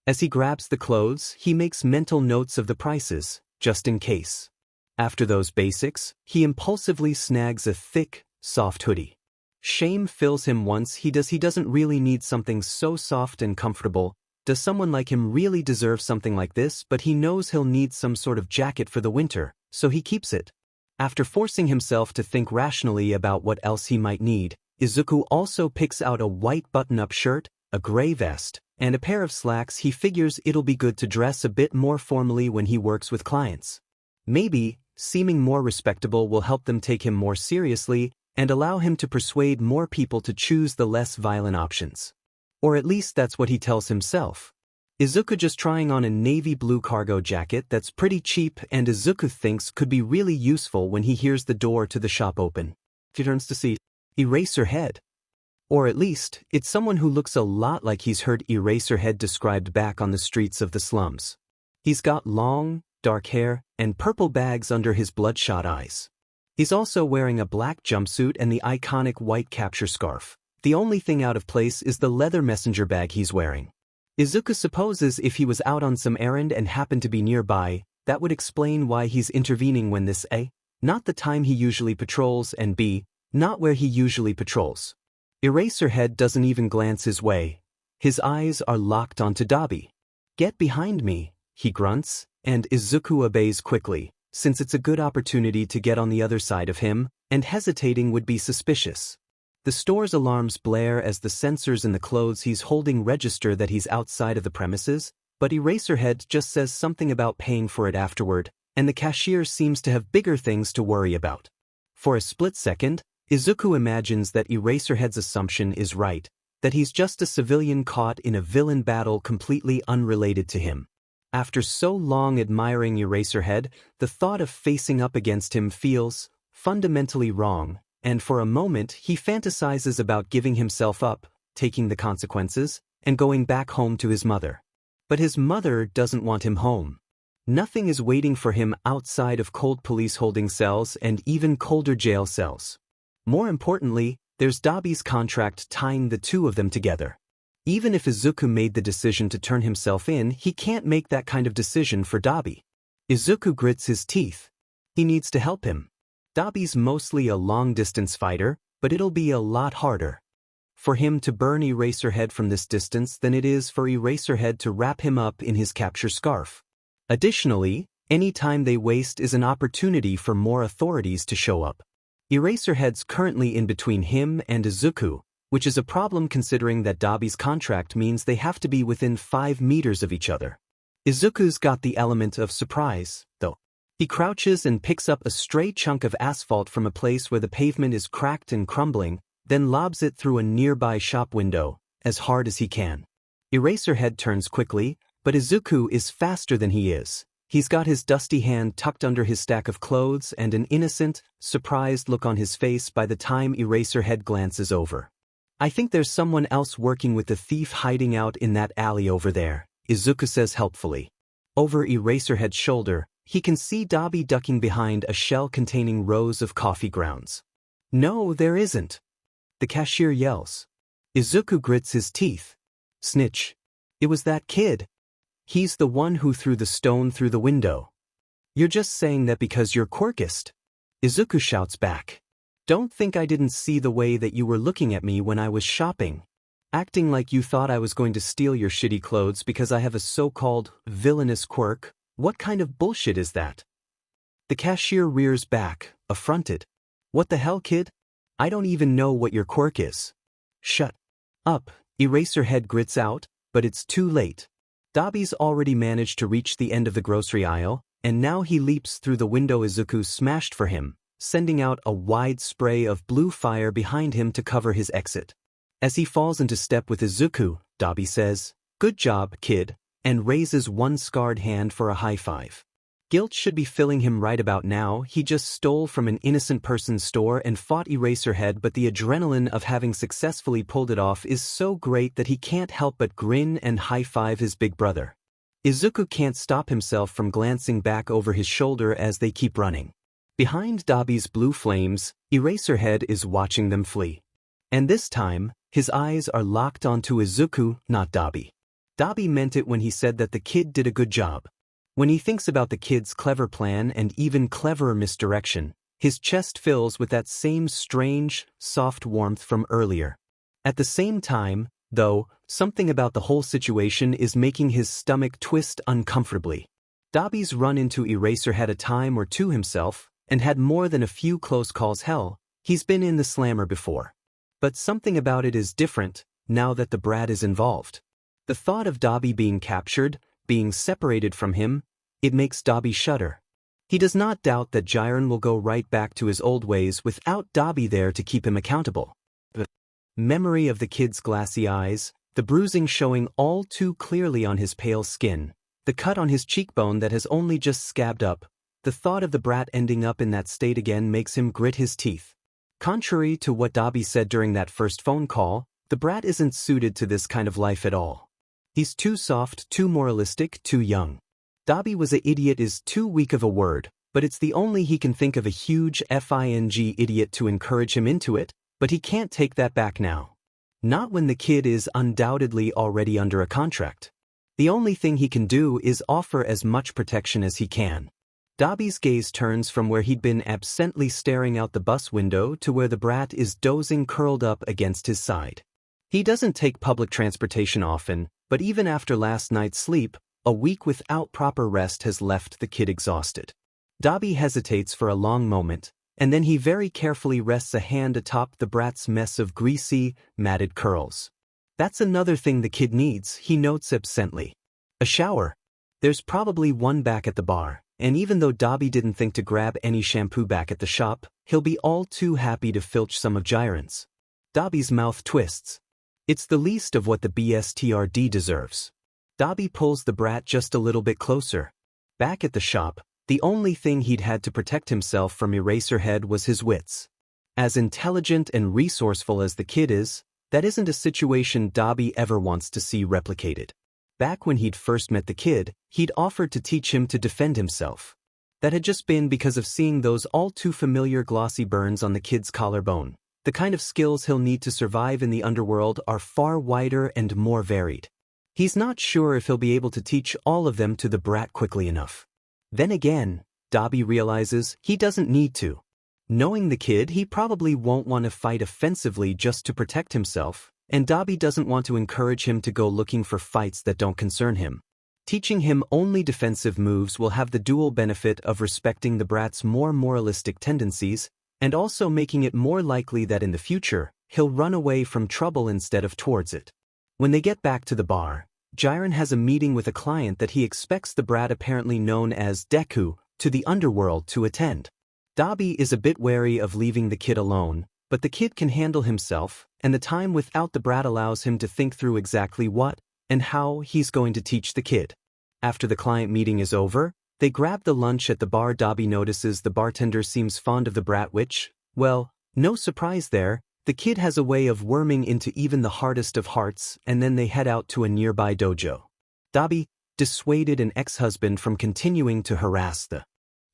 As he grabs the clothes, he makes mental notes of the prices, just in case. After those basics, he impulsively snags a thick, soft hoodie. Shame fills him once he doesn't really need something so soft and comfortable. Does someone like him really deserve something like this? But he knows he'll need some sort of jacket for the winter, so he keeps it. After forcing himself to think rationally about what else he might need, Izuku also picks out a white button-up shirt, a gray vest, and a pair of slacks. He figures it'll be good to dress a bit more formally when he works with clients. Maybe, seeming more respectable will help them take him more seriously and allow him to persuade more people to choose the less violent options. Or at least that's what he tells himself. Izuku just trying on a navy blue cargo jacket that's pretty cheap and Izuku thinks could be really useful when he hears the door to the shop open. He turns to see Eraserhead. Or at least, it's someone who looks a lot like he's heard Eraserhead described back on the streets of the slums. He's got long, dark hair and purple bags under his bloodshot eyes. He's also wearing a black jumpsuit and the iconic white capture scarf. The only thing out of place is the leather messenger bag he's wearing. Izuku supposes if he was out on some errand and happened to be nearby, that would explain why he's intervening when this A, not the time he usually patrols, and B, not where he usually patrols. Eraserhead doesn't even glance his way. His eyes are locked onto Dobby. "Get behind me," he grunts, and Izuku obeys quickly, since it's a good opportunity to get on the other side of him, and hesitating would be suspicious. The store's alarms blare as the sensors in the clothes he's holding register that he's outside of the premises, but Eraserhead just says something about paying for it afterward, and the cashier seems to have bigger things to worry about. For a split second, Izuku imagines that Eraserhead's assumption is right, that he's just a civilian caught in a villain battle completely unrelated to him. After so long admiring Eraserhead, the thought of facing up against him feels fundamentally wrong, and for a moment he fantasizes about giving himself up, taking the consequences, and going back home to his mother. But his mother doesn't want him home. Nothing is waiting for him outside of cold police holding cells and even colder jail cells. More importantly, there's Dobby's contract tying the two of them together. Even if Izuku made the decision to turn himself in, he can't make that kind of decision for Dobby. Izuku grits his teeth. He needs to help him. Dobby's mostly a long-distance fighter, but it'll be a lot harder for him to burn Eraserhead from this distance than it is for Eraserhead to wrap him up in his capture scarf. Additionally, any time they waste is an opportunity for more authorities to show up. Eraserhead's currently in between him and Izuku, which is a problem considering that Dobby's contract means they have to be within 5 meters of each other. Izuku's got the element of surprise, though. He crouches and picks up a stray chunk of asphalt from a place where the pavement is cracked and crumbling, then lobs it through a nearby shop window, as hard as he can. Eraserhead turns quickly, but Izuku is faster than he is. He's got his dusty hand tucked under his stack of clothes and an innocent, surprised look on his face by the time Eraserhead glances over. "I think there's someone else working with the thief hiding out in that alley over there," Izuku says helpfully. Over Eraserhead's shoulder, he can see Dobby ducking behind a shell containing rows of coffee grounds. "No, there isn't," the cashier yells. Izuku grits his teeth. "Snitch. It was that kid. He's the one who threw the stone through the window." "You're just saying that because you're quirkist," Izuku shouts back. "Don't think I didn't see the way that you were looking at me when I was shopping. Acting like you thought I was going to steal your shitty clothes because I have a so-called villainous quirk. What kind of bullshit is that?" The cashier rears back, affronted. "What the hell, kid? I don't even know what your quirk is." "Shut up," Eraserhead grits out, but it's too late. Dobby's already managed to reach the end of the grocery aisle, and now he leaps through the window Izuku smashed for him, sending out a wide spray of blue fire behind him to cover his exit. As he falls into step with Izuku, Dobby says, "Good job, kid," and raises one scarred hand for a high five. Guilt should be filling him right about now. He just stole from an innocent person's store and fought Eraserhead, but the adrenaline of having successfully pulled it off is so great that he can't help but grin and high-five his big brother. Izuku can't stop himself from glancing back over his shoulder as they keep running. Behind Dobby's blue flames, Eraserhead is watching them flee. And this time, his eyes are locked onto Izuku, not Dobby. Dobby meant it when he said that the kid did a good job. When he thinks about the kid's clever plan and even cleverer misdirection, his chest fills with that same strange, soft warmth from earlier. At the same time, though, something about the whole situation is making his stomach twist uncomfortably. Dobby's run into Eraserhead a time or two himself, and had more than a few close calls. Hell, he's been in the slammer before. But something about it is different, now that the brat is involved. The thought of Dobby being captured, being separated from him, it makes Dobby shudder. He does not doubt that Jiren will go right back to his old ways without Dobby there to keep him accountable. The memory of the kid's glassy eyes, the bruising showing all too clearly on his pale skin, the cut on his cheekbone that has only just scabbed up, the thought of the brat ending up in that state again makes him grit his teeth. Contrary to what Dobby said during that first phone call, the brat isn't suited to this kind of life at all. He's too soft, too moralistic, too young. Dobby was a idiot is too weak of a word, but it's the only he can think of a huge FING idiot to encourage him into it, but he can't take that back now. Not when the kid is undoubtedly already under a contract. The only thing he can do is offer as much protection as he can. Dobby's gaze turns from where he'd been absently staring out the bus window to where the brat is dozing curled up against his side. He doesn't take public transportation often, but even after last night's sleep, a week without proper rest has left the kid exhausted. Dobby hesitates for a long moment, and then he very carefully rests a hand atop the brat's mess of greasy, matted curls. That's another thing the kid needs, he notes absently. A shower. There's probably one back at the bar, and even though Dobby didn't think to grab any shampoo back at the shop, he'll be all too happy to filch some of Jiren's. Dobby's mouth twists. It's the least of what the BSTRD deserves. Dobby pulls the brat just a little bit closer. Back at the shop, the only thing he'd had to protect himself from Eraserhead was his wits. As intelligent and resourceful as the kid is, that isn't a situation Dobby ever wants to see replicated. Back when he'd first met the kid, he'd offered to teach him to defend himself. That had just been because of seeing those all too familiar glossy burns on the kid's collarbone. The kind of skills he'll need to survive in the underworld are far wider and more varied. He's not sure if he'll be able to teach all of them to the brat quickly enough. Then again, Dobby realizes he doesn't need to. Knowing the kid, he probably won't want to fight offensively just to protect himself, and Dobby doesn't want to encourage him to go looking for fights that don't concern him. Teaching him only defensive moves will have the dual benefit of respecting the brat's more moralistic tendencies, and also making it more likely that in the future, he'll run away from trouble instead of towards it. When they get back to the bar, Jiren has a meeting with a client that he expects the brat apparently known as Deku to the underworld to attend. Dobby is a bit wary of leaving the kid alone, but the kid can handle himself, and the time without the brat allows him to think through exactly what and how he's going to teach the kid. After the client meeting is over, they grab the lunch at the bar. Dobby notices the bartender seems fond of the brat, which, well, no surprise there. The kid has a way of worming into even the hardest of hearts, and then they head out to a nearby dojo. Dobby dissuaded an ex-husband from continuing to harass the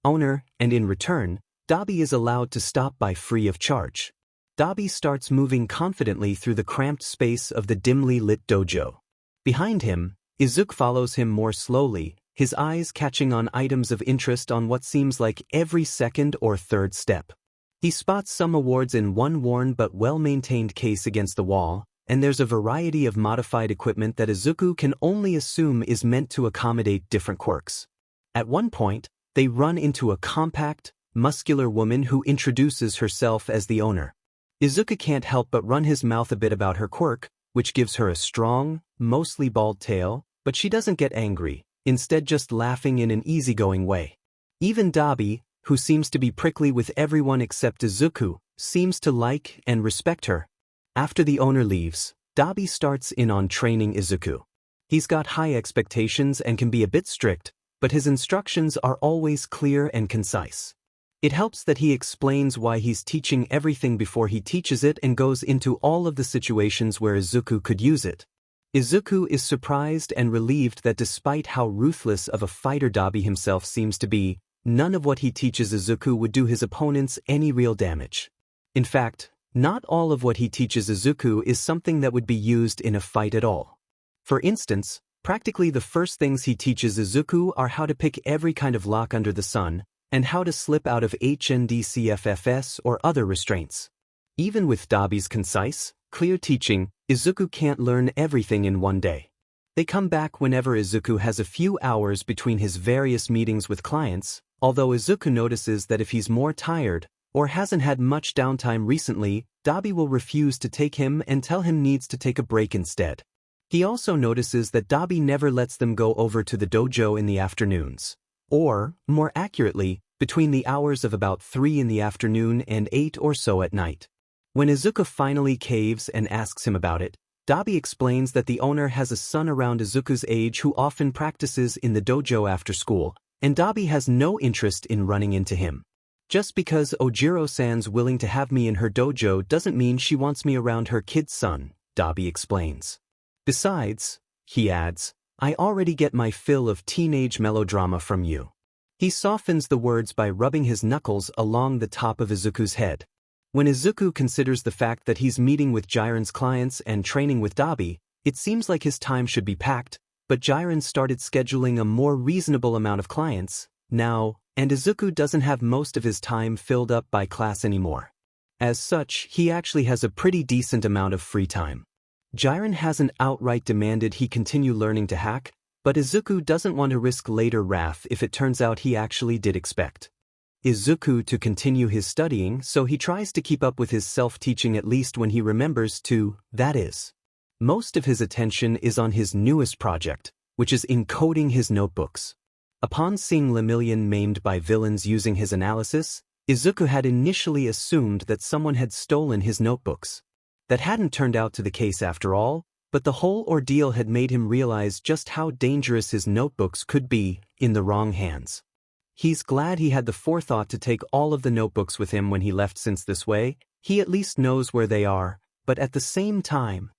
owner, and in return, Dobby is allowed to stop by free of charge. Dobby starts moving confidently through the cramped space of the dimly lit dojo. Behind him, Izuku follows him more slowly, his eyes catching on items of interest on what seems like every second or third step. He spots some awards in one worn but well-maintained case against the wall, and there's a variety of modified equipment that Izuku can only assume is meant to accommodate different quirks. At one point, they run into a compact, muscular woman who introduces herself as the owner. Izuku can't help but run his mouth a bit about her quirk, which gives her a strong, mostly bald tail, but she doesn't get angry, instead just laughing in an easygoing way. Even Dobby, who seems to be prickly with everyone except Izuku, seems to like and respect her. After the owner leaves, Dobby starts in on training Izuku. He's got high expectations and can be a bit strict, but his instructions are always clear and concise. It helps that he explains why he's teaching everything before he teaches it and goes into all of the situations where Izuku could use it. Izuku is surprised and relieved that despite how ruthless of a fighter Dobby himself seems to be, none of what he teaches Izuku would do his opponents any real damage. In fact, not all of what he teaches Izuku is something that would be used in a fight at all. For instance, practically the first things he teaches Izuku are how to pick every kind of lock under the sun, and how to slip out of HNDCFFS or other restraints. Even with Dobby's concise, clear teaching, Izuku can't learn everything in one day. They come back whenever Izuku has a few hours between his various meetings with clients, although Izuku notices that if he's more tired, or hasn't had much downtime recently, Dobby will refuse to take him and tell him needs to take a break instead. He also notices that Dobby never lets them go over to the dojo in the afternoons. Or, more accurately, between the hours of about 3 in the afternoon and 8 or so at night. When Izuku finally caves and asks him about it, Dobby explains that the owner has a son around Izuku's age who often practices in the dojo after school, and Dobby has no interest in running into him. Just because Ojiro-san's willing to have me in her dojo doesn't mean she wants me around her kid's son, Dobby explains. Besides, he adds, I already get my fill of teenage melodrama from you. He softens the words by rubbing his knuckles along the top of Izuku's head. When Izuku considers the fact that he's meeting with Jiren's clients and training with Dobby, it seems like his time should be packed, but Jiren started scheduling a more reasonable amount of clients now, and Izuku doesn't have most of his time filled up by class anymore. As such, he actually has a pretty decent amount of free time. Jiren hasn't outright demanded he continue learning to hack, but Izuku doesn't want to risk later wrath if it turns out he actually did expect Izuku to continue his studying, so he tries to keep up with his self-teaching at least when he remembers to, that is. Most of his attention is on his newest project, which is encoding his notebooks. Upon seeing Lemillion maimed by villains using his analysis, Izuku had initially assumed that someone had stolen his notebooks. That hadn't turned out to the case after all, but the whole ordeal had made him realize just how dangerous his notebooks could be in the wrong hands. He's glad he had the forethought to take all of the notebooks with him when he left, since this way, he at least knows where they are, but at the same time,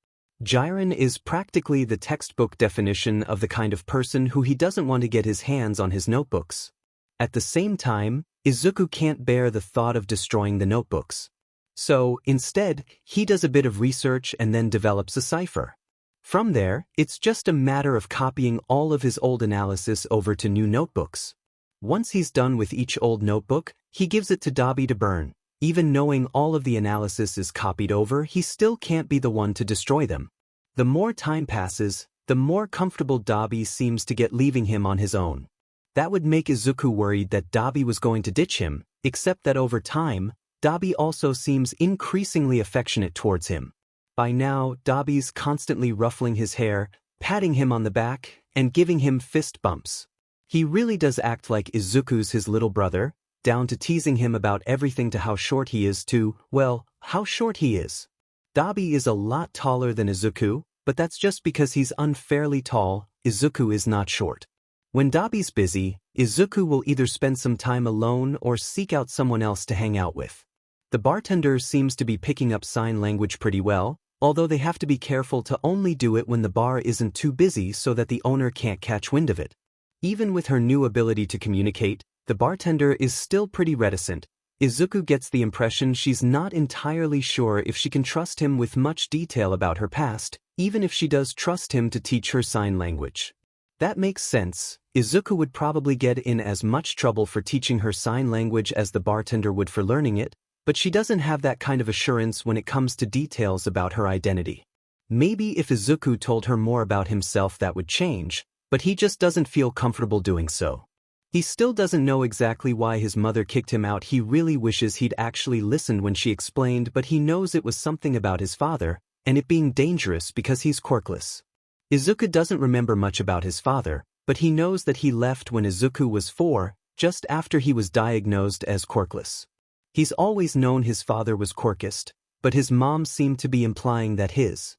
Jiren is practically the textbook definition of the kind of person who he doesn't want to get his hands on his notebooks. At the same time, Izuku can't bear the thought of destroying the notebooks. So, instead, he does a bit of research and then develops a cipher. From there, it's just a matter of copying all of his old analysis over to new notebooks. Once he's done with each old notebook, he gives it to Dobby to burn. Even knowing all of the analysis is copied over, he still can't be the one to destroy them. The more time passes, the more comfortable Dobby seems to get leaving him on his own. That would make Izuku worried that Dobby was going to ditch him, except that over time, Dobby also seems increasingly affectionate towards him. By now, Dobby's constantly ruffling his hair, patting him on the back, and giving him fist bumps. He really does act like Izuku's his little brother, down to teasing him about everything to how short he is to, well, how short he is. Dobby is a lot taller than Izuku, but that's just because he's unfairly tall. Izuku is not short. When Dobby's busy, Izuku will either spend some time alone or seek out someone else to hang out with. The bartender seems to be picking up sign language pretty well, although they have to be careful to only do it when the bar isn't too busy so that the owner can't catch wind of it. Even with her new ability to communicate, the bartender is still pretty reticent. Izuku gets the impression she's not entirely sure if she can trust him with much detail about her past, even if she does trust him to teach her sign language. That makes sense. Izuku would probably get in as much trouble for teaching her sign language as the bartender would for learning it, but she doesn't have that kind of assurance when it comes to details about her identity. Maybe if Izuku told her more about himself that would change, but he just doesn't feel comfortable doing so. He still doesn't know exactly why his mother kicked him out. He really wishes he'd actually listened when she explained, but he knows it was something about his father, and it being dangerous because he's quirkless. Izuku doesn't remember much about his father, but he knows that he left when Izuku was 4, just after he was diagnosed as quirkless. He's always known his father was quirkist, but his mom seemed to be implying that his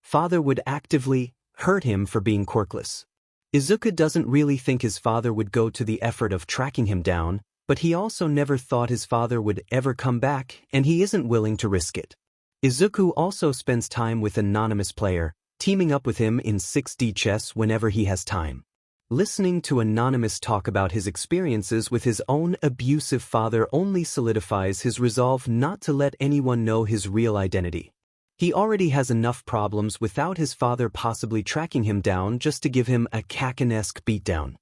father would actively hurt him for being quirkless. Izuku doesn't really think his father would go to the effort of tracking him down, but he also never thought his father would ever come back, and he isn't willing to risk it. Izuku also spends time with Anonymous Player, teaming up with him in 6D chess whenever he has time. Listening to Anonymous talk about his experiences with his own abusive father only solidifies his resolve not to let anyone know his real identity. He already has enough problems without his father possibly tracking him down just to give him a Kakin-esque beatdown.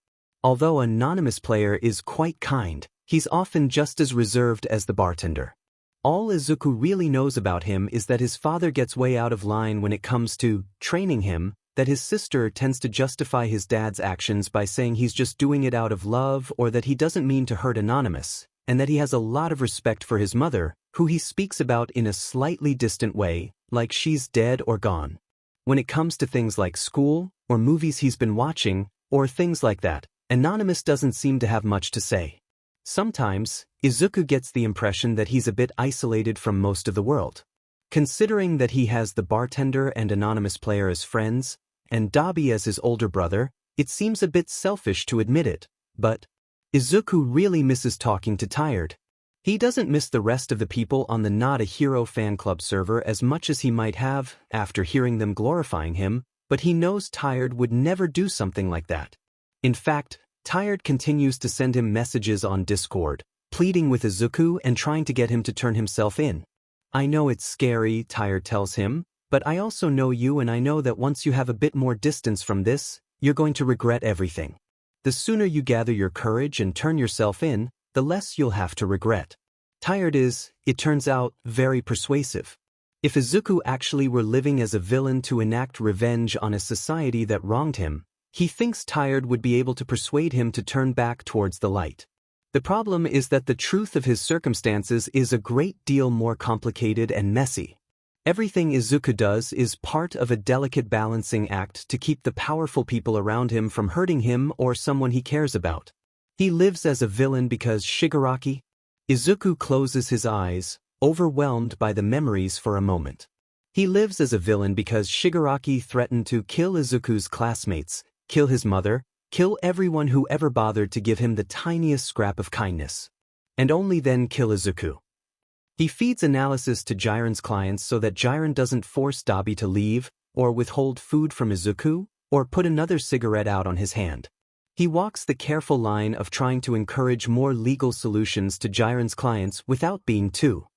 Although Anonymous Player is quite kind, he's often just as reserved as the bartender. All Izuku really knows about him is that his father gets way out of line when it comes to training him, that his sister tends to justify his dad's actions by saying he's just doing it out of love or that he doesn't mean to hurt Anonymous, and that he has a lot of respect for his mother, who he speaks about in a slightly distant way, like she's dead or gone. When it comes to things like school, or movies he's been watching, or things like that, Anonymous doesn't seem to have much to say. Sometimes, Izuku gets the impression that he's a bit isolated from most of the world. Considering that he has the bartender and Anonymous Player as friends, and Dobby as his older brother, it seems a bit selfish to admit it, but Izuku really misses talking to Tired. He doesn't miss the rest of the people on the Not a Hero fan club server as much as he might have after hearing them glorifying him, but he knows Tired would never do something like that. In fact, Tired continues to send him messages on Discord, pleading with Izuku and trying to get him to turn himself in. "I know it's scary," Tired tells him, "but I also know you, and I know that once you have a bit more distance from this, you're going to regret everything. The sooner you gather your courage and turn yourself in, the less you'll have to regret." Tired is, it turns out, very persuasive. If Izuku actually were living as a villain to enact revenge on a society that wronged him, he thinks Tired would be able to persuade him to turn back towards the light. The problem is that the truth of his circumstances is a great deal more complicated and messy. Everything Izuku does is part of a delicate balancing act to keep the powerful people around him from hurting him or someone he cares about. He lives as a villain because Shigaraki. Izuku closes his eyes, overwhelmed by the memories for a moment. He lives as a villain because Shigaraki threatened to kill Izuku's classmates, kill his mother, kill everyone who ever bothered to give him the tiniest scrap of kindness. And only then kill Izuku. He feeds analysis to Jiren's clients so that Jiren doesn't force Dobby to leave, or withhold food from Izuku, or put another cigarette out on his hand. He walks the careful line of trying to encourage more legal solutions to Jiren's clients without being too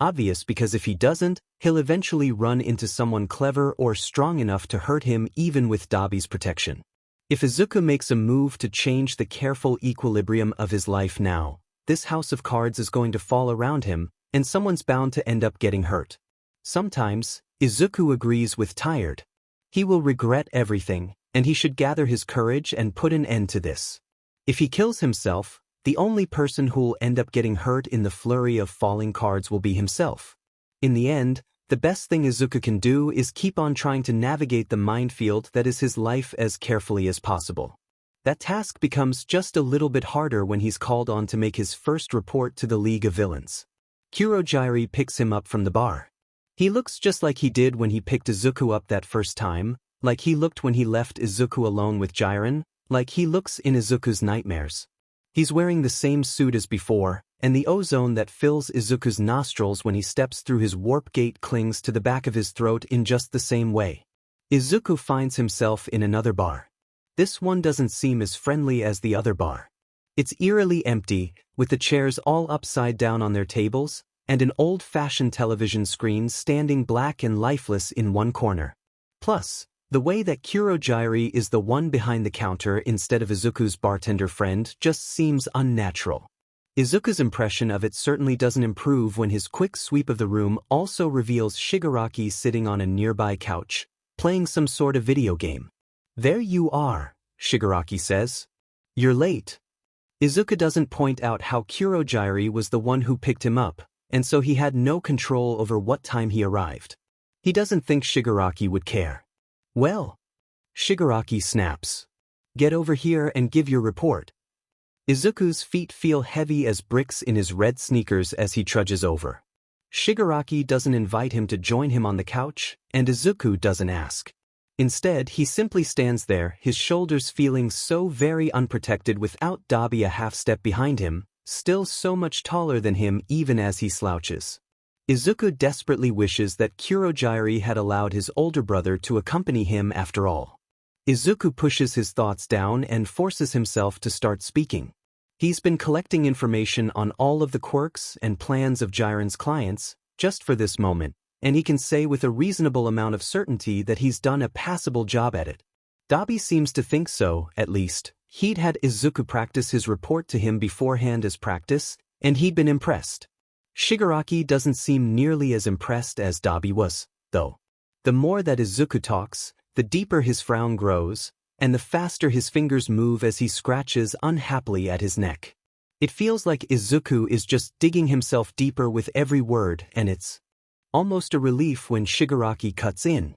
obvious, because if he doesn't, he'll eventually run into someone clever or strong enough to hurt him even with Dobby's protection. If Izuku makes a move to change the careful equilibrium of his life now, this house of cards is going to fall around him, and someone's bound to end up getting hurt. Sometimes, Izuku agrees with Tired. He will regret everything, and he should gather his courage and put an end to this. If he kills himself, the only person who'll end up getting hurt in the flurry of falling cards will be himself. In the end, the best thing Izuku can do is keep on trying to navigate the minefield that is his life as carefully as possible. That task becomes just a little bit harder when he's called on to make his first report to the League of Villains. Kurojiri picks him up from the bar. He looks just like he did when he picked Izuku up that first time, like he looked when he left Izuku alone with Jiren, like he looks in Izuku's nightmares. He's wearing the same suit as before, and the ozone that fills Izuku's nostrils when he steps through his warp gate clings to the back of his throat in just the same way. Izuku finds himself in another bar. This one doesn't seem as friendly as the other bar. It's eerily empty, with the chairs all upside down on their tables, and an old-fashioned television screen standing black and lifeless in one corner. Plus, the way that Kurojiri is the one behind the counter instead of Izuku's bartender friend just seems unnatural. Izuku's impression of it certainly doesn't improve when his quick sweep of the room also reveals Shigaraki sitting on a nearby couch, playing some sort of video game. "There you are," Shigaraki says. "You're late." Izuku doesn't point out how Kurojiri was the one who picked him up, and so he had no control over what time he arrived. He doesn't think Shigaraki would care. "Well," Shigaraki snaps. "Get over here and give your report." Izuku's feet feel heavy as bricks in his red sneakers as he trudges over. Shigaraki doesn't invite him to join him on the couch, and Izuku doesn't ask. Instead, he simply stands there, his shoulders feeling so very unprotected without Dobby a half step behind him, still so much taller than him even as he slouches. Izuku desperately wishes that Kurojiri had allowed his older brother to accompany him after all. Izuku pushes his thoughts down and forces himself to start speaking. He's been collecting information on all of the quirks and plans of Jiren's clients, just for this moment, and he can say with a reasonable amount of certainty that he's done a passable job at it. Dobby seems to think so, at least. He'd had Izuku practice his report to him beforehand as practice, and he'd been impressed. Shigaraki doesn't seem nearly as impressed as Dobby was, though. The more that Izuku talks, the deeper his frown grows, and the faster his fingers move as he scratches unhappily at his neck. It feels like Izuku is just digging himself deeper with every word, and it's almost a relief when Shigaraki cuts in.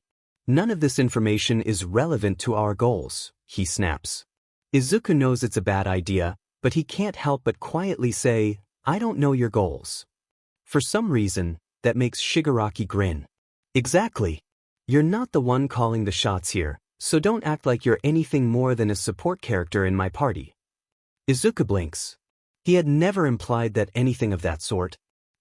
"None of this information is relevant to our goals," he snaps. Izuku knows it's a bad idea, but he can't help but quietly say, "I don't know your goals." For some reason, that makes Shigaraki grin. "Exactly. You're not the one calling the shots here, so don't act like you're anything more than a support character in my party." Izuku blinks. He had never implied that anything of that sort.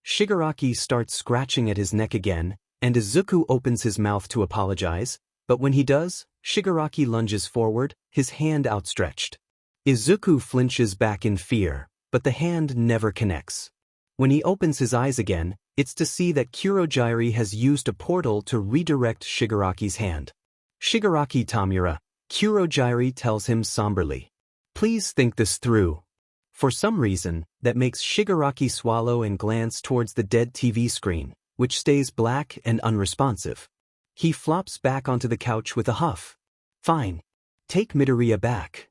Shigaraki starts scratching at his neck again, and Izuku opens his mouth to apologize, but when he does, Shigaraki lunges forward, his hand outstretched. Izuku flinches back in fear, but the hand never connects. When he opens his eyes again, it's to see that Kurojiri has used a portal to redirect Shigaraki's hand. "Shigaraki Tamura," Kurojiri tells him somberly. "Please think this through." For some reason, that makes Shigaraki swallow and glance towards the dead TV screen, which stays black and unresponsive. He flops back onto the couch with a huff. Fine. Take Midoriya back.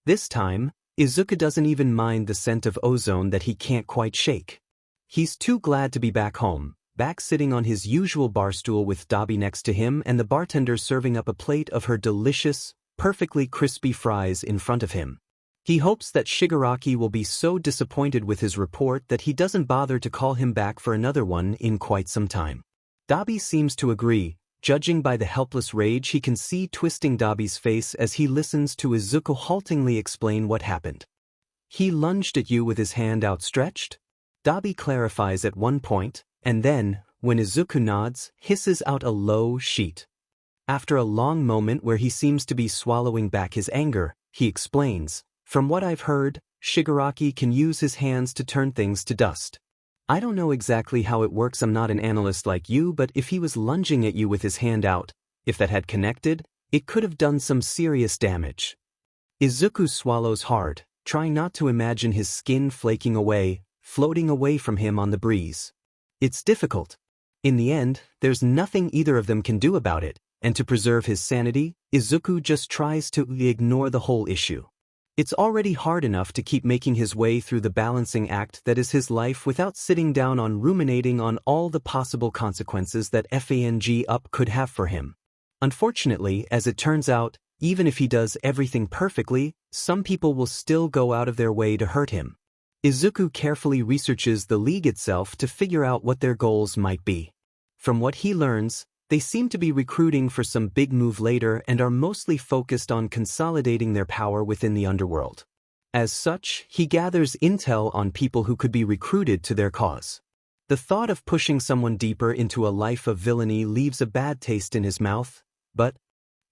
This time, Izuku doesn't even mind the scent of ozone that he can't quite shake. He's too glad to be back home, back sitting on his usual bar stool with Dobby next to him and the bartender serving up a plate of her delicious, perfectly crispy fries in front of him. He hopes that Shigaraki will be so disappointed with his report that he doesn't bother to call him back for another one in quite some time. Dobby seems to agree, judging by the helpless rage he can see twisting Dobby's face as he listens to Izuku haltingly explain what happened. He lunged at you with his hand outstretched? Dobby clarifies at one point, and then, when Izuku nods, hisses out a low sheet. After a long moment where he seems to be swallowing back his anger, he explains, "From what I've heard, Shigaraki can use his hands to turn things to dust. I don't know exactly how it works, I'm not an analyst like you, but if he was lunging at you with his hand out, if that had connected, it could have done some serious damage." Izuku swallows hard, trying not to imagine his skin flaking away, floating away from him on the breeze. It's difficult. In the end, there's nothing either of them can do about it, and to preserve his sanity, Izuku just tries to ignore the whole issue. It's already hard enough to keep making his way through the balancing act that is his life without sitting down on ruminating on all the possible consequences that FANG up could have for him. Unfortunately, as it turns out, even if he does everything perfectly, some people will still go out of their way to hurt him. Izuku carefully researches the league itself to figure out what their goals might be. From what he learns, they seem to be recruiting for some big move later and are mostly focused on consolidating their power within the underworld. As such, he gathers intel on people who could be recruited to their cause. The thought of pushing someone deeper into a life of villainy leaves a bad taste in his mouth, but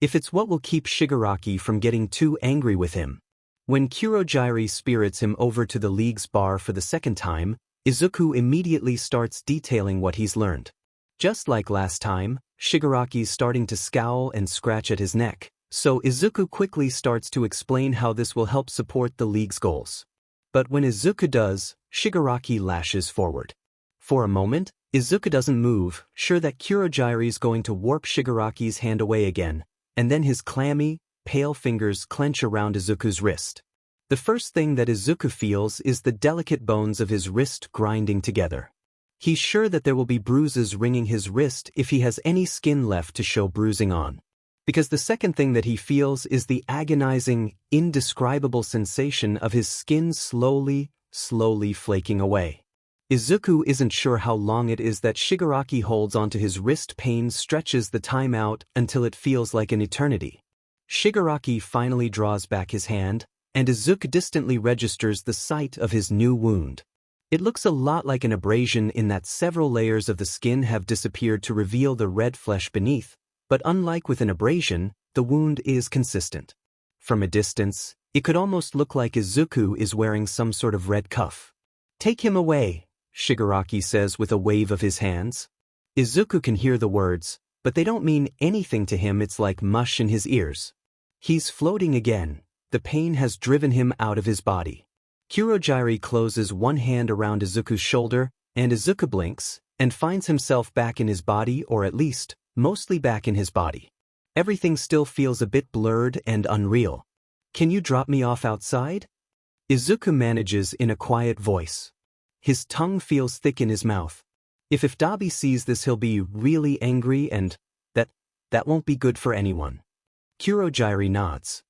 if it's what will keep Shigaraki from getting too angry with him. When Kurogyari spirits him over to the League's bar for the second time, Izuku immediately starts detailing what he's learned. Just like last time, Shigaraki's starting to scowl and scratch at his neck, so Izuku quickly starts to explain how this will help support the League's goals. But when Izuku does, Shigaraki lashes forward. For a moment, Izuku doesn't move, sure that Kurogyari's going to warp Shigaraki's hand away again, and then his clammy, pale fingers clench around Izuku's wrist. The first thing that Izuku feels is the delicate bones of his wrist grinding together. He's sure that there will be bruises ringing his wrist if he has any skin left to show bruising on. Because the second thing that he feels is the agonizing, indescribable sensation of his skin slowly flaking away. Izuku isn't sure how long it is that Shigaraki holds onto his wrist. Pain stretches the time out until it feels like an eternity. Shigaraki finally draws back his hand, and Izuku distantly registers the sight of his new wound. It looks a lot like an abrasion in that several layers of the skin have disappeared to reveal the red flesh beneath, but unlike with an abrasion, the wound is consistent. From a distance, it could almost look like Izuku is wearing some sort of red cuff. "Take him away," Shigaraki says with a wave of his hands. Izuku can hear the words, but they don't mean anything to him. It's like mush in his ears. He's floating again. The pain has driven him out of his body. Kurogyari closes one hand around Izuku's shoulder, and Izuku blinks, and finds himself back in his body, or at least, mostly back in his body. Everything still feels a bit blurred and unreal. "Can you drop me off outside?" Izuku manages in a quiet voice. His tongue feels thick in his mouth. If Dobby sees this, he'll be really angry, and that won't be good for anyone. Kurogyari nods.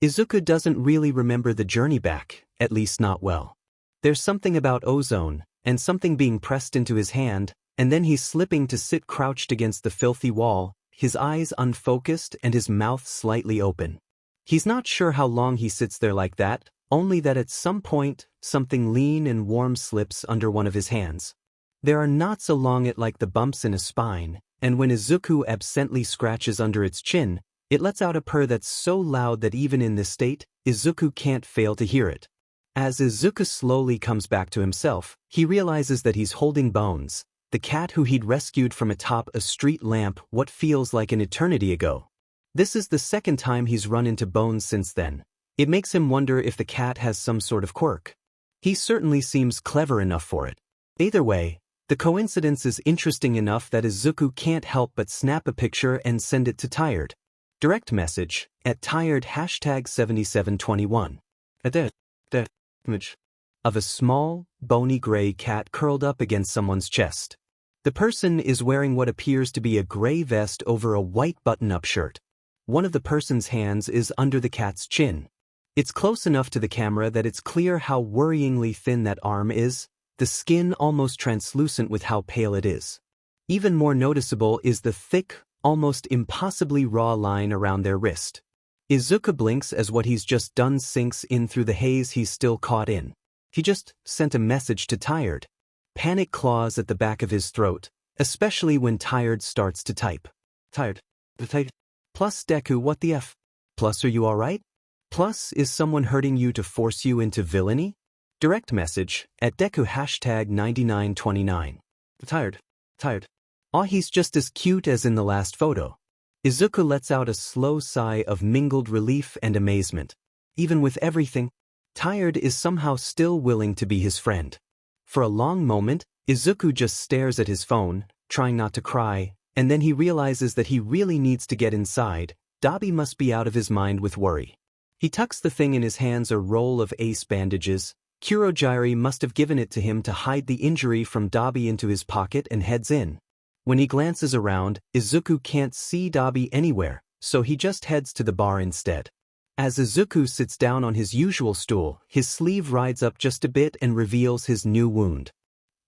Izuku doesn't really remember the journey back, at least not well. There's something about ozone, and something being pressed into his hand, and then he's slipping to sit crouched against the filthy wall, his eyes unfocused and his mouth slightly open. He's not sure how long he sits there like that, only that at some point, something lean and warm slips under one of his hands. There are knots along it like the bumps in a spine, and when Izuku absently scratches under its chin, it lets out a purr that's so loud that even in this state, Izuku can't fail to hear it. As Izuku slowly comes back to himself, he realizes that he's holding Bones, the cat who he'd rescued from atop a street lamp what feels like an eternity ago. This is the second time he's run into Bones since then. It makes him wonder if the cat has some sort of quirk. He certainly seems clever enough for it. Either way, The coincidence is interesting enough that Izuku can't help but snap a picture and send it to Tired. Direct message, @Tired #7721. The image of a small, bony gray cat curled up against someone's chest. The person is wearing what appears to be a gray vest over a white button-up shirt. One of the person's hands is under the cat's chin. It's close enough to the camera that it's clear how worryingly thin that arm is, the skin almost translucent with how pale it is. Even more noticeable is the thick, almost impossibly raw line around their wrist. Izuku blinks as what he's just done sinks in through the haze he's still caught in. He just sent a message to Tired. Panic claws at the back of his throat, especially when Tired starts to type. Tired. Plus Deku, what the F? Plus, are you alright? Plus, is someone hurting you to force you into villainy? Direct message, @Deku #9929. Tired. Aw, he's just as cute as in the last photo. Izuku lets out a slow sigh of mingled relief and amazement. Even with everything, Tired is somehow still willing to be his friend. For a long moment, Izuku just stares at his phone, trying not to cry, and then he realizes that he really needs to get inside. Dobby must be out of his mind with worry. He tucks the thing in his hands, a roll of ace bandages. Kurogiri must have given it to him to hide the injury from Dobby, into his pocket and heads in. When he glances around, Izuku can't see Dobby anywhere, so he just heads to the bar instead. As Izuku sits down on his usual stool, his sleeve rides up just a bit and reveals his new wound.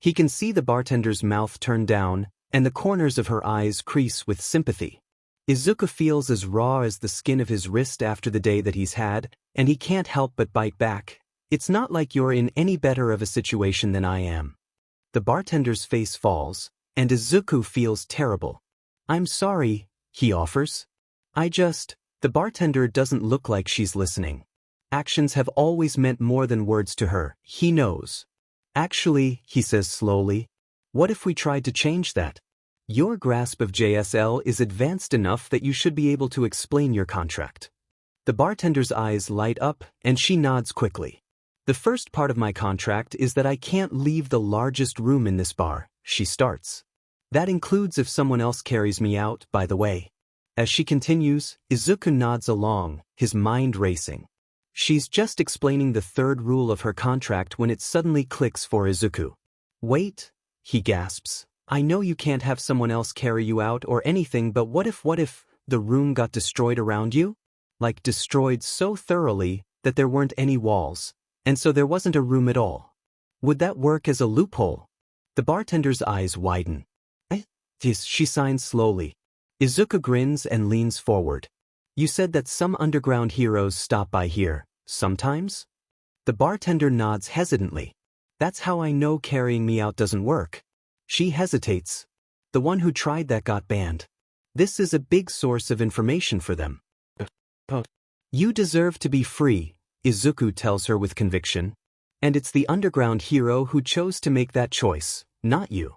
He can see the bartender's mouth turn down, and the corners of her eyes crease with sympathy. Izuku feels as raw as the skin of his wrist after the day that he's had, and he can't help but bite back. It's not like you're in any better of a situation than I am. The bartender's face falls, and Izuku feels terrible. I'm sorry, he offers. The bartender doesn't look like she's listening. Actions have always meant more than words to her, he knows. Actually, he says slowly, what if we tried to change that? Your grasp of JSL is advanced enough that you should be able to explain your contract. The bartender's eyes light up, and she nods quickly. The first part of my contract is that I can't leave the largest room in this bar, she starts. That includes if someone else carries me out, by the way. As she continues, Izuku nods along, his mind racing. She's just explaining the third rule of her contract when it suddenly clicks for Izuku. Wait, he gasps. I know you can't have someone else carry you out or anything, but what if the room got destroyed around you? Like destroyed so thoroughly that there weren't any walls, and so there wasn't a room at all. Would that work as a loophole? The bartender's eyes widen. She signs slowly. Izuku grins and leans forward. You said that some underground heroes stop by here, sometimes? The bartender nods hesitantly. That's how I know carrying me out doesn't work. She hesitates. The one who tried that got banned. This is a big source of information for them. You deserve to be free, Izuku tells her with conviction. And it's the underground hero who chose to make that choice, not you.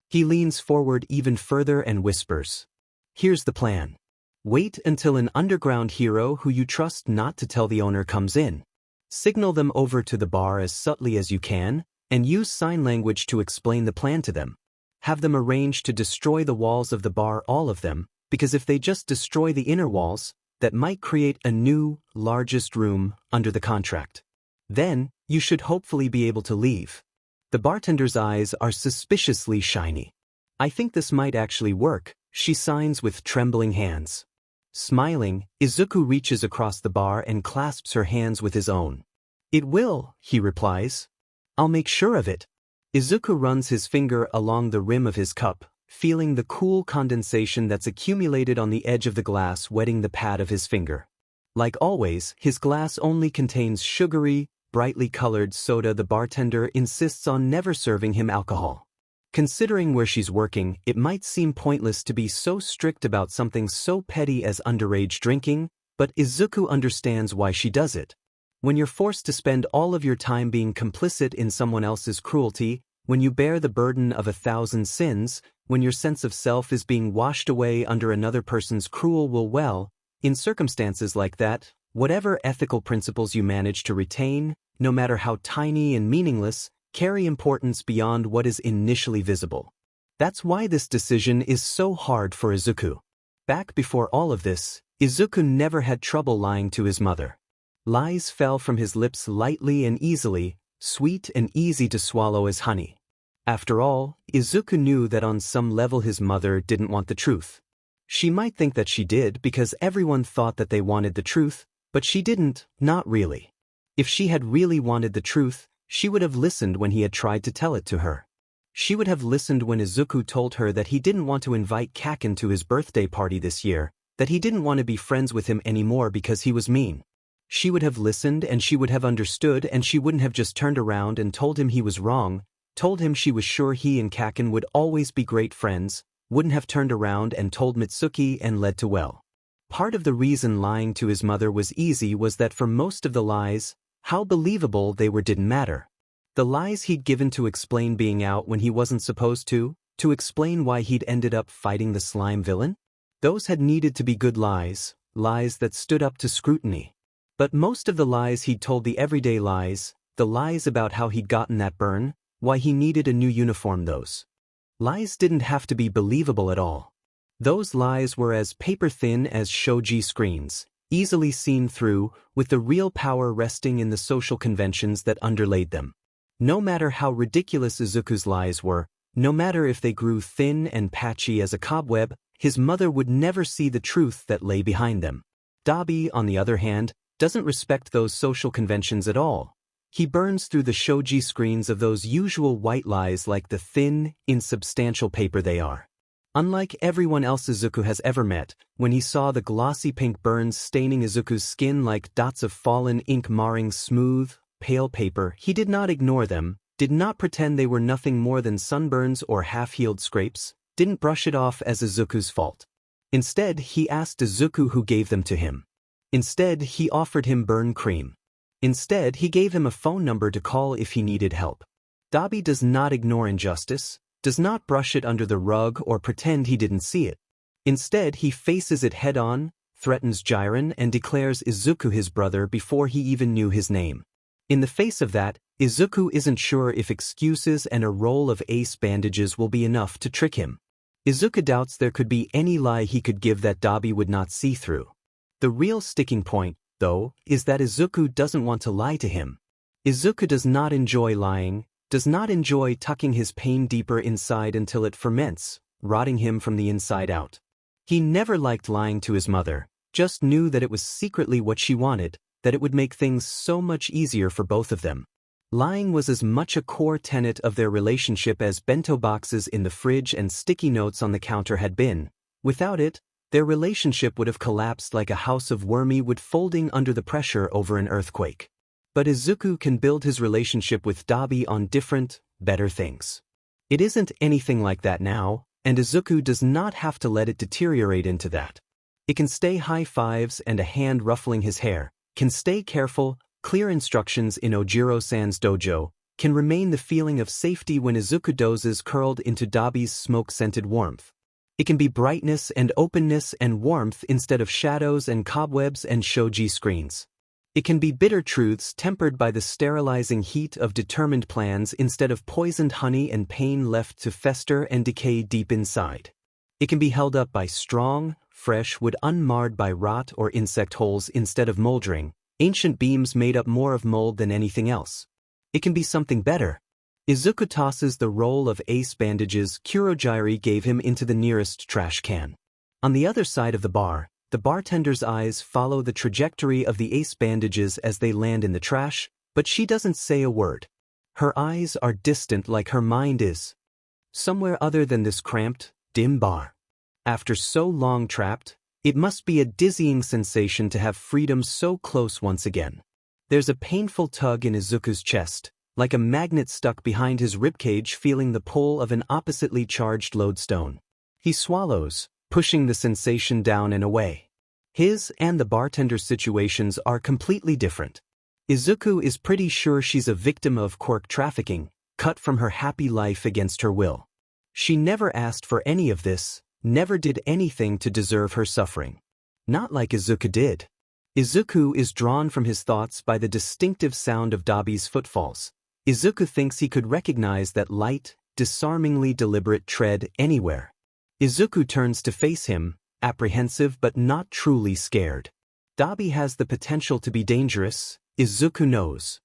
He leans forward even further and whispers. Here's the plan. Wait until an underground hero who you trust not to tell the owner comes in. Signal them over to the bar as subtly as you can, and use sign language to explain the plan to them. Have them arrange to destroy the walls of the bar, all of them, because if they just destroy the inner walls, that might create a new, largest room under the contract. Then, you should hopefully be able to leave. The bartender's eyes are suspiciously shiny. I think this might actually work, she signs with trembling hands. Smiling, Izuku reaches across the bar and clasps her hands with his own. It will, he replies. I'll make sure of it. Izuku runs his finger along the rim of his cup, feeling the cool condensation that's accumulated on the edge of the glass wetting the pad of his finger. Like always, his glass only contains sugary, brightly colored soda. The bartender insists on never serving him alcohol. Considering where she's working, it might seem pointless to be so strict about something so petty as underage drinking, but Izuku understands why she does it. When you're forced to spend all of your time being complicit in someone else's cruelty, when you bear the burden of 1,000 sins, when your sense of self is being washed away under another person's cruel will, well, in circumstances like that, whatever ethical principles you manage to retain, no matter how tiny and meaningless, carry importance beyond what is initially visible. That's why this decision is so hard for Izuku. Back before all of this, Izuku never had trouble lying to his mother. Lies fell from his lips lightly and easily, sweet and easy to swallow as honey. After all, Izuku knew that on some level his mother didn't want the truth. She might think that she did because everyone thought that they wanted the truth, but she didn't, not really. If she had really wanted the truth, she would have listened when he had tried to tell it to her. She would have listened when Izuku told her that he didn't want to invite Kaken to his birthday party this year, that he didn't want to be friends with him anymore because he was mean. She would have listened and she would have understood, and she wouldn't have just turned around and told him he was wrong, told him she was sure he and Kaken would always be great friends, wouldn't have turned around and told Mitsuki and led to well. Part of the reason lying to his mother was easy was that for most of the lies, how believable they were didn't matter. The lies he'd given to explain being out when he wasn't supposed to explain why he'd ended up fighting the slime villain, those had needed to be good lies, lies that stood up to scrutiny. But most of the lies he'd told, the everyday lies, the lies about how he'd gotten that burn, why he needed a new uniform, those lies didn't have to be believable at all. Those lies were as paper-thin as shoji screens, easily seen through, with the real power resting in the social conventions that underlaid them. No matter how ridiculous Izuku's lies were, no matter if they grew thin and patchy as a cobweb, his mother would never see the truth that lay behind them. Dobby, on the other hand, doesn't respect those social conventions at all. He burns through the shoji screens of those usual white lies like the thin, insubstantial paper they are. Unlike everyone else Izuku has ever met, when he saw the glossy pink burns staining Izuku's skin like dots of fallen ink marring smooth, pale paper, he did not ignore them, did not pretend they were nothing more than sunburns or half-healed scrapes, didn't brush it off as Izuku's fault. Instead, he asked Izuku who gave them to him. Instead, he offered him burn cream. Instead, he gave him a phone number to call if he needed help. Dobby does not ignore injustice, does not brush it under the rug or pretend he didn't see it. Instead, he faces it head-on, threatens Jiren, and declares Izuku his brother before he even knew his name. In the face of that, Izuku isn't sure if excuses and a roll of ace bandages will be enough to trick him. Izuku doubts there could be any lie he could give that Dobby would not see through. The real sticking point, though, is that Izuku doesn't want to lie to him. Izuku does not enjoy lying, does not enjoy tucking his pain deeper inside until it ferments, rotting him from the inside out. He never liked lying to his mother, just knew that it was secretly what she wanted, that it would make things so much easier for both of them. Lying was as much a core tenet of their relationship as bento boxes in the fridge and sticky notes on the counter had been. Without it, their relationship would have collapsed like a house of wormwood folding under the pressure over an earthquake. But Izuku can build his relationship with Dobby on different, better things. It isn't anything like that now, and Izuku does not have to let it deteriorate into that. It can stay high fives and a hand ruffling his hair, can stay careful, clear instructions in Ojiro-san's dojo, can remain the feeling of safety when Izuku dozes curled into Dobby's smoke-scented warmth. It can be brightness and openness and warmth instead of shadows and cobwebs and shoji screens. It can be bitter truths tempered by the sterilizing heat of determined plans instead of poisoned honey and pain left to fester and decay deep inside. It can be held up by strong, fresh wood unmarred by rot or insect holes instead of moldering, ancient beams made up more of mold than anything else. It can be something better. Izuku tosses the roll of ace bandages Kurogiri gave him into the nearest trash can. On the other side of the bartender's eyes follow the trajectory of the ace bandages as they land in the trash, but she doesn't say a word. Her eyes are distant like her mind is somewhere other than this cramped, dim bar. After so long trapped, it must be a dizzying sensation to have freedom so close once again. There's a painful tug in Izuku's chest, like a magnet stuck behind his ribcage feeling the pull of an oppositely charged lodestone. He swallows, pushing the sensation down and away. His and the bartender's situations are completely different. Izuku is pretty sure she's a victim of quirk trafficking, cut from her happy life against her will. She never asked for any of this, never did anything to deserve her suffering. Not like Izuku did. Izuku is drawn from his thoughts by the distinctive sound of Dobby's footfalls, Izuku thinks he could recognize that light, disarmingly deliberate tread anywhere. Izuku turns to face him, apprehensive but not truly scared. Dobby has the potential to be dangerous, Izuku knows.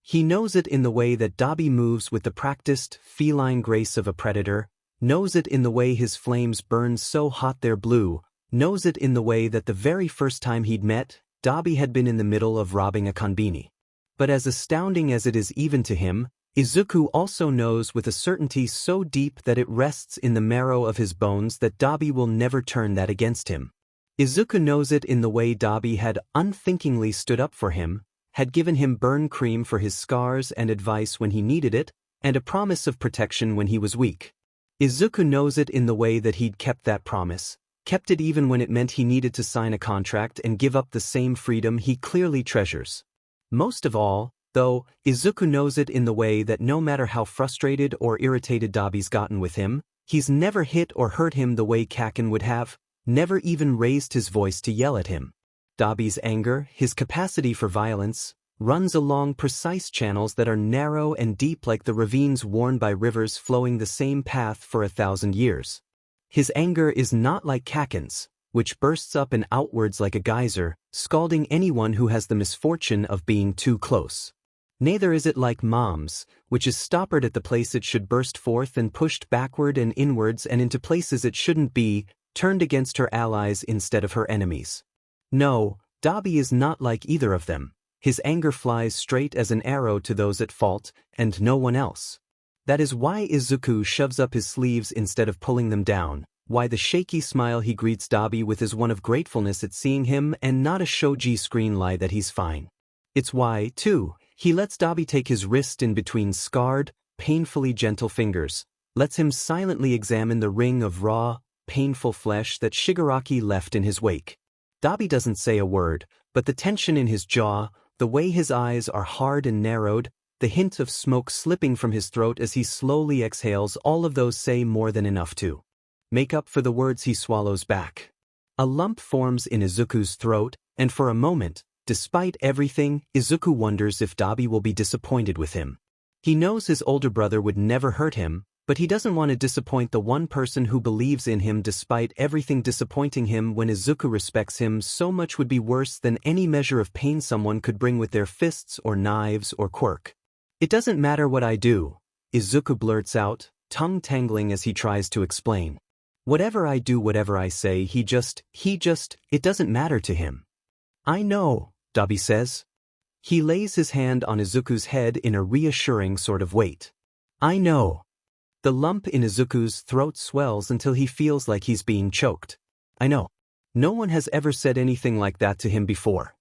He knows it in the way that Dobby moves with the practiced, feline grace of a predator, knows it in the way his flames burn so hot they're blue, knows it in the way that the very first time he'd met, Dobby had been in the middle of robbing a konbini. But as astounding as it is even to him, Izuku also knows with a certainty so deep that it rests in the marrow of his bones that Dobby will never turn that against him. Izuku knows it in the way Dobby had unthinkingly stood up for him, had given him burn cream for his scars and advice when he needed it, and a promise of protection when he was weak. Izuku knows it in the way that he'd kept that promise, kept it even when it meant he needed to sign a contract and give up the same freedom he clearly treasures. Most of all, though, Izuku knows it in the way that no matter how frustrated or irritated Dobby's gotten with him, he's never hit or hurt him the way Kaken would have, never even raised his voice to yell at him. Dobby's anger, his capacity for violence, runs along precise channels that are narrow and deep like the ravines worn by rivers flowing the same path for 1,000 years. His anger is not like Kaken's, which bursts up and outwards like a geyser, scalding anyone who has the misfortune of being too close. Neither is it like Mom's, which is stoppered at the place it should burst forth and pushed backward and inwards and into places it shouldn't be, turned against her allies instead of her enemies. No, Dobby is not like either of them. His anger flies straight as an arrow to those at fault, and no one else. That is why Izuku shoves up his sleeves instead of pulling them down, why the shaky smile he greets Dobby with is one of gratefulness at seeing him and not a shoji screen lie that he's fine. It's why, too, he lets Dobby take his wrist in between scarred, painfully gentle fingers, lets him silently examine the ring of raw, painful flesh that Shigaraki left in his wake. Dobby doesn't say a word, but the tension in his jaw, the way his eyes are hard and narrowed, the hint of smoke slipping from his throat as he slowly exhales, all of those say more than enough to make up for the words he swallows back. A lump forms in Izuku's throat, and for a moment, despite everything, Izuku wonders if Dobby will be disappointed with him. He knows his older brother would never hurt him, but he doesn't want to disappoint the one person who believes in him despite everything. Disappointing him when Izuku respects him so much would be worse than any measure of pain someone could bring with their fists or knives or quirk. It doesn't matter what I do, Izuku blurts out, tongue tangling as he tries to explain. Whatever I do, whatever I say, it doesn't matter to him. I know, Dobby says. He lays his hand on Izuku's head in a reassuring sort of weight. I know. The lump in Izuku's throat swells until he feels like he's being choked. I know. No one has ever said anything like that to him before.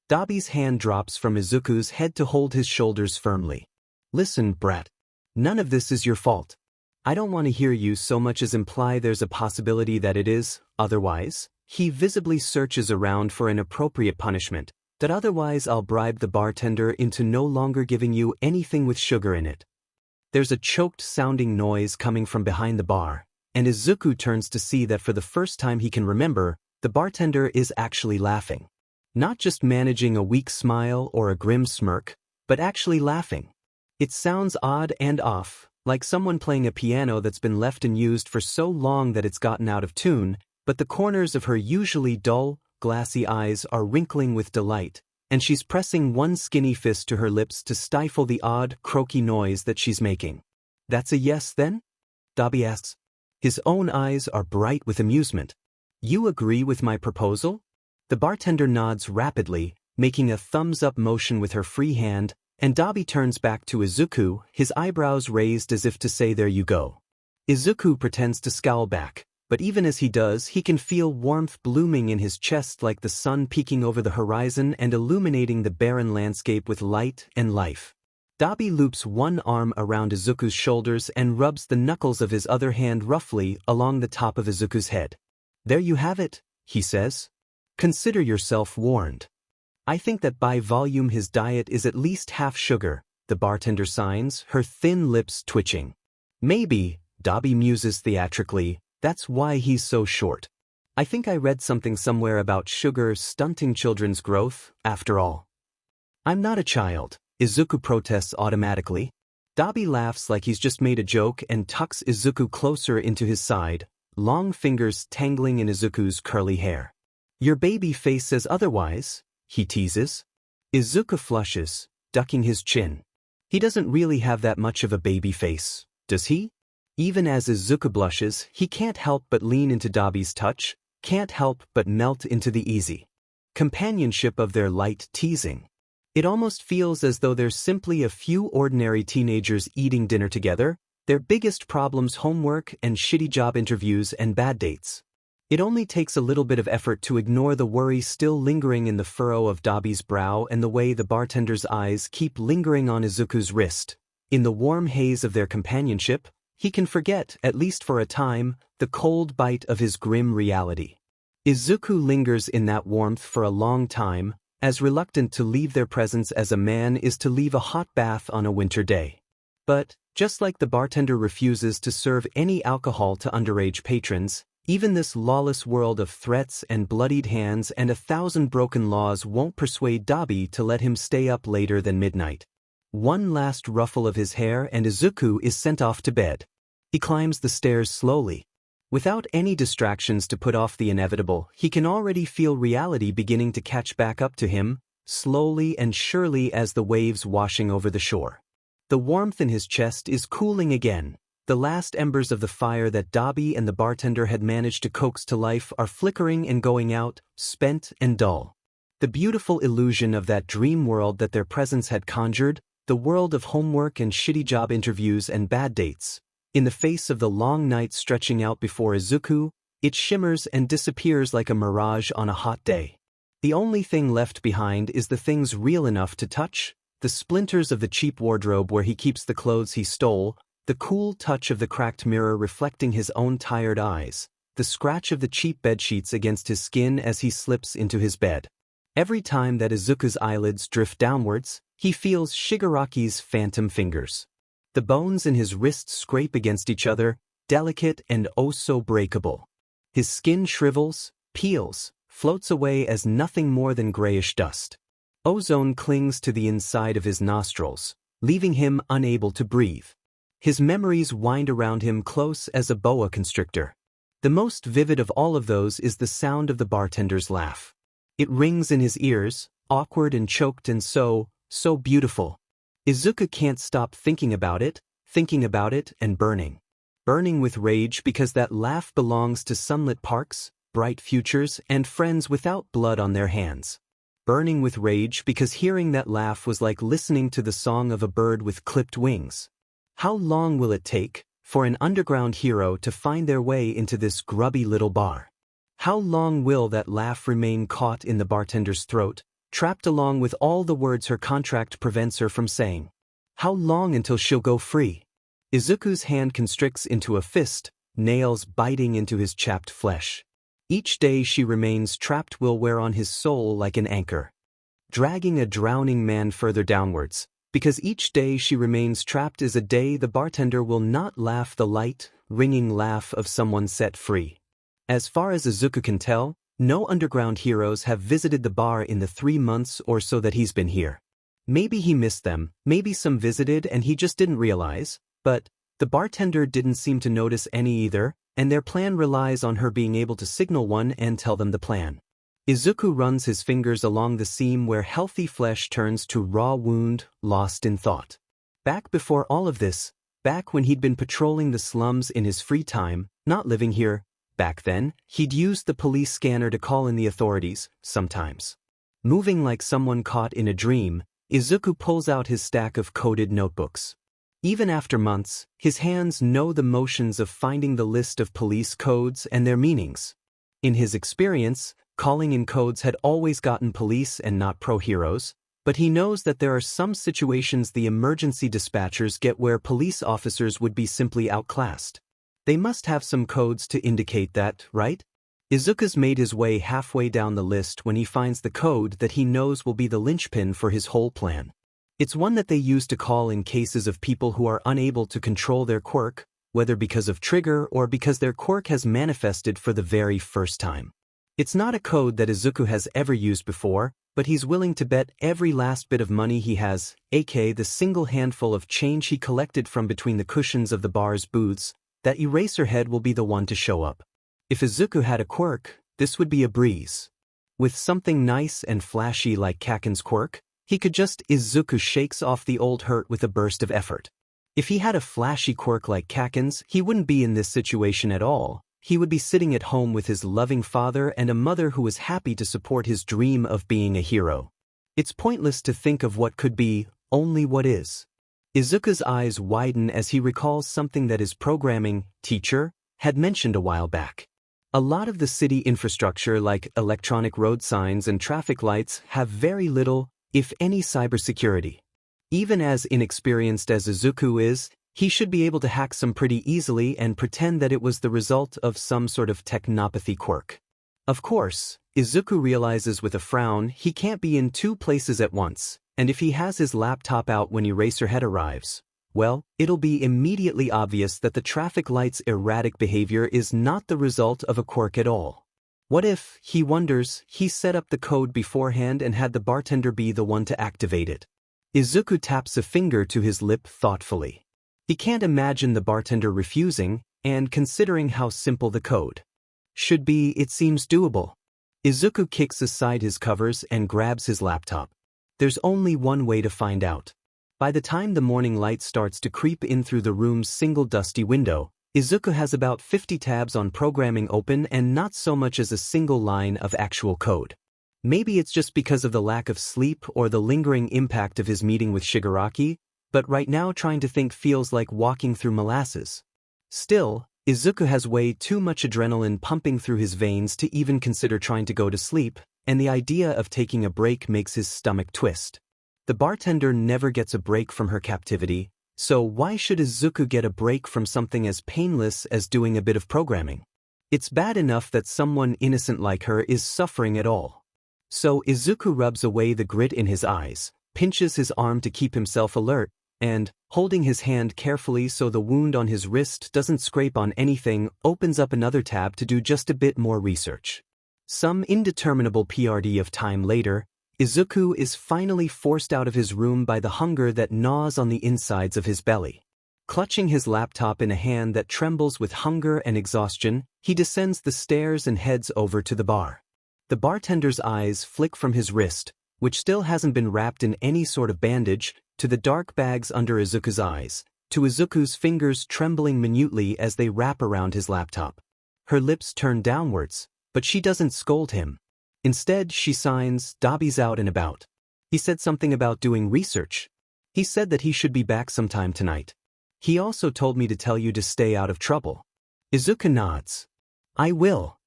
Dobby's hand drops from Izuku's head to hold his shoulders firmly. Listen, brat. None of this is your fault. I don't want to hear you so much as imply there's a possibility that it is, otherwise. He visibly searches around for an appropriate punishment, that otherwise I'll bribe the bartender into no longer giving you anything with sugar in it. There's a choked-sounding noise coming from behind the bar, and Izuku turns to see that for the first time he can remember, the bartender is actually laughing. Not just managing a weak smile or a grim smirk, but actually laughing. It sounds odd and off, like someone playing a piano that's been left unused for so long that it's gotten out of tune, but the corners of her usually dull, glassy eyes are wrinkling with delight, and she's pressing one skinny fist to her lips to stifle the odd, croaky noise that she's making. That's a yes, then? Dobby asks. His own eyes are bright with amusement. You agree with my proposal? The bartender nods rapidly, making a thumbs-up motion with her free hand, and Dobby turns back to Izuku, his eyebrows raised as if to say there you go. Izuku pretends to scowl back, but even as he does, he can feel warmth blooming in his chest like the sun peeking over the horizon and illuminating the barren landscape with light and life. Dobby loops one arm around Izuku's shoulders and rubs the knuckles of his other hand roughly along the top of Izuku's head. There you have it, he says. Consider yourself warned. I think that by volume his diet is at least half sugar, the bartender signs, her thin lips twitching. Maybe, Dobby muses theatrically, that's why he's so short. I think I read something somewhere about sugar stunting children's growth, after all. I'm not a child, Izuku protests automatically. Dobby laughs like he's just made a joke and tucks Izuku closer into his side, long fingers tangling in Izuku's curly hair. Your baby face says otherwise, he teases. Izuku flushes, ducking his chin. He doesn't really have that much of a baby face, does he? Even as Izuku blushes, he can't help but lean into Dobby's touch, can't help but melt into the easy companionship of their light teasing. It almost feels as though they're simply a few ordinary teenagers eating dinner together, their biggest problems homework and shitty job interviews and bad dates. It only takes a little bit of effort to ignore the worry still lingering in the furrow of Dobby's brow and the way the bartender's eyes keep lingering on Izuku's wrist. In the warm haze of their companionship, he can forget, at least for a time, the cold bite of his grim reality. Izuku lingers in that warmth for a long time, as reluctant to leave their presence as a man is to leave a hot bath on a winter day. But, just like the bartender refuses to serve any alcohol to underage patrons, even this lawless world of threats and bloodied hands and 1,000 broken laws won't persuade Dobby to let him stay up later than midnight. One last ruffle of his hair and Izuku is sent off to bed. He climbs the stairs slowly. Without any distractions to put off the inevitable, he can already feel reality beginning to catch back up to him, slowly and surely as the waves washing over the shore. The warmth in his chest is cooling again. The last embers of the fire that Dobby and the bartender had managed to coax to life are flickering and going out, spent and dull. The beautiful illusion of that dream world that their presence had conjured, the world of homework and shitty job interviews and bad dates. In the face of the long night stretching out before Izuku, it shimmers and disappears like a mirage on a hot day. The only thing left behind is the things real enough to touch, the splinters of the cheap wardrobe where he keeps the clothes he stole, the cool touch of the cracked mirror reflecting his own tired eyes, the scratch of the cheap bedsheets against his skin as he slips into his bed. Every time that Izuku's eyelids drift downwards, he feels Shigaraki's phantom fingers. The bones in his wrists scrape against each other, delicate and oh so breakable. His skin shrivels, peels, floats away as nothing more than grayish dust. Ozone clings to the inside of his nostrils, leaving him unable to breathe. His memories wind around him close as a boa constrictor. The most vivid of all of those is the sound of the bartender's laugh. It rings in his ears, awkward and choked and so beautiful. Izuku can't stop thinking about it and burning. Burning with rage because that laugh belongs to sunlit parks, bright futures, and friends without blood on their hands. Burning with rage because hearing that laugh was like listening to the song of a bird with clipped wings. How long will it take for an underground hero to find their way into this grubby little bar? How long will that laugh remain caught in the bartender's throat, trapped along with all the words her contract prevents her from saying? How long until she'll go free? Izuku's hand constricts into a fist, nails biting into his chapped flesh. Each day she remains trapped will wear on his soul like an anchor, dragging a drowning man further downwards, because each day she remains trapped is a day the bartender will not laugh the light, ringing laugh of someone set free. As far as Izuku can tell, no underground heroes have visited the bar in the 3 months or so that he's been here. Maybe he missed them, maybe some visited and he just didn't realize, but the bartender didn't seem to notice any either, and their plan relies on her being able to signal one and tell them the plan. Izuku runs his fingers along the seam where healthy flesh turns to raw wound, lost in thought. Back before all of this, back when he'd been patrolling the slums in his free time, not living here, back then, he'd used the police scanner to call in the authorities, sometimes. Moving like someone caught in a dream, Izuku pulls out his stack of coded notebooks. Even after months, his hands know the motions of finding the list of police codes and their meanings. In his experience, calling in codes had always gotten police and not pro-heroes, but he knows that there are some situations the emergency dispatchers get where police officers would be simply outclassed. They must have some codes to indicate that, right? Izuku's made his way halfway down the list when he finds the code that he knows will be the linchpin for his whole plan. It's one that they use to call in cases of people who are unable to control their quirk, whether because of trigger or because their quirk has manifested for the very first time. It's not a code that Izuku has ever used before, but he's willing to bet every last bit of money he has, aka the single handful of change he collected from between the cushions of the bar's booths, that Eraserhead will be the one to show up. If Izuku had a quirk, this would be a breeze. With something nice and flashy like Kaken's quirk, he could just Izuku shakes off the old hurt with a burst of effort. If he had a flashy quirk like Kaken's, he wouldn't be in this situation at all. He would be sitting at home with his loving father and a mother who was happy to support his dream of being a hero. It's pointless to think of what could be, only what is. Izuku's eyes widen as he recalls something that his programming teacher had mentioned a while back. A lot of the city infrastructure like electronic road signs and traffic lights have very little, if any, cybersecurity. Even as inexperienced as Izuku is, he should be able to hack some pretty easily and pretend that it was the result of some sort of technopathy quirk. Of course, Izuku realizes with a frown he can't be in two places at once, and if he has his laptop out when Eraserhead arrives, well, it'll be immediately obvious that the traffic light's erratic behavior is not the result of a quirk at all. What if, he wonders, he set up the code beforehand and had the bartender be the one to activate it? Izuku taps a finger to his lip thoughtfully. He can't imagine the bartender refusing, and considering how simple the code should be, it seems doable. Izuku kicks aside his covers and grabs his laptop. There's only one way to find out. By the time the morning light starts to creep in through the room's single dusty window, Izuku has about 50 tabs on programming open and not so much as a single line of actual code. Maybe it's just because of the lack of sleep or the lingering impact of his meeting with Shigaraki, but right now trying to think feels like walking through molasses. Still, Izuku has way too much adrenaline pumping through his veins to even consider trying to go to sleep, and the idea of taking a break makes his stomach twist. The bartender never gets a break from her captivity, so why should Izuku get a break from something as painless as doing a bit of programming? It's bad enough that someone innocent like her is suffering at all. So Izuku rubs away the grit in his eyes, pinches his arm to keep himself alert, and, holding his hand carefully so the wound on his wrist doesn't scrape on anything, opens up another tab to do just a bit more research. Some indeterminable PRD of time later, Izuku is finally forced out of his room by the hunger that gnaws on the insides of his belly. Clutching his laptop in a hand that trembles with hunger and exhaustion, he descends the stairs and heads over to the bar. The bartender's eyes flick from his wrist, which still hasn't been wrapped in any sort of bandage, to the dark bags under Izuku's eyes, to Izuku's fingers trembling minutely as they wrap around his laptop. Her lips turn downwards, but she doesn't scold him. Instead, she signs, "Dobby's out and about. He said something about doing research. He said that he should be back sometime tonight. He also told me to tell you to stay out of trouble." Izuku nods. "I will."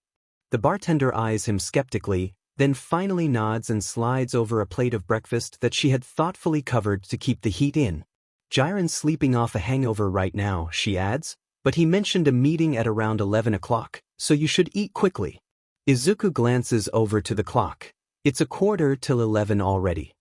The bartender eyes him skeptically, then finally nods and slides over a plate of breakfast that she had thoughtfully covered to keep the heat in. "Jiren's sleeping off a hangover right now," she adds, "but he mentioned a meeting at around 11 o'clock, so you should eat quickly." Izuku glances over to the clock. It's 11:15 already.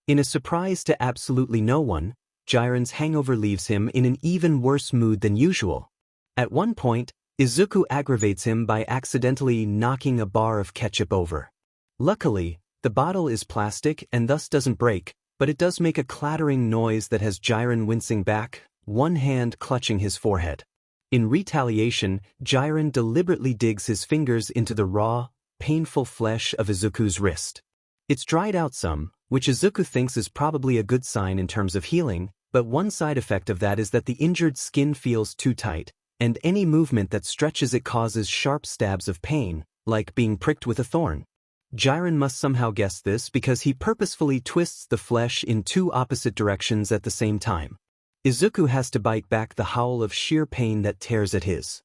In a surprise to absolutely no one, Jiren's hangover leaves him in an even worse mood than usual. At one point, Izuku aggravates him by accidentally knocking a bar of ketchup over. Luckily, the bottle is plastic and thus doesn't break, but it does make a clattering noise that has Jiren wincing back, one hand clutching his forehead. In retaliation, Jiren deliberately digs his fingers into the raw, painful flesh of Izuku's wrist. It's dried out some, which Izuku thinks is probably a good sign in terms of healing, but one side effect of that is that the injured skin feels too tight, and any movement that stretches it causes sharp stabs of pain, like being pricked with a thorn. Jiren must somehow guess this because he purposefully twists the flesh in two opposite directions at the same time. Izuku has to bite back the howl of sheer pain that tears at his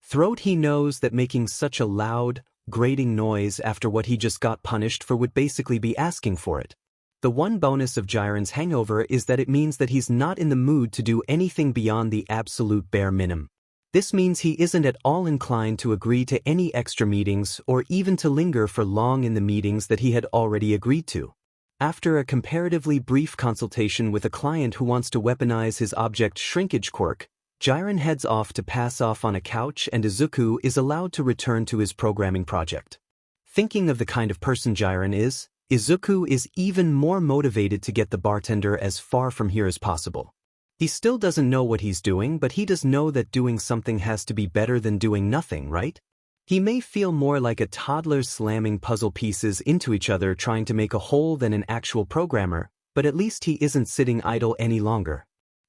throat. He knows that making such a loud, grating noise after what he just got punished for would basically be asking for it. The one bonus of Jiren's hangover is that it means that he's not in the mood to do anything beyond the absolute bare minimum. This means he isn't at all inclined to agree to any extra meetings or even to linger for long in the meetings that he had already agreed to. After a comparatively brief consultation with a client who wants to weaponize his object shrinkage quirk, Jiren heads off to pass off on a couch and Izuku is allowed to return to his programming project. Thinking of the kind of person Jiren is, Izuku is even more motivated to get the bartender as far from here as possible. He still doesn't know what he's doing, but he does know that doing something has to be better than doing nothing, right? He may feel more like a toddler slamming puzzle pieces into each other trying to make a whole than an actual programmer, but at least he isn't sitting idle any longer.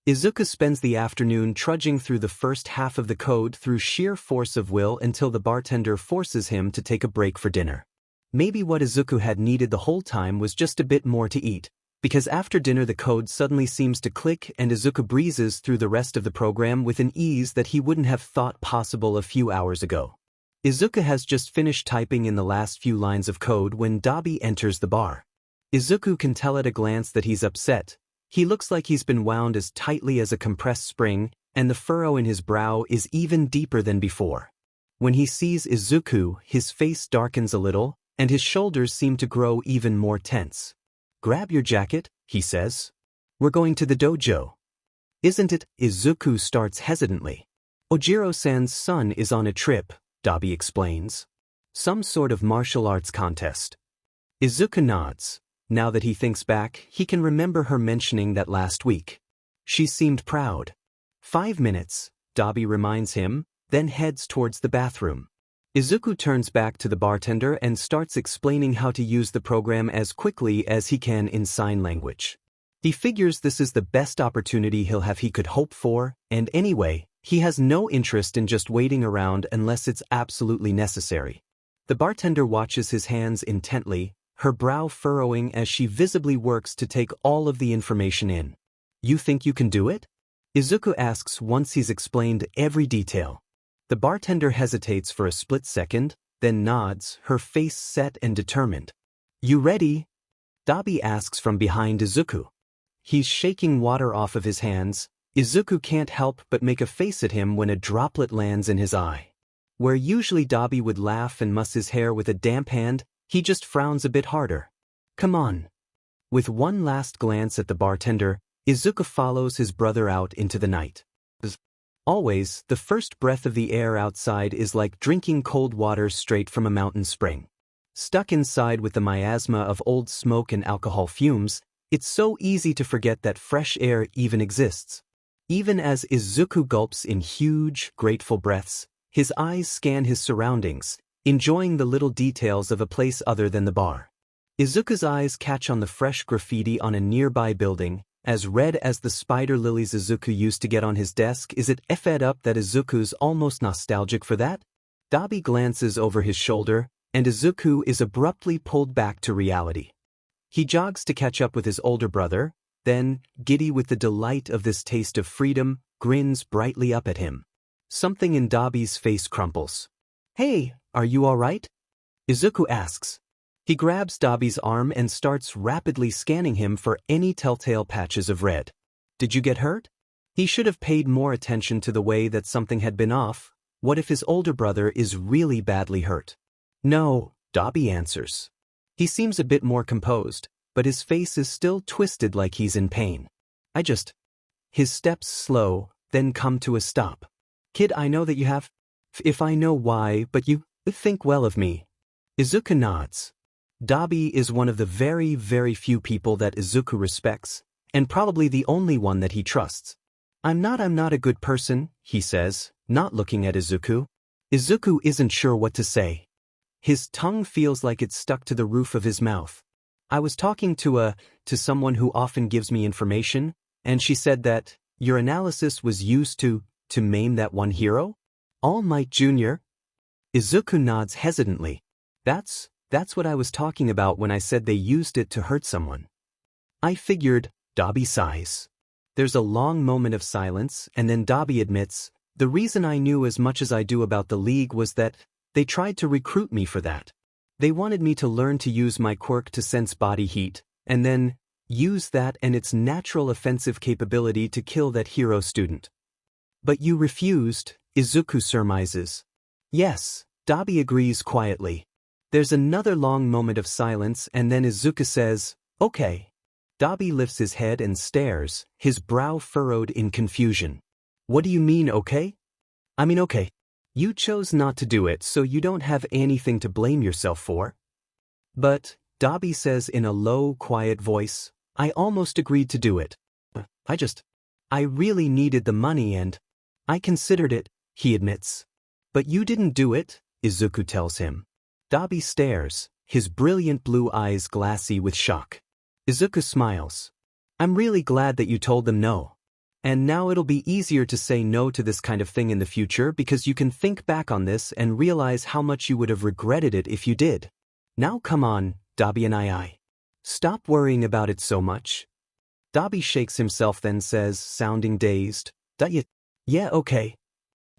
Izuku spends the afternoon trudging through the first half of the code through sheer force of will until the bartender forces him to take a break for dinner. Maybe what Izuku had needed the whole time was just a bit more to eat, because after dinner the code suddenly seems to click and Izuku breezes through the rest of the program with an ease that he wouldn't have thought possible a few hours ago. Izuku has just finished typing in the last few lines of code when Dobby enters the bar. Izuku can tell at a glance that he's upset. He looks like he's been wound as tightly as a compressed spring, and the furrow in his brow is even deeper than before. When he sees Izuku, his face darkens a little, and his shoulders seem to grow even more tense. "Grab your jacket," he says. "We're going to the dojo." "Isn't it?" Izuku starts hesitantly. "Ojiro-san's son is on a trip," Dobby explains. "Some sort of martial arts contest." Izuku nods. Now that he thinks back, he can remember her mentioning that last week. She seemed proud. 5 minutes, Dobby reminds him, then heads towards the bathroom. Izuku turns back to the bartender and starts explaining how to use the program as quickly as he can in sign language. He figures this is the best opportunity he could hope for, and anyway, he has no interest in just waiting around unless it's absolutely necessary. The bartender watches his hands intently, her brow furrowing as she visibly works to take all of the information in. "You think you can do it?" Izuku asks once he's explained every detail. The bartender hesitates for a split second, then nods, her face set and determined. "You ready?" Dobby asks from behind Izuku. He's shaking water off of his hands. Izuku can't help but make a face at him when a droplet lands in his eye. Where usually Dobby would laugh and muss his hair with a damp hand, he just frowns a bit harder. "Come on." With one last glance at the bartender, Izuku follows his brother out into the night. Always, the first breath of the air outside is like drinking cold water straight from a mountain spring. Stuck inside with the miasma of old smoke and alcohol fumes, it's so easy to forget that fresh air even exists. Even as Izuku gulps in huge, grateful breaths, his eyes scan his surroundings, enjoying the little details of a place other than the bar. Izuku's eyes catch on the fresh graffiti on a nearby building, as red as the spider lilies Izuku used to get on his desk. Is it fed up that Izuku's almost nostalgic for that? Dobby glances over his shoulder, and Izuku is abruptly pulled back to reality. He jogs to catch up with his older brother, then, giddy with the delight of this taste of freedom, grins brightly up at him. Something in Dobby's face crumples. "Hey, are you all right?" Izuku asks. He grabs Dobby's arm and starts rapidly scanning him for any telltale patches of red. "Did you get hurt?" He should have paid more attention to the way that something had been off. What if his older brother is really badly hurt? "No," Dobby answers. He seems a bit more composed, but his face is still twisted like he's in pain. His steps slow, then come to a stop. "Kid, I know that you have... If I know why, but you think well of me." Izuku nods. Dobby is one of the very, very few people that Izuku respects, and probably the only one that he trusts. I'm not a good person," he says, not looking at Izuku. Izuku isn't sure what to say. His tongue feels like it's stuck to the roof of his mouth. "I was talking to someone who often gives me information, and she said that your analysis was used to maim that one hero? All Might Jr.? Izuku nods hesitantly. That's what I was talking about when I said they used it to hurt someone." "I figured," Dobby sighs. There's a long moment of silence, and then Dobby admits, "The reason I knew as much as I do about the League was that they tried to recruit me for that. They wanted me to learn to use my quirk to sense body heat, and then use that and its natural offensive capability to kill that hero student." "But you refused," Izuku surmises. "Yes," Dobby agrees quietly. There's another long moment of silence, and then Izuku says, "Okay." Dobby lifts his head and stares, his brow furrowed in confusion. What do you mean, okay? I mean, okay. You chose not to do it, so you don't have anything to blame yourself for. But, Dobby says in a low, quiet voice, I almost agreed to do it. I really needed the money and I considered it, he admits. But you didn't do it, Izuku tells him. Dobby stares, his brilliant blue eyes glassy with shock. Izuku smiles. I'm really glad that you told them no. And now it'll be easier to say no to this kind of thing in the future because you can think back on this and realize how much you would have regretted it if you did. Now come on, Dobby and I. Stop worrying about it so much. Dobby shakes himself then says, sounding dazed, Yeah, okay.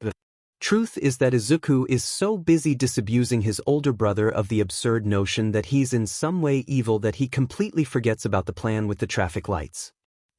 The truth is that Izuku is so busy disabusing his older brother of the absurd notion that he's in some way evil that he completely forgets about the plan with the traffic lights.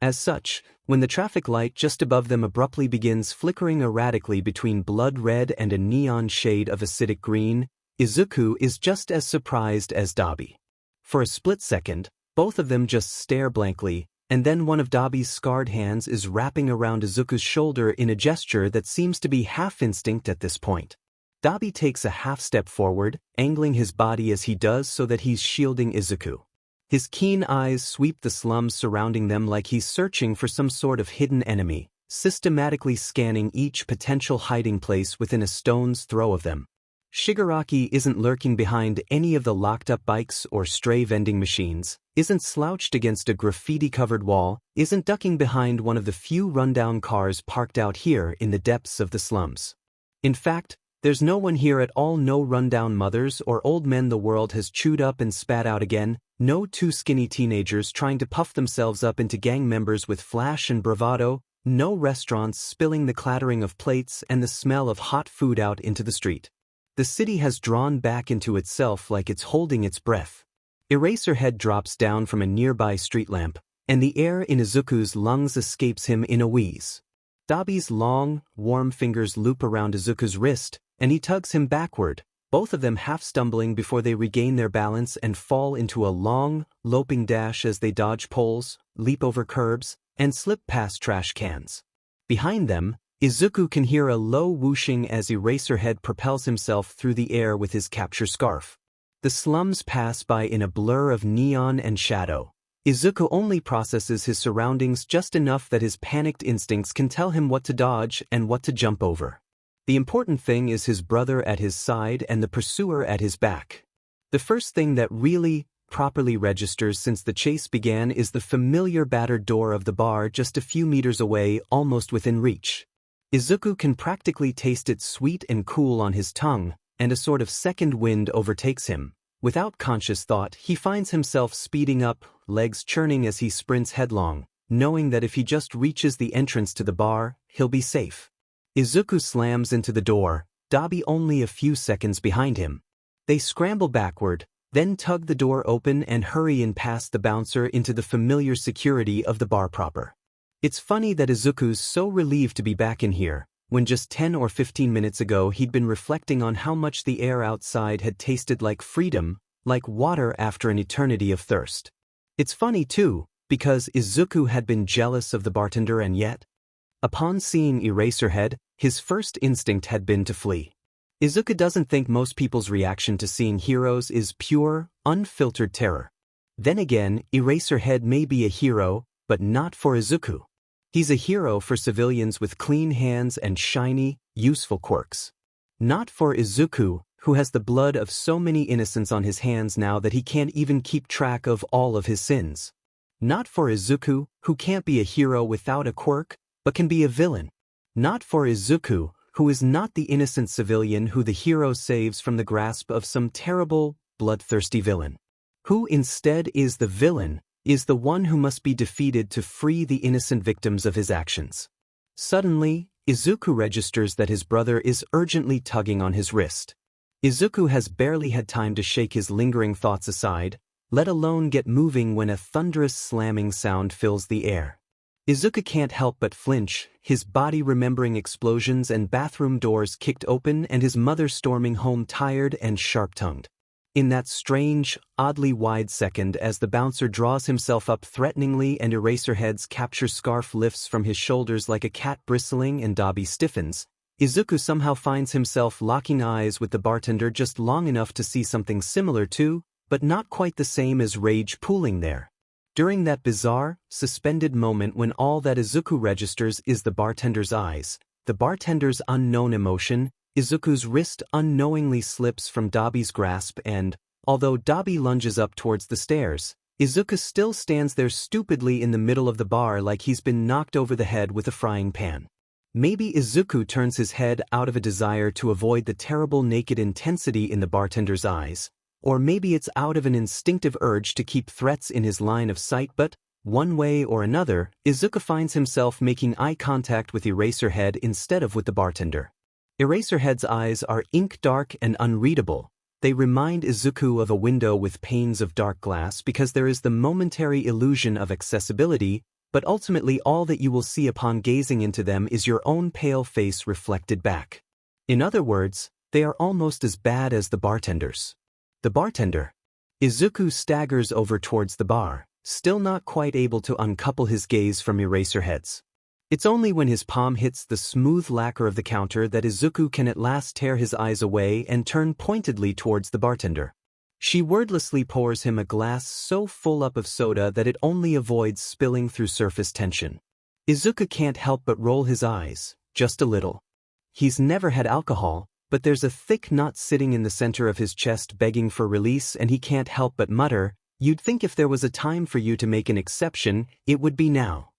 As such, when the traffic light just above them abruptly begins flickering erratically between blood red and a neon shade of acidic green, Izuku is just as surprised as Dobby. For a split second, both of them just stare blankly, and then one of Dobby's scarred hands is wrapping around Izuku's shoulder in a gesture that seems to be half instinct at this point. Dobby takes a half step forward, angling his body as he does so that he's shielding Izuku. His keen eyes sweep the slums surrounding them like he's searching for some sort of hidden enemy, systematically scanning each potential hiding place within a stone's throw of them. Shigaraki isn't lurking behind any of the locked-up bikes or stray vending machines, isn't slouched against a graffiti-covered wall, isn't ducking behind one of the few rundown cars parked out here in the depths of the slums. In fact, there's no one here at all, no rundown mothers or old men the world has chewed up and spat out again, no too skinny teenagers trying to puff themselves up into gang members with flash and bravado, no restaurants spilling the clattering of plates and the smell of hot food out into the street. The city has drawn back into itself like it's holding its breath. Eraserhead drops down from a nearby street lamp, and the air in Izuku's lungs escapes him in a wheeze. Dobby's long, warm fingers loop around Izuku's wrist, and he tugs him backward, both of them half stumbling before they regain their balance and fall into a long, loping dash as they dodge poles, leap over curbs, and slip past trash cans. Behind them, Izuku can hear a low whooshing as Eraserhead propels himself through the air with his capture scarf. The slums pass by in a blur of neon and shadow. Izuku only processes his surroundings just enough that his panicked instincts can tell him what to dodge and what to jump over. The important thing is his brother at his side and the pursuer at his back. The first thing that really, properly registers since the chase began is the familiar battered door of the bar just a few meters away, almost within reach. Izuku can practically taste it sweet and cool on his tongue, and a sort of second wind overtakes him. Without conscious thought, he finds himself speeding up, legs churning as he sprints headlong, knowing that if he just reaches the entrance to the bar, he'll be safe. Izuku slams into the door, Dobby only a few seconds behind him. They scramble backward, then tug the door open and hurry in past the bouncer into the familiar security of the bar proper. It's funny that Izuku's so relieved to be back in here, when just 10 or 15 minutes ago he'd been reflecting on how much the air outside had tasted like freedom, like water after an eternity of thirst. It's funny too, because Izuku had been jealous of the bartender and yet, upon seeing Eraserhead, his first instinct had been to flee. Izuku doesn't think most people's reaction to seeing heroes is pure, unfiltered terror. Then again, Eraserhead may be a hero, but not for Izuku. He's a hero for civilians with clean hands and shiny, useful quirks. Not for Izuku, who has the blood of so many innocents on his hands now that he can't even keep track of all of his sins. Not for Izuku, who can't be a hero without a quirk, but can be a villain. Not for Izuku, who is not the innocent civilian who the hero saves from the grasp of some terrible, bloodthirsty villain. Who instead is the villain, is the one who must be defeated to free the innocent victims of his actions. Suddenly, Izuku registers that his brother is urgently tugging on his wrist. Izuku has barely had time to shake his lingering thoughts aside, let alone get moving when a thunderous slamming sound fills the air. Izuku can't help but flinch, his body remembering explosions and bathroom doors kicked open and his mother storming home tired and sharp-tongued. In that strange, oddly wide second as the bouncer draws himself up threateningly and Eraserhead's capture scarf lifts from his shoulders like a cat bristling and Dobby stiffens, Izuku somehow finds himself locking eyes with the bartender just long enough to see something similar to, but not quite the same as rage pooling there. During that bizarre, suspended moment when all that Izuku registers is the bartender's eyes, the bartender's unknown emotion, Izuku's wrist unknowingly slips from Dobby's grasp and, although Dobby lunges up towards the stairs, Izuku still stands there stupidly in the middle of the bar like he's been knocked over the head with a frying pan. Maybe Izuku turns his head out of a desire to avoid the terrible naked intensity in the bartender's eyes, or maybe it's out of an instinctive urge to keep threats in his line of sight, but, one way or another, Izuku finds himself making eye contact with Eraserhead instead of with the bartender. Eraserhead's eyes are ink-dark and unreadable. They remind Izuku of a window with panes of dark glass because there is the momentary illusion of accessibility, but ultimately all that you will see upon gazing into them is your own pale face reflected back. In other words, they are almost as bad as the bartenders. The bartender. Izuku staggers over towards the bar, still not quite able to uncouple his gaze from Eraserhead's. It's only when his palm hits the smooth lacquer of the counter that Izuku can at last tear his eyes away and turn pointedly towards the bartender. She wordlessly pours him a glass so full up of soda that it only avoids spilling through surface tension. Izuku can't help but roll his eyes, just a little. He's never had alcohol, but there's a thick knot sitting in the center of his chest begging for release and he can't help but mutter, "You'd think if there was a time for you to make an exception, it would be now."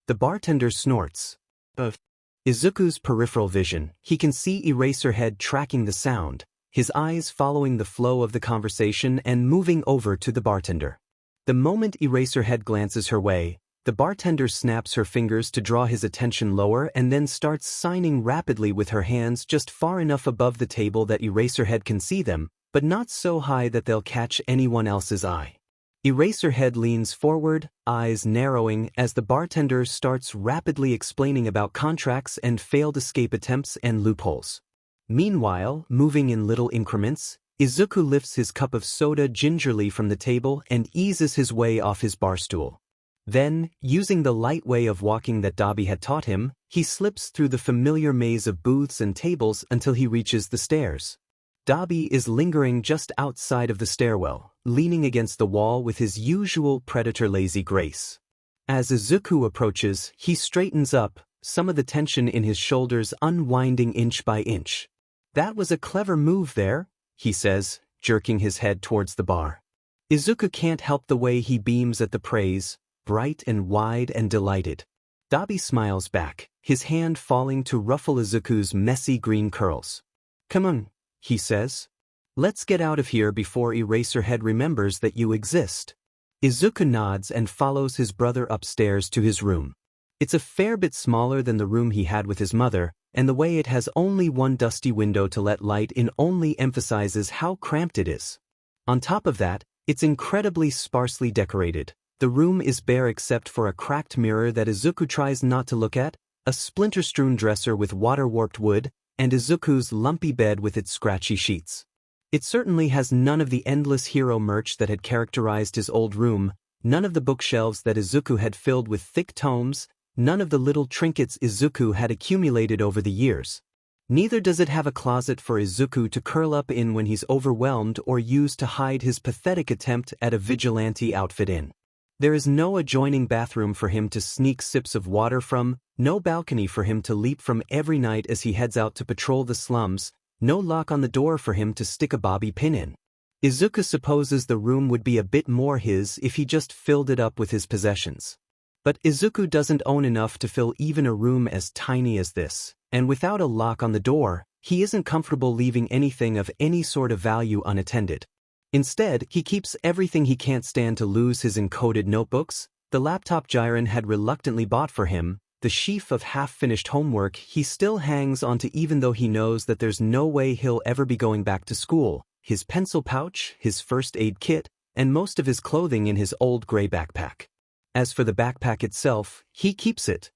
The bartender snorts. Of Izuku's peripheral vision, he can see Eraserhead tracking the sound, his eyes following the flow of the conversation and moving over to the bartender. The moment Eraserhead glances her way, the bartender snaps her fingers to draw his attention lower and then starts signing rapidly with her hands just far enough above the table that Eraserhead can see them, but not so high that they'll catch anyone else's eye. Eraserhead leans forward, eyes narrowing as the bartender starts rapidly explaining about contracts and failed escape attempts and loopholes. Meanwhile, moving in little increments, Izuku lifts his cup of soda gingerly from the table and eases his way off his bar stool. Then, using the light way of walking that Dobby had taught him, he slips through the familiar maze of booths and tables until he reaches the stairs. Dobby is lingering just outside of the stairwell, leaning against the wall with his usual predator-lazy grace. As Izuku approaches, he straightens up, some of the tension in his shoulders unwinding inch by inch. "That was a clever move there," he says, jerking his head towards the bar. Izuku can't help the way he beams at the praise, bright and wide and delighted. Dobby smiles back, his hand falling to ruffle Izuku's messy green curls. "Come on," he says. "Let's get out of here before Eraserhead remembers that you exist." Izuku nods and follows his brother upstairs to his room. It's a fair bit smaller than the room he had with his mother, and the way it has only one dusty window to let light in only emphasizes how cramped it is. On top of that, it's incredibly sparsely decorated. The room is bare except for a cracked mirror that Izuku tries not to look at, a splinter-strewn dresser with water-warped wood, and Izuku's lumpy bed with its scratchy sheets. It certainly has none of the endless hero merch that had characterized his old room, none of the bookshelves that Izuku had filled with thick tomes, none of the little trinkets Izuku had accumulated over the years. Neither does it have a closet for Izuku to curl up in when he's overwhelmed or use to hide his pathetic attempt at a vigilante outfit in. There is no adjoining bathroom for him to sneak sips of water from, no balcony for him to leap from every night as he heads out to patrol the slums, no lock on the door for him to stick a bobby pin in. Izuku supposes the room would be a bit more his if he just filled it up with his possessions. But Izuku doesn't own enough to fill even a room as tiny as this, and without a lock on the door, he isn't comfortable leaving anything of any sort of value unattended. Instead, he keeps everything he can't stand to lose: his encoded notebooks, the laptop Jiren had reluctantly bought for him, the sheaf of half-finished homework he still hangs onto even though he knows that there's no way he'll ever be going back to school, his pencil pouch, his first aid kit, and most of his clothing in his old gray backpack. As for the backpack itself, he keeps it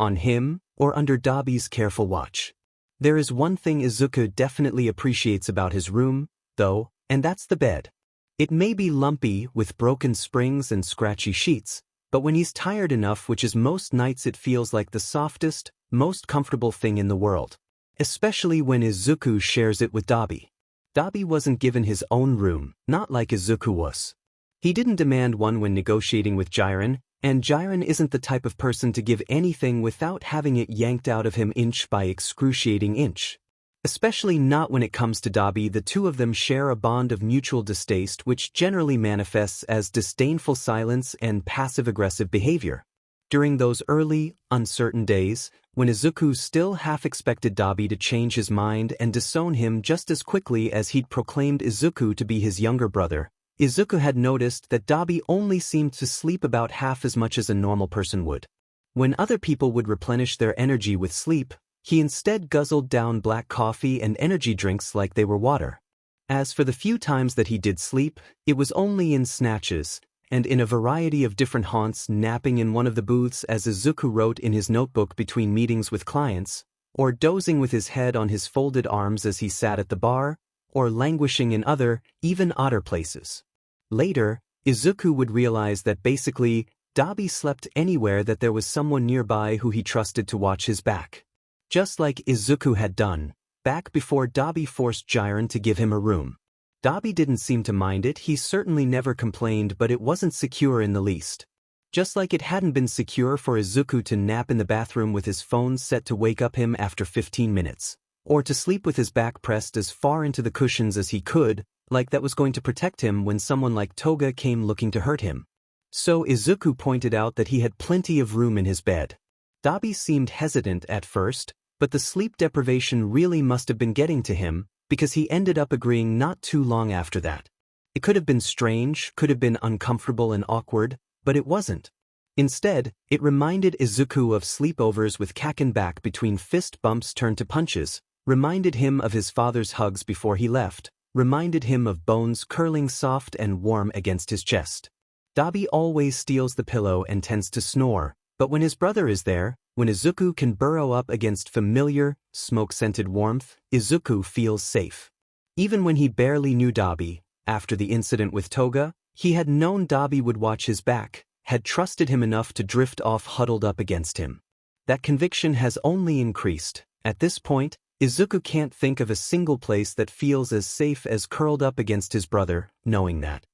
on him or under Dobby's careful watch. There is one thing Izuku definitely appreciates about his room, though, And that's the bed. It may be lumpy with broken springs and scratchy sheets, but when he's tired enough, which is most nights, it feels like the softest, most comfortable thing in the world. Especially when Izuku shares it with Dobby. Dobby wasn't given his own room, not like Izuku was. He didn't demand one when negotiating with Jiren, and Jiren isn't the type of person to give anything without having it yanked out of him inch by excruciating inch. Especially not when it comes to Dobby. The two of them share a bond of mutual distaste which generally manifests as disdainful silence and passive-aggressive behavior. During those early, uncertain days, when Izuku still half-expected Dobby to change his mind and disown him just as quickly as he'd proclaimed Izuku to be his younger brother, Izuku had noticed that Dobby only seemed to sleep about half as much as a normal person would. When other people would replenish their energy with sleep, he instead guzzled down black coffee and energy drinks like they were water. As for the few times that he did sleep, it was only in snatches, and in a variety of different haunts, napping in one of the booths as Izuku wrote in his notebook between meetings with clients, or dozing with his head on his folded arms as he sat at the bar, or languishing in other, even odder places. Later, Izuku would realize that basically, Dobby slept anywhere that there was someone nearby who he trusted to watch his back. Just like Izuku had done, back before Dobby forced Jiren to give him a room. Dobby didn't seem to mind it. He certainly never complained, but it wasn't secure in the least. Just like it hadn't been secure for Izuku to nap in the bathroom with his phone set to wake up him after 15 minutes, or to sleep with his back pressed as far into the cushions as he could, like that was going to protect him when someone like Toga came looking to hurt him. So Izuku pointed out that he had plenty of room in his bed. Dobby seemed hesitant at first, but the sleep deprivation really must have been getting to him, because he ended up agreeing not too long after that. It could have been strange, could have been uncomfortable and awkward, but it wasn't. Instead, it reminded Izuku of sleepovers with Kaken back between fist bumps turned to punches, reminded him of his father's hugs before he left, reminded him of bones curling soft and warm against his chest. Dobby always steals the pillow and tends to snore, but when his brother is there, when Izuku can burrow up against familiar, smoke-scented warmth, Izuku feels safe. Even when he barely knew Dobby, after the incident with Toga, he had known Dobby would watch his back, had trusted him enough to drift off huddled up against him. That conviction has only increased. At this point, Izuku can't think of a single place that feels as safe as curled up against his brother, knowing that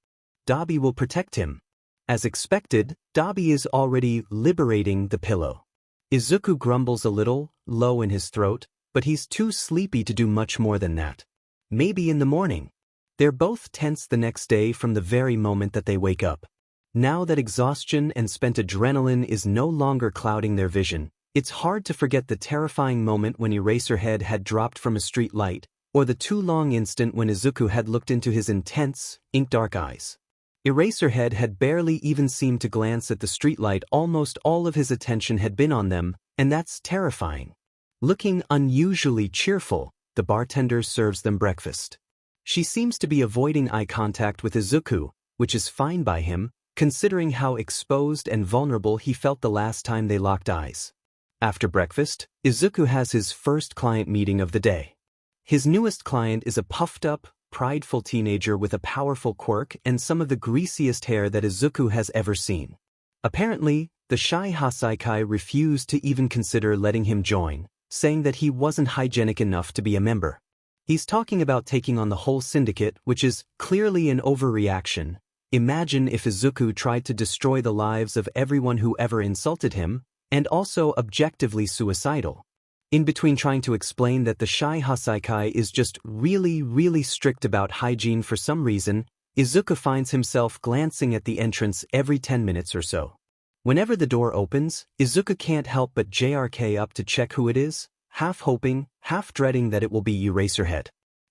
Dobby will protect him. As expected, Dobby is already liberating the pillow. Izuku grumbles a little, low in his throat, but he's too sleepy to do much more than that. Maybe in the morning. They're both tense the next day from the very moment that they wake up. Now that exhaustion and spent adrenaline is no longer clouding their vision, it's hard to forget the terrifying moment when Eraserhead had dropped from a street light, or the too long instant when Izuku had looked into his intense, ink-dark eyes. Eraserhead had barely even seemed to glance at the streetlight. Almost all of his attention had been on them, and that's terrifying. Looking unusually cheerful, the bartender serves them breakfast. She seems to be avoiding eye contact with Izuku, which is fine by him, considering how exposed and vulnerable he felt the last time they locked eyes. After breakfast, Izuku has his first client meeting of the day. His newest client is a puffed-up, prideful teenager with a powerful quirk and some of the greasiest hair that Izuku has ever seen. Apparently, the shy Hasaikai refused to even consider letting him join, saying that he wasn't hygienic enough to be a member. He's talking about taking on the whole syndicate, which is clearly an overreaction. Imagine if Izuku tried to destroy the lives of everyone who ever insulted him, and also objectively suicidal. In between trying to explain that the shy Hasaikai is just really strict about hygiene for some reason, Izuku finds himself glancing at the entrance every 10 minutes or so. Whenever the door opens, Izuku can't help but JRK up to check who it is, half hoping, half dreading that it will be Eraserhead.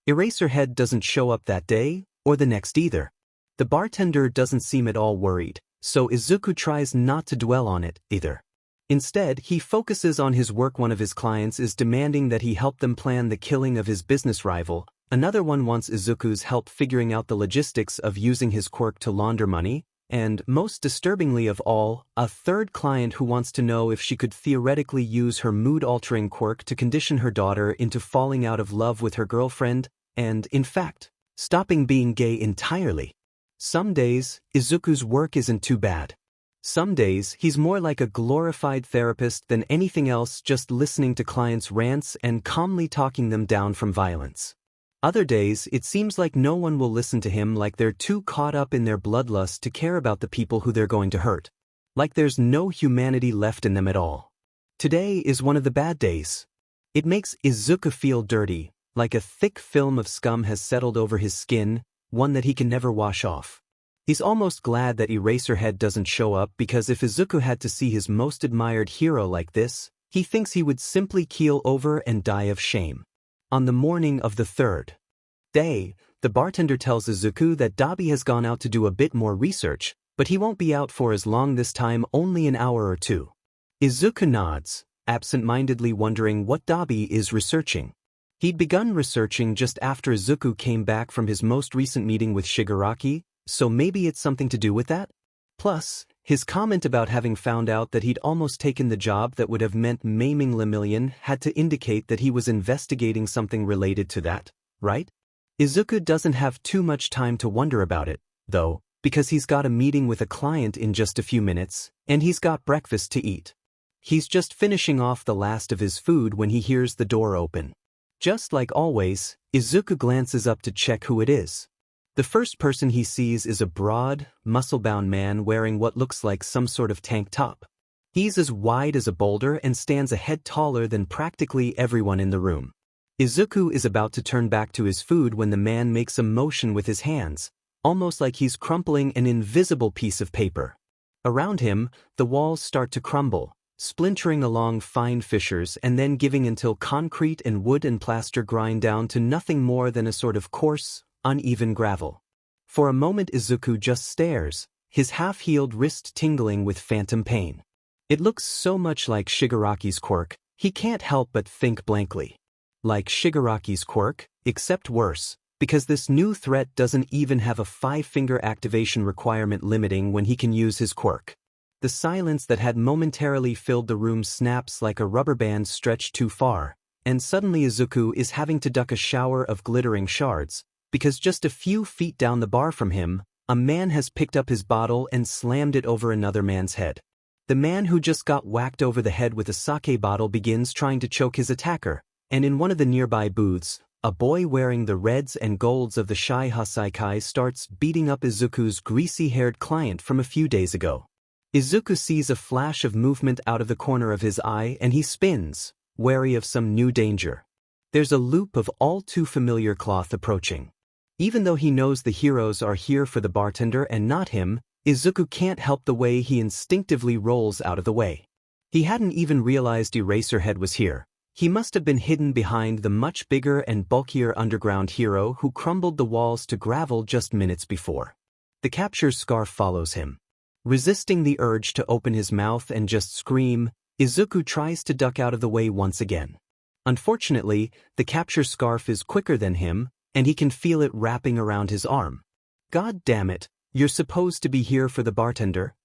Eraserhead doesn't show up that day, or the next either. The bartender doesn't seem at all worried, so Izuku tries not to dwell on it either. Instead, he focuses on his work. One of his clients is demanding that he help them plan the killing of his business rival. Another one wants Izuku's help figuring out the logistics of using his quirk to launder money. And, most disturbingly of all, a third client who wants to know if she could theoretically use her mood-altering quirk to condition her daughter into falling out of love with her girlfriend, and, in fact, stopping being gay entirely. Some days, Izuku's work isn't too bad. Some days, he's more like a glorified therapist than anything else, just listening to clients' rants and calmly talking them down from violence. Other days, it seems like no one will listen to him, like they're too caught up in their bloodlust to care about the people who they're going to hurt. Like there's no humanity left in them at all. Today is one of the bad days. It makes Izuku feel dirty, like a thick film of scum has settled over his skin, one that he can never wash off. He's almost glad that Eraserhead doesn't show up, because if Izuku had to see his most admired hero like this, he thinks he would simply keel over and die of shame. On the morning of the third day, the bartender tells Izuku that Dobby has gone out to do a bit more research, but he won't be out for as long this time, only an hour or two. Izuku nods, absent-mindedly wondering what Dobby is researching. He'd begun researching just after Izuku came back from his most recent meeting with Shigaraki, so maybe it's something to do with that? Plus, his comment about having found out that he'd almost taken the job that would have meant maiming Lemillion had to indicate that he was investigating something related to that, right? Izuku doesn't have too much time to wonder about it, though, because he's got a meeting with a client in just a few minutes, and he's got breakfast to eat. He's just finishing off the last of his food when he hears the door open. Just like always, Izuku glances up to check who it is. The first person he sees is a broad, muscle-bound man wearing what looks like some sort of tank top. He's as wide as a boulder and stands a head taller than practically everyone in the room. Izuku is about to turn back to his food when the man makes a motion with his hands, almost like he's crumpling an invisible piece of paper. Around him, the walls start to crumble, splintering along fine fissures and then giving until concrete and wood and plaster grind down to nothing more than a sort of coarse, uneven gravel. For a moment Izuku just stares, his half-healed wrist tingling with phantom pain. It looks so much like Shigaraki's quirk, he can't help but think blankly. Like Shigaraki's quirk, except worse, because this new threat doesn't even have a 5-finger activation requirement limiting when he can use his quirk. The silence that had momentarily filled the room snaps like a rubber band stretched too far, and suddenly Izuku is having to duck a shower of glittering shards, because just a few feet down the bar from him, a man has picked up his bottle and slammed it over another man's head. The man who just got whacked over the head with a sake bottle begins trying to choke his attacker, and in one of the nearby booths, a boy wearing the reds and golds of the Shai Hasaikai starts beating up Izuku's greasy-haired client from a few days ago. Izuku sees a flash of movement out of the corner of his eye and he spins, wary of some new danger. There's a loop of all too familiar cloth approaching. Even though he knows the heroes are here for the bartender and not him, Izuku can't help the way he instinctively rolls out of the way. He hadn't even realized Eraserhead was here. He must have been hidden behind the much bigger and bulkier underground hero who crumbled the walls to gravel just minutes before. The capture's scarf follows him. Resisting the urge to open his mouth and just scream, Izuku tries to duck out of the way once again. Unfortunately, the capture scarf is quicker than him, and he can feel it wrapping around his arm. God damn it, you're supposed to be here for the bartender?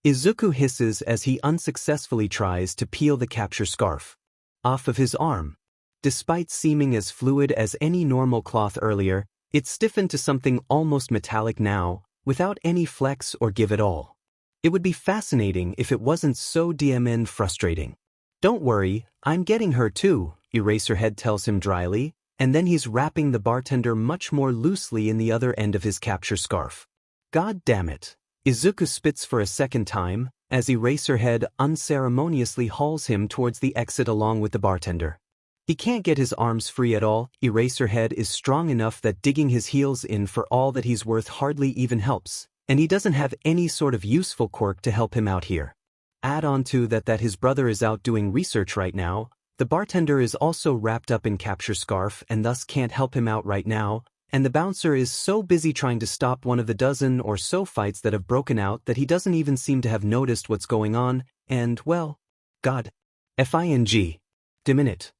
Izuku hisses as he unsuccessfully tries to peel the capture scarf off of his arm. Despite seeming as fluid as any normal cloth earlier, it's stiffened to something almost metallic now, without any flex or give at all. It would be fascinating if it wasn't so DMN frustrating. Don't worry, I'm getting her too, Eraserhead tells him dryly, and then he's wrapping the bartender much more loosely in the other end of his capture scarf. God damn it. Izuku spits for a second time, as Eraserhead unceremoniously hauls him towards the exit along with the bartender. He can't get his arms free at all. Eraserhead is strong enough that digging his heels in for all that he's worth hardly even helps, and he doesn't have any sort of useful quirk to help him out here. Add on to that his brother is out doing research right now. The bartender is also wrapped up in capture scarf and thus can't help him out right now, and the bouncer is so busy trying to stop one of the dozen or so fights that have broken out that he doesn't even seem to have noticed what's going on, and, well, God. F-I-N-G. Diminute.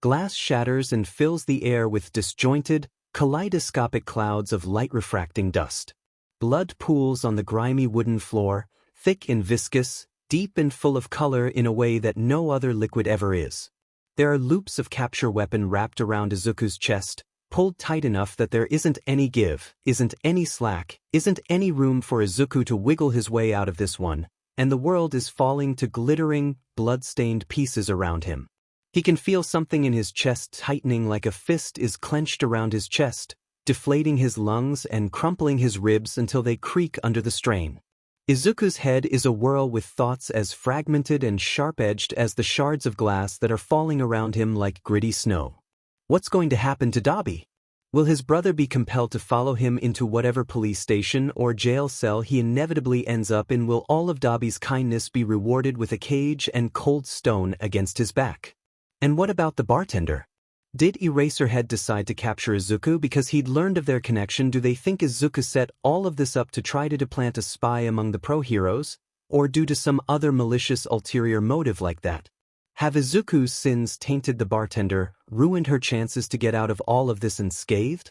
Glass shatters and fills the air with disjointed, kaleidoscopic clouds of light-refracting dust. Blood pools on the grimy wooden floor, thick and viscous, deep and full of color in a way that no other liquid ever is. There are loops of capture weapon wrapped around Izuku's chest, pulled tight enough that there isn't any give, isn't any slack, isn't any room for Izuku to wiggle his way out of this one, and the world is falling to glittering, blood-stained pieces around him. He can feel something in his chest tightening like a fist is clenched around his chest, deflating his lungs and crumpling his ribs until they creak under the strain. Izuku's head is a whirl with thoughts as fragmented and sharp-edged as the shards of glass that are falling around him like gritty snow. What's going to happen to Dobby? Will his brother be compelled to follow him into whatever police station or jail cell he inevitably ends up in? Will all of Dobby's kindness be rewarded with a cage and cold stone against his back? And what about the bartender? Did Eraserhead decide to capture Izuku because he'd learned of their connection? Do they think Izuku set all of this up to try to plant a spy among the pro-heroes, or due to some other malicious ulterior motive like that? Have Izuku's sins tainted the bartender, ruined her chances to get out of all of this unscathed?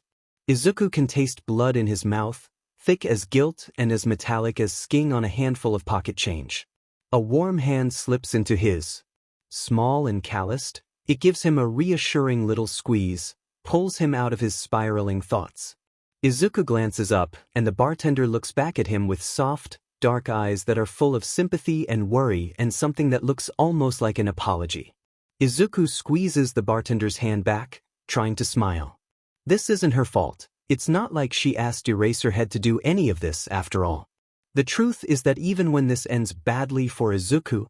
Izuku can taste blood in his mouth, thick as guilt and as metallic as skin on a handful of pocket change. A warm hand slips into his. Small and calloused, it gives him a reassuring little squeeze, pulls him out of his spiraling thoughts. Izuku glances up, and the bartender looks back at him with soft, dark eyes that are full of sympathy and worry and something that looks almost like an apology. Izuku squeezes the bartender's hand back, trying to smile. This isn't her fault. It's not like she asked Eraserhead to do any of this after all. The truth is that even when this ends badly for Izuku,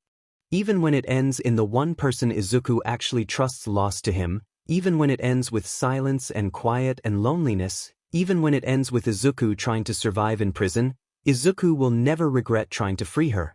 even when it ends in the one person Izuku actually trusts lost to him, even when it ends with silence and quiet and loneliness, even when it ends with Izuku trying to survive in prison, Izuku will never regret trying to free her.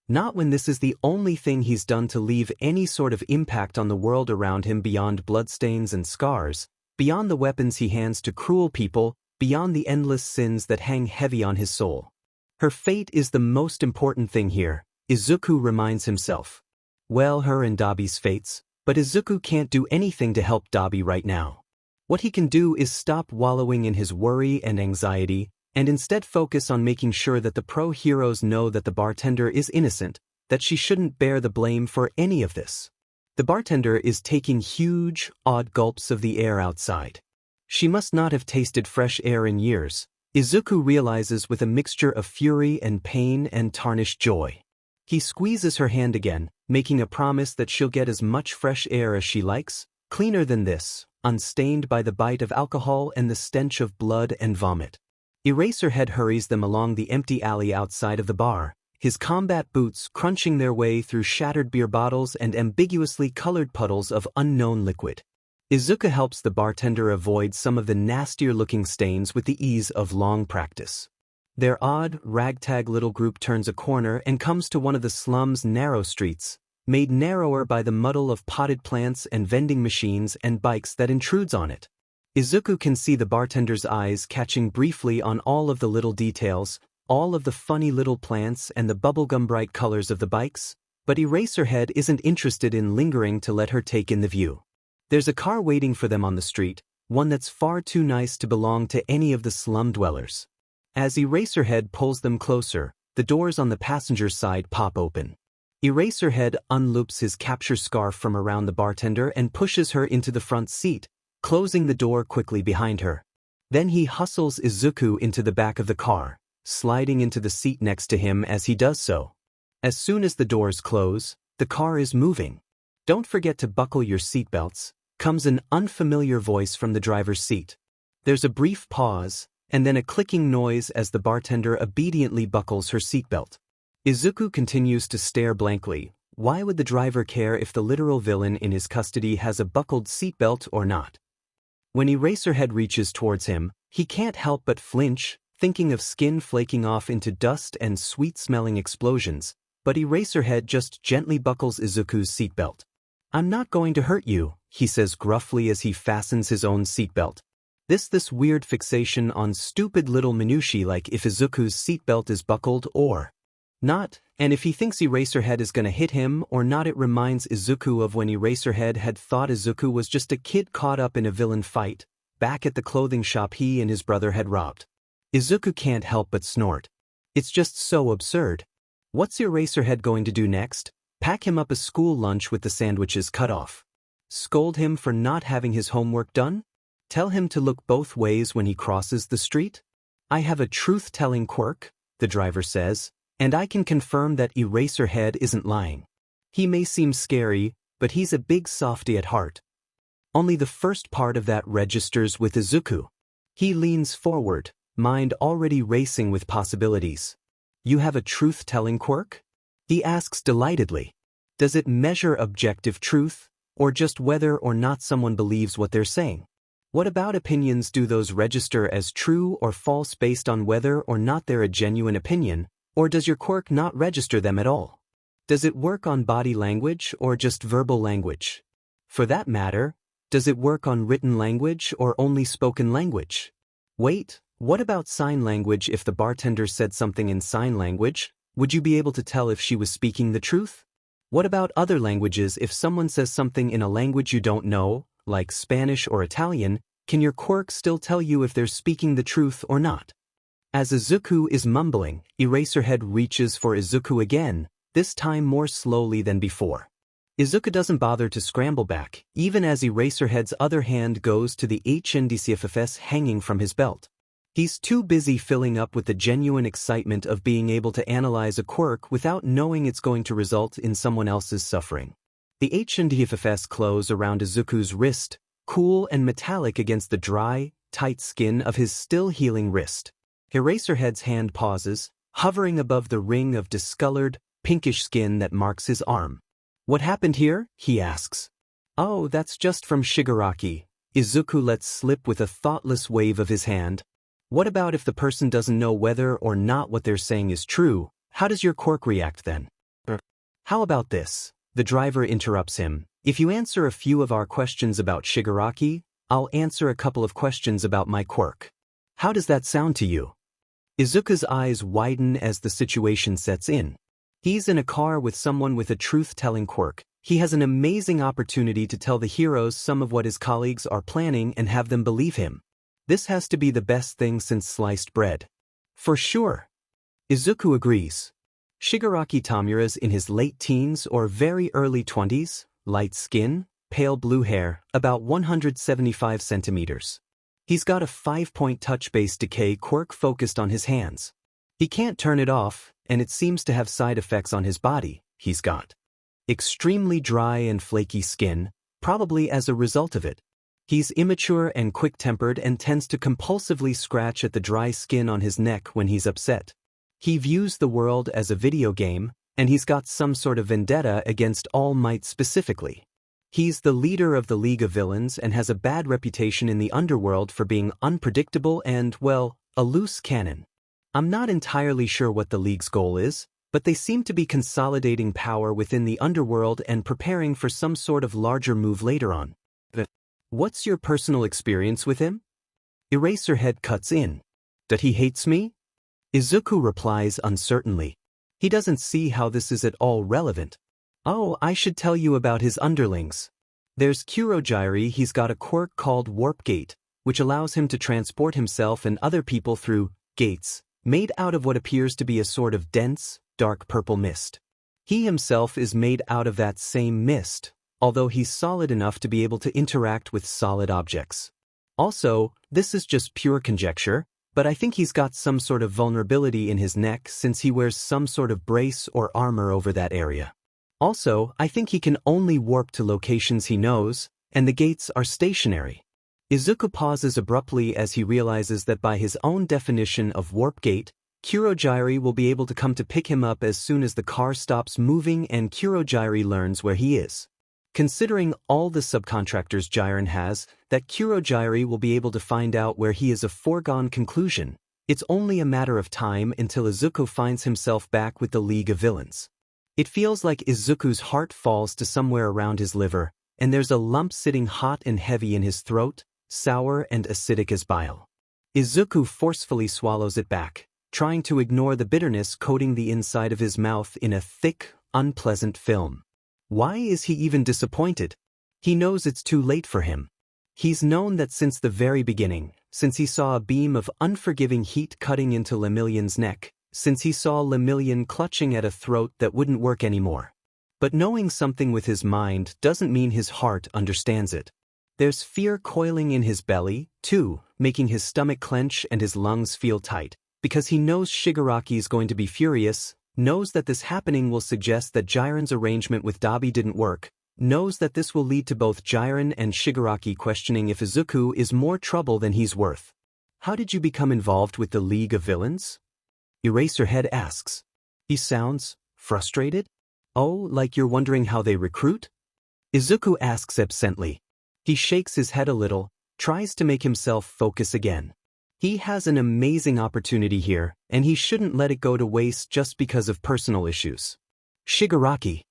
Not when this is the only thing he's done to leave any sort of impact on the world around him beyond bloodstains and scars, beyond the weapons he hands to cruel people, beyond the endless sins that hang heavy on his soul. Her fate is the most important thing here, Izuku reminds himself. Well, her and Dobby's fates, but Izuku can't do anything to help Dobby right now. What he can do is stop wallowing in his worry and anxiety, and instead focus on making sure that the pro-heroes know that the bartender is innocent, that she shouldn't bear the blame for any of this. The bartender is taking huge, odd gulps of the air outside. She must not have tasted fresh air in years, Izuku realizes with a mixture of fury and pain and tarnished joy. He squeezes her hand again, making a promise that she'll get as much fresh air as she likes, cleaner than this, unstained by the bite of alcohol and the stench of blood and vomit. Eraserhead hurries them along the empty alley outside of the bar, his combat boots crunching their way through shattered beer bottles and ambiguously colored puddles of unknown liquid. Izuku helps the bartender avoid some of the nastier-looking stains with the ease of long practice. Their odd, ragtag little group turns a corner and comes to one of the slum's narrow streets, made narrower by the muddle of potted plants and vending machines and bikes that intrudes on it. Izuku can see the bartender's eyes catching briefly on all of the little details, all of the funny little plants and the bubblegum bright colors of the bikes, but Eraserhead isn't interested in lingering to let her take in the view. There's a car waiting for them on the street, one that's far too nice to belong to any of the slum dwellers. As Eraserhead pulls them closer, the doors on the passenger side pop open. Eraserhead unloops his capture scarf from around the bartender and pushes her into the front seat, closing the door quickly behind her. Then he hustles Izuku into the back of the car, sliding into the seat next to him as he does so. As soon as the doors close, the car is moving. "Don't forget to buckle your seatbelts," comes an unfamiliar voice from the driver's seat. There's a brief pause, and then a clicking noise as the bartender obediently buckles her seatbelt. Izuku continues to stare blankly. Why would the driver care if the literal villain in his custody has a buckled seatbelt or not? When Eraserhead reaches towards him, he can't help but flinch, thinking of skin flaking off into dust and sweet-smelling explosions, but Eraserhead just gently buckles Izuku's seatbelt. "I'm not going to hurt you," he says gruffly as he fastens his own seatbelt. This weird fixation on stupid little minutiae like if Izuku's seatbelt is buckled or not, and if he thinks Eraserhead is gonna hit him or not. It reminds Izuku of when Eraserhead had thought Izuku was just a kid caught up in a villain fight, back at the clothing shop he and his brother had robbed. Izuku can't help but snort. It's just so absurd. What's Eraserhead going to do next? Pack him up a school lunch with the sandwiches cut off? Scold him for not having his homework done? Tell him to look both ways when he crosses the street? I have a truth-telling quirk, the driver says, and I can confirm that Eraserhead isn't lying. He may seem scary, but he's a big softy at heart. Only the first part of that registers with Izuku. He leans forward, mind already racing with possibilities. You have a truth-telling quirk? He asks delightedly. Does it measure objective truth, or just whether or not someone believes what they're saying? What about opinions? Do those register as true or false based on whether or not they're a genuine opinion, or does your quirk not register them at all? Does it work on body language or just verbal language? For that matter, does it work on written language or only spoken language? Wait, what about sign language? If the bartender said something in sign language, would you be able to tell if she was speaking the truth? What about other languages? If someone says something in a language you don't know, like Spanish or Italian, can your quirk still tell you if they're speaking the truth or not? As Izuku is mumbling, Eraserhead reaches for Izuku again, this time more slowly than before. Izuku doesn't bother to scramble back, even as Eraserhead's other hand goes to the HNDCFFS hanging from his belt. He's too busy filling up with the genuine excitement of being able to analyze a quirk without knowing it's going to result in someone else's suffering. The HNDFFS close around Izuku's wrist, cool and metallic against the dry, tight skin of his still-healing wrist. Eraserhead's hand pauses, hovering above the ring of discolored, pinkish skin that marks his arm. What happened here? He asks. Oh, that's just from Shigaraki. Izuku lets slip with a thoughtless wave of his hand. What about if the person doesn't know whether or not what they're saying is true? How does your quirk react then? How about this? The driver interrupts him. If you answer a few of our questions about Shigaraki, I'll answer a couple of questions about my quirk. How does that sound to you? Izuku's eyes widen as the situation sets in. He's in a car with someone with a truth-telling quirk. He has an amazing opportunity to tell the heroes some of what his colleagues are planning and have them believe him. This has to be the best thing since sliced bread. For sure. Izuku agrees. Shigaraki Tamura's in his late teens or very early 20s, light skin, pale blue hair, about 175 centimeters. He's got a 5-point touch-based decay quirk focused on his hands. He can't turn it off, and it seems to have side effects on his body. He's got extremely dry and flaky skin, probably as a result of it. He's immature and quick-tempered and tends to compulsively scratch at the dry skin on his neck when he's upset. He views the world as a video game, and he's got some sort of vendetta against All Might specifically. He's the leader of the League of Villains and has a bad reputation in the underworld for being unpredictable and, well, a loose cannon. I'm not entirely sure what the League's goal is, but they seem to be consolidating power within the underworld and preparing for some sort of larger move later on. What's your personal experience with him? Eraserhead cuts in. That he hates me? Izuku replies uncertainly. He doesn't see how this is at all relevant. Oh, I should tell you about his underlings. There's Kurogiri. He's got a quirk called Warp Gate, which allows him to transport himself and other people through gates, made out of what appears to be a sort of dense, dark purple mist. He himself is made out of that same mist, although he's solid enough to be able to interact with solid objects. Also, this is just pure conjecture, but I think he's got some sort of vulnerability in his neck since he wears some sort of brace or armor over that area. Also, I think he can only warp to locations he knows, and the gates are stationary. Izuku pauses abruptly as he realizes that by his own definition of warp gate, Kurogiri will be able to come to pick him up as soon as the car stops moving and Kurogiri learns where he is. Considering all the subcontractors Jiren has, that Kurogiri will be able to find out where he is a foregone conclusion. It's only a matter of time until Izuku finds himself back with the League of Villains. It feels like Izuku's heart falls to somewhere around his liver, and there's a lump sitting hot and heavy in his throat, sour and acidic as bile. Izuku forcefully swallows it back, trying to ignore the bitterness coating the inside of his mouth in a thick, unpleasant film. Why is he even disappointed? He knows it's too late for him. He's known that since the very beginning, since he saw a beam of unforgiving heat cutting into Lemillion's neck, since he saw Lemillion clutching at a throat that wouldn't work anymore. But knowing something with his mind doesn't mean his heart understands it. There's fear coiling in his belly, too, making his stomach clench and his lungs feel tight, because he knows Shigaraki is going to be furious, knows that this happening will suggest that Jiren's arrangement with Dobby didn't work, knows that this will lead to both Jiren and Shigaraki questioning if Izuku is more trouble than he's worth. How did you become involved with the League of Villains? Eraserhead asks. He sounds frustrated. Oh, like you're wondering how they recruit? Izuku asks absently. He shakes his head a little, tries to make himself focus again. He has an amazing opportunity here, and he shouldn't let it go to waste just because of personal issues. Shigaraki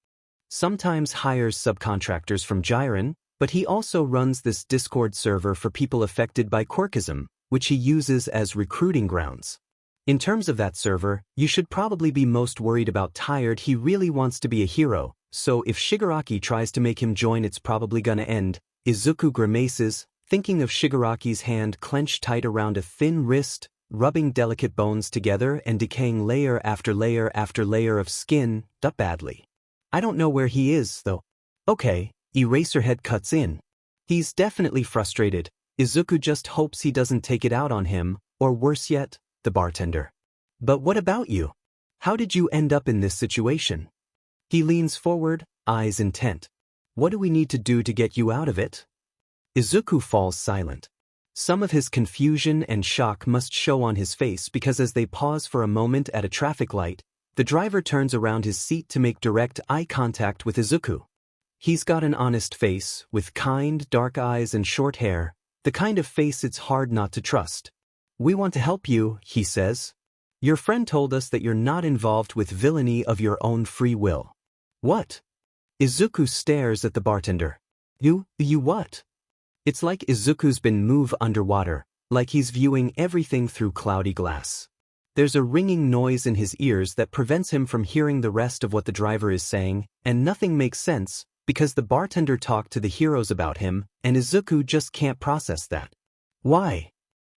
sometimes hires subcontractors from Jiren, but he also runs this Discord server for people affected by quirkism, which he uses as recruiting grounds. In terms of that server, you should probably be most worried about Tired. He really wants to be a hero, so if Shigaraki tries to make him join, it's probably gonna end. Izuku grimaces, thinking of Shigaraki's hand clenched tight around a thin wrist, rubbing delicate bones together and decaying layer after layer after layer of skin, badly. I don't know where he is, though. Okay, Eraserhead cuts in. He's definitely frustrated. Izuku just hopes he doesn't take it out on him, or worse yet, the bartender. But what about you? How did you end up in this situation? He leans forward, eyes intent. What do we need to do to get you out of it? Izuku falls silent. Some of his confusion and shock must show on his face because as they pause for a moment at a traffic light, the driver turns around his seat to make direct eye contact with Izuku. He's got an honest face, with kind, dark eyes and short hair, the kind of face it's hard not to trust. We want to help you, he says. Your friend told us that you're not involved with villainy of your own free will. What? Izuku stares at the bartender. You what? It's like Izuku's been moved underwater, like he's viewing everything through cloudy glass. There's a ringing noise in his ears that prevents him from hearing the rest of what the driver is saying, and nothing makes sense, because the bartender talked to the heroes about him, and Izuku just can't process that. Why?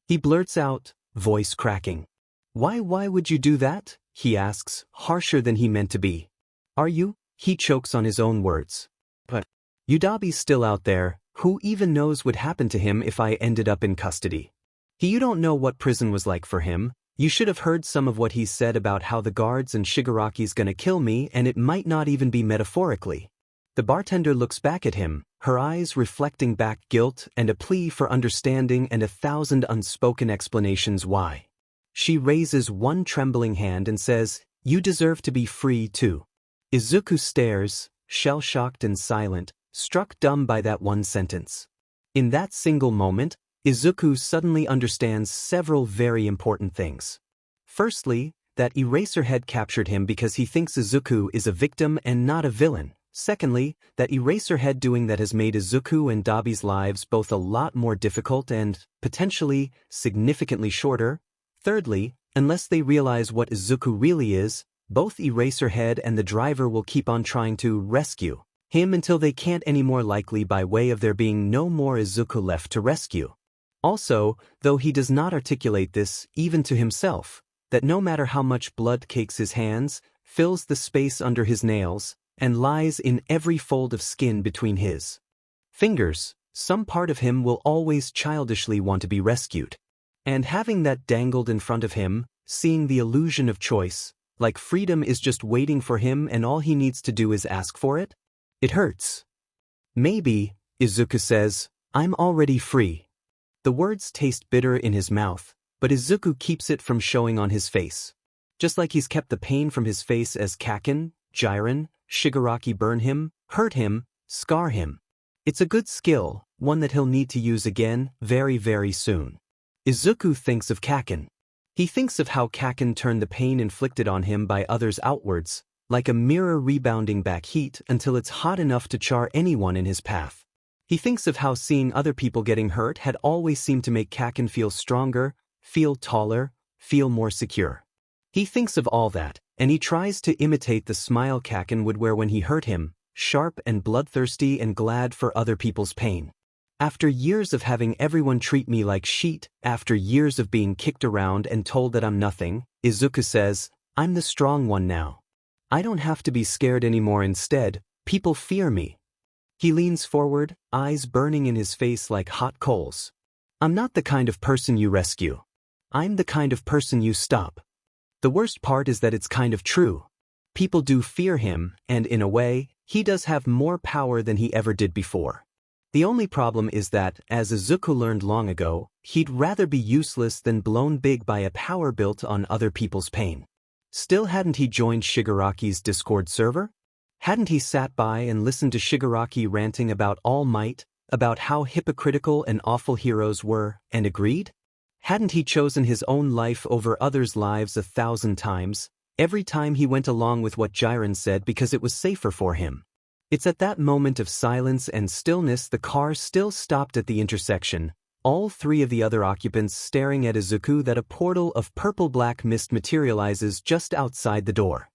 He blurts out, voice cracking. Why would you do that? He asks, harsher than he meant to be. Are you? He chokes on his own words. But Dobby's still out there. Who even knows what happened to him if I ended up in custody? You don't know what prison was like for him. You should have heard some of what he said about how the guards and Shigaraki's gonna kill me, and it might not even be metaphorically. The bartender looks back at him, her eyes reflecting back guilt and a plea for understanding and 1,000 unspoken explanations why. She raises one trembling hand and says, you deserve to be free too. Izuku stares, shell-shocked and silent, struck dumb by that one sentence. In that single moment, Izuku suddenly understands several very important things. Firstly, that Eraserhead captured him because he thinks Izuku is a victim and not a villain. Secondly, that Eraserhead doing that has made Izuku and Dobby's lives both a lot more difficult and, potentially, significantly shorter. Thirdly, unless they realize what Izuku really is, both Eraserhead and the driver will keep on trying to rescue him until they can't anymore, likely by way of there being no more Izuku left to rescue. Also, though he does not articulate this, even to himself, that no matter how much blood cakes his hands, fills the space under his nails, and lies in every fold of skin between his fingers, some part of him will always childishly want to be rescued. And having that dangled in front of him, seeing the illusion of choice, like freedom is just waiting for him and all he needs to do is ask for it? It hurts. Maybe, Izuku says, I'm already free. The words taste bitter in his mouth, but Izuku keeps it from showing on his face. Just like he's kept the pain from his face as Kaken, Jiren, Shigaraki burn him, hurt him, scar him. It's a good skill, one that he'll need to use again, very, very soon. Izuku thinks of Kaken. He thinks of how Kaken turned the pain inflicted on him by others outwards, like a mirror rebounding back heat until it's hot enough to char anyone in his path. He thinks of how seeing other people getting hurt had always seemed to make Kaken feel stronger, feel taller, feel more secure. He thinks of all that, and he tries to imitate the smile Kaken would wear when he hurt him, sharp and bloodthirsty and glad for other people's pain. After years of having everyone treat me like shit, after years of being kicked around and told that I'm nothing, Izuku says, I'm the strong one now. I don't have to be scared anymore. Instead, people fear me. He leans forward, eyes burning in his face like hot coals. I'm not the kind of person you rescue. I'm the kind of person you stop. The worst part is that it's kind of true. People do fear him, and in a way, he does have more power than he ever did before. The only problem is that, as Izuku learned long ago, he'd rather be useless than blown big by a power built on other people's pain. Still, hadn't he joined Shigaraki's Discord server? Hadn't he sat by and listened to Shigaraki ranting about All Might, about how hypocritical and awful heroes were, and agreed? Hadn't he chosen his own life over others' lives 1,000 times, every time he went along with what Jiren said because it was safer for him? It's at that moment of silence and stillness the car still stopped at the intersection, all three of the other occupants staring at Izuku, that a portal of purple-black mist materializes just outside the door.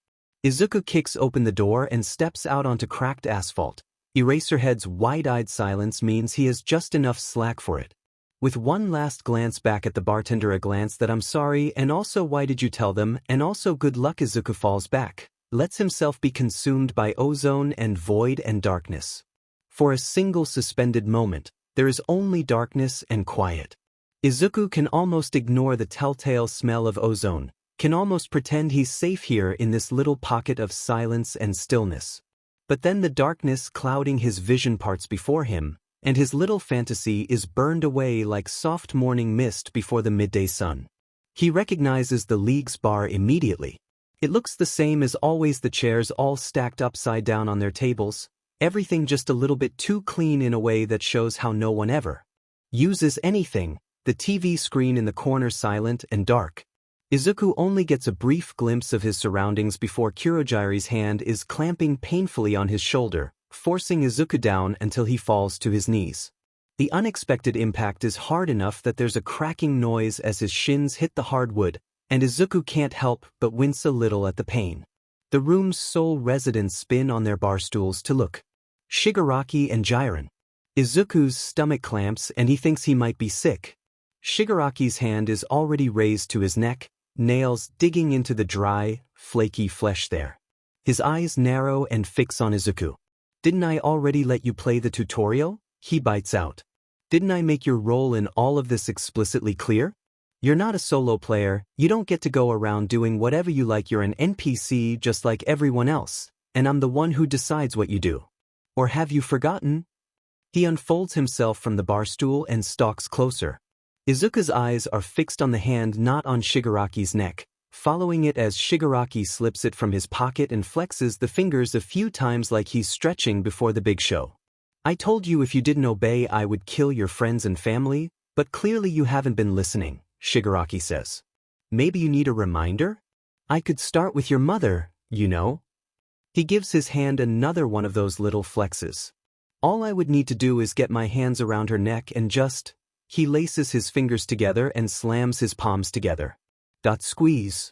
Izuku kicks open the door and steps out onto cracked asphalt. Eraserhead's wide-eyed silence means he has just enough slack for it. With one last glance back at the bartender, a glance that I'm sorry and also why did you tell them and also good luck, Izuku falls back, lets himself be consumed by ozone and void and darkness. For a single suspended moment, there is only darkness and quiet. Izuku can almost ignore the telltale smell of ozone, can almost pretend he's safe here in this little pocket of silence and stillness. But then the darkness clouding his vision parts before him, and his little fantasy is burned away like soft morning mist before the midday sun. He recognizes the League's bar immediately. It looks the same as always, the chairs all stacked upside down on their tables, everything just a little bit too clean in a way that shows how no one ever uses anything, the TV screen in the corner silent and dark. Izuku only gets a brief glimpse of his surroundings before Kurogiri's hand is clamping painfully on his shoulder, forcing Izuku down until he falls to his knees. The unexpected impact is hard enough that there's a cracking noise as his shins hit the hardwood, and Izuku can't help but wince a little at the pain. The room's sole residents spin on their bar stools to look. Shigaraki and Jiren. Izuku's stomach clamps and he thinks he might be sick. Shigaraki's hand is already raised to his neck, nails digging into the dry, flaky flesh there. His eyes narrow and fix on Izuku. Didn't I already let you play the tutorial? He bites out. Didn't I make your role in all of this explicitly clear? You're not a solo player, you don't get to go around doing whatever you like, you're an NPC just like everyone else, and I'm the one who decides what you do. Or have you forgotten? He unfolds himself from the bar stool and stalks closer. Izuku's eyes are fixed on the hand not on Shigaraki's neck, following it as Shigaraki slips it from his pocket and flexes the fingers a few times like he's stretching before the big show. I told you if you didn't obey I would kill your friends and family, but clearly you haven't been listening, Shigaraki says. Maybe you need a reminder? I could start with your mother, you know. He gives his hand another one of those little flexes. All I would need to do is get my hands around her neck and just... He laces his fingers together and slams his palms together. Squeeze.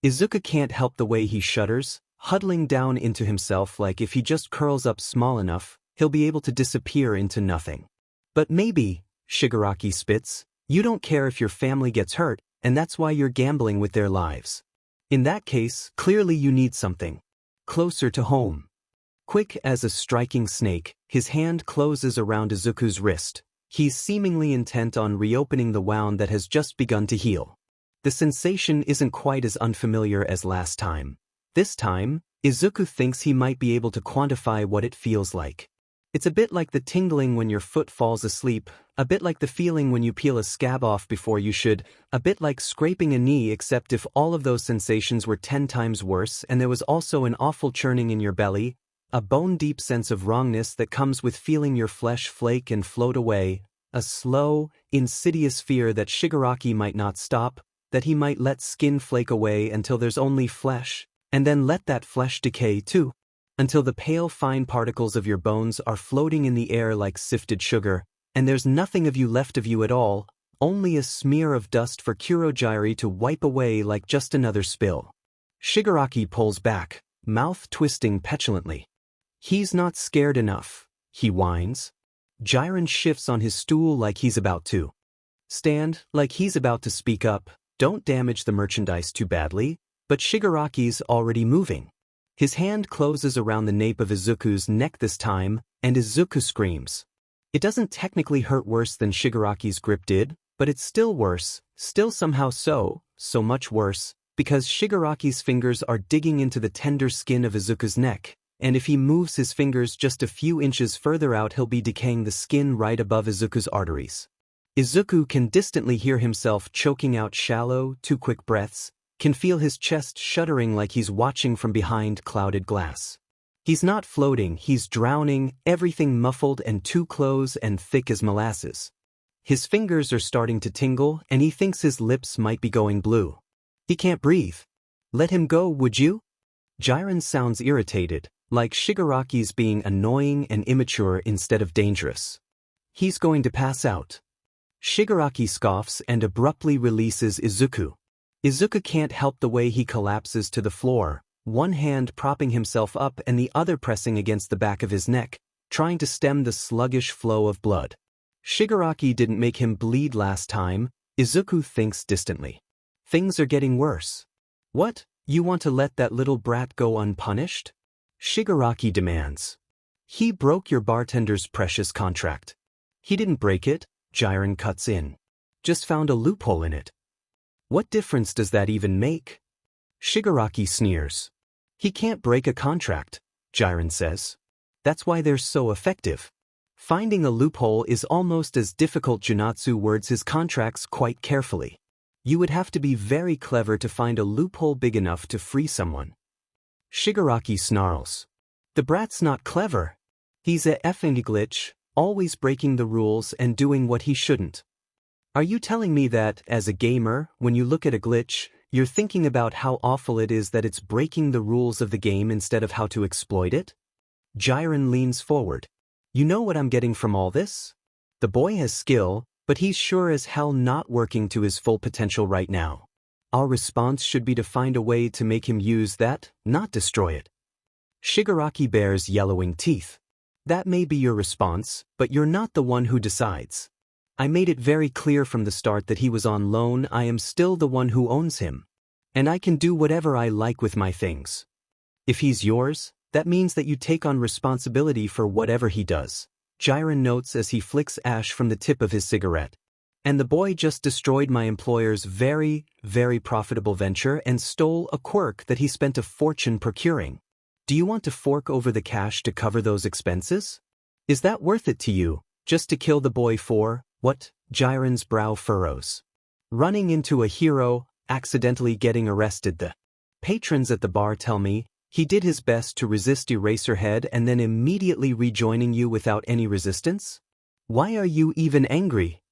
Izuku can't help the way he shudders, huddling down into himself like if he just curls up small enough, he'll be able to disappear into nothing. But maybe, Shigaraki spits, you don't care if your family gets hurt, and that's why you're gambling with their lives. In that case, clearly you need something closer to home. Quick as a striking snake, his hand closes around Izuku's wrist. He's seemingly intent on reopening the wound that has just begun to heal. The sensation isn't quite as unfamiliar as last time. This time, Izuku thinks he might be able to quantify what it feels like. It's a bit like the tingling when your foot falls asleep, a bit like the feeling when you peel a scab off before you should, a bit like scraping a knee, except if all of those sensations were 10 times worse and there was also an awful churning in your belly, a bone-deep sense of wrongness that comes with feeling your flesh flake and float away, a slow, insidious fear that Shigaraki might not stop, that he might let skin flake away until there's only flesh, and then let that flesh decay too, until the pale fine particles of your bones are floating in the air like sifted sugar, and there's nothing of you left of you at all, only a smear of dust for Kurogiri to wipe away like just another spill. Shigaraki pulls back, mouth twisting petulantly. He's not scared enough, he whines. Jiren shifts on his stool like he's about to stand, like he's about to speak up. Don't damage the merchandise too badly, but Shigaraki's already moving. His hand closes around the nape of Izuku's neck this time, and Izuku screams. It doesn't technically hurt worse than Shigaraki's grip did, but it's still worse, still somehow so much worse, because Shigaraki's fingers are digging into the tender skin of Izuku's neck, and if he moves his fingers just a few inches further out he'll be decaying the skin right above Izuku's arteries. Izuku can distantly hear himself choking out shallow, too quick breaths, can feel his chest shuddering like he's watching from behind clouded glass. He's not floating, he's drowning, everything muffled and too close and thick as molasses. His fingers are starting to tingle, and he thinks his lips might be going blue. He can't breathe. Let him go, would you? Jiren sounds irritated, like Shigaraki's being annoying and immature instead of dangerous. He's going to pass out. Shigaraki scoffs and abruptly releases Izuku. Izuku can't help the way he collapses to the floor, one hand propping himself up and the other pressing against the back of his neck, trying to stem the sluggish flow of blood. Shigaraki didn't make him bleed last time, Izuku thinks distantly. Things are getting worse. What, you want to let that little brat go unpunished? Shigaraki demands. He broke your bartender's precious contract. He didn't break it, Jiren cuts in. Just found a loophole in it. What difference does that even make? Shigaraki sneers. He can't break a contract, Jiren says. That's why they're so effective. Finding a loophole is almost as difficult. Junatsu words his contracts quite carefully. You would have to be very clever to find a loophole big enough to free someone. Shigaraki snarls. The brat's not clever. He's a effing glitch, always breaking the rules and doing what he shouldn't. Are you telling me that, as a gamer, when you look at a glitch, you're thinking about how awful it is that it's breaking the rules of the game instead of how to exploit it? Jiren leans forward. You know what I'm getting from all this? The boy has skill, but he's sure as hell not working to his full potential right now. Our response should be to find a way to make him use that, not destroy it. Shigaraki bares yellowing teeth. That may be your response, but you're not the one who decides. I made it very clear from the start that he was on loan. I am still the one who owns him. And I can do whatever I like with my things. If he's yours, that means that you take on responsibility for whatever he does, Jiren notes as he flicks ash from the tip of his cigarette. And the boy just destroyed my employer's very, very profitable venture and stole a quirk that he spent a fortune procuring. Do you want to fork over the cash to cover those expenses? Is that worth it to you, just to kill the boy for, what? Jiren's brow furrows. Running into a hero, accidentally getting arrested. The patrons at the bar tell me he did his best to resist Eraserhead and then immediately rejoining you without any resistance? Why are you even angry?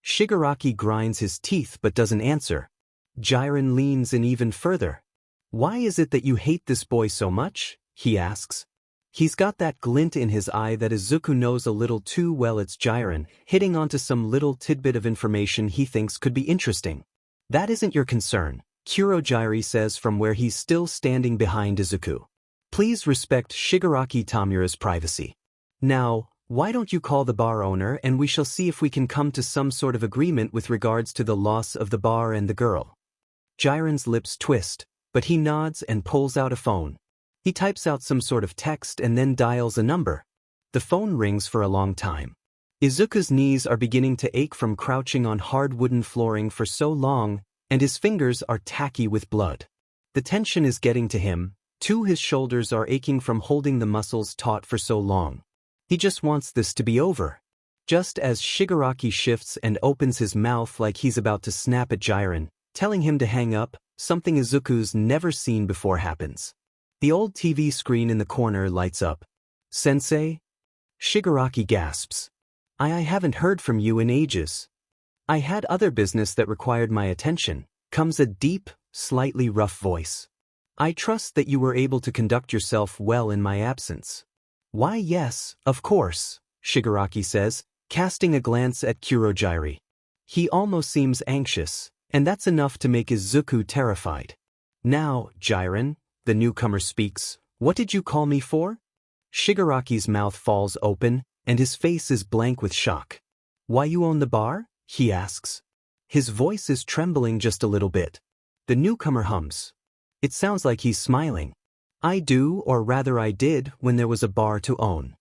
Shigaraki grinds his teeth but doesn't answer. Jiren leans in even further. Why is it that you hate this boy so much? He asks. He's got that glint in his eye that Izuku knows a little too well. It's Jiren, hitting onto some little tidbit of information he thinks could be interesting. That isn't your concern, Kurohige says from where he's still standing behind Izuku. Please respect Shigaraki Tamura's privacy. Now, why don't you call the bar owner and we shall see if we can come to some sort of agreement with regards to the loss of the bar and the girl. Jiren's lips twist, but he nods and pulls out a phone. He types out some sort of text and then dials a number. The phone rings for a long time. Izuku's knees are beginning to ache from crouching on hard wooden flooring for so long, and his fingers are tacky with blood. The tension is getting to him, too. His shoulders are aching from holding the muscles taut for so long. He just wants this to be over. Just as Shigaraki shifts and opens his mouth like he's about to snap at Jiren, telling him to hang up, something Izuku's never seen before happens. The old TV screen in the corner lights up. Sensei? Shigaraki gasps. I haven't heard from you in ages. I had other business that required my attention, comes a deep, slightly rough voice. I trust that you were able to conduct yourself well in my absence. Why yes, of course, Shigaraki says, casting a glance at Kurohige. He almost seems anxious, and that's enough to make Izuku terrified. Now, Jiren, the newcomer speaks, what did you call me for? Shigaraki's mouth falls open, and his face is blank with shock. Why you own the bar? He asks. His voice is trembling just a little bit. The newcomer hums. It sounds like he's smiling. I do, or rather I did, when there was a bar to own.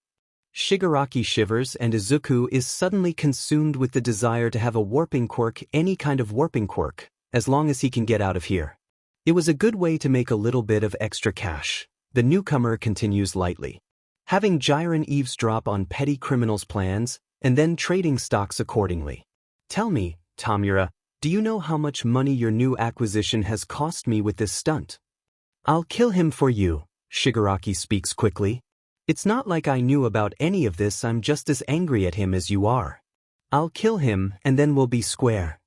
Shigaraki shivers and Izuku is suddenly consumed with the desire to have a warping quirk, any kind of warping quirk, as long as he can get out of here. It was a good way to make a little bit of extra cash. The newcomer continues lightly. Having Jiren eavesdrop on petty criminals' plans, and then trading stocks accordingly. Tell me, Tamura, do you know how much money your new acquisition has cost me with this stunt? I'll kill him for you, Shigaraki speaks quickly. It's not like I knew about any of this, I'm just as angry at him as you are. I'll kill him and then we'll be square.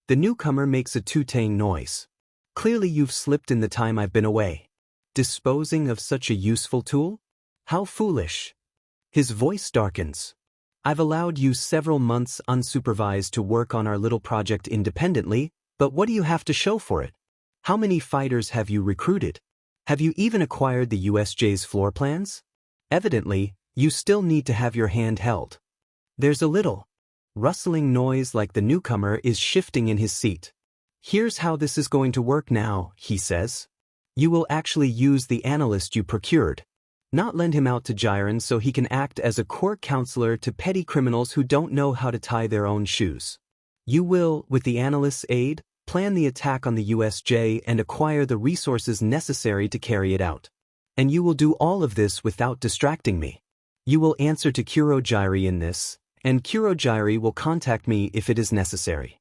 The newcomer makes a tooting noise. Clearly you've slipped in the time I've been away. Disposing of such a useful tool? How foolish. His voice darkens. I've allowed you several months unsupervised to work on our little project independently, but what do you have to show for it? How many fighters have you recruited? Have you even acquired the USJ's floor plans? Evidently, you still need to have your hand held. There's a little rustling noise like the newcomer is shifting in his seat. Here's how this is going to work now, he says. You will actually use the analyst you procured. Not lend him out to Jiren so he can act as a court counselor to petty criminals who don't know how to tie their own shoes. You will, with the analyst's aid, plan the attack on the USJ and acquire the resources necessary to carry it out. And you will do all of this without distracting me. You will answer to Kurojiri in this, and Kurojiri will contact me if it is necessary.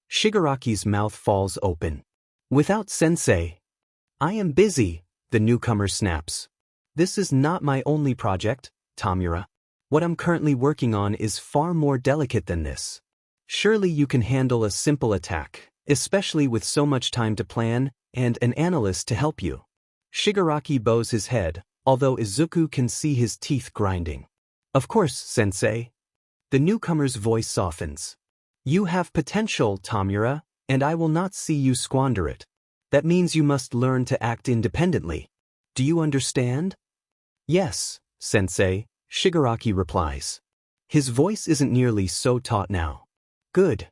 Shigaraki's mouth falls open. Without sensei. I am busy, the newcomer snaps. This is not my only project, Tamura. What I'm currently working on is far more delicate than this. Surely you can handle a simple attack, especially with so much time to plan, and an analyst to help you. Shigaraki bows his head, although Izuku can see his teeth grinding. Of course, sensei. The newcomer's voice softens. You have potential, Tamura, and I will not see you squander it. That means you must learn to act independently. Do you understand? Yes, sensei, Shigaraki replies. His voice isn't nearly so taut now. Good.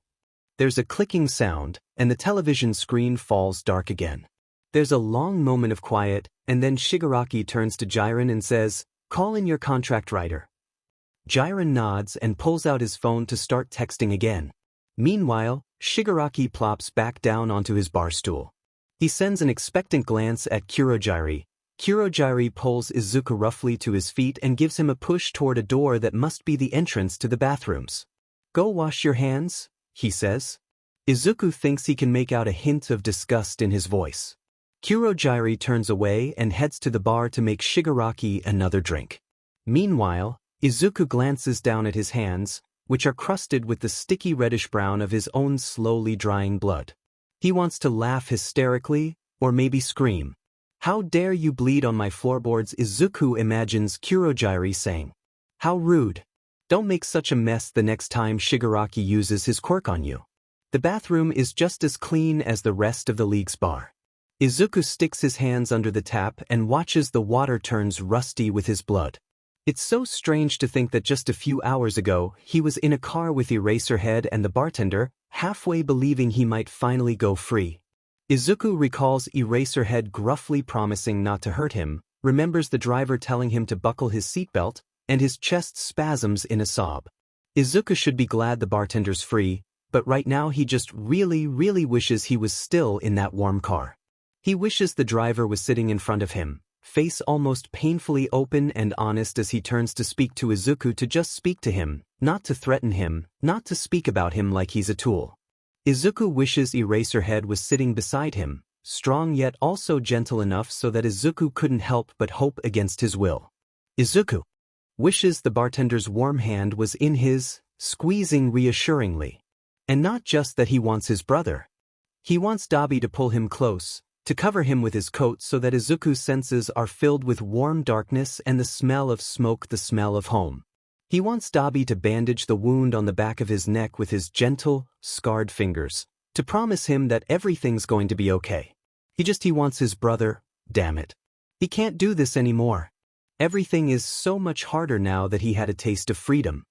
There's a clicking sound, and the television screen falls dark again. There's a long moment of quiet, and then Shigaraki turns to Jiren and says, "Call in your contract writer." Jiren nods and pulls out his phone to start texting again. Meanwhile, Shigaraki plops back down onto his bar stool. He sends an expectant glance at Kurojiri. Kurojiri pulls Izuku roughly to his feet and gives him a push toward a door that must be the entrance to the bathrooms. Go wash your hands, he says. Izuku thinks he can make out a hint of disgust in his voice. Kurojiri turns away and heads to the bar to make Shigaraki another drink. Meanwhile, Izuku glances down at his hands, which are crusted with the sticky reddish-brown of his own slowly drying blood. He wants to laugh hysterically, or maybe scream. How dare you bleed on my floorboards, Izuku imagines Kurojiri saying. How rude. Don't make such a mess the next time Shigaraki uses his quirk on you. The bathroom is just as clean as the rest of the league's bar. Izuku sticks his hands under the tap and watches the water turns rusty with his blood. It's so strange to think that just a few hours ago, he was in a car with Eraserhead and the bartender, halfway believing he might finally go free. Izuku recalls Eraserhead gruffly promising not to hurt him, remembers the driver telling him to buckle his seatbelt, and his chest spasms in a sob. Izuku should be glad the bartender's free, but right now he just really wishes he was still in that warm car. He wishes the driver was sitting in front of him, face almost painfully open and honest as he turns to speak to Izuku, to just speak to him, not to threaten him, not to speak about him like he's a tool. Izuku wishes Eraserhead was sitting beside him, strong yet also gentle enough so that Izuku couldn't help but hope against his will. Izuku wishes the bartender's warm hand was in his, squeezing reassuringly. And not just that he wants his brother. He wants Dobby to pull him close, to cover him with his coat so that Izuku's senses are filled with warm darkness and the smell of smoke, the smell of home. He wants Dobby to bandage the wound on the back of his neck with his gentle, scarred fingers, to promise him that everything's going to be okay. He wants his brother, damn it. He can't do this anymore. Everything is so much harder now that he had a taste of freedom.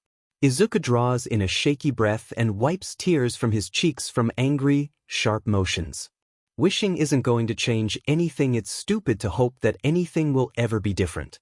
Izuku draws in a shaky breath and wipes tears from his cheeks from angry, sharp motions. Wishing isn't going to change anything. It's stupid to hope that anything will ever be different.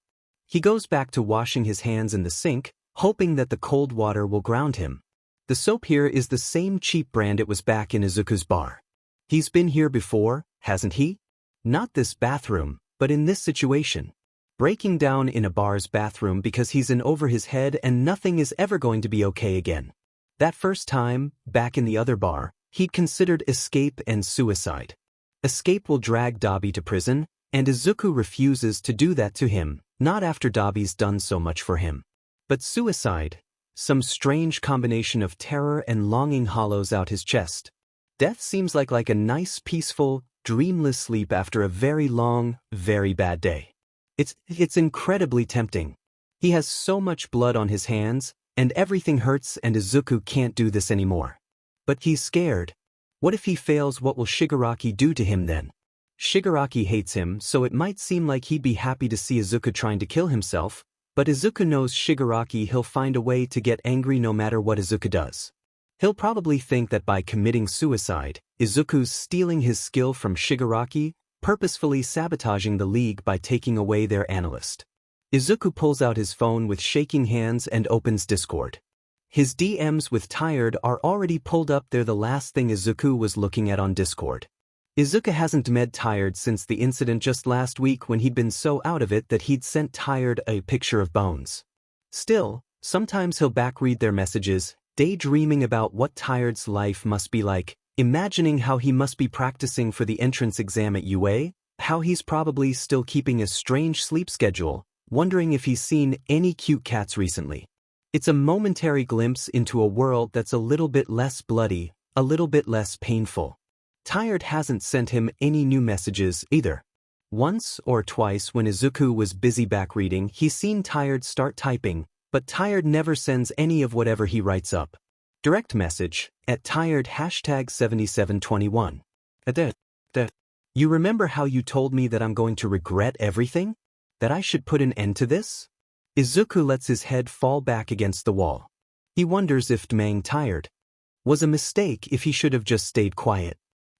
He goes back to washing his hands in the sink, hoping that the cold water will ground him. The soap here is the same cheap brand it was back in Izuku's bar. He's been here before, hasn't he? Not this bathroom, but in this situation. Breaking down in a bar's bathroom because he's in over his head and nothing is ever going to be okay again. That first time, back in the other bar, he'd considered escape and suicide. Escape will drag Dobby to prison, and Izuku refuses to do that to him, not after Dobby's done so much for him. But suicide, some strange combination of terror and longing hollows out his chest. Death seems like a nice, peaceful, dreamless sleep after a very long, very bad day. It's incredibly tempting. He has so much blood on his hands, and everything hurts and Izuku can't do this anymore. But he's scared. What if he fails? What will Shigaraki do to him then? Shigaraki hates him, so it might seem like he'd be happy to see Izuku trying to kill himself, but Izuku knows Shigaraki. He'll find a way to get angry no matter what Izuku does. He'll probably think that by committing suicide, Izuku's stealing his skill from Shigaraki, purposefully sabotaging the League by taking away their analyst. Izuku pulls out his phone with shaking hands and opens Discord. His DMs with Tired are already pulled up. They're the last thing Izuku was looking at on Discord. Izuku hasn't met Tired since the incident just last week when he'd been so out of it that he'd sent Tired a picture of bones. Still, sometimes he'll backread their messages, daydreaming about what Tired's life must be like, imagining how he must be practicing for the entrance exam at UA, how he's probably still keeping a strange sleep schedule, wondering if he's seen any cute cats recently. It's a momentary glimpse into a world that's a little bit less bloody, a little bit less painful. Tired hasn't sent him any new messages either. Once or twice when Izuku was busy backreading, he's seen Tired start typing, but Tired never sends any of whatever he writes up. Direct message, at Tired #7721. You remember how you told me that I'm going to regret everything? That I should put an end to this? Izuku lets his head fall back against the wall. He wonders if Dmang Tired was a mistake, if he should have just stayed quiet.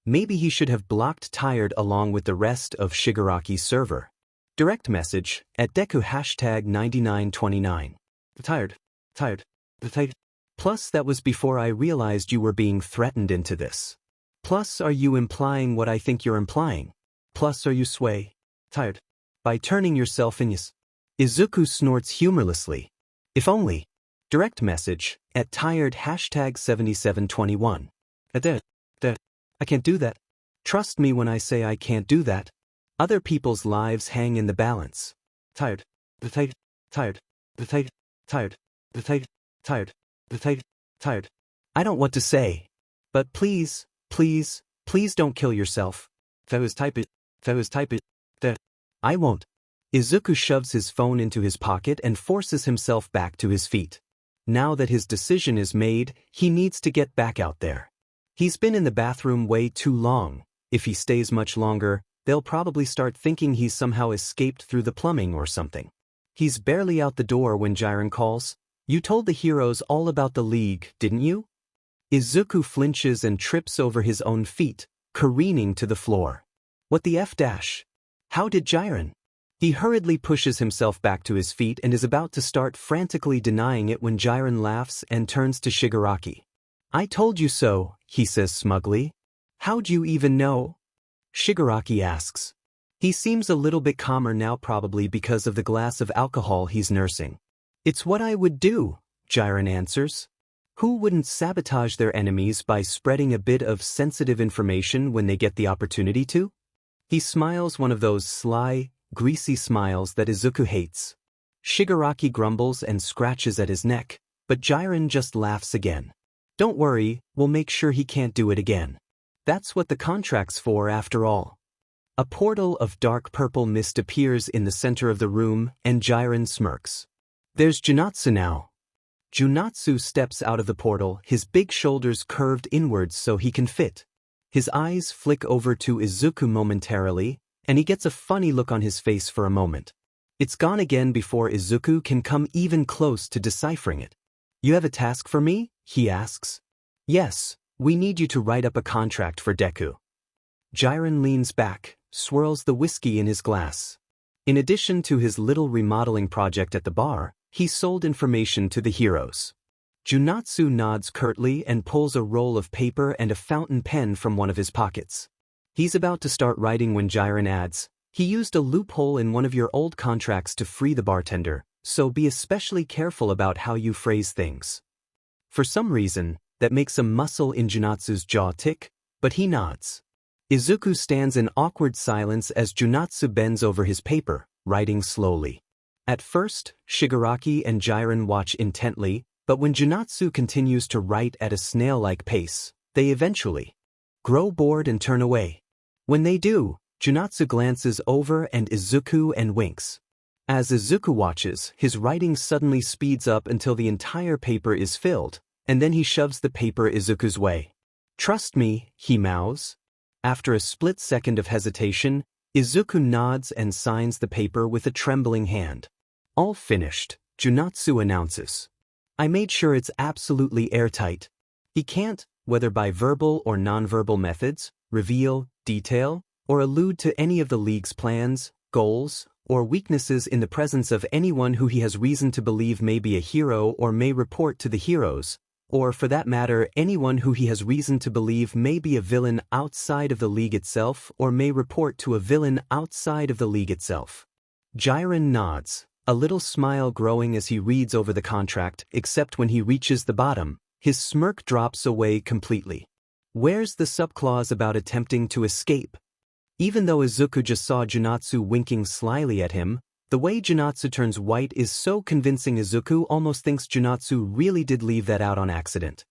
Maybe he should have blocked Tired along with the rest of Shigaraki's server. Direct message, at Deku #9929. Tired. Plus that was before I realized you were being threatened into this. Plus are you implying what I think you're implying? Plus are you sway? Tired. By turning yourself in. Izuku snorts humorlessly. If only. Direct message, at Tired #7721. I can't do that. Trust me when I say I can't do that. Other people's lives hang in the balance. Tired. I don't want to say. But please don't kill yourself. I won't. Izuku shoves his phone into his pocket and forces himself back to his feet. Now that his decision is made, he needs to get back out there. He's been in the bathroom way too long. If he stays much longer, they'll probably start thinking he's somehow escaped through the plumbing or something. He's barely out the door when Jiren calls. You told the heroes all about the League, didn't you? Izuku flinches and trips over his own feet, careening to the floor. What the F dash? How did Jiren? He hurriedly pushes himself back to his feet and is about to start frantically denying it when Jiren laughs and turns to Shigaraki. I told you so, he says smugly. How'd you even know? Shigaraki asks. He seems a little bit calmer now, probably because of the glass of alcohol he's nursing. It's what I would do, Jiren answers. Who wouldn't sabotage their enemies by spreading a bit of sensitive information when they get the opportunity to? He smiles, one of those sly, greasy smiles that Izuku hates. Shigaraki grumbles and scratches at his neck, but Jiren just laughs again. Don't worry, we'll make sure he can't do it again. That's what the contract's for after all. A portal of dark purple mist appears in the center of the room and Jiren smirks. There's Junatsu now. Junatsu steps out of the portal, his big shoulders curved inwards so he can fit. His eyes flick over to Izuku momentarily, and he gets a funny look on his face for a moment. It's gone again before Izuku can come even close to deciphering it. You have a task for me? He asks. Yes, we need you to write up a contract for Deku. Jiren leans back, swirls the whiskey in his glass. In addition to his little remodeling project at the bar, he sold information to the heroes. Junatsu nods curtly and pulls a roll of paper and a fountain pen from one of his pockets. He's about to start writing when Jiren adds, "He used a loophole in one of your old contracts to free the bartender, so be especially careful about how you phrase things." For some reason, that makes a muscle in Junatsu's jaw tick, but he nods. Izuku stands in awkward silence as Junatsu bends over his paper, writing slowly. At first, Shigaraki and Jiren watch intently, but when Junatsu continues to write at a snail-like pace, they eventually grow bored and turn away. When they do, Junatsu glances over and Izuku and winks. As Izuku watches, his writing suddenly speeds up until the entire paper is filled, and then he shoves the paper Izuku's way. "Trust me," he mouths. After a split second of hesitation, Izuku nods and signs the paper with a trembling hand. "All finished," Junatsu announces. "I made sure it's absolutely airtight." He can't, whether by verbal or nonverbal methods, reveal, detail, or allude to any of the League's plans, goals, or weaknesses in the presence of anyone who he has reason to believe may be a hero or may report to the heroes, or for that matter anyone who he has reason to believe may be a villain outside of the League itself or may report to a villain outside of the League itself. Jiren nods, a little smile growing as he reads over the contract, except when he reaches the bottom, his smirk drops away completely. Where's the subclause about attempting to escape? Even though Izuku just saw Junatsu winking slyly at him, the way Junatsu turns white is so convincing Izuku almost thinks Junatsu really did leave that out on accident.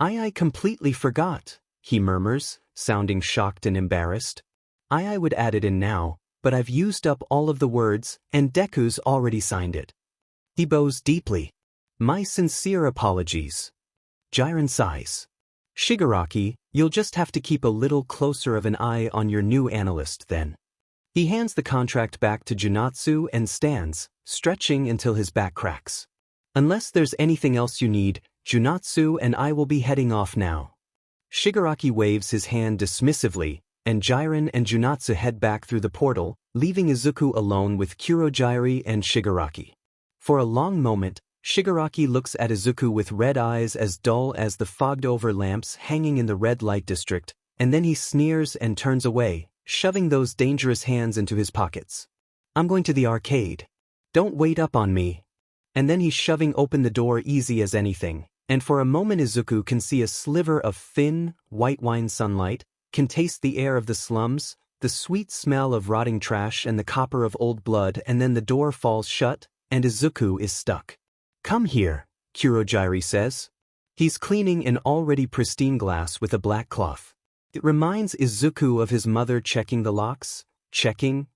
I completely forgot," he murmurs, sounding shocked and embarrassed. I would add it in now, but I've used up all of the words, and Deku's already signed it." He bows deeply. "My sincere apologies." Jiren sighs. "Shigaraki, you'll just have to keep a little closer of an eye on your new analyst then." He hands the contract back to Junatsu and stands, stretching until his back cracks. "Unless there's anything else you need, Junatsu and I will be heading off now." Shigaraki waves his hand dismissively, and Jiren and Junatsu head back through the portal, leaving Izuku alone with Kurogiri and Shigaraki. For a long moment, Shigaraki looks at Izuku with red eyes as dull as the fogged-over lamps hanging in the red light district, and then he sneers and turns away, shoving those dangerous hands into his pockets. "I'm going to the arcade. Don't wait up on me." And then he's shoving open the door easy as anything, and for a moment Izuku can see a sliver of thin, white wine sunlight, can taste the air of the slums, the sweet smell of rotting trash and the copper of old blood, and then the door falls shut, and Izuku is stuck. "Come here," Kurogiri says. He's cleaning an already pristine glass with a black cloth. It reminds Izuku of his mother checking the locks, checking.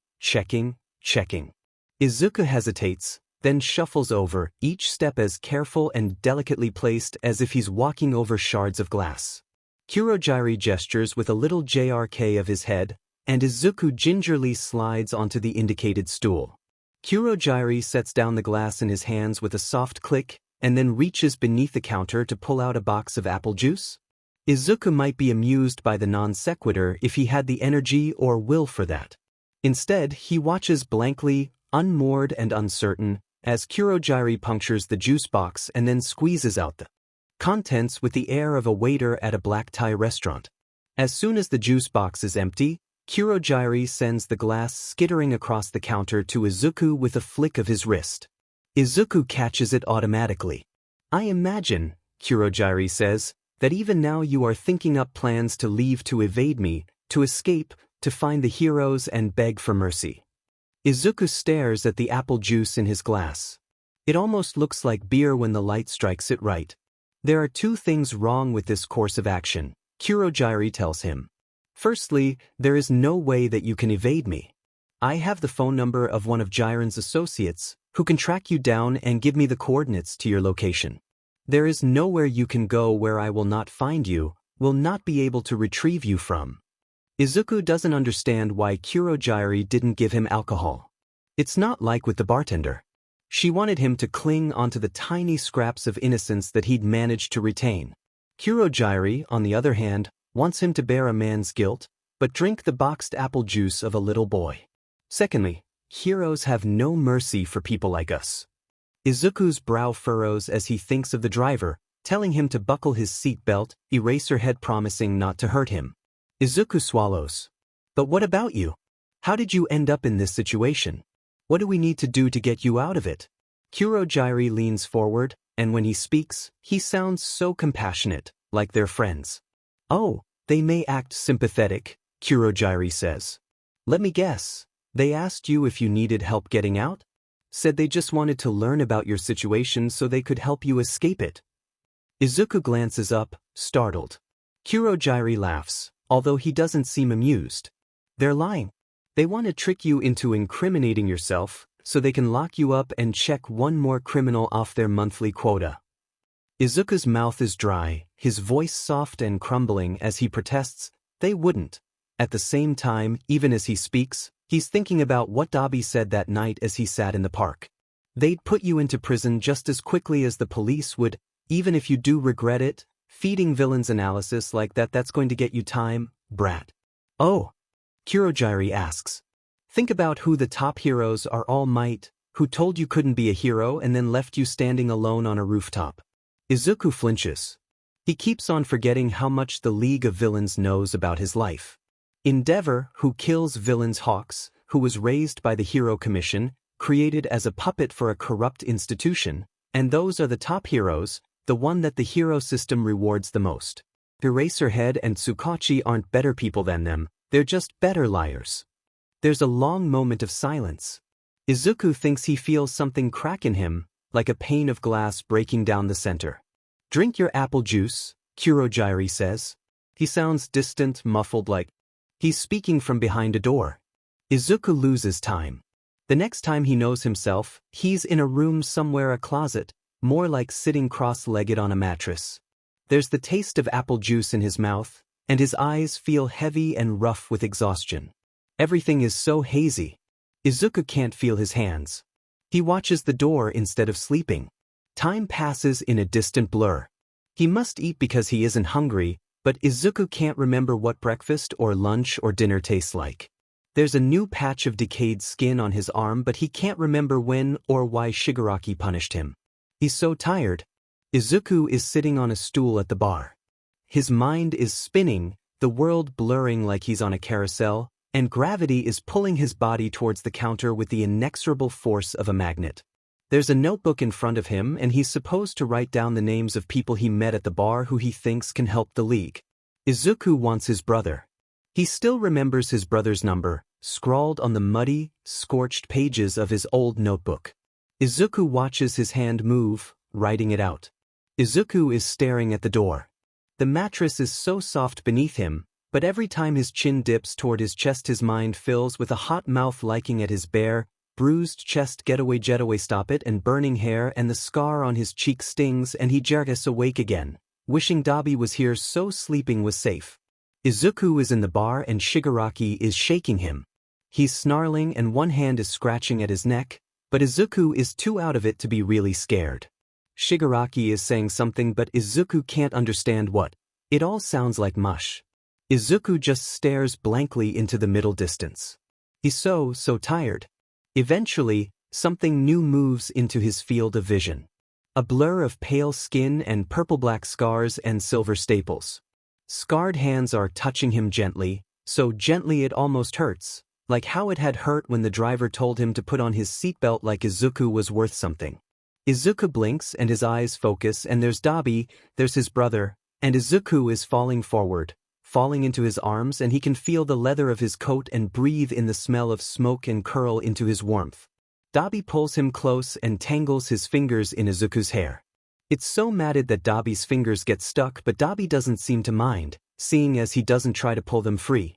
Izuku hesitates, then shuffles over, each step as careful and delicately placed as if he's walking over shards of glass. Kurogiri gestures with a little JRK of his head, and Izuku gingerly slides onto the indicated stool. Kurogiri sets down the glass in his hands with a soft click, and then reaches beneath the counter to pull out a box of apple juice. Izuku might be amused by the non sequitur if he had the energy or will for that. Instead, he watches blankly, unmoored and uncertain, as Kurogiri punctures the juice box and then squeezes out the contents with the air of a waiter at a black tie restaurant. As soon as the juice box is empty, Kurogiri sends the glass skittering across the counter to Izuku with a flick of his wrist. Izuku catches it automatically. "I imagine," Kurogiri says, "that even now you are thinking up plans to leave to evade me, to escape, to find the heroes and beg for mercy." Izuku stares at the apple juice in his glass. It almost looks like beer when the light strikes it right. "There are two things wrong with this course of action," Kurogiri tells him. "Firstly, there is no way that you can evade me. I have the phone number of one of Jiren's associates, who can track you down and give me the coordinates to your location. There is nowhere you can go where I will not find you, will not be able to retrieve you from." Izuku doesn't understand why Kurogiri didn't give him alcohol. It's not like with the bartender. She wanted him to cling onto the tiny scraps of innocence that he'd managed to retain. Kurogiri, on the other hand, wants him to bear a man's guilt, but drink the boxed apple juice of a little boy. Secondly, Heroes have no mercy for people like us. Izuku's brow furrows as he thinks of the driver, telling him to buckle his seatbelt, Eraserhead promising not to hurt him. Izuku swallows. But what about you? How did you end up in this situation? What do we need to do to get you out of it? Kurogyari leans forward, and when he speaks, he sounds so compassionate, like they're friends. Oh, they may act sympathetic, Kurogyari says. Let me guess. They asked you if you needed help getting out? Said they just wanted to learn about your situation so they could help you escape it. Izuku glances up, startled. Kurogyari laughs, although he doesn't seem amused. They're lying. They want to trick you into incriminating yourself, so they can lock you up and check one more criminal off their monthly quota. Izuku's mouth is dry, his voice soft and crumbling as he protests, they wouldn't. At the same time, even as he speaks, he's thinking about what Dobby said that night as he sat in the park. They'd put you into prison just as quickly as the police would, even if you do regret it. Feeding villains analysis like that's going to get you time, brat. Oh. Kurogyari asks. Think about who the top heroes are. All Might, who told you couldn't be a hero and then left you standing alone on a rooftop. Izuku flinches. He keeps on forgetting how much the League of Villains knows about his life. Endeavor, who kills villains. Hawks, who was raised by the Hero Commission, created as a puppet for a corrupt institution, and those are the top heroes, the one that the hero system rewards the most. Eraserhead and Tsukachi aren't better people than them, they're just better liars. There's a long moment of silence. Izuku thinks he feels something crack in him, like a pane of glass breaking down the center. Drink your apple juice, Kurogyari says. He sounds distant, muffled, like he's speaking from behind a door. Izuku loses time. The next time he knows himself, he's in a room somewhere, a closet, more like sitting cross-legged on a mattress. There's the taste of apple juice in his mouth, and his eyes feel heavy and rough with exhaustion. Everything is so hazy. Izuku can't feel his hands. He watches the door instead of sleeping. Time passes in a distant blur. He must eat because he isn't hungry, but Izuku can't remember what breakfast or lunch or dinner tastes like. There's a new patch of decayed skin on his arm, but he can't remember when or why Shigaraki punished him. He's so tired. Izuku is sitting on a stool at the bar. His mind is spinning, the world blurring like he's on a carousel, and gravity is pulling his body towards the counter with the inexorable force of a magnet. There's a notebook in front of him, and he's supposed to write down the names of people he met at the bar who he thinks can help the League. Izuku wants his brother. He still remembers his brother's number, scrawled on the muddy, scorched pages of his old notebook. Izuku watches his hand move, writing it out. Izuku is staring at the door. The mattress is so soft beneath him, but every time his chin dips toward his chest his mind fills with a hot mouth liking at his bare, bruised chest. Getaway jetaway stop it, and burning hair, and the scar on his cheek stings, and he jerks awake again, wishing Dobby was here so sleeping was safe. Izuku is in the bar and Shigaraki is shaking him. He's snarling and one hand is scratching at his neck, but Izuku is too out of it to be really scared. Shigaraki is saying something but Izuku can't understand what. It all sounds like mush. Izuku just stares blankly into the middle distance. He's so tired. Eventually, something new moves into his field of vision. A blur of pale skin and purple-black scars and silver staples. Scarred hands are touching him gently, so gently it almost hurts, like how it had hurt when the driver told him to put on his seatbelt like Izuku was worth something. Izuku blinks and his eyes focus, and there's Dobby, there's his brother, and Izuku is falling forward, falling into his arms, and he can feel the leather of his coat and breathe in the smell of smoke and curl into his warmth. Dobby pulls him close and tangles his fingers in Izuku's hair. It's so matted that Dobby's fingers get stuck, but Dobby doesn't seem to mind, seeing as he doesn't try to pull them free.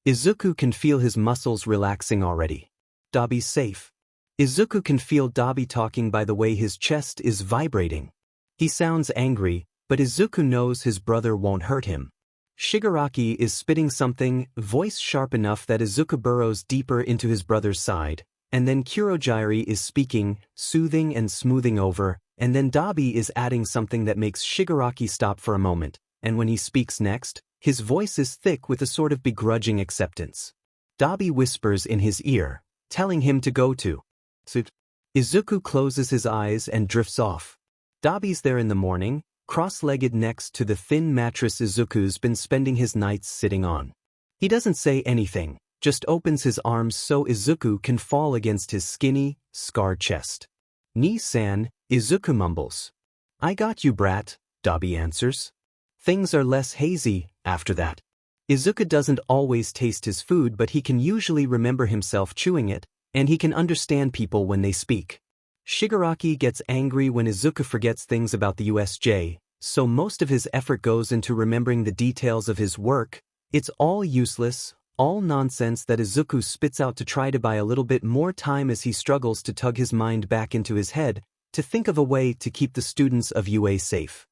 Izuku can feel his muscles relaxing already. Dobby's safe. Izuku can feel Dobby talking by the way his chest is vibrating. He sounds angry, but Izuku knows his brother won't hurt him. Shigaraki is spitting something, voice sharp enough that Izuku burrows deeper into his brother's side, and then Kurogyari is speaking, soothing and smoothing over, and then Dobby is adding something that makes Shigaraki stop for a moment, and when he speaks next, his voice is thick with a sort of begrudging acceptance. Dobby whispers in his ear, telling him to go to sleep. Izuku closes his eyes and drifts off. Dobby's there in the morning, cross-legged next to the thin mattress Izuku's been spending his nights sitting on. He doesn't say anything, just opens his arms so Izuku can fall against his skinny, scarred chest. "Ni-san," Izuku mumbles. "I got you, brat," Dobby answers. Things are less hazy after that. Izuku doesn't always taste his food, but he can usually remember himself chewing it, and he can understand people when they speak. Shigaraki gets angry when Izuku forgets things about the USJ, so most of his effort goes into remembering the details of his work. It's all useless, all nonsense that Izuku spits out to try to buy a little bit more time as he struggles to tug his mind back into his head, to think of a way to keep the students of UA safe.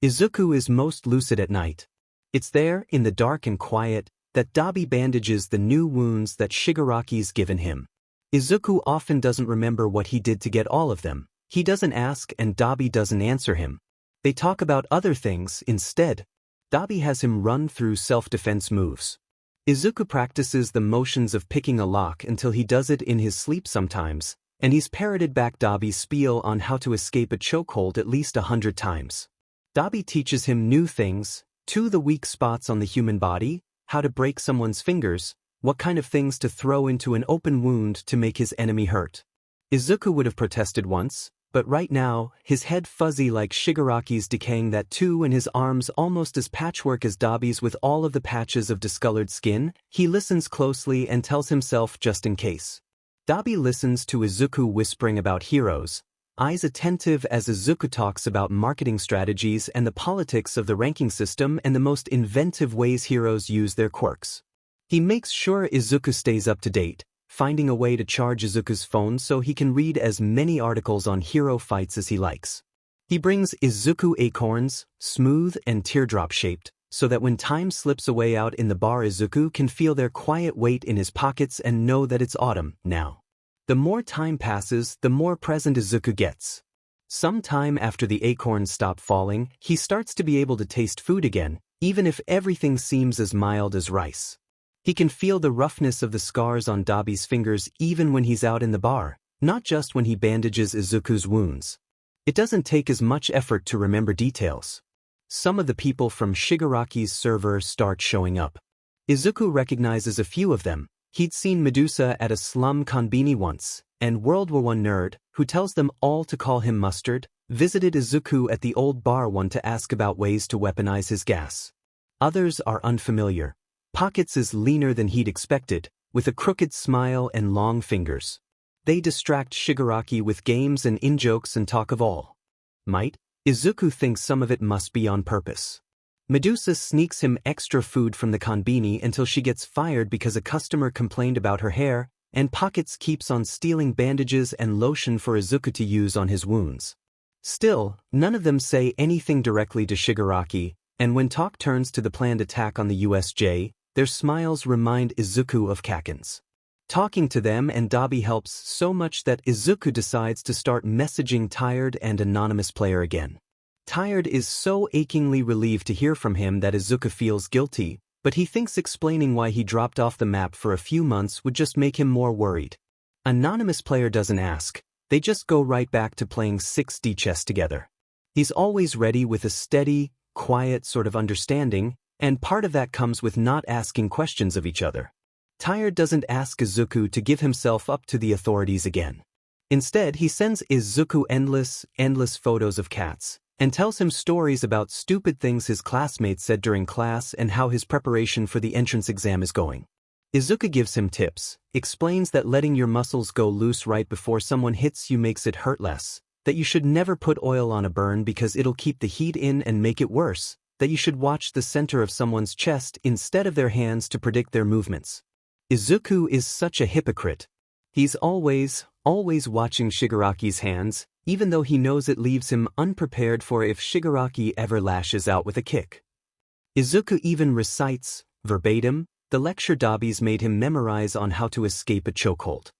Izuku is most lucid at night. It's there, in the dark and quiet, that Dobby bandages the new wounds that Shigaraki's given him. Izuku often doesn't remember what he did to get all of them. He doesn't ask and Dobby doesn't answer him. They talk about other things instead. Dobby has him run through self-defense moves. Izuku practices the motions of picking a lock until he does it in his sleep sometimes, and he's parroted back Dobby's spiel on how to escape a chokehold at least 100 times. Dobby teaches him new things, the weak spots on the human body, how to break someone's fingers, what kind of things to throw into an open wound to make his enemy hurt. Izuku would have protested once, but right now, his head fuzzy like Shigaraki's decaying that too and his arms almost as patchwork as Dobby's with all of the patches of discolored skin, he listens closely and tells himself just in case. Dobby listens to Izuku whispering about heroes, eyes attentive as Izuku talks about marketing strategies and the politics of the ranking system and the most inventive ways heroes use their quirks. He makes sure Izuku stays up to date, finding a way to charge Izuku's phone so he can read as many articles on hero fights as he likes. He brings Izuku acorns, smooth and teardrop-shaped, so that when time slips away out in the bar Izuku can feel their quiet weight in his pockets and know that it's autumn now. The more time passes, the more present Izuku gets. Some time after the acorns stop falling, he starts to be able to taste food again, even if everything seems as mild as rice. He can feel the roughness of the scars on Dobby's fingers even when he's out in the bar, not just when he bandages Izuku's wounds. It doesn't take as much effort to remember details. Some of the people from Shigaraki's server start showing up. Izuku recognizes a few of them. He'd seen Medusa at a slum konbini once, and World War I nerd, who tells them all to call him Mustard, visited Izuku at the old bar one to ask about ways to weaponize his gas. Others are unfamiliar. Pockets is leaner than he'd expected, with a crooked smile and long fingers. They distract Shigaraki with games and in-jokes and talk of all might. Izuku thinks some of it must be on purpose. Medusa sneaks him extra food from the konbini until she gets fired because a customer complained about her hair, and Pockets keeps on stealing bandages and lotion for Izuku to use on his wounds. Still, none of them say anything directly to Shigaraki, and when talk turns to the planned attack on the USJ, their smiles remind Izuku of Kaken's. Talking to them and Dobby helps so much that Izuku decides to start messaging Tired and Anonymous Player again. Tired is so achingly relieved to hear from him that Izuku feels guilty, but he thinks explaining why he dropped off the map for a few months would just make him more worried. Anonymous Player doesn't ask, they just go right back to playing 6D chess together. He's always ready with a steady, quiet sort of understanding, and part of that comes with not asking questions of each other. Tired doesn't ask Izuku to give himself up to the authorities again. Instead, he sends Izuku endless photos of cats, and tells him stories about stupid things his classmates said during class and how his preparation for the entrance exam is going. Izuku gives him tips, explains that letting your muscles go loose right before someone hits you makes it hurt less, that you should never put oil on a burn because it'll keep the heat in and make it worse, that you should watch the center of someone's chest instead of their hands to predict their movements. Izuku is such a hypocrite. He's always watching Shigaraki's hands, even though he knows it leaves him unprepared for if Shigaraki ever lashes out with a kick. Izuku even recites, verbatim, the lecture Dobby's made him memorize on how to escape a chokehold.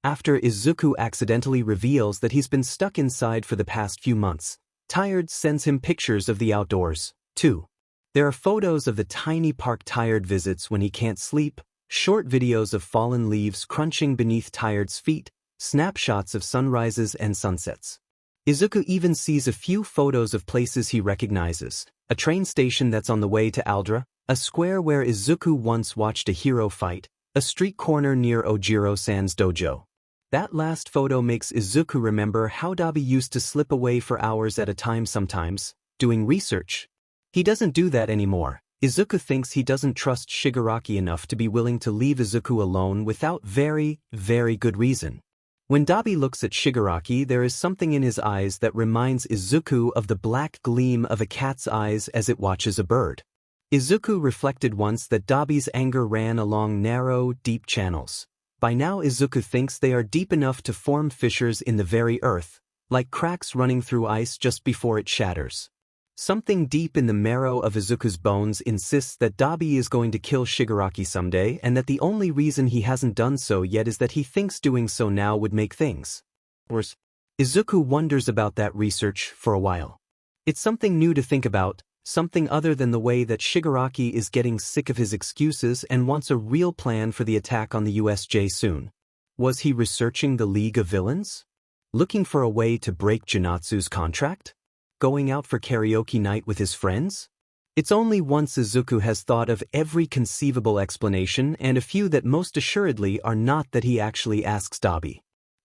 After Izuku accidentally reveals that he's been stuck inside for the past few months, Tired sends him pictures of the outdoors, too. There are photos of the tiny park Tired visits when he can't sleep, Short videos of fallen leaves crunching beneath tired feet, snapshots of sunrises and sunsets. Izuku even sees a few photos of places he recognizes, a train station that's on the way to Aldra, a square where Izuku once watched a hero fight, a street corner near Ojiro-san's dojo. That last photo makes Izuku remember how Dobby used to slip away for hours at a time sometimes, doing research. He doesn't do that anymore. Izuku thinks he doesn't trust Shigaraki enough to be willing to leave Izuku alone without very, very good reason. When Dobby looks at Shigaraki, there is something in his eyes that reminds Izuku of the black gleam of a cat's eyes as it watches a bird. Izuku reflected once that Dobby's anger ran along narrow, deep channels. By now Izuku thinks they are deep enough to form fissures in the very earth, like cracks running through ice just before it shatters. Something deep in the marrow of Izuku's bones insists that Dobby is going to kill Shigaraki someday and that the only reason he hasn't done so yet is that he thinks doing so now would make things worse. Izuku wonders about that research for a while. It's something new to think about, something other than the way that Shigaraki is getting sick of his excuses and wants a real plan for the attack on the USJ soon. Was he researching the League of Villains? Looking for a way to break Janatsu's contract? Going out for karaoke night with his friends? It's only once Izuku has thought of every conceivable explanation and a few that most assuredly are not that he actually asks Dobby.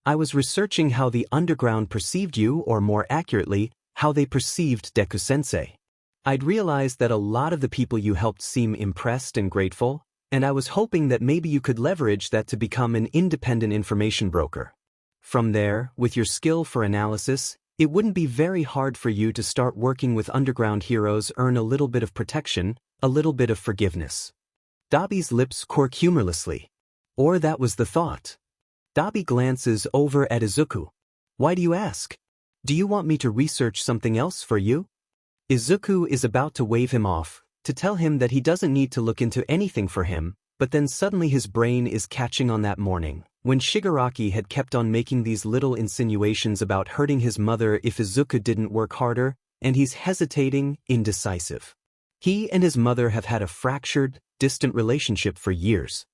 I was researching how the underground perceived you, or more accurately, how they perceived Deku-sensei. I'd realized that a lot of the people you helped seem impressed and grateful, and I was hoping that maybe you could leverage that to become an independent information broker. From there, with your skill for analysis, it wouldn't be very hard for you to start working with underground heroes, earn a little bit of protection, a little bit of forgiveness. Dobby's lips quirk humorlessly. Or that was the thought. Dobby glances over at Izuku. Why do you ask? Do you want me to research something else for you? Izuku is about to wave him off, to tell him that he doesn't need to look into anything for him, but then suddenly his brain is catching on that morning, when Shigaraki had kept on making these little insinuations about hurting his mother if Izuku didn't work harder, and he's hesitating, indecisive. He and his mother have had a fractured, distant relationship for years.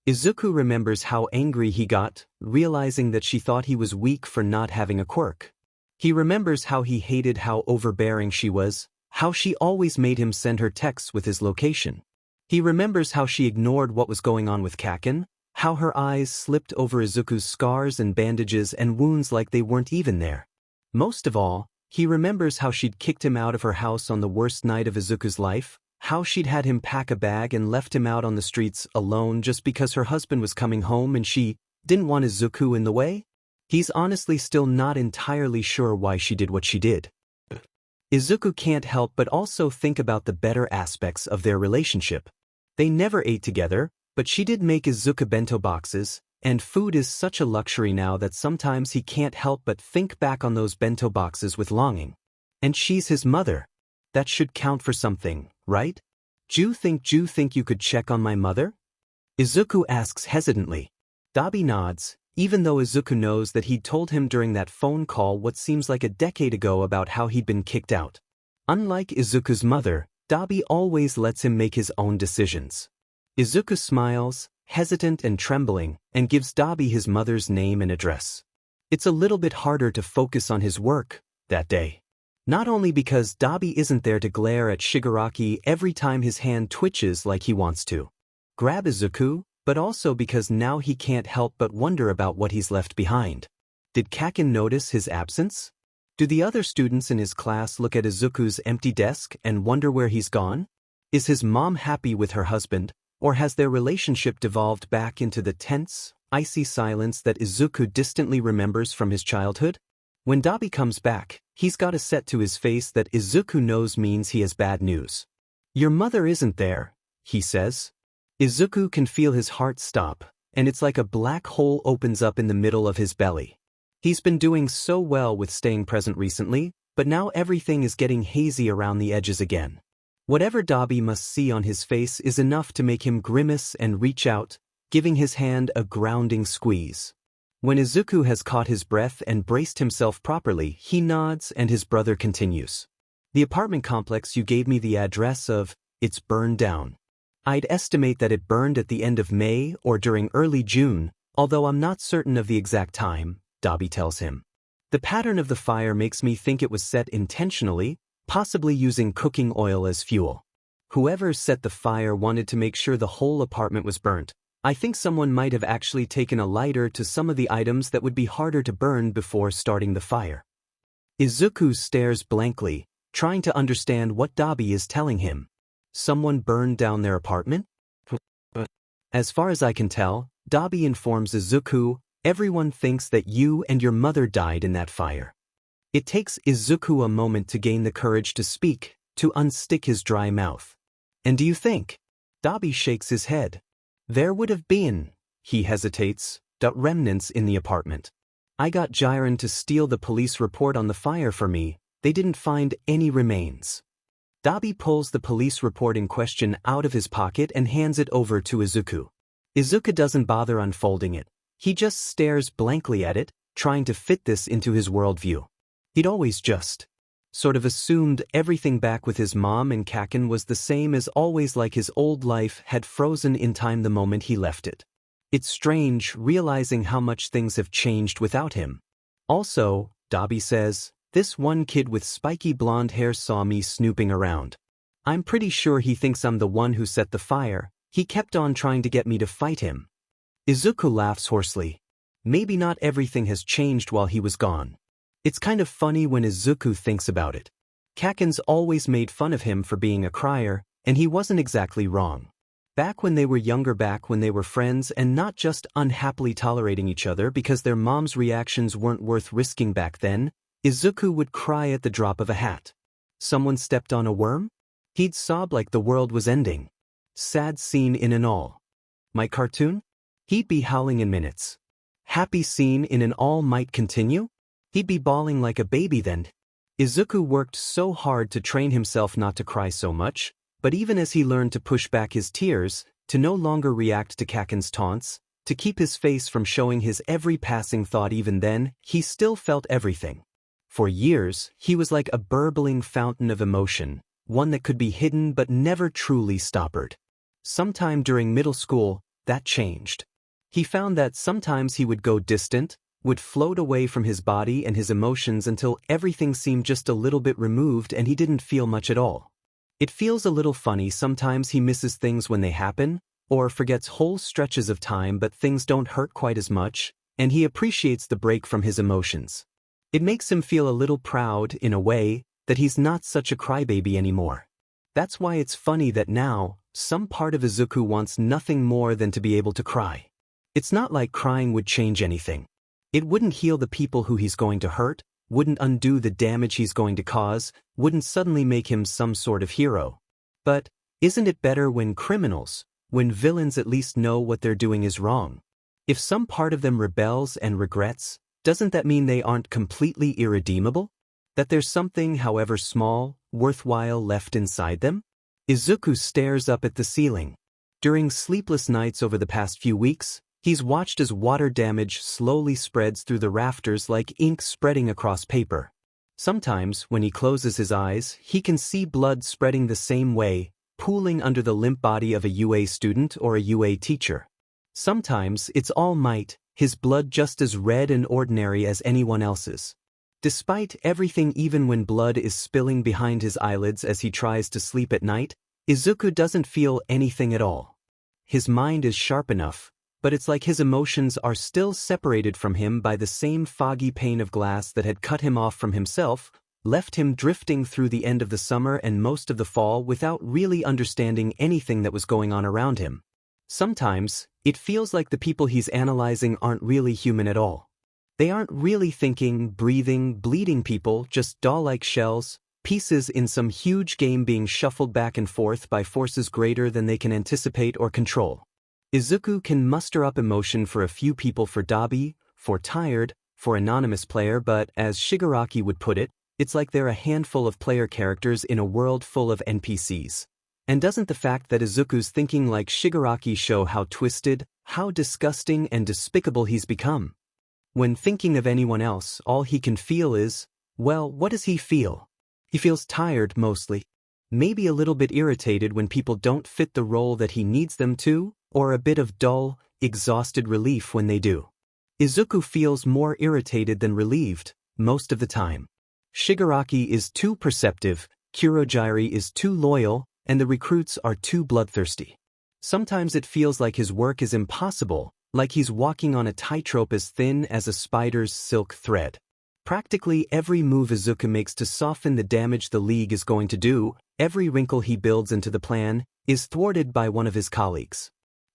Izuku remembers how angry he got, realizing that she thought he was weak for not having a quirk. He remembers how he hated how overbearing she was, how she always made him send her texts with his location. He remembers how she ignored what was going on with Kaken, how her eyes slipped over Izuku's scars and bandages and wounds like they weren't even there. Most of all, he remembers how she'd kicked him out of her house on the worst night of Izuku's life, how she'd had him pack a bag and left him out on the streets alone just because her husband was coming home and she didn't want Izuku in the way. He's honestly still not entirely sure why she did what she did. Izuku can't help but also think about the better aspects of their relationship. They never ate together, but she did make Izuku bento boxes, and food is such a luxury now that sometimes he can't help but think back on those bento boxes with longing. And she's his mother. That should count for something, right? Do you think you could check on my mother? Izuku asks hesitantly. Dobby nods, even though Izuku knows that he'd told him during that phone call what seems like a decade ago about how he'd been kicked out. Unlike Izuku's mother, Dobby always lets him make his own decisions. Izuku smiles, hesitant and trembling, and gives Dobby his mother's name and address. It's a little bit harder to focus on his work that day. Not only because Dobby isn't there to glare at Shigaraki every time his hand twitches like he wants to grab Izuku, but also because now he can't help but wonder about what he's left behind. Did Kaken notice his absence? Do the other students in his class look at Izuku's empty desk and wonder where he's gone? Is his mom happy with her husband, or has their relationship devolved back into the tense, icy silence that Izuku distantly remembers from his childhood? When Dobby comes back, he's got a set to his face that Izuku knows means he has bad news. Your mother isn't there, he says. Izuku can feel his heart stop, and it's like a black hole opens up in the middle of his belly. He's been doing so well with staying present recently, but now everything is getting hazy around the edges again. Whatever Dobby must see on his face is enough to make him grimace and reach out, giving his hand a grounding squeeze. When Izuku has caught his breath and braced himself properly, he nods and his brother continues. The apartment complex you gave me the address of, it's burned down. I'd estimate that it burned at the end of May or during early June, although I'm not certain of the exact time, Dobby tells him. The pattern of the fire makes me think it was set intentionally, possibly using cooking oil as fuel. Whoever set the fire wanted to make sure the whole apartment was burnt. I think someone might have actually taken a lighter to some of the items that would be harder to burn before starting the fire. Izuku stares blankly, trying to understand what Dobby is telling him. Someone burned down their apartment? As far as I can tell, Dobby informs Izuku, everyone thinks that you and your mother died in that fire. It takes Izuku a moment to gain the courage to speak, to unstick his dry mouth. And do you think? Dobby shakes his head. There would have been, he hesitates, remnants in the apartment. I got Jiren to steal the police report on the fire for me. They didn't find any remains. Dobby pulls the police report in question out of his pocket and hands it over to Izuku. Izuku doesn't bother unfolding it. He just stares blankly at it, trying to fit this into his worldview. He'd always just sort of assumed everything back with his mom and Kaken was the same as always, like his old life had frozen in time the moment he left it. It's strange realizing how much things have changed without him. Also, Dobby says, this one kid with spiky blonde hair saw me snooping around. I'm pretty sure he thinks I'm the one who set the fire. He kept on trying to get me to fight him. Izuku laughs hoarsely. Maybe not everything has changed while he was gone. It's kind of funny when Izuku thinks about it. Kaken's always made fun of him for being a crier, and he wasn't exactly wrong. Back when they were younger, back when they were friends and not just unhappily tolerating each other because their mom's reactions weren't worth risking back then, Izuku would cry at the drop of a hat. Someone stepped on a worm? He'd sob like the world was ending. Sad scene in an all. My cartoon? He'd be howling in minutes. Happy scene in an all might continue? He'd be bawling like a baby then. Izuku worked so hard to train himself not to cry so much, but even as he learned to push back his tears, to no longer react to Kaken's taunts, to keep his face from showing his every passing thought, even then, he still felt everything. For years, he was like a burbling fountain of emotion, one that could be hidden but never truly stoppered. Sometime during middle school, that changed. He found that sometimes he would go distant, would float away from his body and his emotions until everything seemed just a little bit removed and he didn't feel much at all. It feels a little funny sometimes. He misses things when they happen, or forgets whole stretches of time, but things don't hurt quite as much, and he appreciates the break from his emotions. It makes him feel a little proud, in a way, that he's not such a crybaby anymore. That's why it's funny that now, some part of Izuku wants nothing more than to be able to cry. It's not like crying would change anything. It wouldn't heal the people who he's going to hurt, wouldn't undo the damage he's going to cause, wouldn't suddenly make him some sort of hero. But, isn't it better when criminals, when villains at least know what they're doing is wrong? If some part of them rebels and regrets, doesn't that mean they aren't completely irredeemable? That there's something, however small, worthwhile left inside them? Izuku stares up at the ceiling. During sleepless nights over the past few weeks, he's watched as water damage slowly spreads through the rafters like ink spreading across paper. Sometimes, when he closes his eyes, he can see blood spreading the same way, pooling under the limp body of a UA student or a UA teacher. Sometimes, it's all might, his blood just as red and ordinary as anyone else's. Despite everything, even when blood is spilling behind his eyelids as he tries to sleep at night, Izuku doesn't feel anything at all. His mind is sharp enough, but it's like his emotions are still separated from him by the same foggy pane of glass that had cut him off from himself, left him drifting through the end of the summer and most of the fall without really understanding anything that was going on around him. Sometimes, it feels like the people he's analyzing aren't really human at all. They aren't really thinking, breathing, bleeding people, just doll-like shells, pieces in some huge game being shuffled back and forth by forces greater than they can anticipate or control. Izuku can muster up emotion for a few people, for Dobby, for Tired, for Anonymous Player, but as Shigaraki would put it, it's like they're a handful of player characters in a world full of NPCs. And doesn't the fact that Izuku's thinking like Shigaraki show how twisted, how disgusting and despicable he's become? When thinking of anyone else, all he can feel is, well, what does he feel? He feels tired mostly. maybe a little bit irritated when people don't fit the role that he needs them to, or a bit of dull, exhausted relief when they do. Izuku feels more irritated than relieved, most of the time. Shigaraki is too perceptive, Kurogiri is too loyal, and the recruits are too bloodthirsty. Sometimes it feels like his work is impossible, like he's walking on a tightrope as thin as a spider's silk thread. Practically every move Izuku makes to soften the damage the League is going to do, every wrinkle he builds into the plan, is thwarted by one of his colleagues.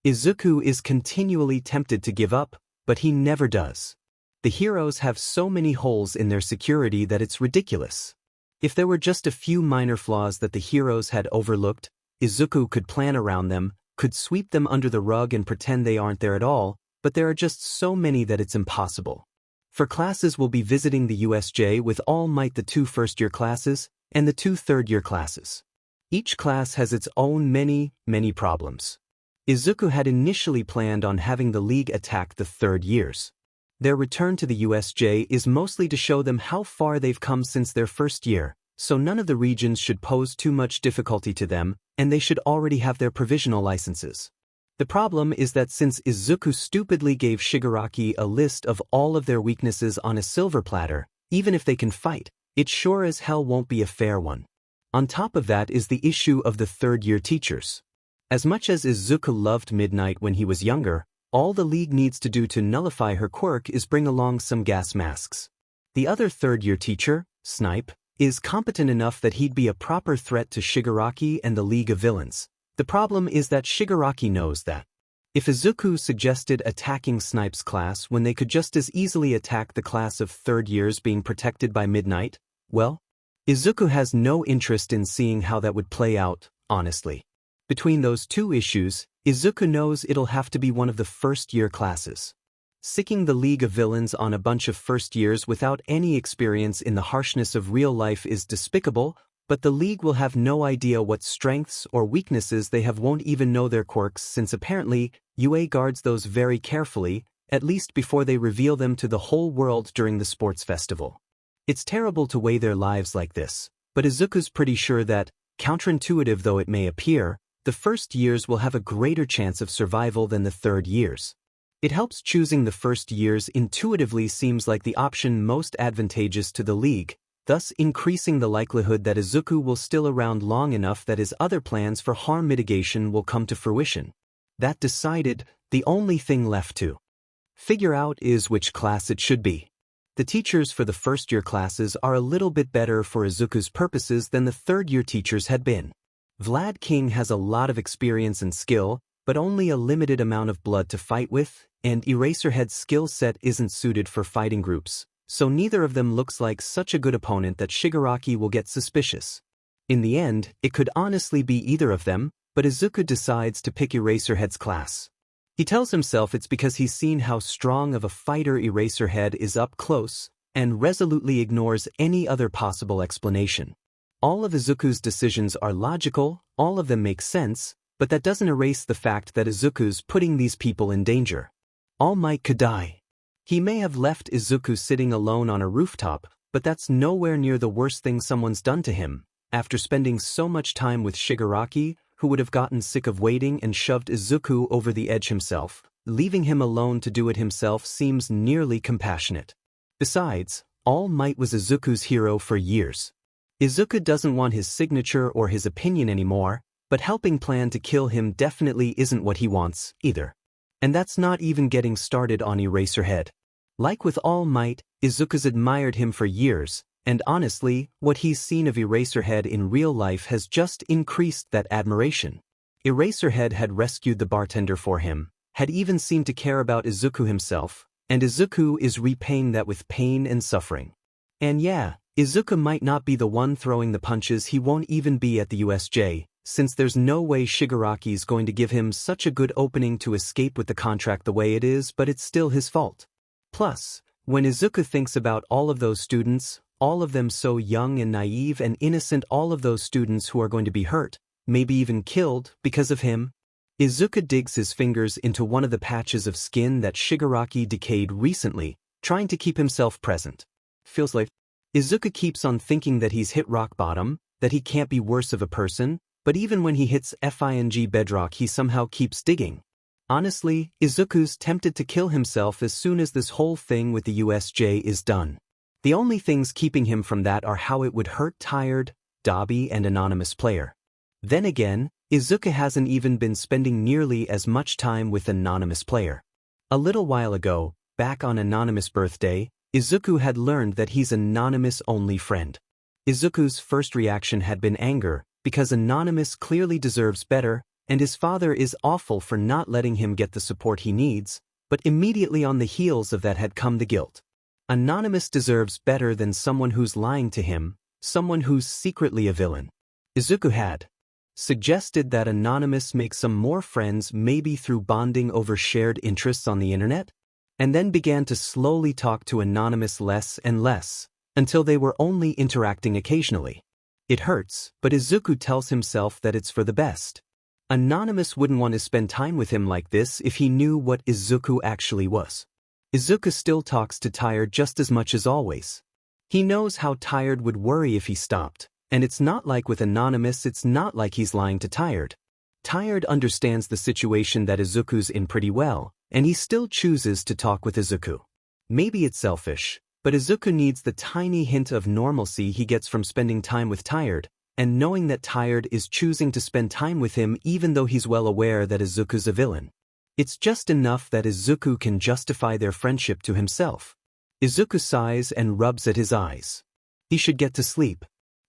Izuku is continually tempted to give up, but he never does. The heroes have so many holes in their security that it's ridiculous. If there were just a few minor flaws that the heroes had overlooked, Izuku could plan around them, could sweep them under the rug and pretend they aren't there at all, but there are just so many that it's impossible. For classes we'll be visiting the USJ with All Might, the 2 first-year classes, and the 2 third-year classes. Each class has its own many problems. Izuku had initially planned on having the League attack the third years. Their return to the USJ is mostly to show them how far they've come since their first year, so none of the regions should pose too much difficulty to them, and they should already have their provisional licenses. The problem is that since Izuku stupidly gave Shigaraki a list of all of their weaknesses on a silver platter, even if they can fight, it sure as hell won't be a fair one. On top of that is the issue of the third-year teachers. As much as Izuku loved Midnight when he was younger, all the League needs to do to nullify her quirk is bring along some gas masks. The other third-year teacher, Snipe, is competent enough that he'd be a proper threat to Shigaraki and the League of Villains. The problem is that Shigaraki knows that. If Izuku suggested attacking Snipe's class when they could just as easily attack the class of third years being protected by Midnight, well, Izuku has no interest in seeing how that would play out, honestly. Between those two issues, Izuku knows it'll have to be one of the first-year classes. Sicking the League of Villains on a bunch of first years without any experience in the harshness of real life is despicable, but the League will have no idea what strengths or weaknesses they have, won't even know their quirks, since apparently UA guards those very carefully, at least before they reveal them to the whole world during the sports festival. It's terrible to weigh their lives like this, but Izuku's pretty sure that, counterintuitive though it may appear, the first years will have a greater chance of survival than the third years. It helps choosing the first years intuitively seems like the option most advantageous to the League, thus increasing the likelihood that Izuku will still around long enough that his other plans for harm mitigation will come to fruition. That decided, the only thing left to figure out is which class it should be. The teachers for the first-year classes are a little bit better for Izuku's purposes than the third-year teachers had been. Vlad King has a lot of experience and skill, but only a limited amount of blood to fight with, and Eraserhead's skill set isn't suited for fighting groups, so neither of them looks like such a good opponent that Shigaraki will get suspicious. In the end, it could honestly be either of them, but Izuku decides to pick Eraserhead's class. He tells himself it's because he's seen how strong of a fighter Eraserhead is up close, and resolutely ignores any other possible explanation. All of Izuku's decisions are logical, all of them make sense, but that doesn't erase the fact that Izuku's putting these people in danger. All Might could die. He may have left Izuku sitting alone on a rooftop, but that's nowhere near the worst thing someone's done to him. After spending so much time with Shigaraki, who would have gotten sick of waiting and shoved Izuku over the edge himself, leaving him alone to do it himself seems nearly compassionate. Besides, All Might was Izuku's hero for years. Izuku doesn't want his signature or his opinion anymore, but helping plan to kill him definitely isn't what he wants, either. And that's not even getting started on Eraserhead. Like with All Might, Izuku's admired him for years, and honestly, what he's seen of Eraserhead in real life has just increased that admiration. Eraserhead had rescued the bartender for him, had even seemed to care about Izuku himself, and Izuku is repaying that with pain and suffering. And yeah, Izuku might not be the one throwing the punches, he won't even be at the USJ, since there's no way Shigaraki's going to give him such a good opening to escape with the contract the way it is, but it's still his fault. Plus, when Izuku thinks about all of those students, all of them so young and naive and innocent, all of those students who are going to be hurt, maybe even killed, because of him, Izuku digs his fingers into one of the patches of skin that Shigaraki decayed recently, trying to keep himself present. Feels like Izuku keeps on thinking that he's hit rock bottom, that he can't be worse of a person, but even when he hits FING bedrock he somehow keeps digging. Honestly, Izuku's tempted to kill himself as soon as this whole thing with the USJ is done. The only things keeping him from that are how it would hurt Tired, Dobby and Anonymous Player. Then again, Izuku hasn't even been spending nearly as much time with Anonymous Player. A little while ago, back on Anonymous' birthday, Izuku had learned that he's Anonymous' only friend. Izuku's first reaction had been anger, because Anonymous clearly deserves better, and his father is awful for not letting him get the support he needs, but immediately on the heels of that had come the guilt. Anonymous deserves better than someone who's lying to him, someone who's secretly a villain. Izuku had suggested that Anonymous make some more friends maybe through bonding over shared interests on the internet, and then began to slowly talk to Anonymous less and less, until they were only interacting occasionally. It hurts, but Izuku tells himself that it's for the best. Anonymous wouldn't want to spend time with him like this if he knew what Izuku actually was. Izuku still talks to Tired just as much as always. He knows how Tired would worry if he stopped, and it's not like with Anonymous, it's not like he's lying to Tired. Tired understands the situation that Izuku's in pretty well, and he still chooses to talk with Izuku. Maybe it's selfish, but Izuku needs the tiny hint of normalcy he gets from spending time with Tired, and knowing that Tired is choosing to spend time with him even though he's well aware that Izuku's a villain. It's just enough that Izuku can justify their friendship to himself. Izuku sighs and rubs at his eyes. He should get to sleep.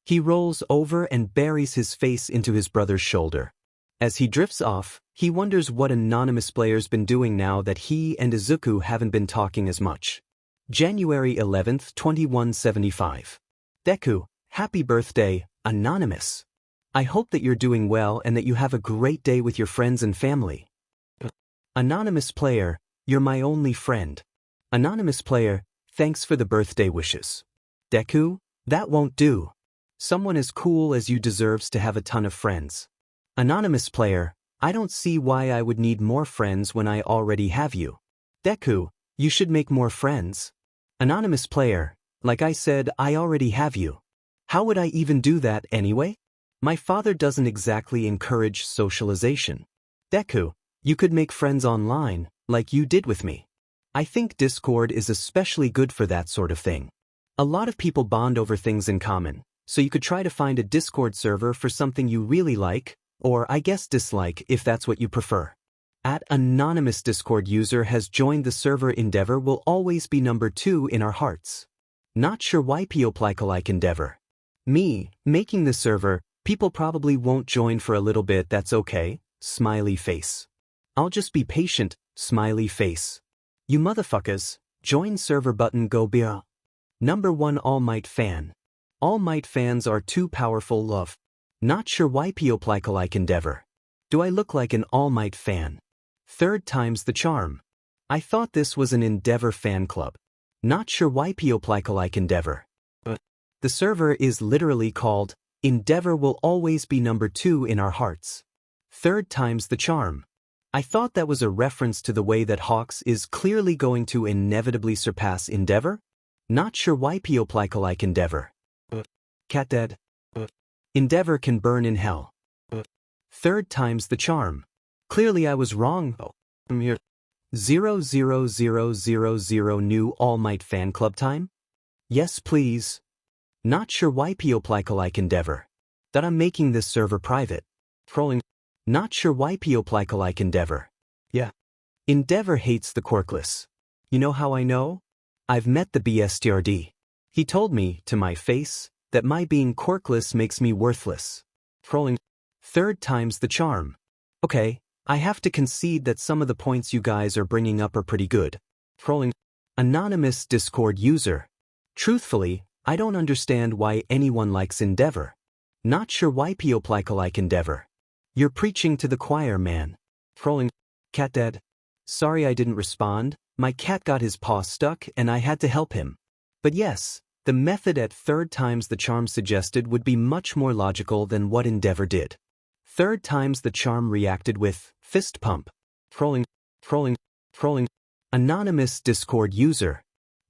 He rolls over and buries his face into his brother's shoulder. As he drifts off, he wonders what Anonymous Player's been doing now that he and Izuku haven't been talking as much. January 11th, 2175. Deku, happy birthday, Anonymous. I hope that you're doing well and that you have a great day with your friends and family. Anonymous Player, you're my only friend. Anonymous Player, thanks for the birthday wishes. Deku, that won't do. Someone as cool as you deserves to have a ton of friends. Anonymous Player, I don't see why I would need more friends when I already have you. Deku, you should make more friends. Anonymous Player, like I said, I already have you. How would I even do that anyway? My father doesn't exactly encourage socialization. Deku, you could make friends online, like you did with me. I think Discord is especially good for that sort of thing. A lot of people bond over things in common, so you could try to find a Discord server for something you really like, or I guess dislike if that's what you prefer. Anonymous Discord user has joined the server. Endeavor will always be number 2 in our hearts. Not sure why people like Endeavor. Me, making the server, people probably won't join for a little bit, that's okay, smiley face. I'll just be patient, smiley face. You motherfuckers, join server button go beer. Number 1 All Might fan. All Might fans are too powerful love. Not sure why people like Endeavor. Do I look like an All Might fan? Third time's the charm. I thought this was an Endeavor fan club. Not sure why people like Endeavor. The server is literally called, Endeavor will always be number 2 in our hearts. Third time's the charm. I thought that was a reference to the way that Hawks is clearly going to inevitably surpass Endeavor. Not sure why people like Endeavor. Cat dead. Endeavor can burn in hell. Third time's the charm. Clearly I was wrong. I'm here. 00000 new All Might fan club time? Yes please. Not sure why people like Endeavor. That I'm making this server private. Trolling. Not sure why people like Endeavor. Yeah. Endeavor hates the quirkless. You know how I know? I've met the BSTRD. He told me, to my face, that my being quirkless makes me worthless. Trolling. Third time's the charm. Okay, I have to concede that some of the points you guys are bringing up are pretty good. Trolling. Anonymous Discord user. Truthfully, I don't understand why anyone likes Endeavor. Not sure why people like Endeavor. You're preaching to the choir, man. Trolling. Cat dead. Sorry I didn't respond, my cat got his paw stuck and I had to help him. But yes, the method at third times the charm suggested would be much more logical than what Endeavor did. Third times the charm reacted with, fist pump. Trolling. Anonymous Discord user.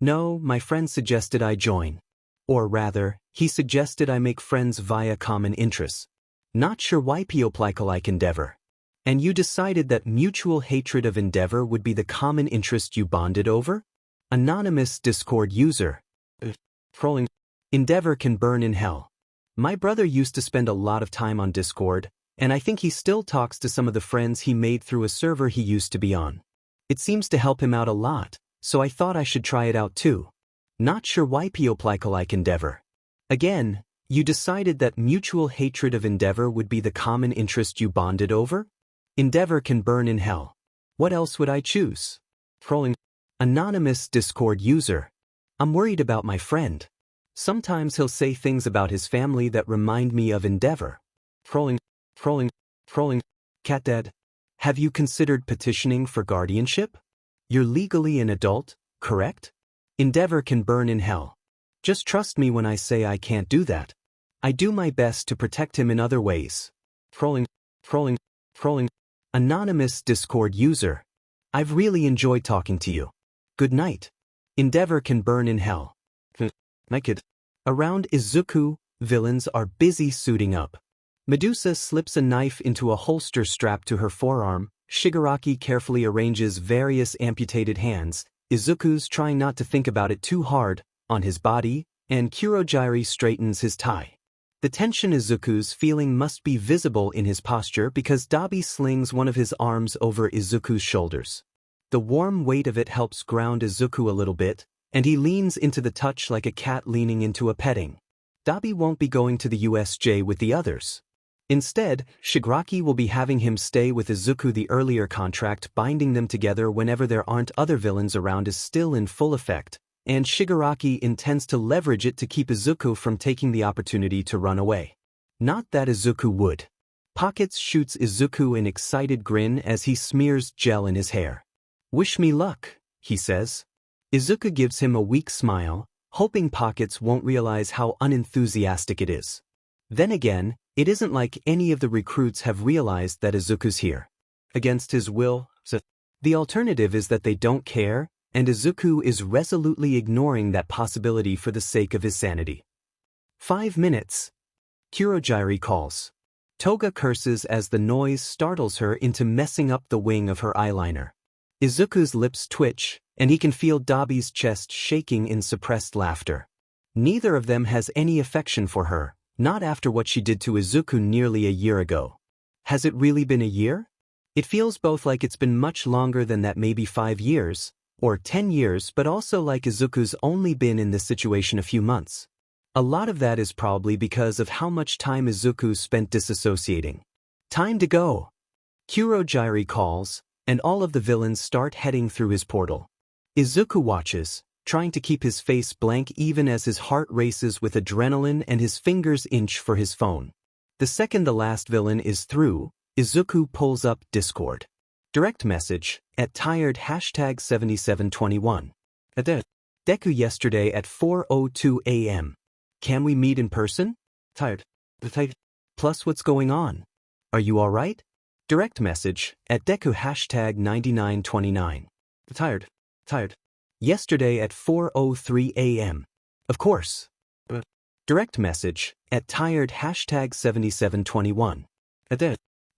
No, my friend suggested I join. Or rather, He suggested I make friends via common interests. Not sure why like endeavor. And you decided that mutual hatred of endeavor would be the common interest you bonded over? Anonymous Discord user. Trolling. Endeavor can burn in hell. My brother used to spend a lot of time on Discord, and I think he still talks to some of the friends he made through a server he used to be on. It seems to help him out a lot, so I thought I should try it out too. Not sure why like endeavor. Again, you decided that mutual hatred of endeavor would be the common interest you bonded over? Endeavor can burn in hell. What else would I choose? Trolling. Anonymous Discord user. I'm worried about my friend. Sometimes he'll say things about his family that remind me of endeavor. Trolling. Cat dead. Have you considered petitioning for guardianship? You're legally an adult, correct? Endeavor can burn in hell. Just trust me when I say I can't do that. I do my best to protect him in other ways. Trolling. Anonymous Discord user. I've really enjoyed talking to you. Good night. Endeavor can burn in hell. Naked. Around Izuku, villains are busy suiting up. Medusa slips a knife into a holster strapped to her forearm. Shigaraki carefully arranges various amputated hands. Izuku's trying not to think about it too hard, on his body, and Kurogiri straightens his tie. The tension Izuku's feeling must be visible in his posture because Dobby slings one of his arms over Izuku's shoulders. The warm weight of it helps ground Izuku a little bit, and he leans into the touch like a cat leaning into a petting. Dobby won't be going to the USJ with the others. Instead, Shigaraki will be having him stay with Izuku. The earlier contract binding them together whenever there aren't other villains around is still in full effect, and Shigaraki intends to leverage it to keep Izuku from taking the opportunity to run away. Not that Izuku would. Pockets shoots Izuku an excited grin as he smears gel in his hair. Wish me luck, he says. Izuku gives him a weak smile, hoping Pockets won't realize how unenthusiastic it is. Then again, it isn't like any of the recruits have realized that Izuku's here. Against his will, the alternative is that they don't care, and Izuku is resolutely ignoring that possibility for the sake of his sanity. 5 minutes. Kurogiri calls. Toga curses as the noise startles her into messing up the wing of her eyeliner. Izuku's lips twitch, and he can feel Dobby's chest shaking in suppressed laughter. Neither of them has any affection for her, not after what she did to Izuku nearly a year ago. Has it really been a year? It feels both like it's been much longer than that, maybe 5 years, or 10 years, but also like Izuku's only been in this situation a few months. A lot of that is probably because of how much time Izuku spent disassociating. Time to go. Kurogiri calls, and all of the villains start heading through his portal. Izuku watches, trying to keep his face blank even as his heart races with adrenaline and his fingers inch for his phone. The second the last villain is through, Izuku pulls up Discord. Direct message, at tired #7721. Deku yesterday at 4:02 a.m. Can we meet in person? Tired. Plus what's going on? Are you alright? Direct message, at Deku #9929. Tired. Yesterday at 4:03 a.m. Of course. Direct message, at tired #7721.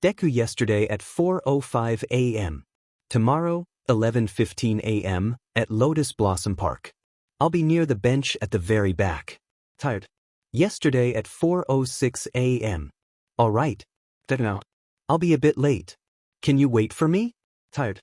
Deku yesterday at 4:05 a.m. Tomorrow, 11:15 a.m., at Lotus Blossom Park. I'll be near the bench at the very back. Tired. Yesterday at 4:06 a.m. Alright. Now. I'll be a bit late. Can you wait for me? Tired.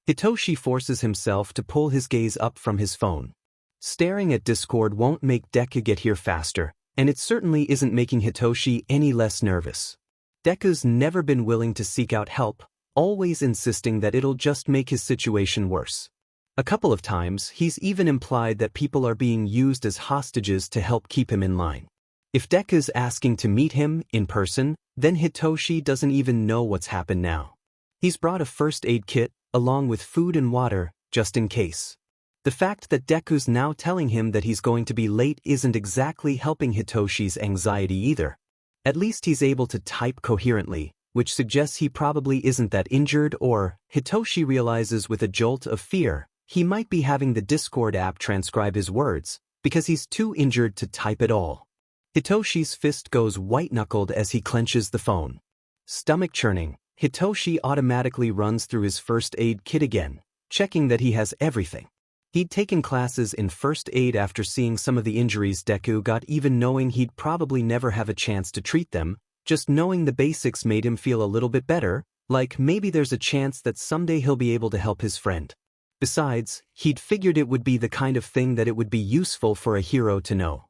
Hitoshi forces himself to pull his gaze up from his phone. Staring at Discord won't make Deku get here faster, and it certainly isn't making Hitoshi any less nervous. Deku's never been willing to seek out help, always insisting that it'll just make his situation worse. A couple of times, he's even implied that people are being used as hostages to help keep him in line. If Deku's asking to meet him in person, then Hitoshi doesn't even know what's happened now. He's brought a first aid kit, along with food and water, just in case. The fact that Deku's now telling him that he's going to be late isn't exactly helping Hitoshi's anxiety either. At least he's able to type coherently, which suggests he probably isn't that injured, or, Hitoshi realizes with a jolt of fear, he might be having the Discord app transcribe his words, because he's too injured to type at all. Hitoshi's fist goes white-knuckled as he clenches the phone. Stomach churning, Hitoshi automatically runs through his first aid kit again, checking that he has everything. He'd taken classes in first aid after seeing some of the injuries Deku got, even knowing he'd probably never have a chance to treat them. Just knowing the basics made him feel a little bit better, like maybe there's a chance that someday he'll be able to help his friend. Besides, he'd figured it would be the kind of thing that it would be useful for a hero to know.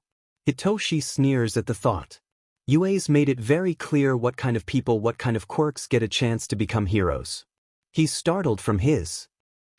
Hitoshi sneers at the thought. UA's made it very clear what kind of people, what kind of quirks get a chance to become heroes. He's startled from his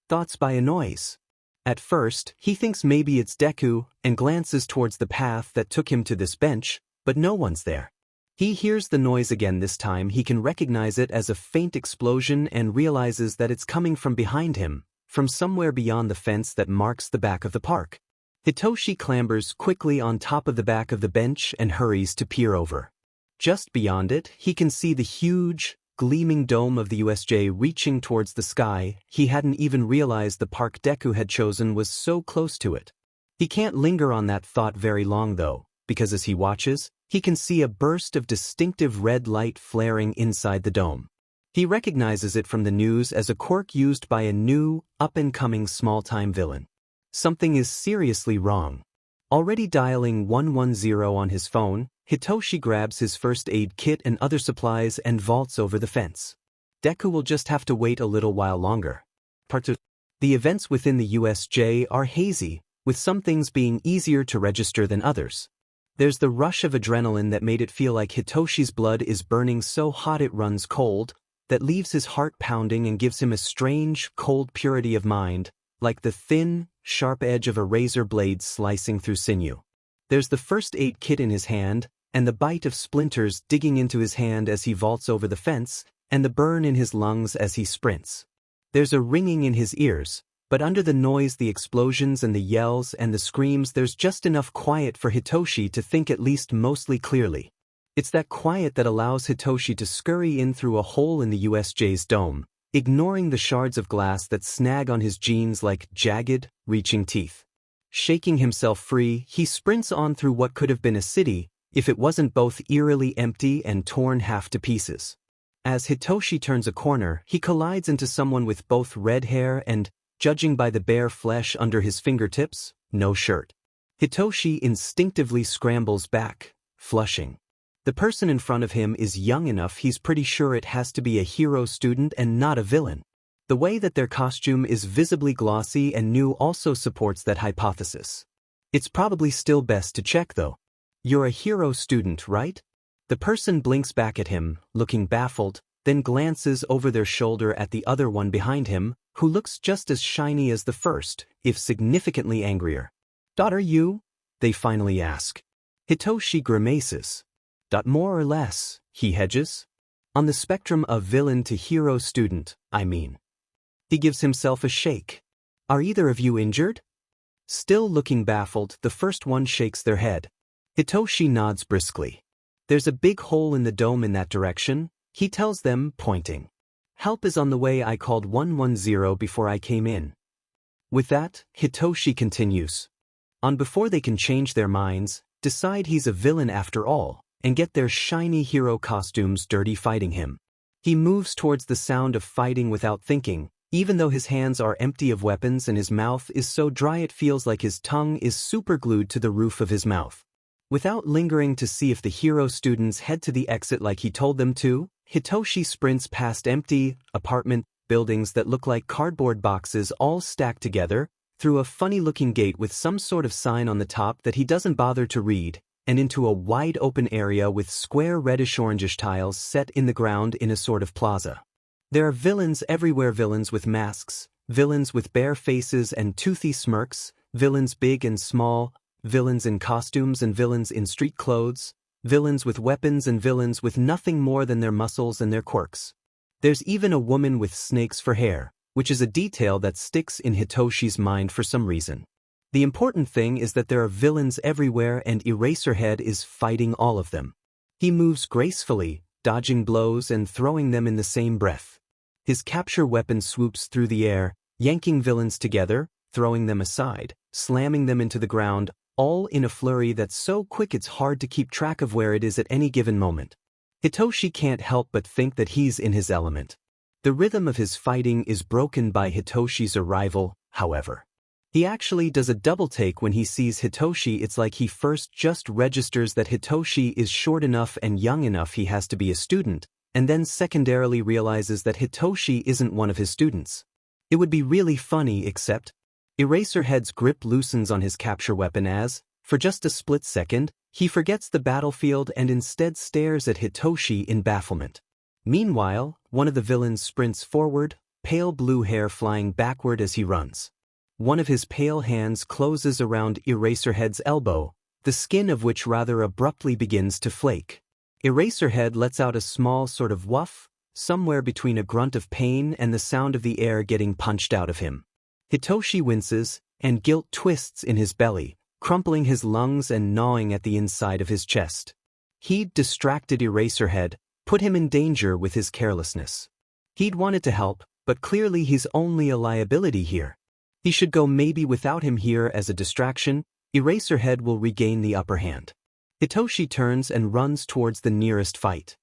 thoughts by a noise. At first, he thinks maybe it's Deku and glances towards the path that took him to this bench, but no one's there. He hears the noise again. This time he can recognize it as a faint explosion and realizes that it's coming from behind him, from somewhere beyond the fence that marks the back of the park. Hitoshi clambers quickly on top of the back of the bench and hurries to peer over. Just beyond it, he can see the huge, gleaming dome of the USJ reaching towards the sky. He hadn't even realized the park Deku had chosen was so close to it. He can't linger on that thought very long though, because as he watches, he can see a burst of distinctive red light flaring inside the dome. He recognizes it from the news as a quirk used by a new, up-and-coming small-time villain. Something is seriously wrong. Already dialing 110 on his phone, Hitoshi grabs his first aid kit and other supplies and vaults over the fence. Deku will just have to wait a little while longer. Part 2. The events within the USJ are hazy, with some things being easier to register than others. There's the rush of adrenaline that made it feel like Hitoshi's blood is burning so hot it runs cold, that leaves his heart pounding and gives him a strange, cold purity of mind, like the thin, sharp edge of a razor blade slicing through sinew. There's the first aid kit in his hand, and the bite of splinters digging into his hand as he vaults over the fence, and the burn in his lungs as he sprints. There's a ringing in his ears, but under the noise, the explosions and the yells and the screams, there's just enough quiet for Hitoshi to think at least mostly clearly. It's that quiet that allows Hitoshi to scurry in through a hole in the USJ's dome, ignoring the shards of glass that snag on his jeans like jagged, reaching teeth. Shaking himself free, he sprints on through what could have been a city, if it wasn't both eerily empty and torn half to pieces. As Hitoshi turns a corner, he collides into someone with both red hair and, judging by the bare flesh under his fingertips, no shirt. Hitoshi instinctively scrambles back, flushing. The person in front of him is young enough he's pretty sure it has to be a hero student and not a villain. The way that their costume is visibly glossy and new also supports that hypothesis. It's probably still best to check though. You're a hero student, right? The person blinks back at him, looking baffled, then glances over their shoulder at the other one behind him, who looks just as shiny as the first, if significantly angrier. "Are you?" they finally ask. Hitoshi grimaces. More or less, he hedges. On the spectrum of villain to hero student, I mean. He gives himself a shake. "Are either of you injured?" Still looking baffled, the first one shakes their head. Hitoshi nods briskly. "There's a big hole in the dome in that direction," he tells them, pointing. "Help is on the way. I called 110 before I came in." With that, Hitoshi continues. On before they can change their minds, decide he's a villain after all, and get their shiny hero costumes dirty fighting him. He moves towards the sound of fighting without thinking, even though his hands are empty of weapons and his mouth is so dry it feels like his tongue is superglued to the roof of his mouth. Without lingering to see if the hero students head to the exit like he told them to, Hitoshi sprints past empty, apartment buildings that look like cardboard boxes all stacked together, through a funny-looking gate with some sort of sign on the top that he doesn't bother to read, and into a wide-open area with square reddish-orangish tiles set in the ground in a sort of plaza. There are villains everywhere, villains with masks, villains with bare faces and toothy smirks, villains big and small, villains in costumes and villains in street clothes, villains with weapons and villains with nothing more than their muscles and their quirks. There's even a woman with snakes for hair, which is a detail that sticks in Hitoshi's mind for some reason. The important thing is that there are villains everywhere and Eraserhead is fighting all of them. He moves gracefully, dodging blows and throwing them in the same breath. His capture weapon swoops through the air, yanking villains together, throwing them aside, slamming them into the ground, all in a flurry that's so quick it's hard to keep track of where it is at any given moment. Hitoshi can't help but think that he's in his element. The rhythm of his fighting is broken by Hitoshi's arrival, however. He actually does a double take when he sees Hitoshi. It's like he first just registers that Hitoshi is short enough and young enough he has to be a student, and then secondarily realizes that Hitoshi isn't one of his students. It would be really funny except Eraserhead's grip loosens on his capture weapon as, for just a split second, he forgets the battlefield and instead stares at Hitoshi in bafflement. Meanwhile, one of the villains sprints forward, pale blue hair flying backward as he runs. One of his pale hands closes around Eraserhead's elbow, the skin of which rather abruptly begins to flake. Eraserhead lets out a small sort of woof, somewhere between a grunt of pain and the sound of the air getting punched out of him. Hitoshi winces, and guilt twists in his belly, crumpling his lungs and gnawing at the inside of his chest. He'd distracted Eraserhead, put him in danger with his carelessness. He'd wanted to help, but clearly he's only a liability here. He should go maybe without him here as a distraction. Eraserhead will regain the upper hand. Hitoshi turns and runs towards the nearest fight.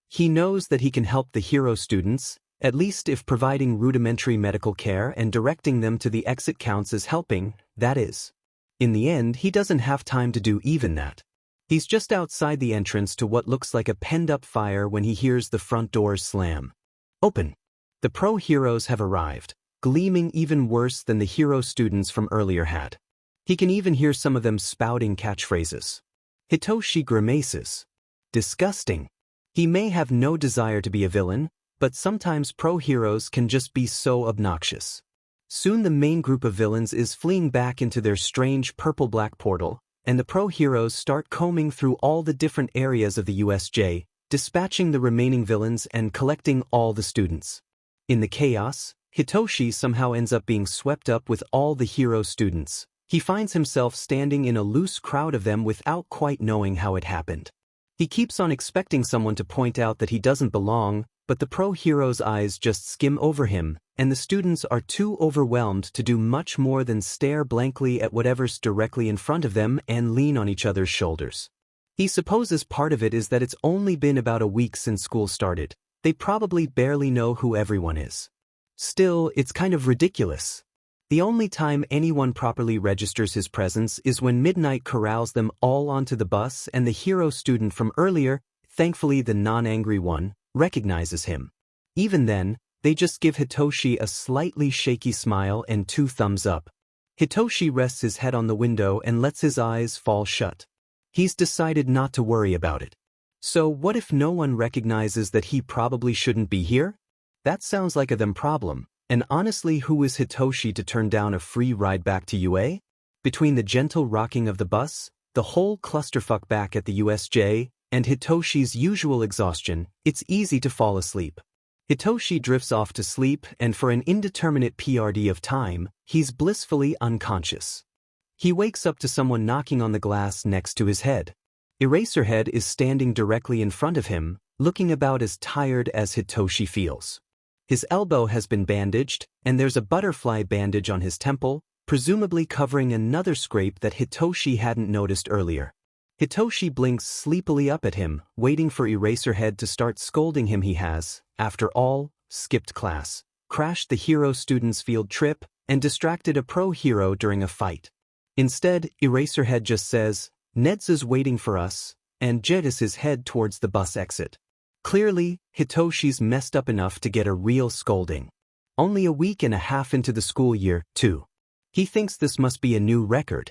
He knows that he can help the hero students, at least if providing rudimentary medical care and directing them to the exit counts as helping, that is. In the end, he doesn't have time to do even that. He's just outside the entrance to what looks like a penned-up fire when he hears the front doors slam open. The pro-heroes have arrived, gleaming even worse than the hero students from earlier had. He can even hear some of them spouting catchphrases. Hitoshi grimaces. Disgusting. He may have no desire to be a villain, but sometimes pro-heroes can just be so obnoxious. Soon the main group of villains is fleeing back into their strange purple-black portal, and the pro-heroes start combing through all the different areas of the USJ, dispatching the remaining villains and collecting all the students. In the chaos, Hitoshi somehow ends up being swept up with all the hero students. He finds himself standing in a loose crowd of them without quite knowing how it happened. He keeps on expecting someone to point out that he doesn't belong, but the pro-hero's eyes just skim over him, and the students are too overwhelmed to do much more than stare blankly at whatever's directly in front of them and lean on each other's shoulders. He supposes part of it is that it's only been about a week since school started. They probably barely know who everyone is. Still, it's kind of ridiculous. The only time anyone properly registers his presence is when Midnight corrals them all onto the bus and the hero student from earlier, thankfully the non-angry one, recognizes him. Even then, they just give Hitoshi a slightly shaky smile and 2 thumbs up. Hitoshi rests his head on the window and lets his eyes fall shut. He's decided not to worry about it. So what if no one recognizes that he probably shouldn't be here? That sounds like a them problem. And honestly, who is Hitoshi to turn down a free ride back to UA? Between the gentle rocking of the bus, the whole clusterfuck back at the USJ, and Hitoshi's usual exhaustion, it's easy to fall asleep. Hitoshi drifts off to sleep, and for an indeterminate PRD of time, he's blissfully unconscious. He wakes up to someone knocking on the glass next to his head. Eraserhead is standing directly in front of him, looking about as tired as Hitoshi feels. His elbow has been bandaged, and there's a butterfly bandage on his temple, presumably covering another scrape that Hitoshi hadn't noticed earlier. Hitoshi blinks sleepily up at him, waiting for Eraserhead to start scolding him. He has, after all, skipped class, crashed the hero student's field trip, and distracted a pro-hero during a fight. Instead, Eraserhead just says, "Ned's is waiting for us," and jets his head towards the bus exit. Clearly, Hitoshi's messed up enough to get a real scolding. Only a week and a half into the school year, too. He thinks this must be a new record.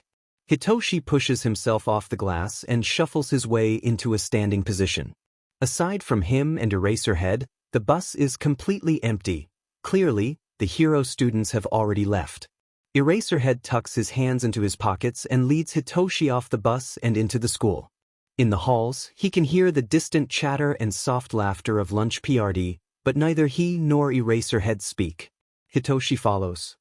Hitoshi pushes himself off the glass and shuffles his way into a standing position. Aside from him and Eraserhead, the bus is completely empty. Clearly, the hero students have already left. Eraserhead tucks his hands into his pockets and leads Hitoshi off the bus and into the school. In the halls, he can hear the distant chatter and soft laughter of lunch PRD, but neither he nor Eraserhead speak. Hitoshi follows.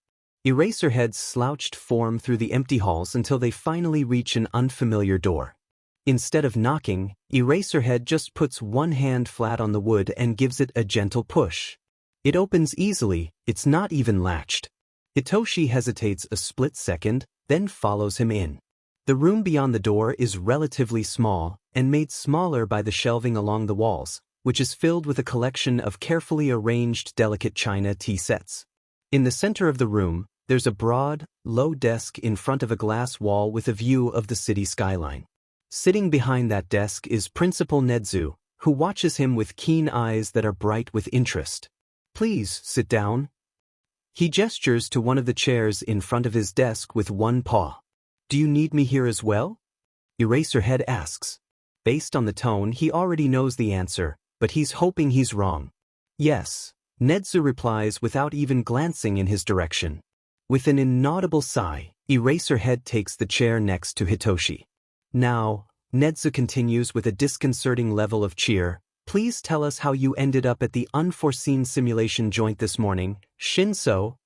Eraserhead's slouched form through the empty halls until they finally reach an unfamiliar door. Instead of knocking, Eraserhead just puts one hand flat on the wood and gives it a gentle push. It opens easily, it's not even latched. Hitoshi hesitates a split second, then follows him in. The room beyond the door is relatively small and made smaller by the shelving along the walls, which is filled with a collection of carefully arranged delicate china tea sets. In the center of the room, there's a broad, low desk in front of a glass wall with a view of the city skyline. Sitting behind that desk is Principal Nedzu, who watches him with keen eyes that are bright with interest. "Please, sit down." He gestures to one of the chairs in front of his desk with one paw. "Do you need me here as well?" Eraserhead asks. Based on the tone, he already knows the answer, but he's hoping he's wrong. "Yes," Nedzu replies without even glancing in his direction. With an inaudible sigh, Eraserhead takes the chair next to Hitoshi. "Now," Nedzu continues with a disconcerting level of cheer, "please tell us how you ended up at the unforeseen simulation joint this morning, Shinso."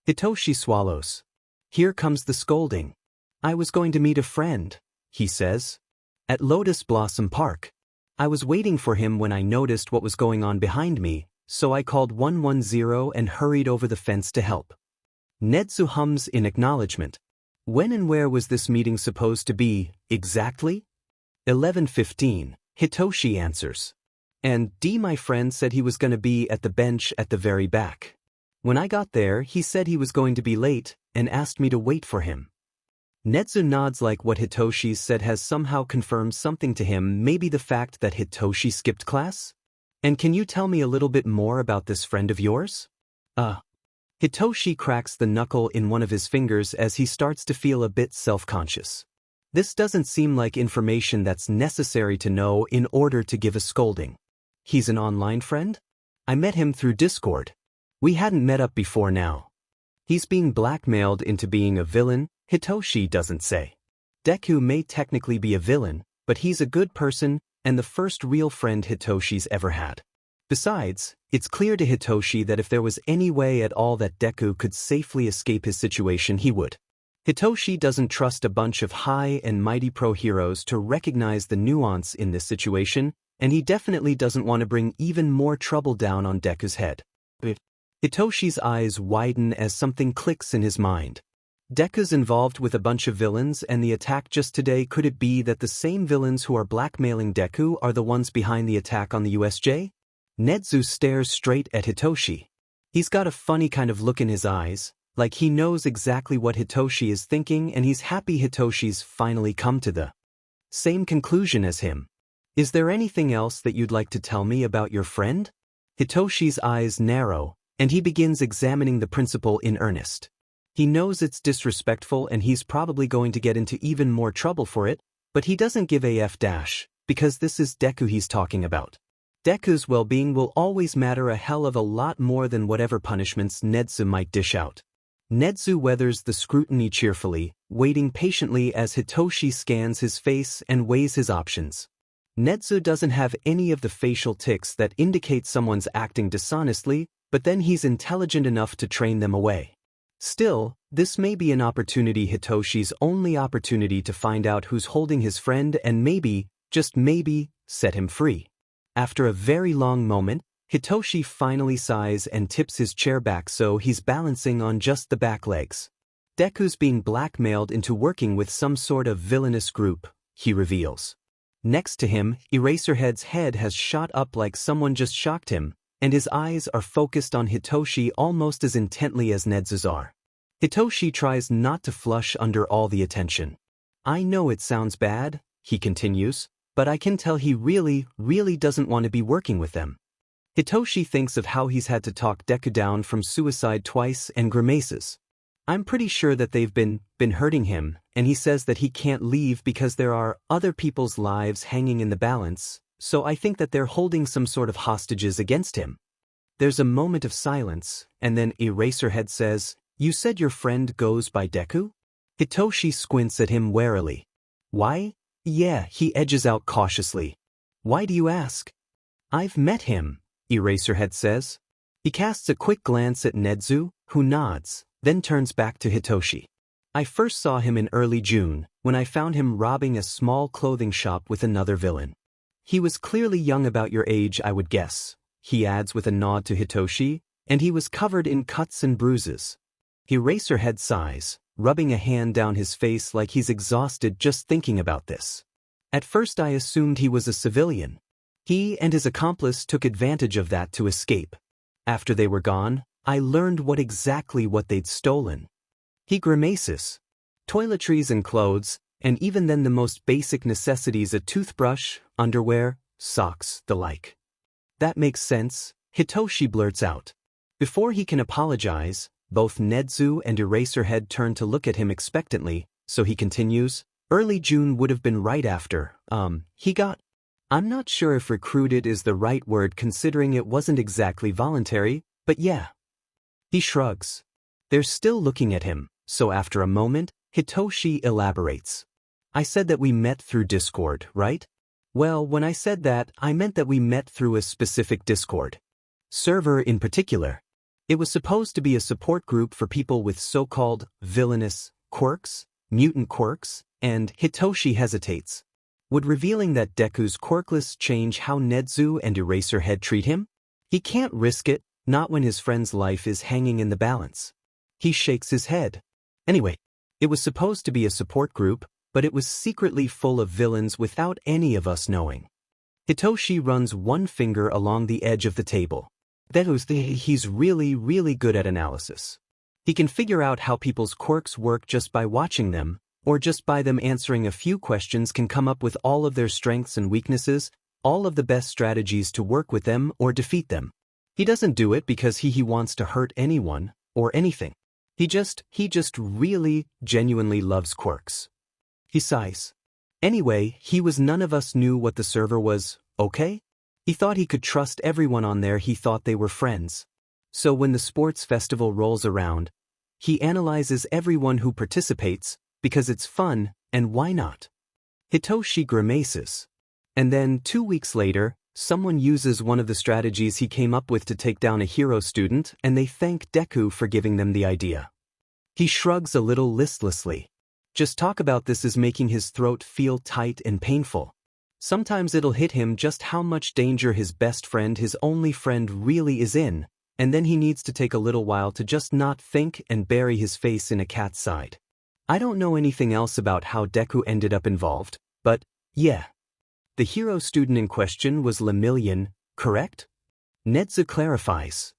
Hitoshi swallows. Here comes the scolding. "I was going to meet a friend," he says. "At Lotus Blossom Park. I was waiting for him when I noticed what was going on behind me, so I called 110 and hurried over the fence to help." Nedzu hums in acknowledgement. "When and where was this meeting supposed to be, exactly?" 11:15, Hitoshi answers. "And my friend said he was going to be at the bench at the very back. When I got there, he said he was going to be late and asked me to wait for him." Nedzu nods like what Hitoshi said has somehow confirmed something to him, maybe the fact that Hitoshi skipped class? "And can you tell me a little bit more about this friend of yours?" Hitoshi cracks the knuckle in one of his fingers as he starts to feel a bit self-conscious. This doesn't seem like information that's necessary to know in order to give a scolding. "He's an online friend? I met him through Discord. We hadn't met up before now." "He's being blackmailed into being a villain," Hitoshi doesn't say. "Deku may technically be a villain, but he's a good person and the first real friend Hitoshi's ever had. Besides, it's clear to Hitoshi that if there was any way at all that Deku could safely escape his situation, he would. Hitoshi doesn't trust a bunch of high and mighty pro-heroes to recognize the nuance in this situation, and he definitely doesn't want to bring even more trouble down on Deku's head." Hitoshi's eyes widen as something clicks in his mind. Deku's involved with a bunch of villains, and the attack just today, could it be that the same villains who are blackmailing Deku are the ones behind the attack on the USJ? Nedzu stares straight at Hitoshi. He's got a funny kind of look in his eyes, like he knows exactly what Hitoshi is thinking and he's happy Hitoshi's finally come to the same conclusion as him. "Is there anything else that you'd like to tell me about your friend?" Hitoshi's eyes narrow, and he begins examining the principal in earnest. He knows it's disrespectful and he's probably going to get into even more trouble for it, but he doesn't give a f dash, because this is Deku he's talking about. Deku's well-being will always matter a hell of a lot more than whatever punishments Nedzu might dish out. Nedzu weathers the scrutiny cheerfully, waiting patiently as Hitoshi scans his face and weighs his options. Nedzu doesn't have any of the facial tics that indicate someone's acting dishonestly, but then he's intelligent enough to train them away. Still, this may be an opportunity, Hitoshi's only opportunity to find out who's holding his friend and maybe, just maybe, set him free. After a very long moment, Hitoshi finally sighs and tips his chair back so he's balancing on just the back legs. "Deku's being blackmailed into working with some sort of villainous group," he reveals. Next to him, Eraserhead's head has shot up like someone just shocked him, and his eyes are focused on Hitoshi almost as intently as Nedzu's are. Hitoshi tries not to flush under all the attention. "I know it sounds bad," he continues, "but I can tell he really doesn't want to be working with them." Hitoshi thinks of how he's had to talk Deku down from suicide twice and grimaces. "I'm pretty sure that they've been hurting him, and he says that he can't leave because there are other people's lives hanging in the balance, so I think that they're holding some sort of hostages against him." There's a moment of silence, and then Eraserhead says, "You said your friend goes by Deku?" Hitoshi squints at him warily. "Why?" "Yeah," he edges out cautiously. "Why do you ask?" "I've met him," Eraserhead says. He casts a quick glance at Nedzu, who nods, then turns back to Hitoshi. "I first saw him in early June, when I found him robbing a small clothing shop with another villain. He was clearly young, about your age I would guess," he adds with a nod to Hitoshi, "and he was covered in cuts and bruises." Eraserhead sighs, rubbing a hand down his face like he's exhausted just thinking about this. At first I assumed he was a civilian. He and his accomplice took advantage of that to escape. After they were gone, I learned exactly what they'd stolen. He grimaces. Toiletries and clothes, and even then the most basic necessities: a toothbrush, underwear, socks, the like. That makes sense, Hitoshi blurts out. Before he can apologize, both Nezu and Eraserhead turn to look at him expectantly, so he continues, early June would have been right after, he got. I'm not sure if recruited is the right word considering it wasn't exactly voluntary, but yeah. He shrugs. They're still looking at him, so after a moment, Hitoshi elaborates. I said that we met through Discord, right? Well, when I said that, I meant that we met through a specific Discord server in particular. It was supposed to be a support group for people with so-called villainous quirks, mutant quirks, and Hitoshi hesitates. Would revealing that Deku's quirkless change how Nezu and Eraserhead treat him? He can't risk it, not when his friend's life is hanging in the balance. He shakes his head. Anyway, it was supposed to be a support group, but it was secretly full of villains without any of us knowing. Hitoshi runs one finger along the edge of the table. He's really good at analysis. He can figure out how people's quirks work just by watching them, or just by them answering a few questions can come up with all of their strengths and weaknesses, all of the best strategies to work with them or defeat them. He doesn't do it because he wants to hurt anyone, or anything. He just really, genuinely loves quirks. He sighs. Anyway, none of us knew what the server was, okay? He thought he could trust everyone on there. He thought they were friends. So when the sports festival rolls around, he analyzes everyone who participates, because it's fun, and why not? Hitoshi grimaces. And then 2 weeks later, someone uses one of the strategies he came up with to take down a hero student, and they thank Deku for giving them the idea. He shrugs a little listlessly. Just talk about this is making his throat feel tight and painful. Sometimes it'll hit him just how much danger his best friend, his only friend, really is in, and then he needs to take a little while to just not think and bury his face in a cat's side. I don't know anything else about how Deku ended up involved, but, yeah. The hero student in question was Lemillion, correct? Nezu clarifies.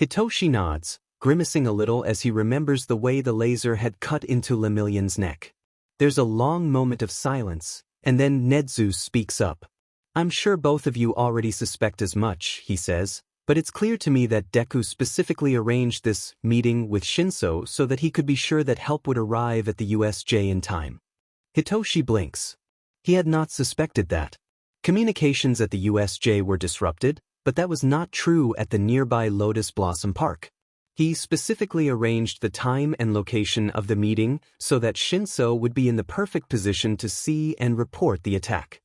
Hitoshi nods, grimacing a little as he remembers the way the laser had cut into Lemillion's neck. There's a long moment of silence, and then Nezu speaks up. I'm sure both of you already suspect as much, he says, but it's clear to me that Deku specifically arranged this meeting with Shinso so that he could be sure that help would arrive at the USJ in time. Hitoshi blinks. He had not suspected that. Communications at the USJ were disrupted, but that was not true at the nearby Lotus Blossom Park. He specifically arranged the time and location of the meeting so that Shinso would be in the perfect position to see and report the attack.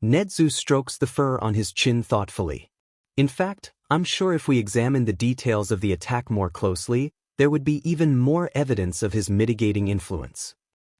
Nezu strokes the fur on his chin thoughtfully. In fact, I'm sure if we examine the details of the attack more closely, there would be even more evidence of his mitigating influence.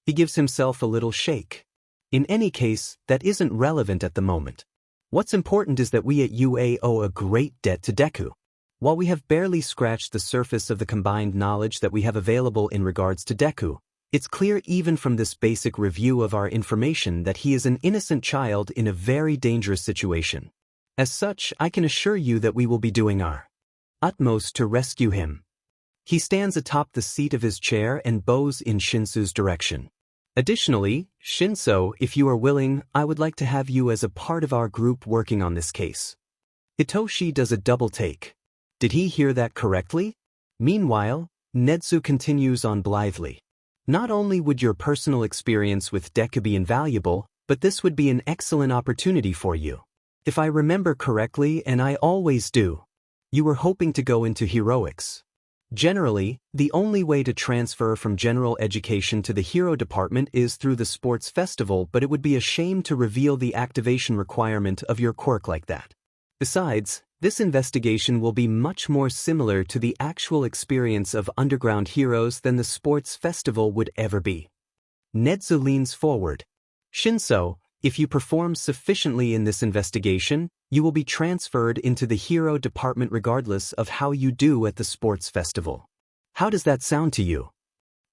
He gives himself a little shake. In any case, that isn't relevant at the moment. What's important is that we at UA owe a great debt to Deku. While we have barely scratched the surface of the combined knowledge that we have available in regards to Deku, it's clear even from this basic review of our information that he is an innocent child in a very dangerous situation. As such, I can assure you that we will be doing our utmost to rescue him. He stands atop the seat of his chair and bows in Shinso's direction. Additionally, Shinso, if you are willing, I would like to have you as a part of our group working on this case. Hitoshi does a double take. Did he hear that correctly? Meanwhile, Nezu continues on blithely. Not only would your personal experience with Deku be invaluable, but this would be an excellent opportunity for you. If I remember correctly, and I always do, you were hoping to go into heroics. Generally, the only way to transfer from general education to the hero department is through the sports festival, but it would be a shame to reveal the activation requirement of your quirk like that. Besides, this investigation will be much more similar to the actual experience of underground heroes than the sports festival would ever be. Nezu leans forward. Shinso, if you perform sufficiently in this investigation, you will be transferred into the hero department regardless of how you do at the sports festival. How does that sound to you?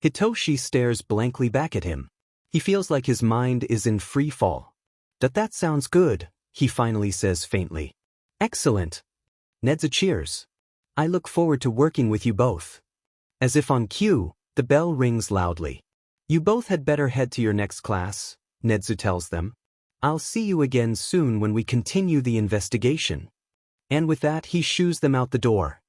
Hitoshi stares blankly back at him. He feels like his mind is in free fall. That sounds good, he finally says faintly. Excellent. Nedza cheers. I look forward to working with you both. As if on cue, the bell rings loudly. You both had better head to your next class, Nedzu tells them. I'll see you again soon when we continue the investigation. And with that he shoos them out the door.